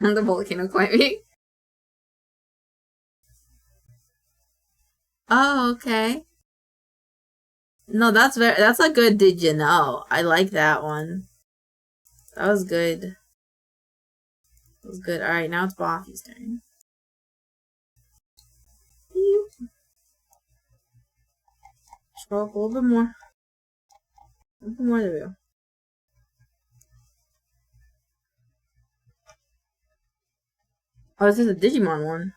The volcano climbing. Oh, okay. No, that's a good did you know. I like that one. That was good. That was good. Alright, now it's Boffy's turn. Scroll up a little bit more. A little bit more, there we go. Oh, this is a Digimon one.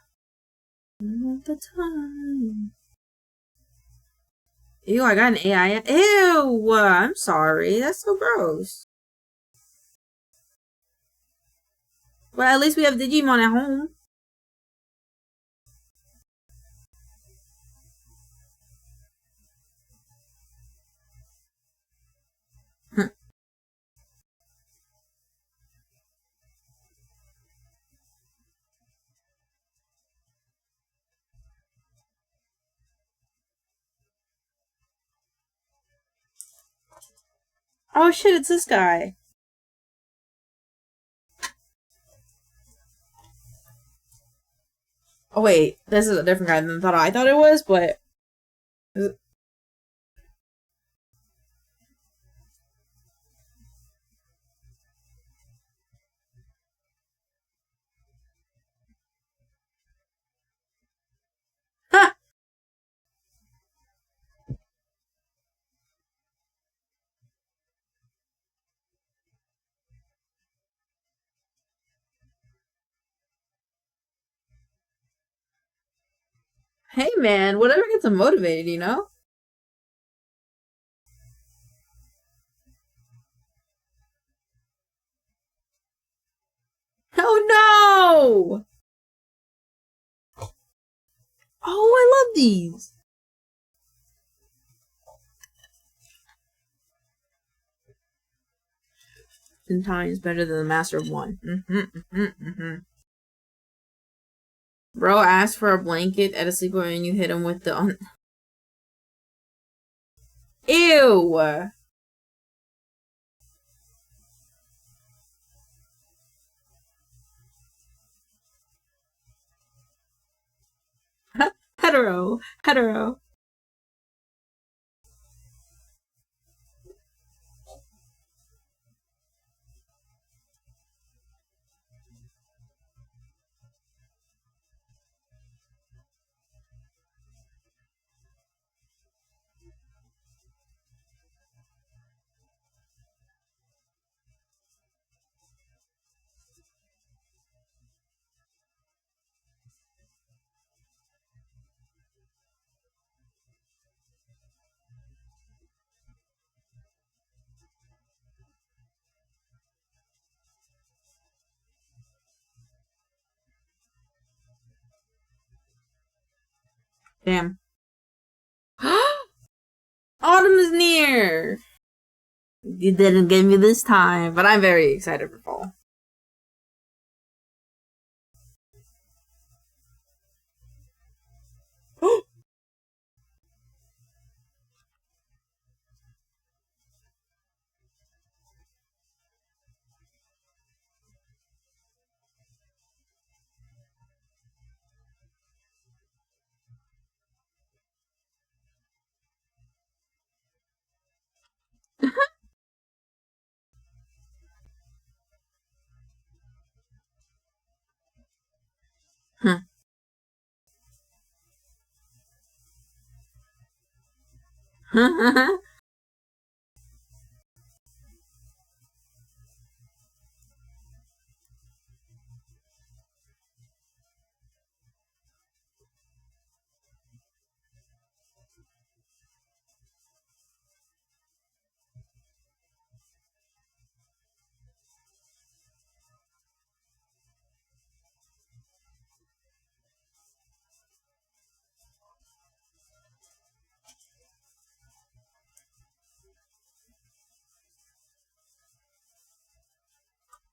Not the time. Ew, I got an AI. Ew, I'm sorry. That's so gross. But at least we have Digimon at home. Oh shit, it's this guy. Oh wait, this is a different guy than I thought it was, but... Ha! Hey man, whatever gets him motivated, you know? Oh no! Oh, I love these! 10 times better than the master of one. Bro asked for a blanket at a sleepover and you hit him with the... Ew! Hetero. Hetero. Damn. Autumn is near! You didn't get me this time, but I'm very excited for fall.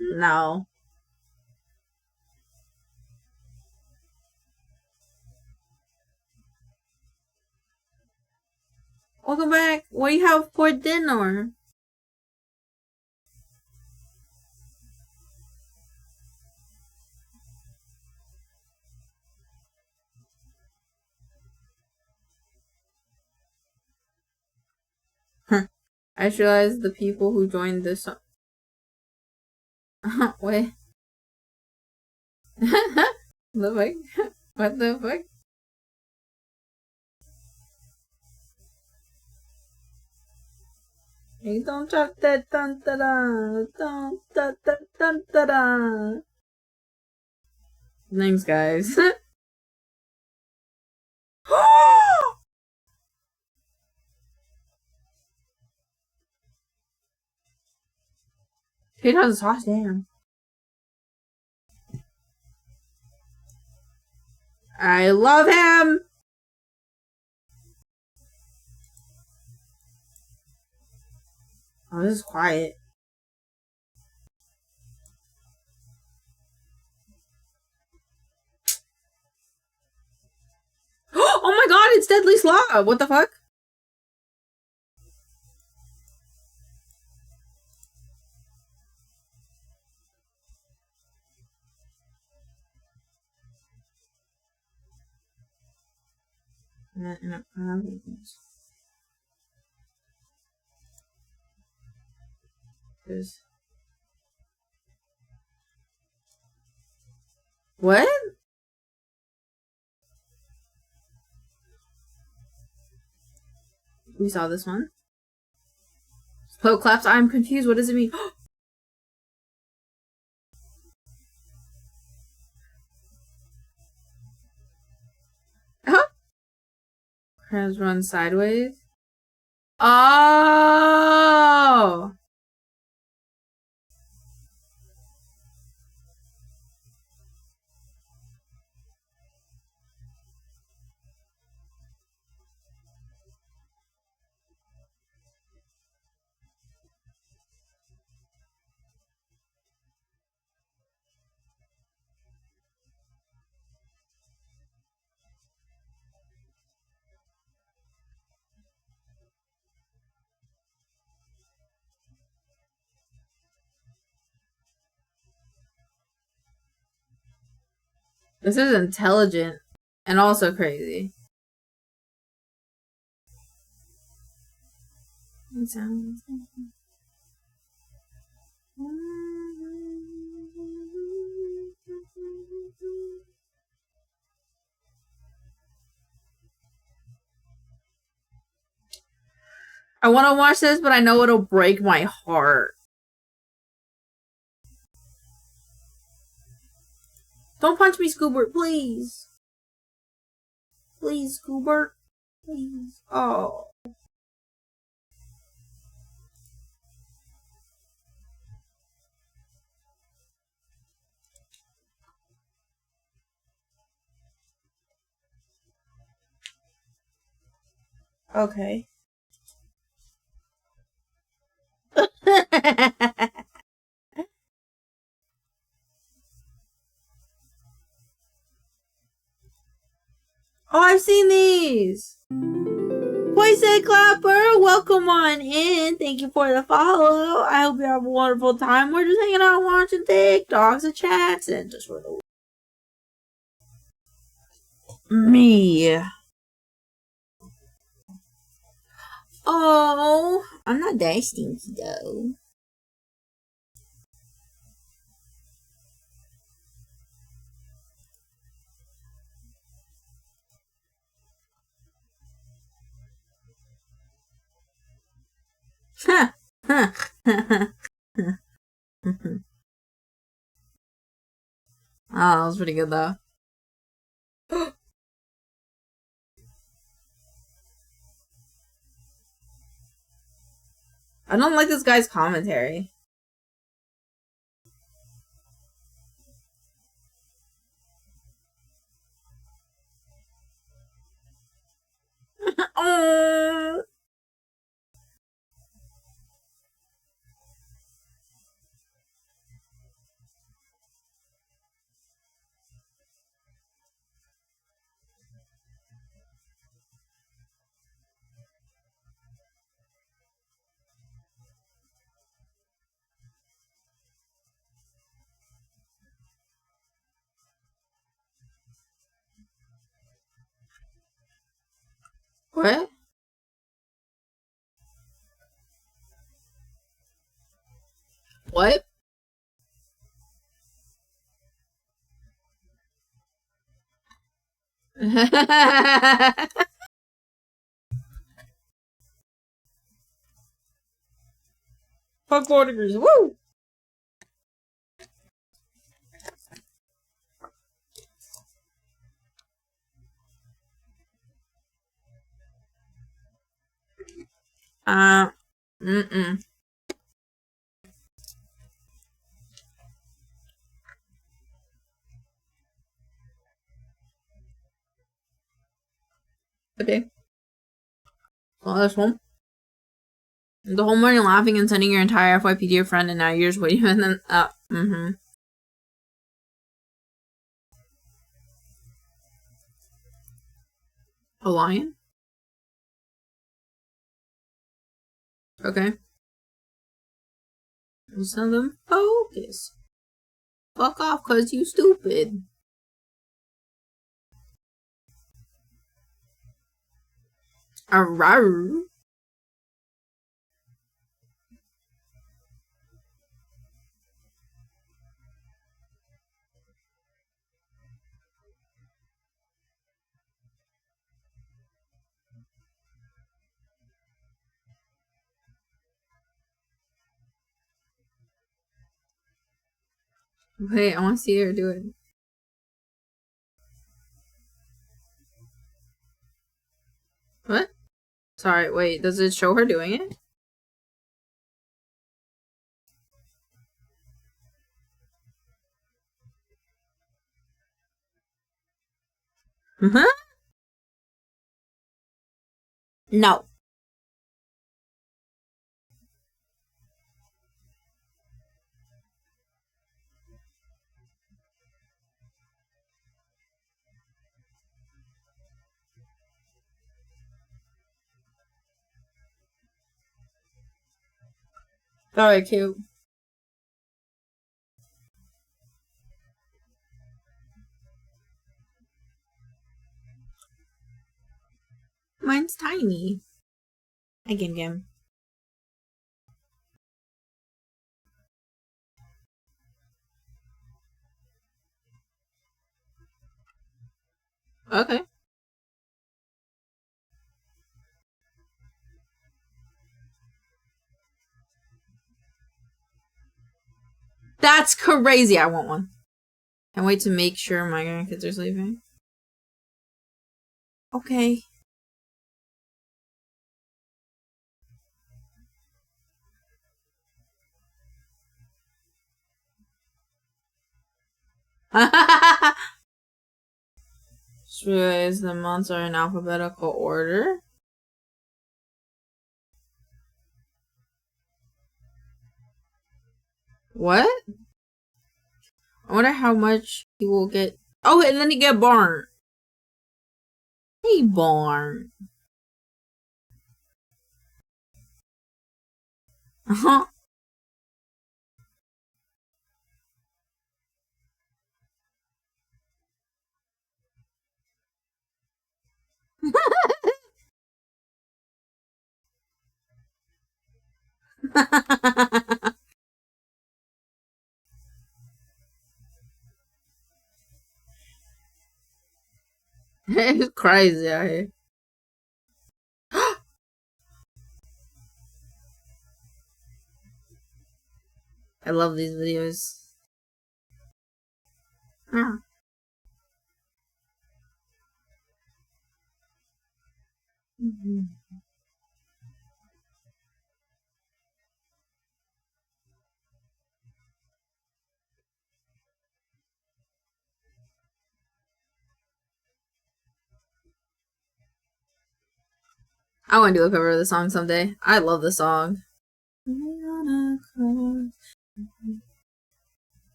No. Welcome back. What do you have for dinner? I just realized the people who joined this. Wait. The fuck? What the fuck? Hey, don't drop that dun da da. Don't da da dun da da. Thanks, guys. He does sauce, damn. I love him! Oh, this is quiet. Oh my god, it's Deadly Slaw! What the fuck? What? We saw this one. Slow claps. I'm confused. What does it mean? Huh? Has run sideways. Oh. This is intelligent and also crazy. I want to watch this, but I know it'll break my heart. Don't punch me, Scoobert, please. Please, Scoobert. Please. Oh. Okay. Oh, I've seen these. Poison Clapper, welcome on in. Thank you for the follow. I hope you have a wonderful time. We're just hanging out watching TikToks and chats and just for the me. Oh, I'm not that stinky though. that was pretty good though. I don't like this guy's commentary. Oh. What? What? Fuck 4 degrees. Woo! Mm-mm. Okay. Well, this one. The whole morning laughing and sending your entire FYP to your friend, and now you're just waiting and then, A lion? Okay. We'll send them focus. Fuck off, cause you stupid. Arrgh. Wait, I want to see her do it. What? Sorry, wait, does it show her doing it? Uh-huh. No. Alright, cute. Mine's tiny. I can get him. Okay. That's crazy. I want one. Can't wait to make sure my grandkids are sleeping. Okay. Just realized the months are in alphabetical order. What? I wonder how much he will get. Oh, and then he get Barn. Hey, Barn. Uh-huh. It's crazy out here. I love these videos. Ah. I want to do a cover of the song someday. I love the song.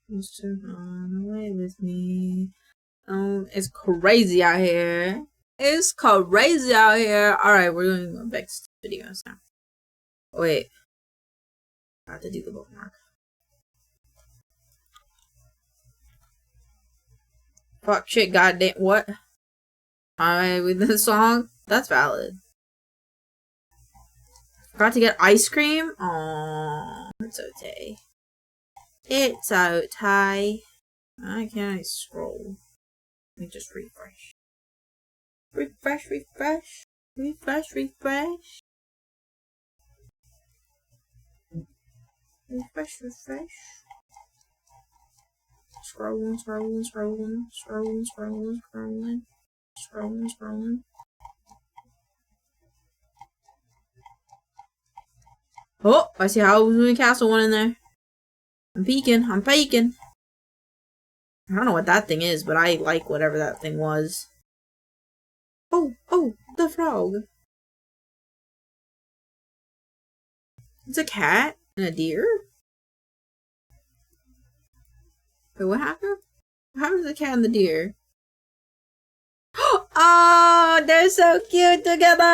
Used to run away with me. It's crazy out here. It's crazy out here. Alright, we're doing the next videos now. Wait. I have to do the bookmark. Fuck, shit, goddamn, what? Alright, with this song? That's valid. Forgot to get ice cream? Aww, it's okay. It's okay. Why can't I scroll? Let me just refresh. Refresh. Refresh. Scrolling. Oh, I see Halloween Castle one in there. I'm peeking. I don't know what that thing is, but I like whatever that thing was. Oh, the frog. It's a cat and a deer? Wait, what happened? What happened to the cat and the deer? Oh, they're so cute together!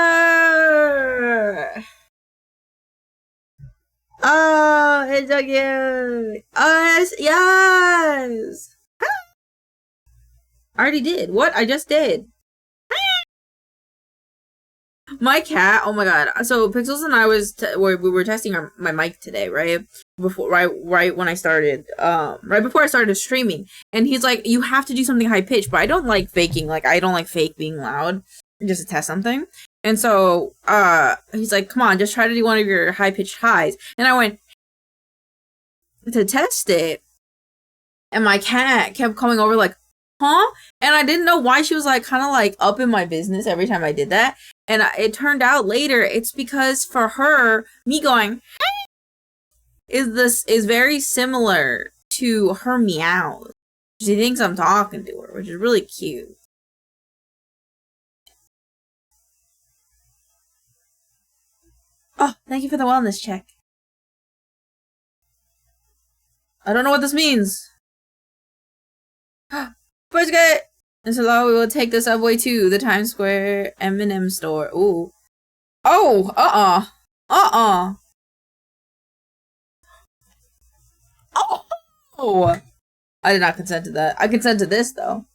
Oh, it's so cute! Oh, yes! I already did. What? I just did. My cat, oh my god. So Pixels and I we were testing my mic today, right? Right when I started, right before I started streaming. And he's like, you have to do something high pitched, but I don't like faking, like I don't like fake being loud just to test something. And so, he's like, come on, just try to do one of your high pitched highs. And I went to test it, and my cat kept coming over like, huh? And I didn't know why she was like kind of like up in my business every time I did that. And it turned out later it's because for her, me going is very similar to her meow. She thinks I'm talking to her, which is really cute. Oh, thank you for the wellness check. I don't know what this means. First get! And so now we will take the subway to the Times Square M&M store. Ooh. Oh! Oh! I did not consent to that. I consent to this, though.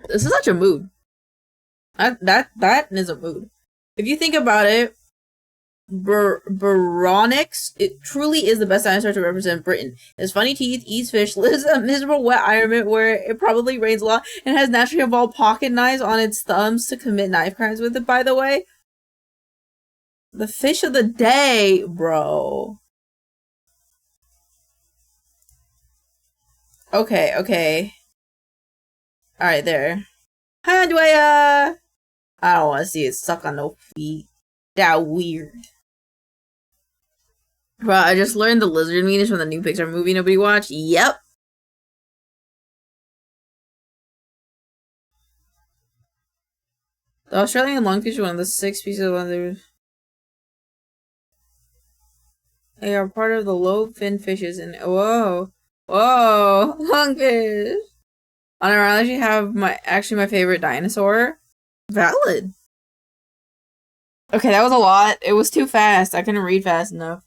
This is such a mood. That is a mood. If you think about it, Baronix, it truly is the best dinosaur to represent Britain. It has funny teeth, eats fish, lives in a miserable wet environment where it probably rains a lot, and has naturally evolved pocket knives on its thumbs to commit knife crimes with it, by the way. The fish of the day, bro. Okay. Alright, there. Hi, Andrea! I don't want to see it suck on no feet. That weird. Bro, I just learned the lizard meanings from the new Pixar movie nobody watched. Yep. The Australian lungfish is one of the 6 species of other. They are part of the lobe-finned fishes and whoa, lungfish. On our island, you have my favorite dinosaur. Valid. Okay, that was a lot. It was too fast. I couldn't read fast enough.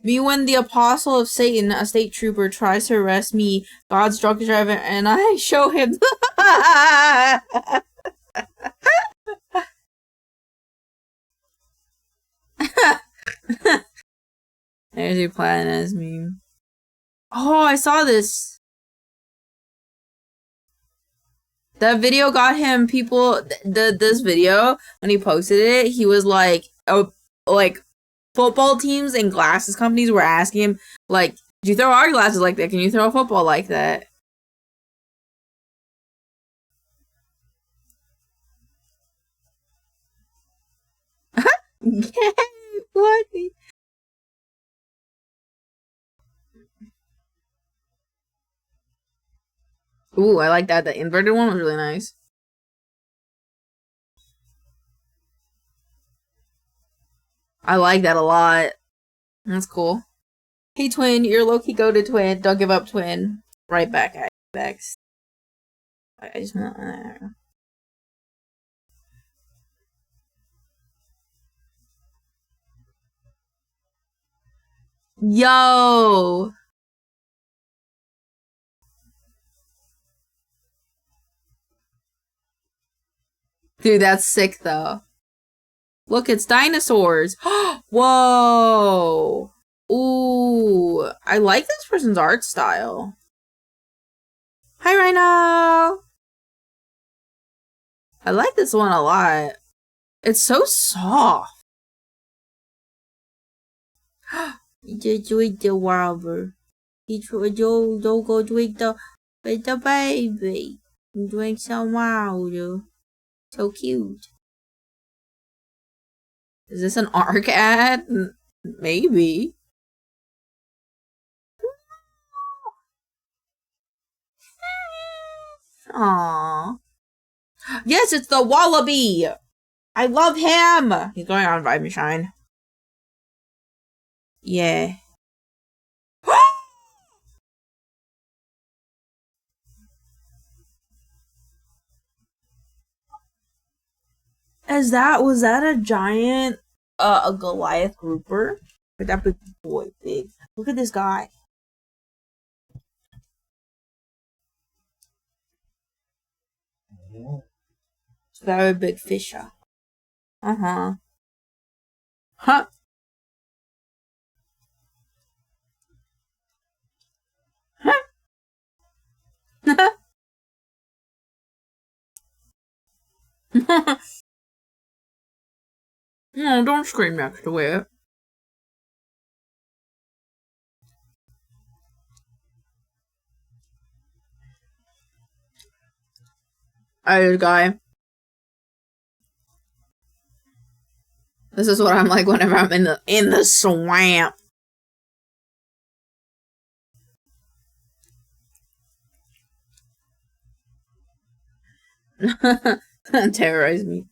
Me when the apostle of Satan, a state trooper, tries to arrest me, God's drunk driver, and I show him. There's your plan as meme. Oh, I saw this. That video got him people. This video when he posted it, he was like, oh, like football teams and glasses companies were asking him, like, "Do you throw our glasses like that? Can you throw a football like that?" What? Ooh, I like that. The inverted one was really nice. I like that a lot. That's cool. Hey, twin, you're low-key goated, twin. Don't give up, twin. Right back at you, Bex. I just want. Yo. Dude, that's sick though. Look, it's dinosaurs. Whoa. Ooh, I like this person's art style. Hi, Rhino. I like this one a lot. It's so soft. Just drink the water. Don't go drink with the baby. Drink some water. So cute. Is this an ARC ad? Maybe. Aww. Yes, it's the wallaby. I love him. He's going on Vibe and Shine. Yeah. Was that a giant, a Goliath grouper? Or that big boy, big. Look at this guy. It's very big fisher. Uh-huh. Huh. No, don't scream next to it. This guy. This is what I'm like whenever I'm in the swamp. Terrorize me.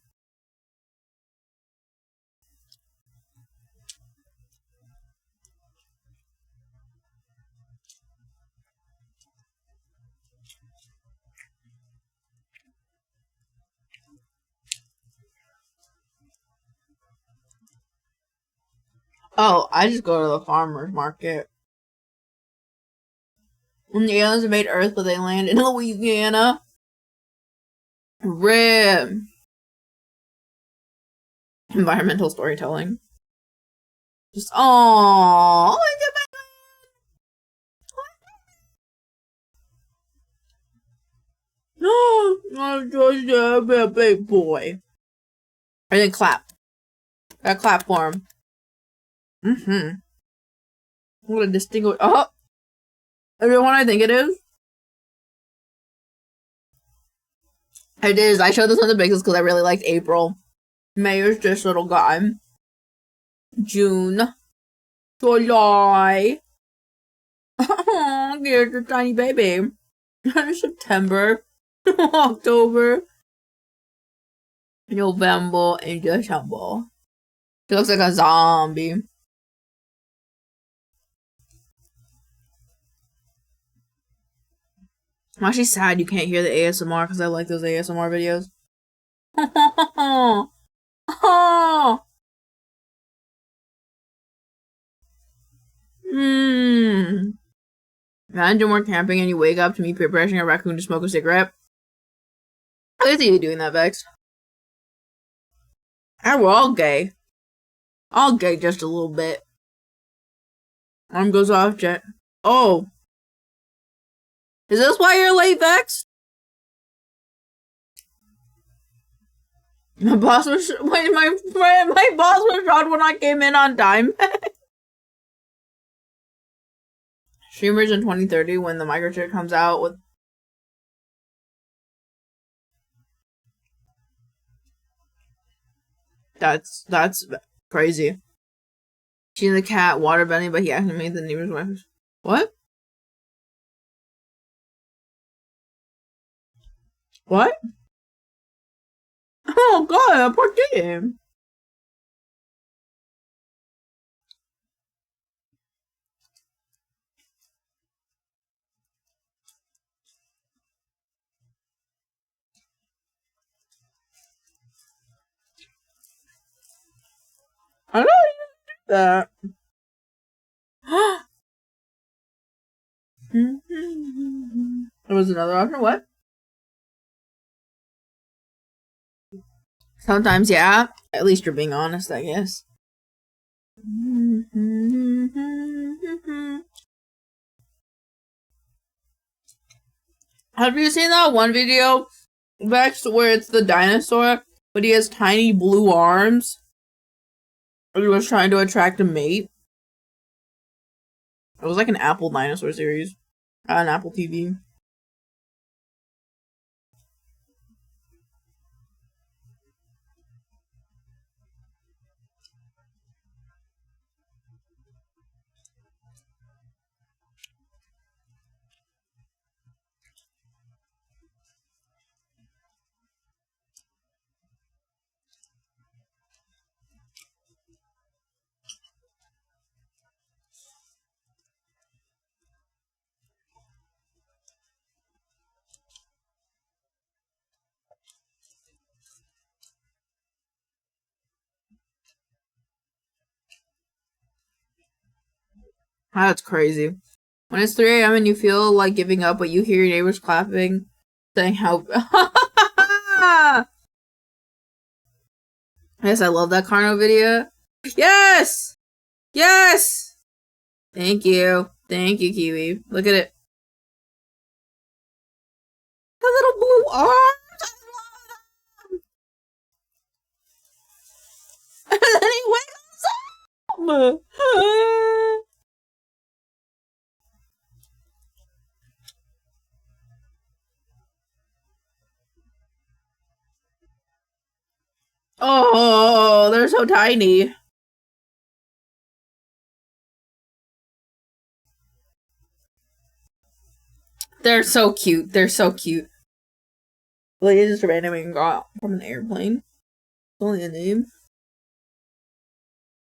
Oh, I just go to the farmer's market. When the aliens invade Earth, but they land in Louisiana. RIP. Environmental storytelling. Just, aww. No, I'm just a big boy. And then clap. Gotta clap for him. Mm-hmm. What a distinguished. Oh! Everyone, I think it is. It is. I showed this on the biggest because I really liked April. May is this little guy. June. July. Oh, here's a tiny baby. September. October. November and December. She looks like a zombie. I'm actually sad you can't hear the ASMR because I like those ASMR videos. Imagine we're camping and you wake up to me peer pressuring a raccoon to smoke a cigarette. I can see you doing that, Vex. And we're all gay. All gay just a little bit. Arm goes off, jet. Oh. Is this why you're late, Vex? My boss was my boss was shot when I came in on time. Streamers in 2030 when the microchip comes out with. That's crazy. She and the cat waterbending, but he actually made the neighbor's wife. What? What? Oh god, poor game. I don't do that. There was another option. What? Sometimes, yeah. At least you're being honest, I guess. Have you seen that one video, Vex, where it's the dinosaur, but he has tiny blue arms? He was trying to attract a mate. It was like an Apple dinosaur series. On Apple TV. That's crazy. When it's 3 a.m. and you feel like giving up, but you hear your neighbors clapping, saying how. Yes, I love that Carno video. Yes! Yes! Thank you. Thank you, Kiwi. Look at it. The little blue arms! I love them! And then he wakes up! Oh, they're so tiny. They're so cute. They're so cute. Like, it just randomly got from an airplane. It's only a name.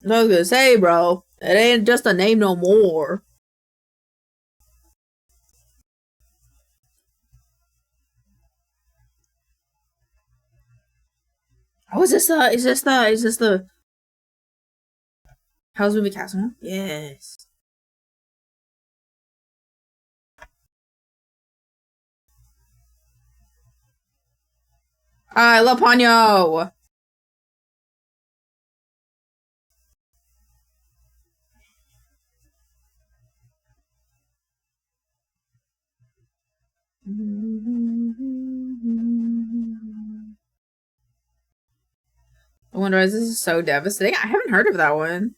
I was gonna say, bro, it ain't just a name no more. Oh, is this the How's Movie Castle? Yes. I love Ponyo! I wonder why this is so devastating. I haven't heard of that one.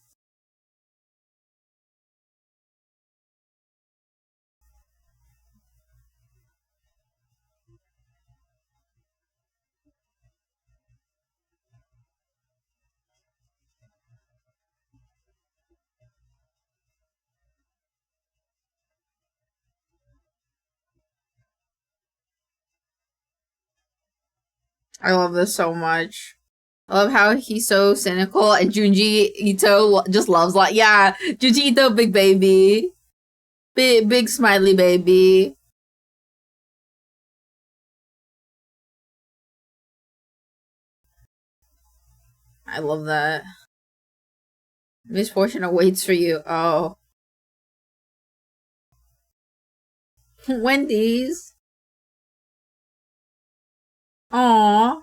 I love this so much. I love how he's so cynical and Junji Ito just loves like yeah, Junji Ito big baby. Big smiley baby. I love that. Misfortune awaits for you. Oh. Wendy's. Aww.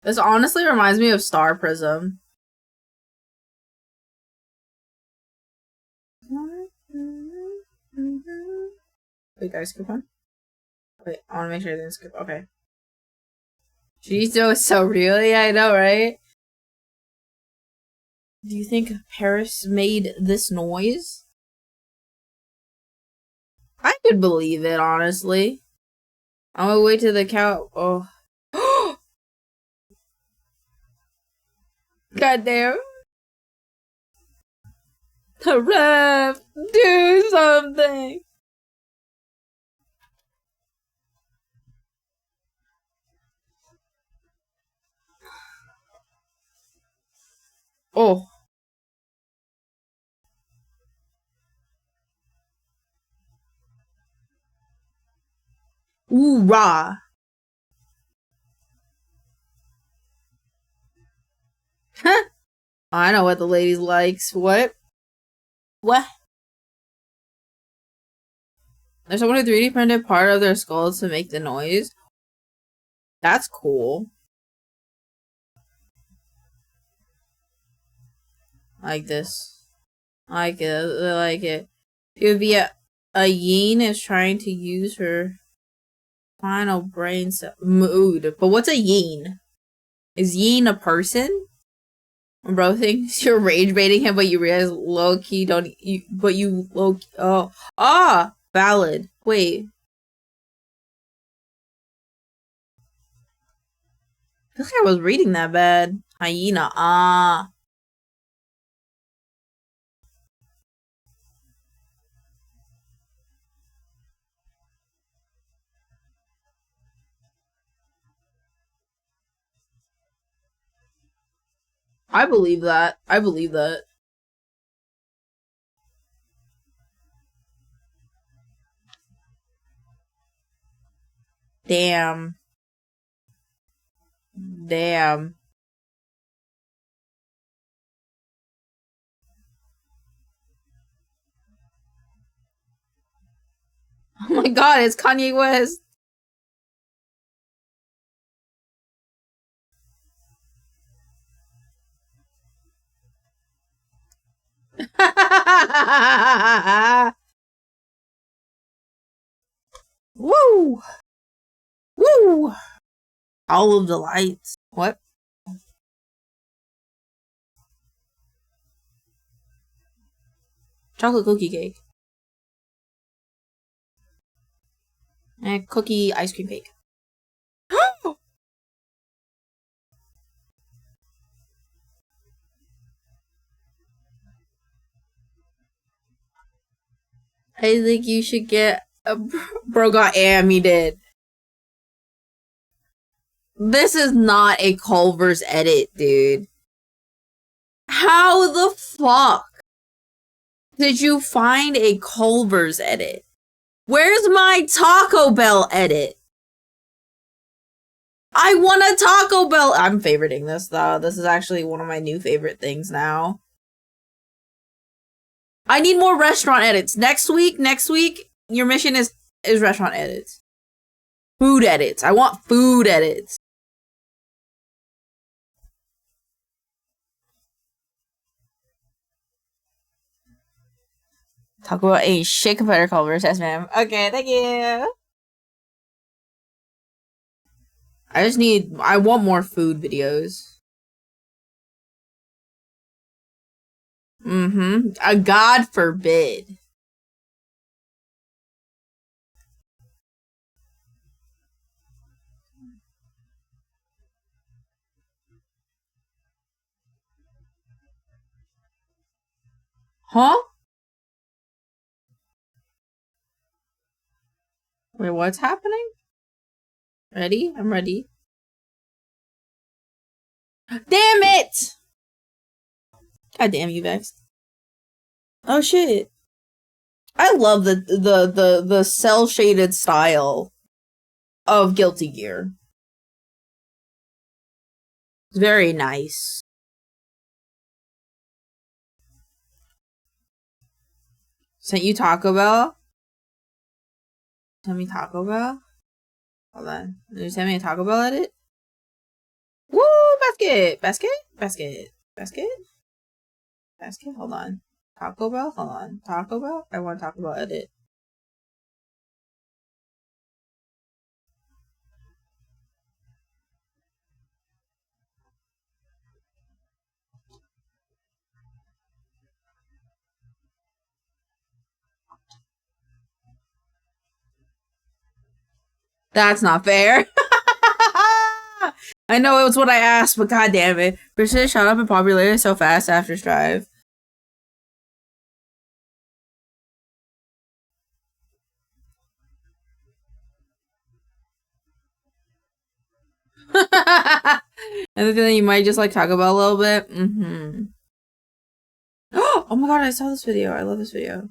This honestly reminds me of Star Prism. Wait, did I skip one? Wait, I want to make sure I didn't skip. Okay. She's so real. Yeah, I know, right? Do you think Paris made this noise? I could believe it, honestly. I'm gonna wait till the cow. Oh. Goddamn. The ref, do something. Oh. Ooh, rah. Huh. I know what the ladies likes. What? What? There's someone who 3D printed part of their skull to make the noise. That's cool. Like this. I like it. I like it. It would be a yin is trying to use her final brain mood. But what's a yin? Is yin a person? Bro thinks you're rage baiting him, but you realize low key don't you? But you low key, valid. Wait, I feel like I was reading that bad. Hyena. I believe that. I believe that. Damn. Damn. Oh my god, it's Kanye West. Woo! Woo! All of the lights. What? Chocolate cookie cake. And cookie ice cream cake. I think you should get a bro got he did. This is not a Culver's edit, dude. How the fuck did you find a Culver's edit? Where's my Taco Bell edit? I want a Taco Bell. I'm favoriting this though. This is actually one of my new favorite things now. I need more restaurant edits. Next week, your mission is restaurant edits. Food edits. I want food edits. Talk about a shit competitor Culver's, yes ma'am. Okay, thank you. I want more food videos. God forbid. Huh? Wait, what's happening? Ready? I'm ready. Damn it! God damn you, Vex. Oh shit. I love the cell shaded style of Guilty Gear. It's very nice. Sent you Taco Bell? Send me Taco Bell? Hold on. Did you send me a Taco Bell edit? Woo! Basket! Basket? Basket? Basket? Basket? Hold on. Taco Bell? Hold on. Taco Bell? I want Taco Bell edit. That's not fair. I know it was what I asked, but god damn it. British shot up in popularity so fast after Strive. And then you might just like talk about a little bit. Oh my god, I saw this video. I love this video.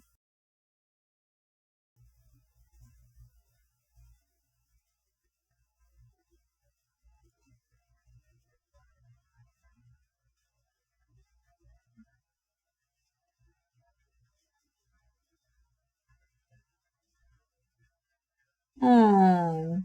Oh.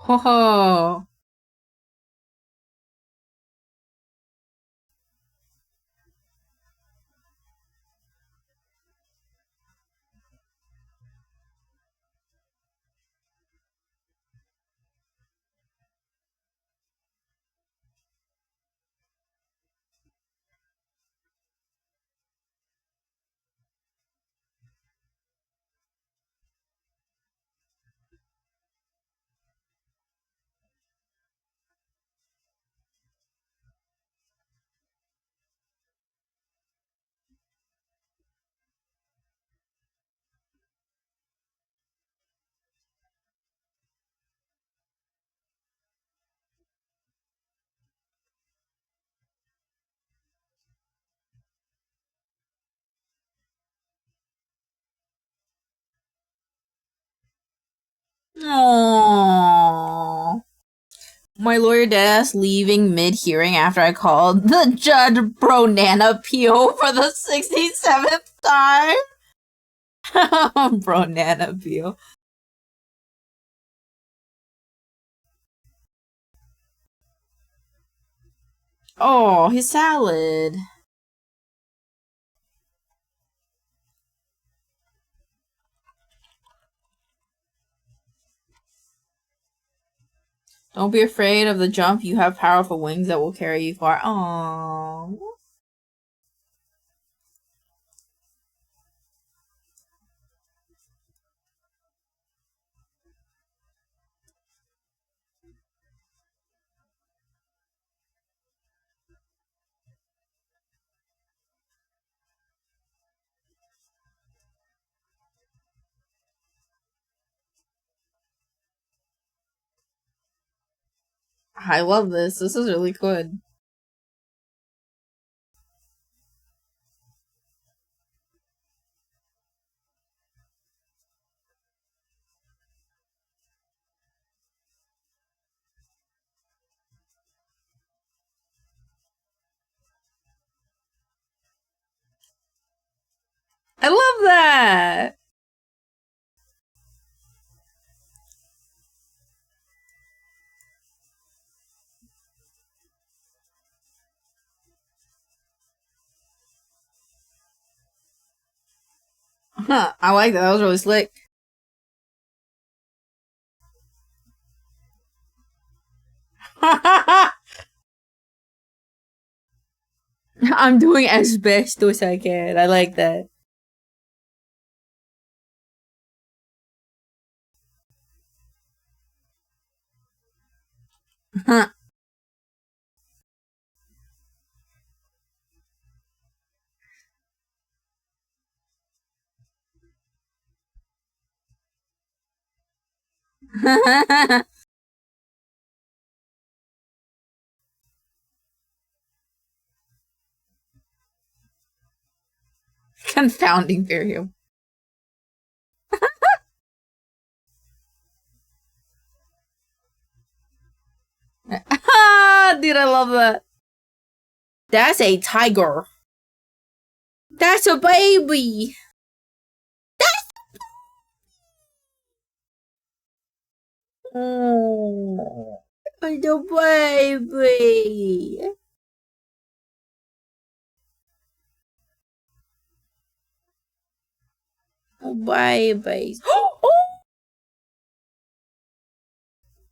Ho ho. Aww. My lawyer deadass leaving mid-hearing after I called the judge Bronana Peel for the 67th time. Bronana Peel. Oh, his salad. Don't be afraid of the jump. You have powerful wings that will carry you far. Aww. I love this. This is really good. I love that! Huh, I like that. That was really slick. I'm doing as best as I can. I like that. Confounding variable. Dude, I love that. That's a tiger. That's a baby. That's oh, the baby. Oh, babies. Oh!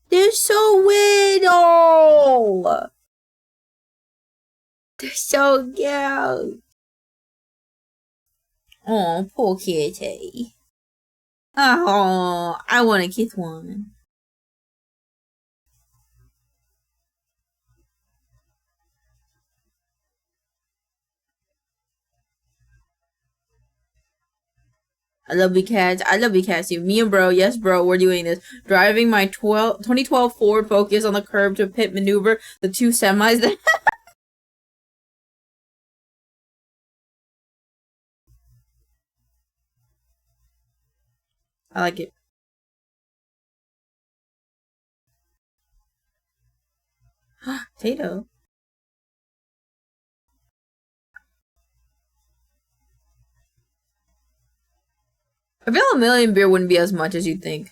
They're so little! They're so cute! Oh, poor kitty. Oh, I want to kiss one. I love you cats. I love you cats too. Me and bro, yes bro, we're doing this. Driving my 2012 Ford Focus on the curb to pit maneuver the two semis that I like it. Tato. I feel a million beer wouldn't be as much as you'd think.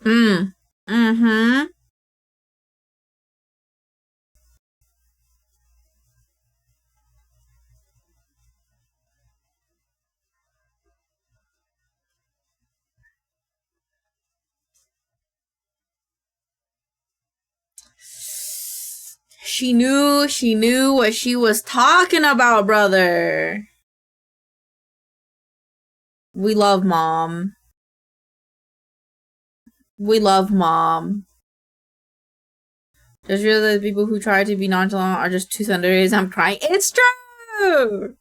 Mm-hmm. She knew what she was talking about, brother. We love mom. We love mom. Just realize people who try to be nonchalant are just too thunderous. I'm crying. It's true!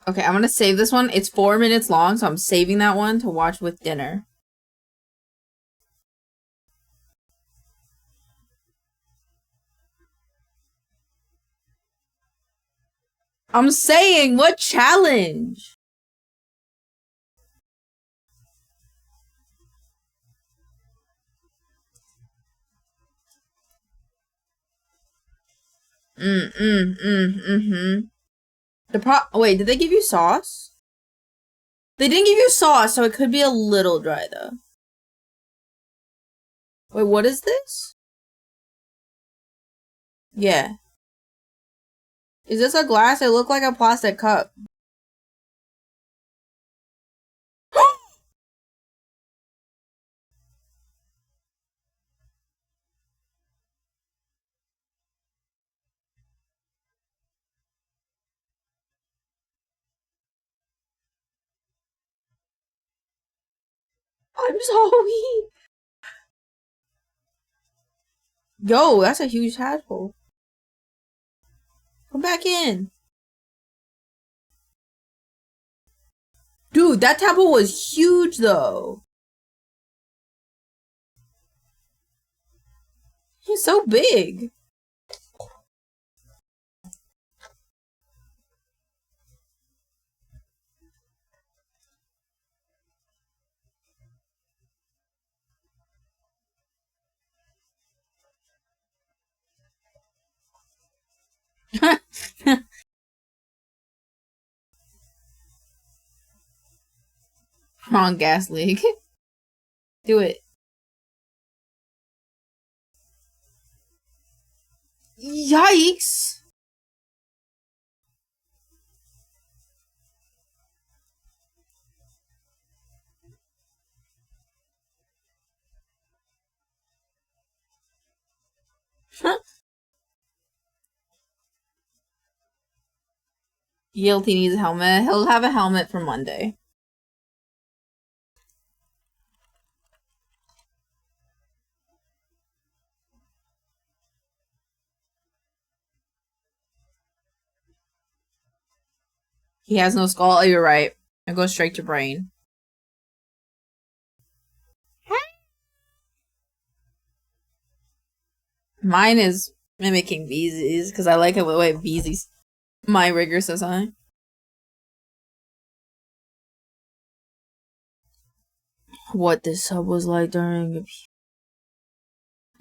Okay, I'm gonna save this one. It's 4 minutes long, so I'm saving that one to watch with dinner. I'm saying, what challenge? Wait, did they give you sauce? They didn't give you sauce, so it could be a little dry, though. Wait, what is this? Yeah. Is this a glass? It looked like a plastic cup. I'm sorry. Yo, that's a huge tadpole. Come back in. Dude, that tadpole was huge, though. He's so big. Wrong gas leak. Do it. Yikes. Yelty needs a helmet. He'll have a helmet for Monday. He has no skull. Oh, you're right. It goes straight to brain. Mine is mimicking Beezy's because I like it the way Beezy's my rigger says I. What this sub was like during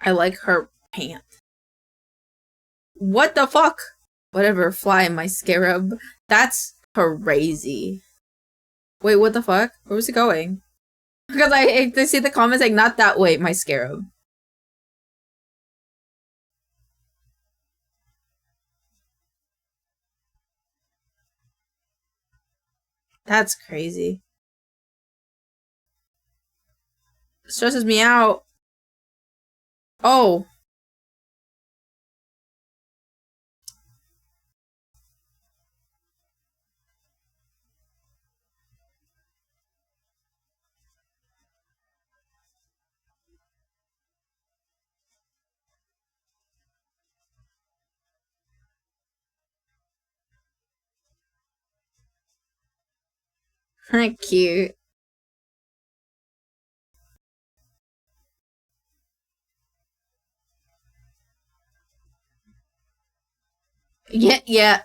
I like her pant. What the fuck? Whatever, fly my scarab. That's crazy. Wait, what the fuck? Where was it going? Because I see the comments like, not that way, my scarab. That's crazy. It stresses me out. Oh. Cute. Yeah.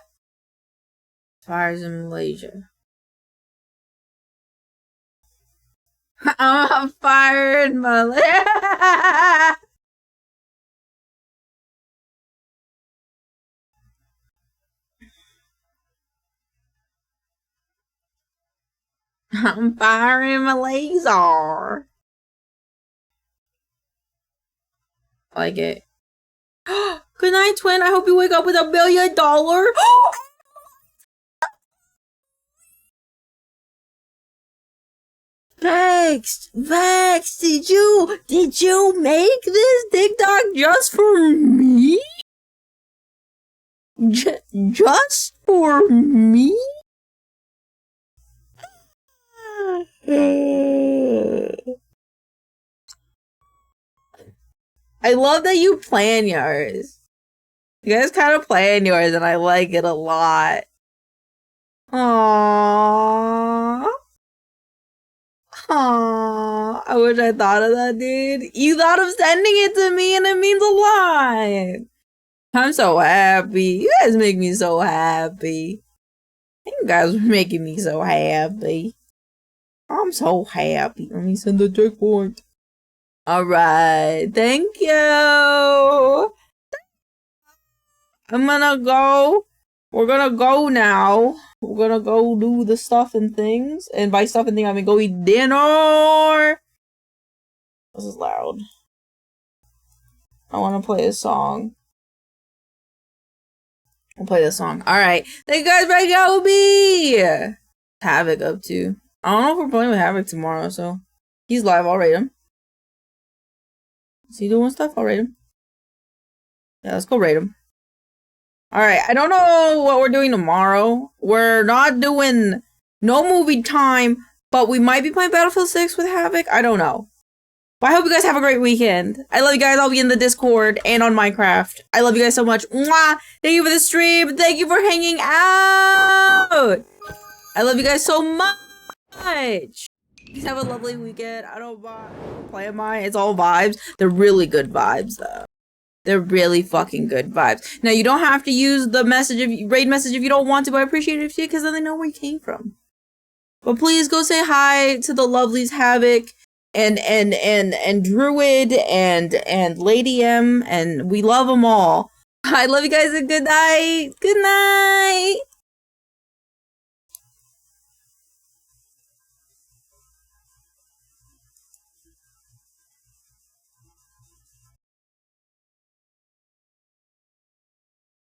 Fires in Malaysia. I'm fired in Malaysia. I'm firing my laser. I like it. Good night, twin. I hope you wake up with $1 billion. Vex, did you make this TikTok just for me? Just for me? I love that you plan yours. You guys kind of plan yours, and I like it a lot. Aww. Aww. I wish I thought of that, dude. You thought of sending it to me, and it means a lot. I'm so happy. You guys make me so happy. You guys are making me so happy. I'm so happy. Let me send the checkpoint. Alright. Thank you. I'm gonna go. We're gonna go now. We're gonna go do the stuff and things. And by stuff and things, I mean go eat dinner. This is loud. I want to play a song. I'll play this song. Alright. Thank you guys for hanging out with me. Havoc up to. I don't know if we're playing with Havoc tomorrow, so. He's live. I'll rate him. Is he doing stuff? I'll rate him. Yeah, let's go rate him. Alright, I don't know what we're doing tomorrow. We're not doing no movie time, but we might be playing Battlefield 6 with Havoc. I don't know. But I hope you guys have a great weekend. I love you guys. I'll be in the Discord and on Minecraft. I love you guys so much. Mwah! Thank you for the stream. Thank you for hanging out. I love you guys so much. Just have a lovely weekend. I don't play mine. It's all vibes. They're really good vibes, though. They're really fucking good vibes. Now, you don't have to use the raid message if you don't want to, but I appreciate it if you do, because then they know where you came from. But please go say hi to the lovelies Havoc and Druid and Lady M, and we love them all. I love you guys and good night. Good night.